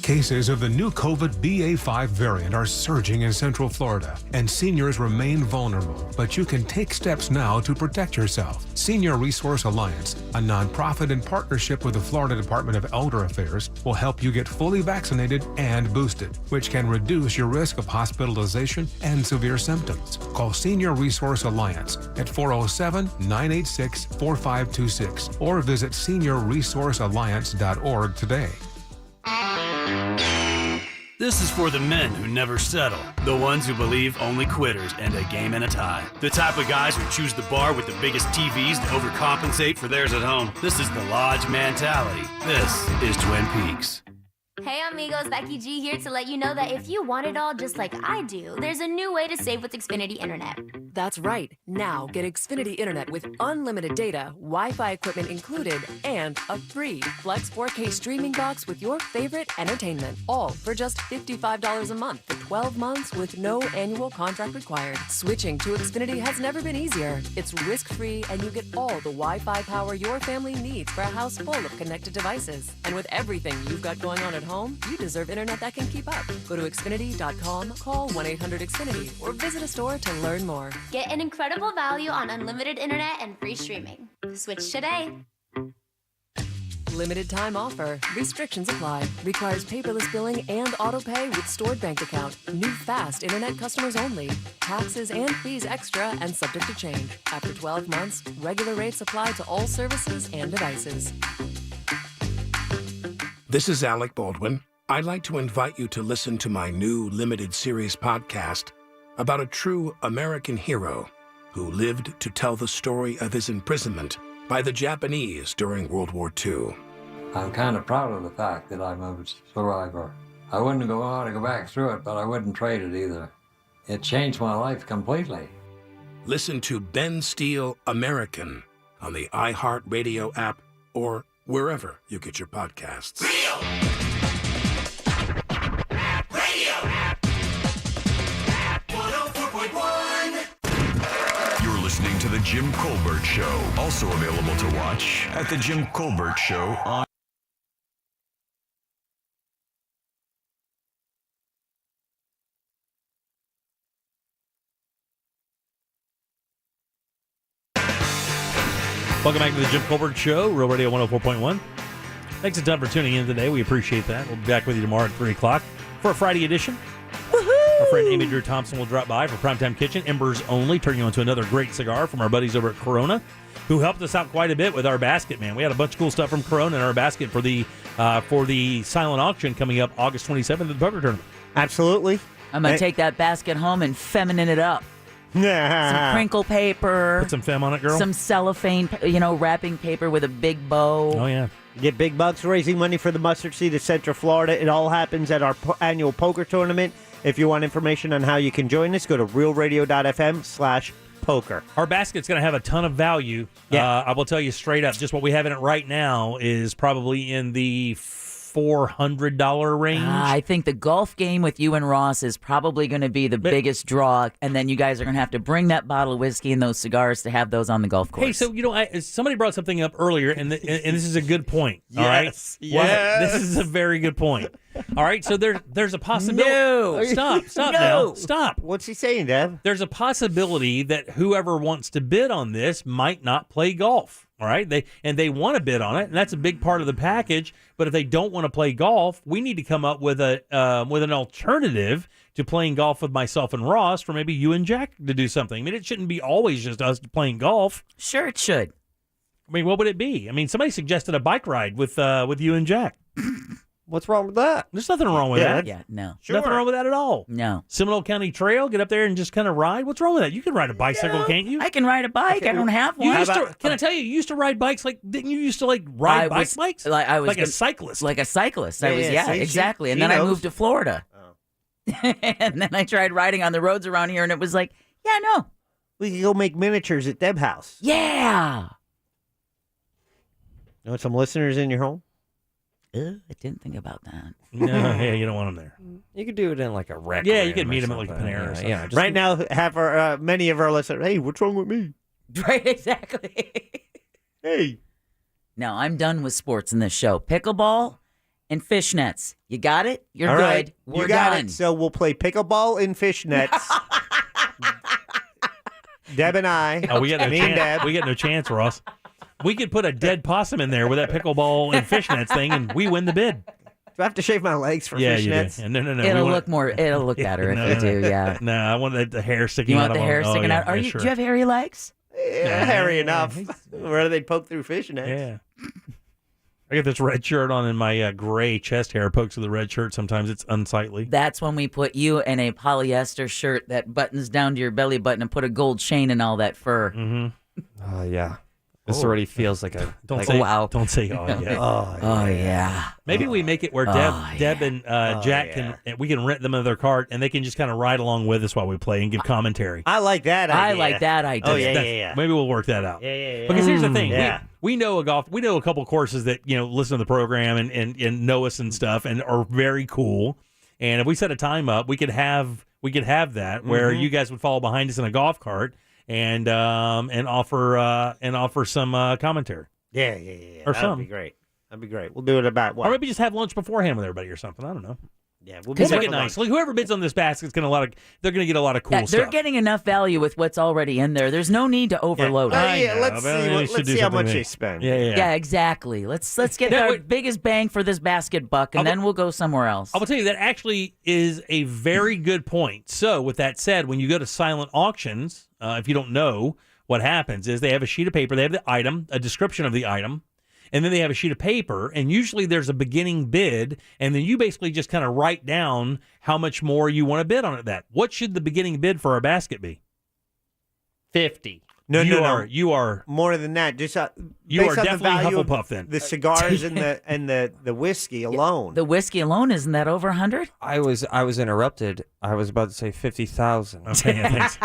Cases of the new COVID BA.5 variant are surging in Central Florida, and seniors remain vulnerable. But you can take steps now to protect yourself. Senior Resource Alliance, a nonprofit in partnership with the Florida Department of Elder Affairs, will help you get fully vaccinated and boosted, which can reduce your risk of hospitalization and severe symptoms. Call Senior Resource Alliance at 407-986-4526 or visit seniorresourcealliance.org today. This is for the men who never settle, the ones who believe only quitters end a game and a tie, the type of guys who choose the bar with the biggest TVs to overcompensate for theirs at home. This is the Lodge mentality. This is Twin Peaks. Hey amigos, Becky G here to let you know that if you want it all just like I do, there's a new way to save with Xfinity Internet. That's right. Now get Xfinity Internet with unlimited data, Wi-Fi equipment included, and a free Flex 4K streaming box with your favorite entertainment. All for just $55 a month for 12 months with no annual contract required. Switching to Xfinity has never been easier. It's risk-free and you get all the Wi-Fi power your family needs for a house full of connected devices. And with everything you've got going on at home, you deserve internet that can keep up. Go to Xfinity.com, call 1-800-XFINITY, or visit a store to learn more. Get an incredible value on unlimited internet and free streaming. Switch today. Limited time offer. Restrictions apply. Requires paperless billing and auto pay with stored bank account. New fast internet customers only. Taxes and fees extra and subject to change. After 12 months, regular rates apply to all services and devices. This is Alec Baldwin. I'd like to invite you to listen to my new limited series podcast about a true American hero who lived to tell the story of his imprisonment by the Japanese during World War II. I'm kind of proud of the fact that I'm a survivor. I wouldn't want to go back through it, but I wouldn't trade it either. It changed my life completely. Listen to Ben Steele American on the iHeartRadio app or wherever you get your podcasts. You're listening to The Jim Colbert Show, also available to watch at The Jim Colbert Show on Welcome back to the Jim Colbert Show, Real Radio 104.1. Thanks a ton for tuning in today. We appreciate that. We'll be back with you tomorrow at 3 o'clock for a Friday edition. Our friend Amy Drew Thompson will drop by for Primetime Kitchen, Embers Only, turning you on to another great cigar from our buddies over at Corona, who helped us out quite a bit with our basket, man. We had a bunch of cool stuff from Corona in our basket for the silent auction coming up August 27th at the poker tournament. Absolutely. I'm going to take that basket home and feminine it up. Some crinkle paper. Put some femme on it, girl. Some cellophane, wrapping paper with a big bow. Oh, yeah. Get big bucks raising money for the Mustard Seed of Central Florida. It all happens at our annual poker tournament. If you want information on how you can join us, go to realradio.fm/poker. Our basket's going to have a ton of value. Yeah. I will tell you straight up, just what we have in it right now is probably in the $400 range. I think the golf game with you and Ross is probably going to be the biggest draw, and then you guys are going to have to bring that bottle of whiskey and those cigars to have those on the golf course. Hey, so somebody brought something up earlier, and this is a good point. Yes, all right, yes. This is a very good point. All right, so there's a possibility. No, stop no. now, stop. What's he saying, Dev? There's a possibility that whoever wants to bid on this might not play golf. All right, they want to bid on it, and that's a big part of the package. But if they don't want to play golf, we need to come up with an alternative to playing golf with myself and Ross, for maybe you and Jack to do something. I mean, it shouldn't be always just us playing golf. Sure, it should. I mean, what would it be? I mean, somebody suggested a bike ride with you and Jack. What's wrong with that? There's nothing wrong with that. Yeah, no. Nothing wrong with that at all. No. Seminole County Trail, get up there and just kind of ride. What's wrong with that? You can ride a bicycle, can't you? I can ride a bike. I don't have one. Can I tell you used to ride bikes didn't you used to ride bikes? I was a cyclist. Like a cyclist. I was, see, exactly. And she then I knows. moved to Florida. And then I tried riding on the roads around here, and it was like, yeah, no. We could go make miniatures at Deb House. Yeah. You want some listeners in your home? I didn't think about that. No, yeah, you don't want them there. You could do it in like a rec. Yeah, you room could meet or them at like a something. Panera or Yeah, something. yeah, just- Right now, have our many of our listeners. Hey, what's wrong with me? Right, exactly. Hey. No, I'm done with sports in this show. Pickleball and fishnets. You got it? You're All good. right, We're you got done. it. So we'll play pickleball and fishnets. Deb and I. Oh, we got no me and chance. Deb. We got no chance, Ross. We could put a dead possum in there with that pickleball and fishnets thing, and we win the bid. Do I have to shave my legs for Yeah, fishnets? you do. No. It'll look better if you do, yeah. No, I want the hair sticking You out. want the hair sticking out? Do you have hairy legs? Yeah, hairy enough. Where do they poke through fishnets? Yeah. I got this red shirt on, and my gray chest hair pokes through the red shirt. Sometimes it's unsightly. That's when we put you in a polyester shirt that buttons down to your belly button and put a gold chain in all that fur. Mm-hmm. Oh, yeah. This already feels like a... Don't like, say wow. Don't say oh yeah. Oh, yeah. Maybe we make it where Deb and Jack we can rent them in their cart, and they can just kind of ride along with us while we play and give commentary. I like that idea. I like that idea. Oh, yeah. Maybe we'll work that out. Yeah. Because here's the thing, Yeah. we know a couple courses that listen to the program and know us and stuff and are very cool. And if we set a time up, we could have that where you guys would follow behind us in a golf cart and offer some commentary. Yeah. Or That'd some. be great. That'd be great. We'll do it about what? Or maybe just have lunch beforehand with everybody or something. I don't know. Yeah, we'll Make it nice. Like whoever bids on this basket's they're going to get a lot of cool They're stuff. getting enough value with what's already in there. There's no need to overload it. Let's see how much they spend. Yeah. Exactly. Let's get our biggest bang for this basket buck, and then we'll go somewhere else. I will tell you that actually is a very good point. So, with that said, when you go to silent auctions, if you don't know, what happens is they have a sheet of paper, they have the item, a description of the item, and then they have a sheet of paper, and usually there's a beginning bid, and then you basically just kind of write down how much more you want to bid on it. What should the beginning bid for a basket be? 50. No. You are more than that. Just you based are on definitely the value Hufflepuff of then. the cigars and the whiskey alone. The whiskey alone, isn't that over 100? I was interrupted. I was about to say 50,000. Okay, thanks.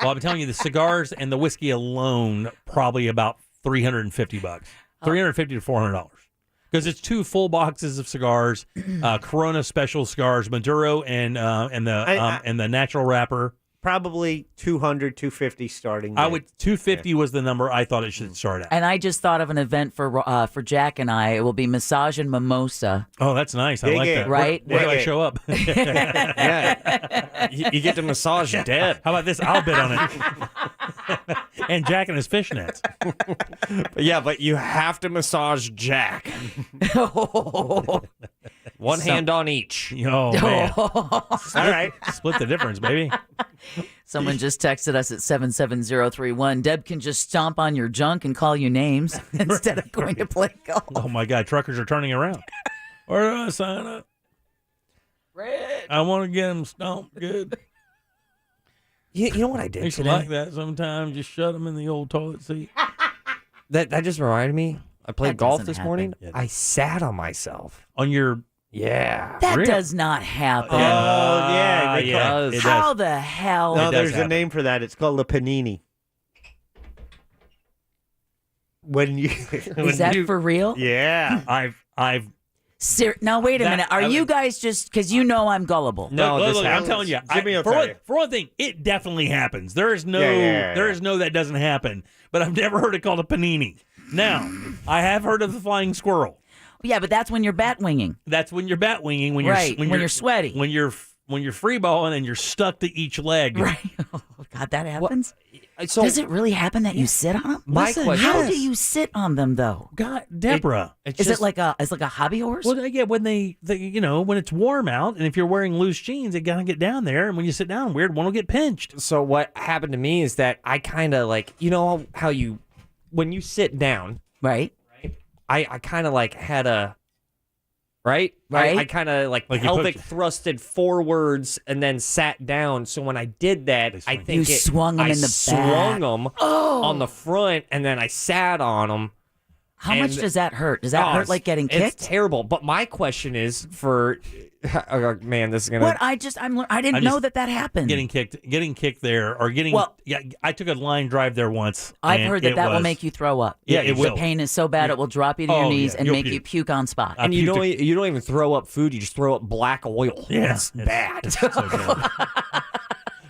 Well, I'm telling you, the cigars and the whiskey alone probably about $350, $350 to $400, because it's 2 full boxes of cigars, Corona special cigars, Maduro and the natural wrapper. Probably 200, 250 starting. I would 250 was the number I thought it should start at. And I just thought of an event for Jack and I. It will be massage and mimosa. Oh, that's nice. I like that. Right? Where do I show up? Yeah. You get to massage Deb. How about this? I'll bid on it. And Jack and his fishnets. Yeah, but you have to massage Jack. One hand on each. Oh, man. All right. Split the difference, baby. Someone just texted us at 77031. Deb can just stomp on your junk and call you names instead of going to play golf. Oh, my God. Truckers are turning around. Where do I sign up? Red. I want to get them stomped good. You know what I I did used to today? like that sometimes. Just shut them in the old toilet seat. That just reminded me. I played That golf doesn't this happen. morning. I sat on myself. On your... Yeah. That Really? does not happen. Oh, yeah. They yeah. call- It does. How the hell? No, It does there's a happen. name for that. It's called a panini. When you Is that for real? Yeah. I've Now, wait a That- minute. Are you guys just, because you know I'm gullible. No, look, this look, I'm happens. telling you. Jimmy will tell you. For one thing, it definitely happens. There is no, Yeah. there is no that doesn't happen. But I've never heard it called a panini. Now, I have heard of the flying squirrel. Yeah, but that's when you're bat winging. That's when you're bat winging. When Right, you're when you're sweaty. When you're free balling and you're stuck to each leg. Right. Oh, God, that happens? So Does it really happen that you sit on them? My Listen, question how is- do you sit on them, though? God, Deborah. it's Is just, it like a hobby horse? Well, yeah, when they when it's warm out, and if you're wearing loose jeans, they gotta get down there, and when you sit down, weird one will get pinched. So what happened to me is that I kind of like, you know how you, when you sit down, Right. I kind of like had a right? Right. I kind of like Like you pelvic pushed- thrusted forwards and then sat down. So when I did that, I think You swung 'em I in the swung back. them Oh. on the front, and then I sat on them. How much does that hurt? Does that hurt like getting kicked? It's terrible. But my question is for, man, this is gonna. What I didn't know that happened. Getting kicked there, or getting. Well- yeah, I took a line drive there once. I've and heard that it will was- make you throw up. Yeah, it will. The pain is so bad it will drop you to your Oh, knees yeah, and you'll make you puke. puke on spot. And you don't even throw up food. You just throw up black oil. Yeah, it's bad. It's so bad.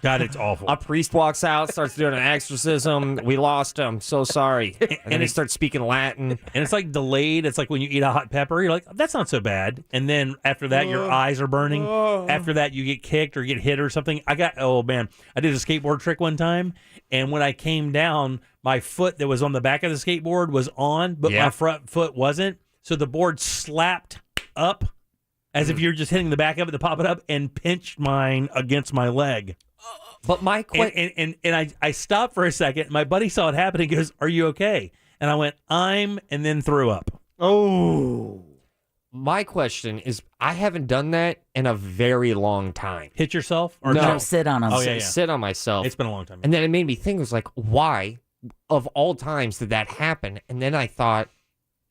God, it's awful. A priest walks out, starts doing an exorcism. We lost him. So sorry. And then he starts speaking Latin. And it's like delayed. It's like when you eat a hot pepper, you're like, that's not so bad. And then after that, your eyes are burning. After that, you get kicked or get hit or something. I did a skateboard trick one time. And when I came down, my foot that was on the back of the skateboard was on, but my front foot wasn't. So the board slapped up as if you're just hitting the back of it to pop it up and pinched mine against my leg. But my question, and I stopped for a second. My buddy saw it happen. He goes, "Are you okay?" And I went, and then threw up. Oh. My question is, I haven't done that in a very long time. Hit yourself? Or no, sit on them. Oh, yeah. Sit on myself. It's been a long time. And then it made me think, it was like, why, of all times, did that happen? And then I thought,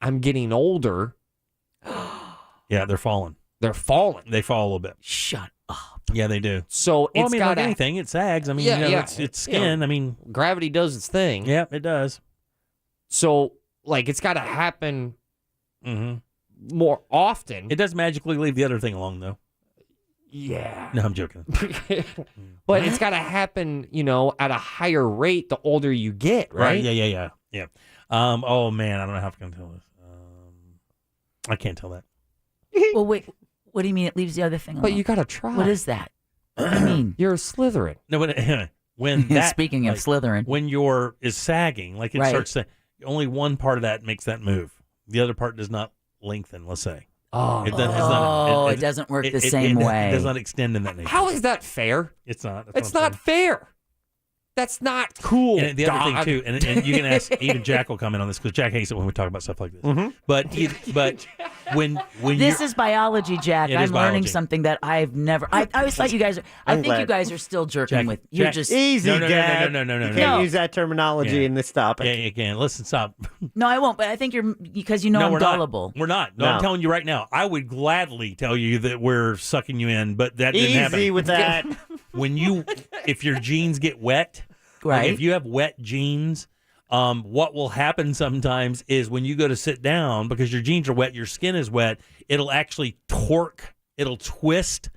I'm getting older. Yeah, they're falling. They're falling. They fall a little bit. Shut up. Yeah, they do. So Well, it's I mean, got like anything, it sags. I mean, it's skin. I mean, gravity does its thing. Yeah, it does. So, like, it's got to happen more often. It does magically leave the other thing alone, though. Yeah. No, I'm joking. But it's got to happen, at a higher rate the older you get, right? Yeah. Oh man, I don't know how I'm gonna tell this. I can't tell that. Well, wait. What do you mean it leaves the other thing alone? But you got to try. What is that? What do you mean? You're a Slytherin. No, when that Speaking of Slytherin, when your is sagging, like it Right. starts to, only one part of that makes that move. The other part does not lengthen. Let's say. Oh, it doesn't work the same way. It does not extend in that nature. How is that fair? It's not. It's not fair. That's not cool. And the other thing too, and you can ask, even Jack will comment on this because Jack hates it when we talk about stuff like this. But when this is biology, Jack. It I'm is learning biology. something that I've never. I always thought you guys. I think you guys are still jerking Jack, with. You're Jack, just Easy, No, Dad. no. You can't use that terminology in this topic. Yeah, you can. Listen, stop. No, I won't. But I think you're because I'm we're gullible. Not. We're not. No, I'm telling you right now. I would gladly tell you that we're sucking you in, but that didn't happen. Easy with that. If your jeans get wet, Right. Like if you have wet jeans, what will happen sometimes is when you go to sit down, because your jeans are wet, your skin is wet, it'll actually torque, it'll twist,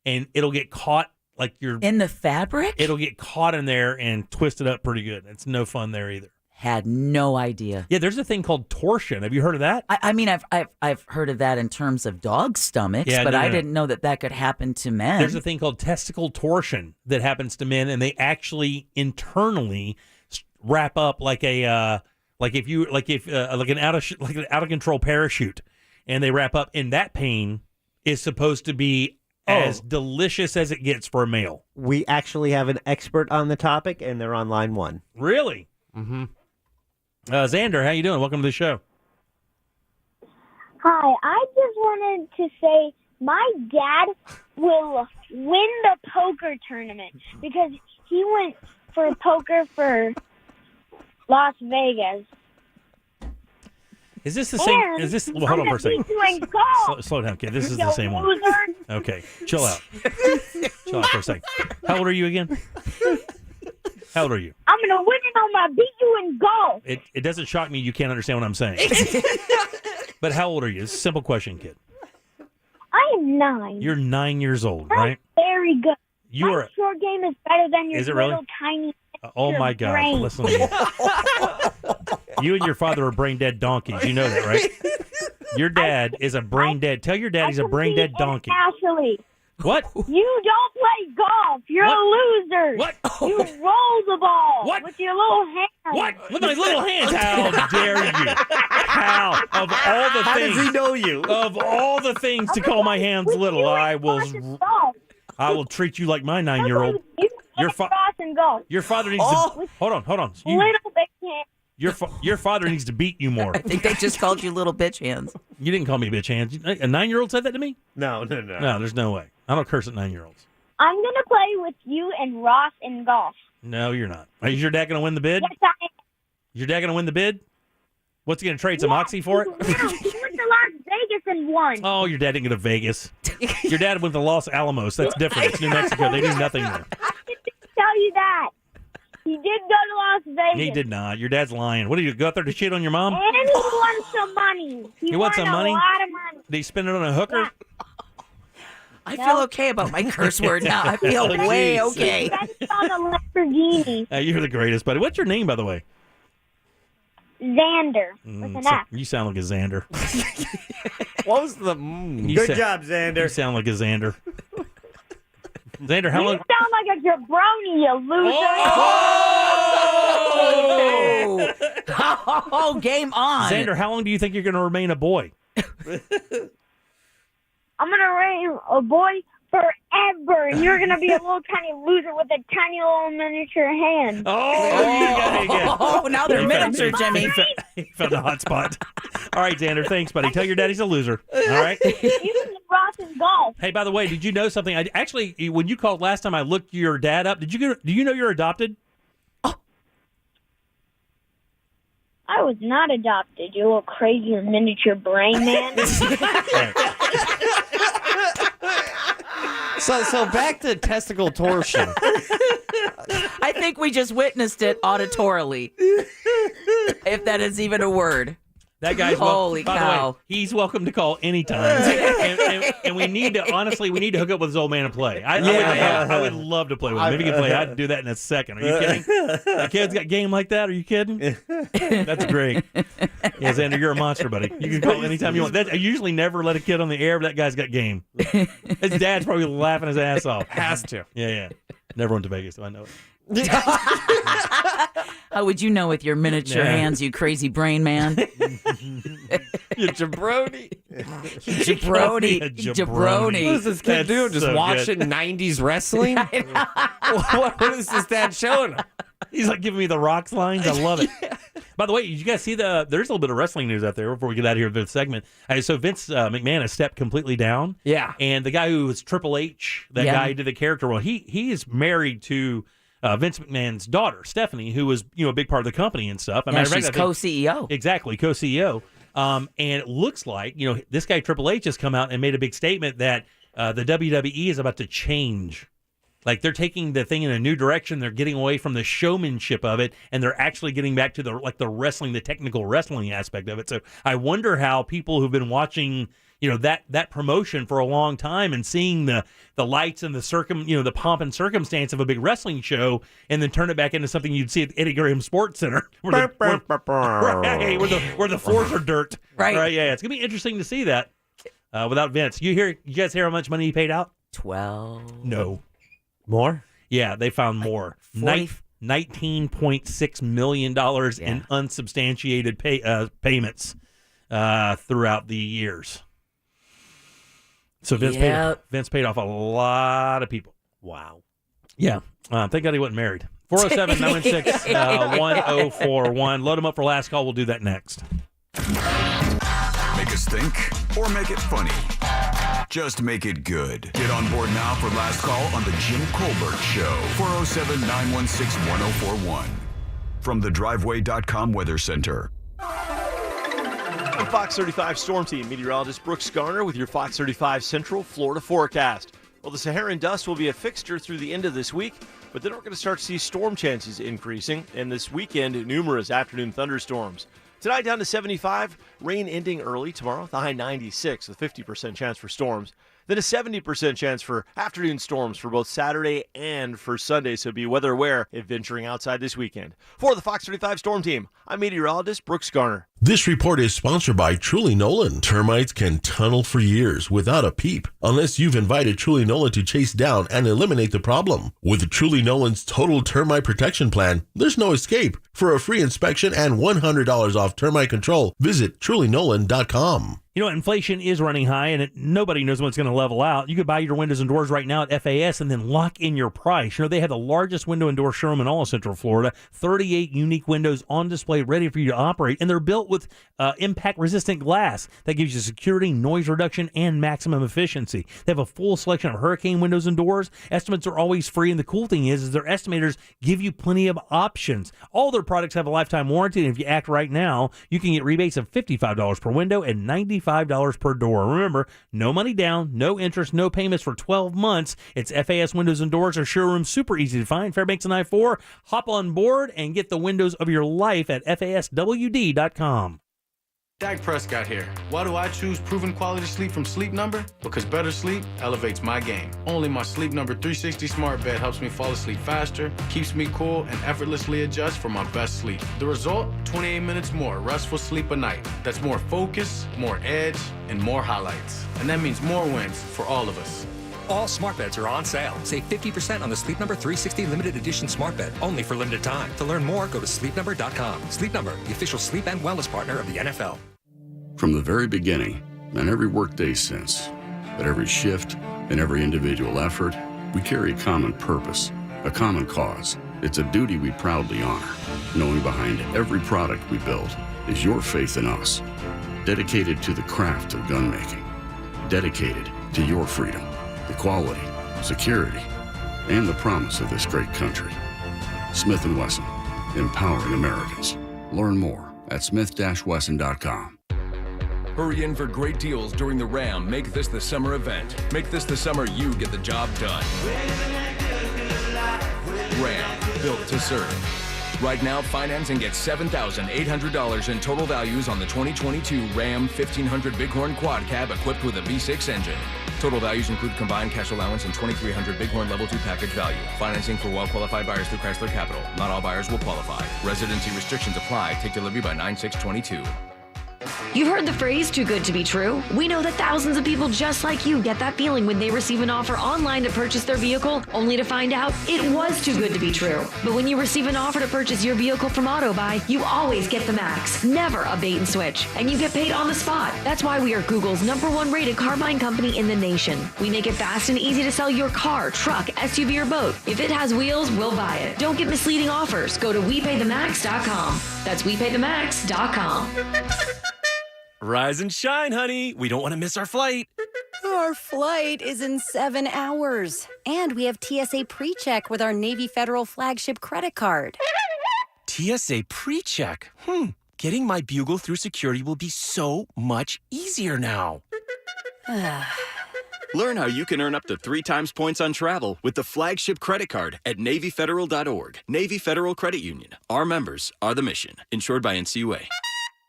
and it'll get caught like you're in the fabric. It'll get caught in there and twisted up pretty good. It's no fun there either. Had no idea. Yeah, there's a thing called torsion. Have you heard of that? I mean, I've heard of that in terms of dog stomachs, Yeah, but no, I no. didn't know that could happen to men. There's a thing called testicle torsion that happens to men, and they actually internally wrap up like an out of control parachute, and they wrap up. And that pain is supposed to be as delicious as it gets for a male. We actually have an expert on the topic, and they're on line one. Really? Mm-hmm. Xander, how you doing? Welcome to the show. Hi, I just wanted to say my dad will win the poker tournament because he went for poker for Las Vegas. Is this the same? And Is this? Well, I'm hold on for a gonna second. beat you in golf. Slow down, kid. This is You the same one. loser. Okay, chill out. Chill out for a second. How old are you again? How old are you? I'm gonna win and I'm gonna beat you in golf. It doesn't shock me you can't understand what I'm saying. But how old are you? It's a simple question, kid. I am 9. You're 9 years old, That's right? very good. You My are. short game is better than your Is it really? little tiny. Oh my God! brain. Listen to you. You and your father are brain dead donkeys. You know that, right? Your dad is a brain dead. Tell your dad he's a brain dead donkey. Ashley. What? You don't play golf. You're a loser. What? You roll the ball with your little hands. What? With my little hands? How dare you? How? Of all the How things. does he know you? Of all the things to call my hands little, I will treat you like my 9-year-old. Your Cross and golf. Your father needs Oh. to. Hold on. Little big hands. Your father needs to beat you more. I think they just called you little bitch hands. You didn't call me bitch hands. A 9-year-old said that to me? No. No, there's no way. I don't curse at 9-year-olds. I'm going to play with you and Ross in golf. No, you're not. Is your dad going to win the bid? Yes, I am. Is your dad going to win the bid? What's he going to trade some oxy for it? No, he went to Las Vegas and won. Oh, your dad didn't go to Vegas. Your dad went to Los Alamos. That's different. It's New Mexico. They do nothing there. I didn't tell you that. He did go to Las Vegas. He did not. Your dad's lying. What did you go out there to cheat on your mom? And he won some money. He won some money? A lot of money. Did he spend it on a hooker? Yeah. I feel okay about my curse word now. I feel Oh, way geez. okay. That's on a Lamborghini. You're the greatest, buddy. What's your name, by the way? Xander with an F. You sound like a Xander. What was the? Good job, Xander. You sound like a Xander. Xander, how You long? sound like a jabroni, you loser. Oh, game on. Xander, how long do you think you're going to remain a boy? I'm going to raise a boy forever. And you're going to be a little tiny loser with a tiny little miniature hand. Oh, now they're miniature, Jimmy. He found a hot spot. All right, Xander, thanks, buddy. Tell your dad he's a loser. All right? You and Ross in golf. Hey, by the way, did you know something? I actually, when you called last time, I looked your dad up. Do you know you're adopted? I was not adopted, you little crazy miniature brain man. So back to testicle torsion. I think we just witnessed it auditorily. If that is even a word. That guy's Holy by cow. the way, he's welcome to call anytime. and we need to, honestly, hook up with this old man and play. I would love to play with him. Maybe he can play. I'd do that in a second. Are you kidding? A kid's got game like that? Are you kidding? That's great. Yeah, Xander, you're a monster, buddy. You can call anytime you want. I usually never let a kid on the air, but that guy's got game. His dad's probably laughing his ass off. Has to. Yeah. Never went to Vegas, so I know it. How would you know with your miniature hands, you crazy brain man? You jabroni. Jabroni. What does this kid do? Just so watching good. 90s wrestling? What is this dad showing him? He's like giving me the rocks lines. I love it. By the way, did you guys see there's a little bit of wrestling news out there before we get out of here with this segment. So Vince McMahon has stepped completely down. Yeah. And the guy who was Triple H, that guy who did the character role, he is married to Vince McMahon's daughter, Stephanie, who was a big part of the company and stuff. She's co-CEO. Exactly, co-CEO. And it looks like, this guy Triple H has come out and made a big statement that the WWE is about to change. Like they're taking the thing in a new direction. They're getting away from the showmanship of it, and they're actually getting back to the wrestling, the technical wrestling aspect of it. So I wonder how people who've been watching, that promotion for a long time and seeing the lights and the pomp and circumstance of a big wrestling show, and then turn it back into something you'd see at Eddie Graham Sports Center, where the floors are dirt. Right. Yeah. It's gonna be interesting to see that without Vince. You guys hear how much money he paid out? 12. No. More? Yeah, they found more. $19.6 million in unsubstantiated payments throughout the years. So Vince paid off a lot of people. Wow. Yeah. Thank God he wasn't married. 407-916-1041. Load him up for last call. We'll do that next. Make us think or make it funny. Just make it good. Get on board now for last call on the Jim Colbert Show. 407-916-1041. From the Driveway.com Weather Center. I'm Fox 35 Storm Team meteorologist Brooks Garner with your Fox 35 Central Florida forecast. Well, the Saharan dust will be a fixture through the end of this week, but then we're going to start to see storm chances increasing, and this weekend, numerous afternoon thunderstorms. Tonight down to 75, rain ending early. Tomorrow, the high 96 with 50% chance for storms. Then a 70% chance for afternoon storms for both Saturday and for Sunday, so be weather aware if venturing outside this weekend. For the Fox 35 Storm Team, I'm meteorologist Brooks Garner. This report is sponsored by Truly Nolan. Termites can tunnel for years without a peep, unless you've invited Truly Nolan to chase down and eliminate the problem. With Truly Nolan's total termite protection plan, there's no escape. For a free inspection and $100 off termite control, visit TrulyNolan.com. You know, inflation is running high, and nobody knows when it's going to level out. You could buy your windows and doors right now at FAS and then lock in your price. You know, they have the largest window and door showroom in all of Central Florida, 38 unique windows on display ready for you to operate, and they're built with impact-resistant glass that gives you security, noise reduction, and maximum efficiency. They have a full selection of hurricane windows and doors. Estimates are always free, and the cool thing is their estimators give you plenty of options. All their products have a lifetime warranty, and if you act right now, you can get rebates of $55 per window and $95 per door. Remember, no money down, no interest, no payments for 12 months. It's FAS Windows and Doors. Our showroom super easy to find. Fairbanks and I-4. Hop on board and get the windows of your life at FASWD.com. Dak Prescott here. Why do I choose proven quality sleep from Sleep Number? Because better sleep elevates my game. Only my Sleep Number 360 smart bed helps me fall asleep faster, keeps me cool, and effortlessly adjusts for my best sleep. The result? 28 minutes more restful sleep a night. That's more focus, more edge, and more highlights. And that means more wins for all of us. All smart beds are on sale. Save 50% on the Sleep Number 360 limited edition smart bed, only for limited time. To learn more, go to sleepnumber.com. Sleep Number, the official sleep and wellness partner of the NFL. From the very beginning, and every workday since, at every shift and every individual effort, we carry a common purpose, a common cause. It's a duty we proudly honor, knowing behind every product we build is your faith in us, dedicated to the craft of gun making, dedicated to your freedom, equality, security, and the promise of this great country. Smith & Wesson, empowering Americans. Learn more at smith-wesson.com. Hurry in for great deals during the Ram Make This the Summer event. Make this the summer you get the job done. Ram, built to serve. Right now, finance and get $7,800 in total values on the 2022 Ram 1500 Bighorn Quad Cab equipped with a V6 engine. Total values include combined cash allowance and 2,300 Bighorn Level 2 package value. Financing for well-qualified buyers through Chrysler Capital. Not all buyers will qualify. Residency restrictions apply. Take delivery by 9/6/22. You've heard the phrase, too good to be true. We know that thousands of people just like you get that feeling when they receive an offer online to purchase their vehicle, only to find out it was too good to be true. But when you receive an offer to purchase your vehicle from AutoBuy, you always get the max, never a bait and switch, and you get paid on the spot. That's why we are Google's #1 rated car buying company in the nation. We make it fast and easy to sell your car, truck, SUV, or boat. If it has wheels, we'll buy it. Don't get misleading offers. Go to WePayTheMax.com. That's WePayTheMax.com. Rise and shine, honey. We don't want to miss our flight. Our flight is in 7 hours. And we have TSA PreCheck with our Navy Federal flagship credit card. TSA PreCheck. Getting my bugle through security will be so much easier now. Learn how you can earn up to 3 times points on travel with the flagship credit card at NavyFederal.org. Navy Federal Credit Union. Our members are the mission. Insured by NCUA.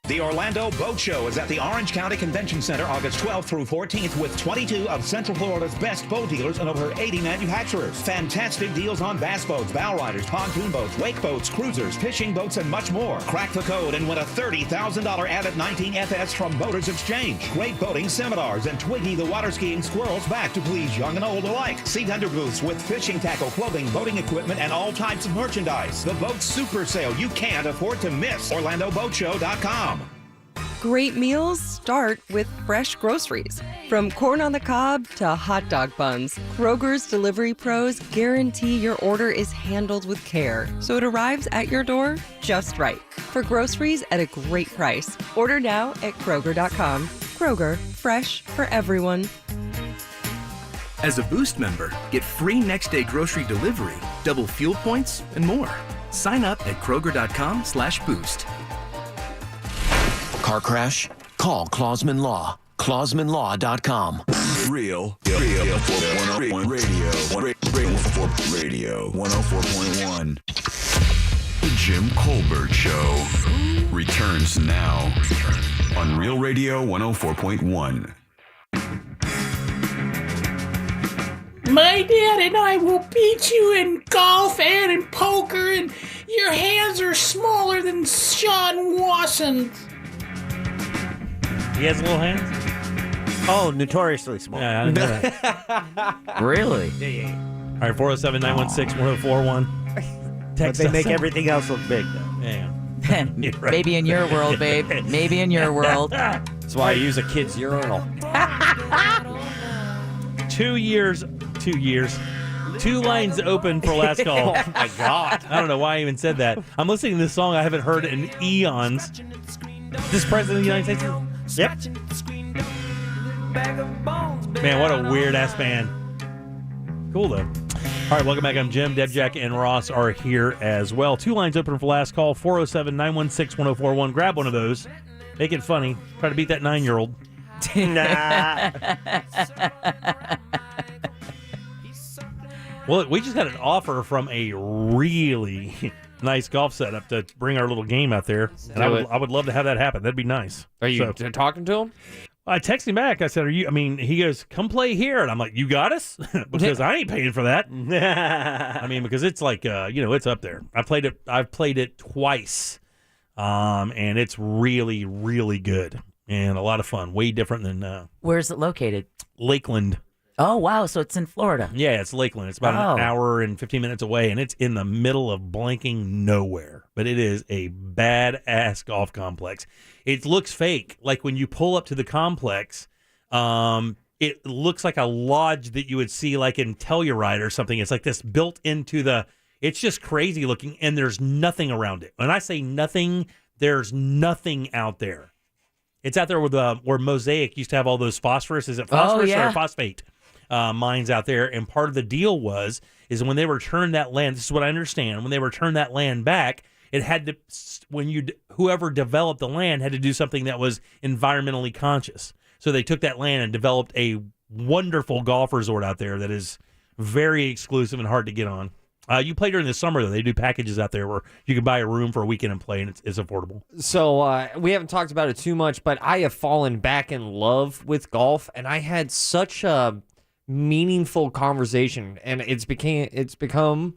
The Orlando Boat Show is at the Orange County Convention Center August 12th through 14th with 22 of Central Florida's best boat dealers and over 80 manufacturers. Fantastic deals on bass boats, bow riders, pontoon boats, wake boats, cruisers, fishing boats, and much more. Crack the code and win a $30,000 Abbott 19FS from Boaters Exchange. Great boating seminars and Twiggy the water skiing squirrels back to please young and old alike. Seat under booths with fishing tackle, clothing, boating equipment, and all types of merchandise. The boat super sale you can't afford to miss. OrlandoBoatShow.com. Great meals start with fresh groceries. From corn on the cob to hot dog buns, Kroger's delivery pros guarantee your order is handled with care, so it arrives at your door just right. For groceries at a great price. Order now at Kroger.com. Kroger, fresh for everyone. As a Boost member, get free next-day grocery delivery, double fuel points, and more. Sign up at Kroger.com/boost. Car crash? Call Clausman Law. ClausmanLaw.com. Real radio 104.1. The Jim Colbert Show returns now on Real Radio 104.1. My dad and I will beat you in golf and in poker, and your hands are smaller than Sean Watson's. He has little hands? Oh, notoriously small. Yeah, I didn't know that. Really? Yeah. All right, 407-916-1041. But they make everything else look big, though. Yeah. Maybe in your world, babe. Maybe in your world. That's why I use a kid's urinal. 2 years. 2 lines open for last call. Oh, my God. I don't know why I even said that. I'm listening to this song I haven't heard in eons. This President of the United States? Yep. Man, what a weird-ass band. Cool, though. All right, welcome back. I'm Jim. Deb, Jack, and Ross are here as well. 2 lines open for last call, 407-916-1041. Grab one of those. Make it funny. Try to beat that 9-year-old. Nah. Well, we just got an offer from a really nice golf setup to bring our little game out there. And I would love to have that happen. That'd be nice. Are you talking to him? I texted him back. I said, he goes, come play here. And I'm like, you got us? Because I ain't paying for that. Because it's like, it's up there. I've played it twice. And it's really, really good and a lot of fun. Way different than. Where's it located? Lakeland. Oh, wow. So it's in Florida. Yeah, it's Lakeland. It's about an hour and 15 minutes away, and it's in the middle of blanking nowhere. But it is a badass golf complex. It looks fake. Like when you pull up to the complex, it looks like a lodge that you would see like in Telluride or something. It's like this built into the... It's just crazy looking, and there's nothing around it. When I say nothing, there's nothing out there. It's out there where Mosaic used to have all those phosphorus. Is it phosphorus or phosphate? Mines out there, and part of the deal is when they returned that land, this is what I understand, when they returned that land back, it had to, whoever developed the land had to do something that was environmentally conscious. So they took that land and developed a wonderful golf resort out there that is very exclusive and hard to get on. You play during the summer, though. They do packages out there where you can buy a room for a weekend and play, and it's affordable. So we haven't talked about it too much, but I have fallen back in love with golf, and I had such a meaningful conversation, and it's become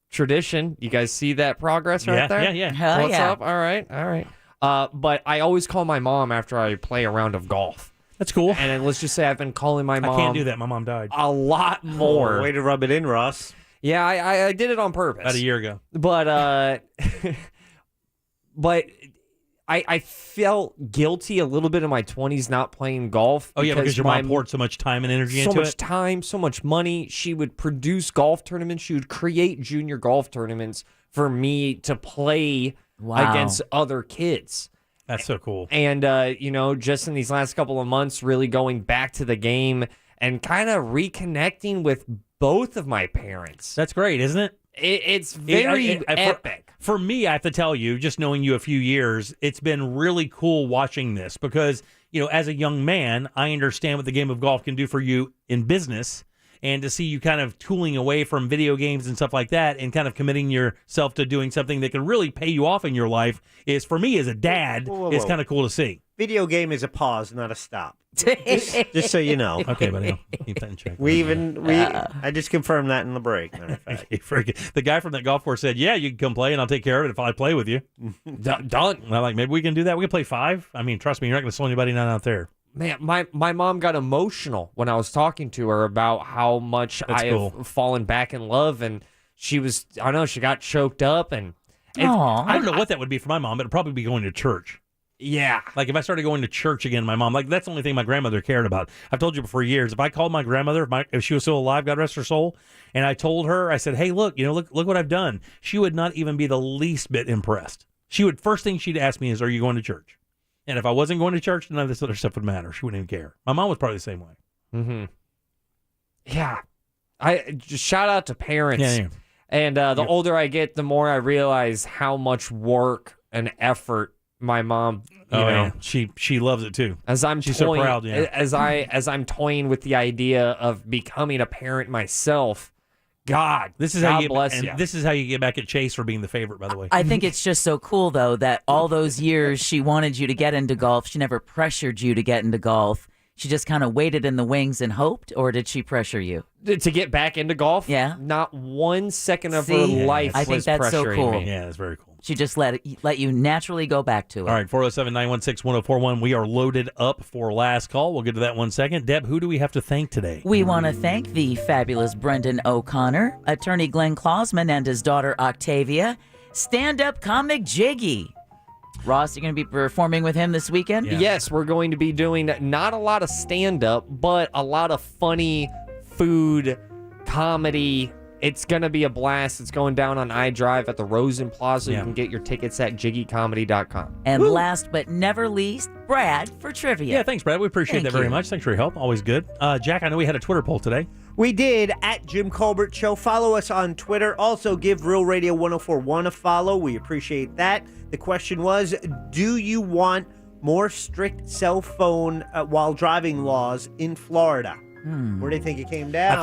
tradition. You guys see that progress right there? Yeah. Hell What's up? All right. But I always call my mom after I play a round of golf. That's cool. And then let's just say I've been calling my mom. I can't do that. My mom died. A lot more. Way to rub it in, Ross. Yeah, I did it on purpose. About a year ago. But I felt guilty a little bit in my 20s not playing golf. Oh, yeah, because your mom poured so much time and energy into it? So much time, so much money. She would produce golf tournaments. She would create junior golf tournaments for me to play against other kids. That's so cool. And, just in these last couple of months, really going back to the game and kind of reconnecting with both of my parents. That's great, isn't it? It's very epic. For me, I have to tell you, just knowing you a few years, it's been really cool watching this because, as a young man, I understand what the game of golf can do for you in business, and to see you kind of tooling away from video games and stuff like that and kind of committing yourself to doing something that can really pay you off in your life is, for me as a dad, is kind of cool to see. Video game is a pause, not a stop. just so you know. Okay, buddy. I'll keep that in check. I just confirmed that in the break. Matter of fact. The guy from that golf course said, yeah, you can come play and I'll take care of it if I play with you. Done. And I'm like, maybe we can do that. We can play 5. I mean, trust me, you're not going to slow anybody down out there. Man, my mom got emotional when I was talking to her about how much have fallen back in love, and she got choked up. And I don't know what that would be for my mom, but it'd probably be going to church. Yeah. Like if I started going to church again, my mom, that's the only thing my grandmother cared about. I've told you for years, if I called my grandmother, if she was still alive, God rest her soul, and I told her, I said, hey, look what I've done. She would not even be the least bit impressed. First thing she'd ask me is, are you going to church? And if I wasn't going to church, none of this other stuff would matter. She wouldn't even care. My mom was probably the same way. Mm-hmm. Yeah. I just shout out to parents. Yeah. And the older I get, the more I realize how much work and effort my mom, yeah. She loves it too. She's so proud. Yeah. As I'm toying with the idea of becoming a parent myself. God, this is how you get back at Chase for being the favorite, by the way. I think it's just so cool, though, that all those years she wanted you to get into golf. She never pressured you to get into golf. She just kind of waited in the wings and hoped, or did she pressure you? To get back into golf? Yeah. Not 1 second of her life I think was that's so pressuring cool. me. Yeah, that's very cool. She just let you naturally go back to it. All right, 407-916-1041. We are loaded up for last call. We'll get to that 1 second. Deb, who do we have to thank today? We want to thank the fabulous Brendan O'Connor, attorney Glenn Klausman and his daughter Octavia, stand-up comic Jiggy, Ross, you're going to be performing with him this weekend? Yes, we're going to be doing not a lot of stand-up, but a lot of funny food, comedy. It's going to be a blast. It's going down on iDrive at the Rosen Plaza. You can get your tickets at jiggycomedy.com. And last but never least, Brad for trivia. Yeah, thanks, Brad. We appreciate that very much. Thanks for your help. Always good. Jack, I know we had a Twitter poll today. We did, at Jim Colbert Show. Follow us on Twitter. Also, give Real Radio 104.1 a follow. We appreciate that. The question was, do you want more strict cell phone while driving laws in Florida? Where do you think it came down?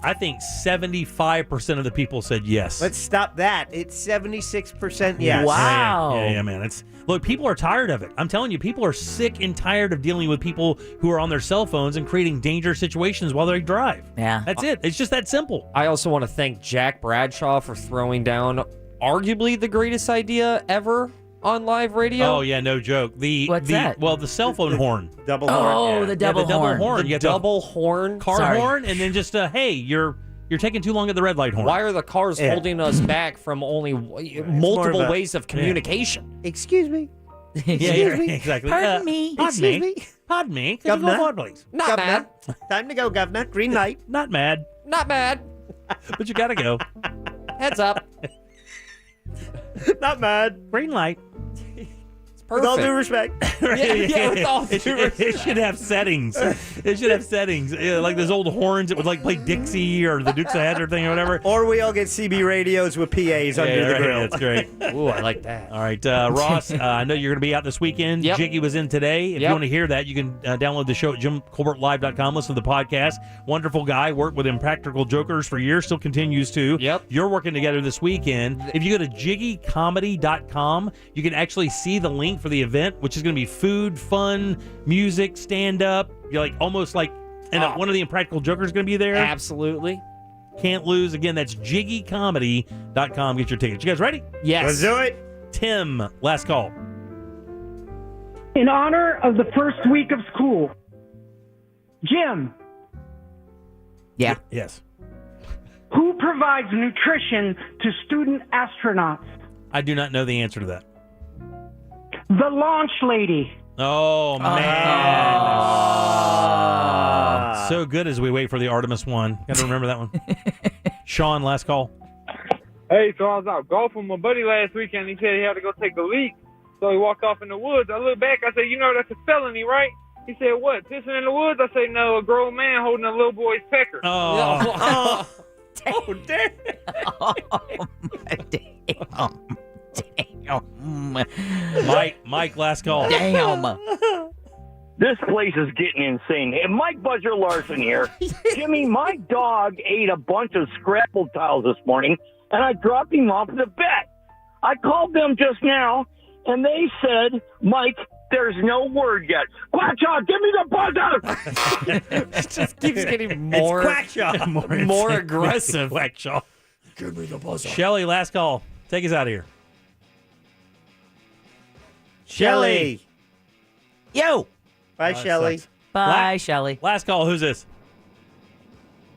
I think 75% of the people said yes. Let's stop that. It's 76% yes. Wow. Yeah, man. Look, people are tired of it. I'm telling you, people are sick and tired of dealing with people who are on their cell phones and creating dangerous situations while they drive. Yeah. That's it. It's just that simple. I also want to thank Jack Bradshaw for throwing down arguably the greatest idea ever on live radio. Oh, yeah, no joke. What's that? Well, the cell phone horn. Double horn. Oh, the double horn. You The double horn. car horn, and then just, hey, you're taking too long at the red light horn. Why are the cars holding us back from only multiple ways of communication? Excuse me. Excuse me. Exactly. Pardon me. Excuse me. Pardon me. Could Governor? you go forward, please? Not Governor. mad. Time to go, Governor. Green light. Not mad, Not mad. but you gotta go. Heads up. Not mad. Green light. With all due respect. Yeah, with all due It should have settings. It should have settings. Yeah, like those old horns. It would like play Dixie or the Dukes of Hazzard thing or whatever. Or we all get CB radios with PAs under the grill. That's great. Ooh, I like that. All right, Ross, I know you're going to be out this weekend. Yep. Jiggy was in today. If you want to hear that, you can download the show at JimColbertLive.com. Listen to the podcast. Wonderful guy. Worked with Impractical Jokers for years. Still continues to. Yep. You're working together this weekend. If you go to JiggyComedy.com, you can actually see the link for the event, which is going to be food, fun, music, stand-up. You're like almost like, and one of the Impractical Jokers is going to be there. Absolutely. Can't lose. Again, that's JiggyComedy.com. Get your tickets. You guys ready? Yes. Let's do it. Tim, last call. In honor of the first week of school, Jim, Yeah. Yes. who provides nutrition to student astronauts? I do not know the answer to that. The launch lady. Oh, man. So good as we wait for the Artemis one. Got to remember that one. Sean, last call. Hey, so I was out golfing with my buddy last weekend. He said he had to go take a leak. So he walked off in the woods. I looked back. I said, you know, that's a felony, right? He said, what, pissing in the woods? I said, no, a grown man holding a little boy's pecker. Oh, damn. Mike, last call. Damn. This place is getting insane. Hey, Mike Buzzer Larson here. Jimmy, my dog ate a bunch of Scrabble tiles this morning, and I dropped him off the bed. I called them just now, and they said, Mike, there's no word yet. Quackshaw, give me the buzzer! It just keeps getting more, It's Quackshaw. more aggressive. Quackshaw. Give me the buzzer. Shelly, last call. Take us out of here. Shelly. Yo. Bye, Shelly. Bye, Shelly. Last call. Who's this?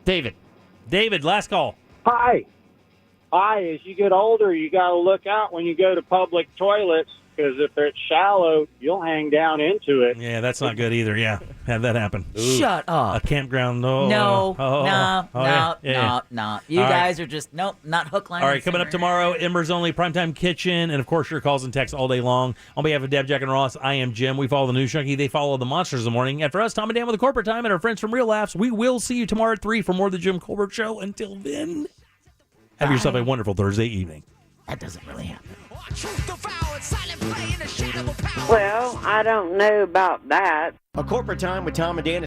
David. David, last call. Hi. As you get older, you got to look out when you go to public toilets, because if it's shallow, you'll hang down into it. Yeah, that's not good either. Yeah, had that happen. Shut up. A campground. No. Yeah. You All right. guys are just, nope, not hook, line, All right, and coming up sinker. tomorrow, Embers Only, Primetime Kitchen, and of course your calls and texts all day long. On behalf of Deb, Jack, and Ross, I am Jim. We follow the News Junkie. They follow the Monsters of the Morning. After us, Tom and Dan with the Corporate Time and our friends from Real Laughs. We will see you tomorrow at 3 for more of the Jim Colbert Show. Until then, have yourself a wonderful Thursday evening. That doesn't really happen. Well, I don't know about that. A Corporate Time with Tom and Dan.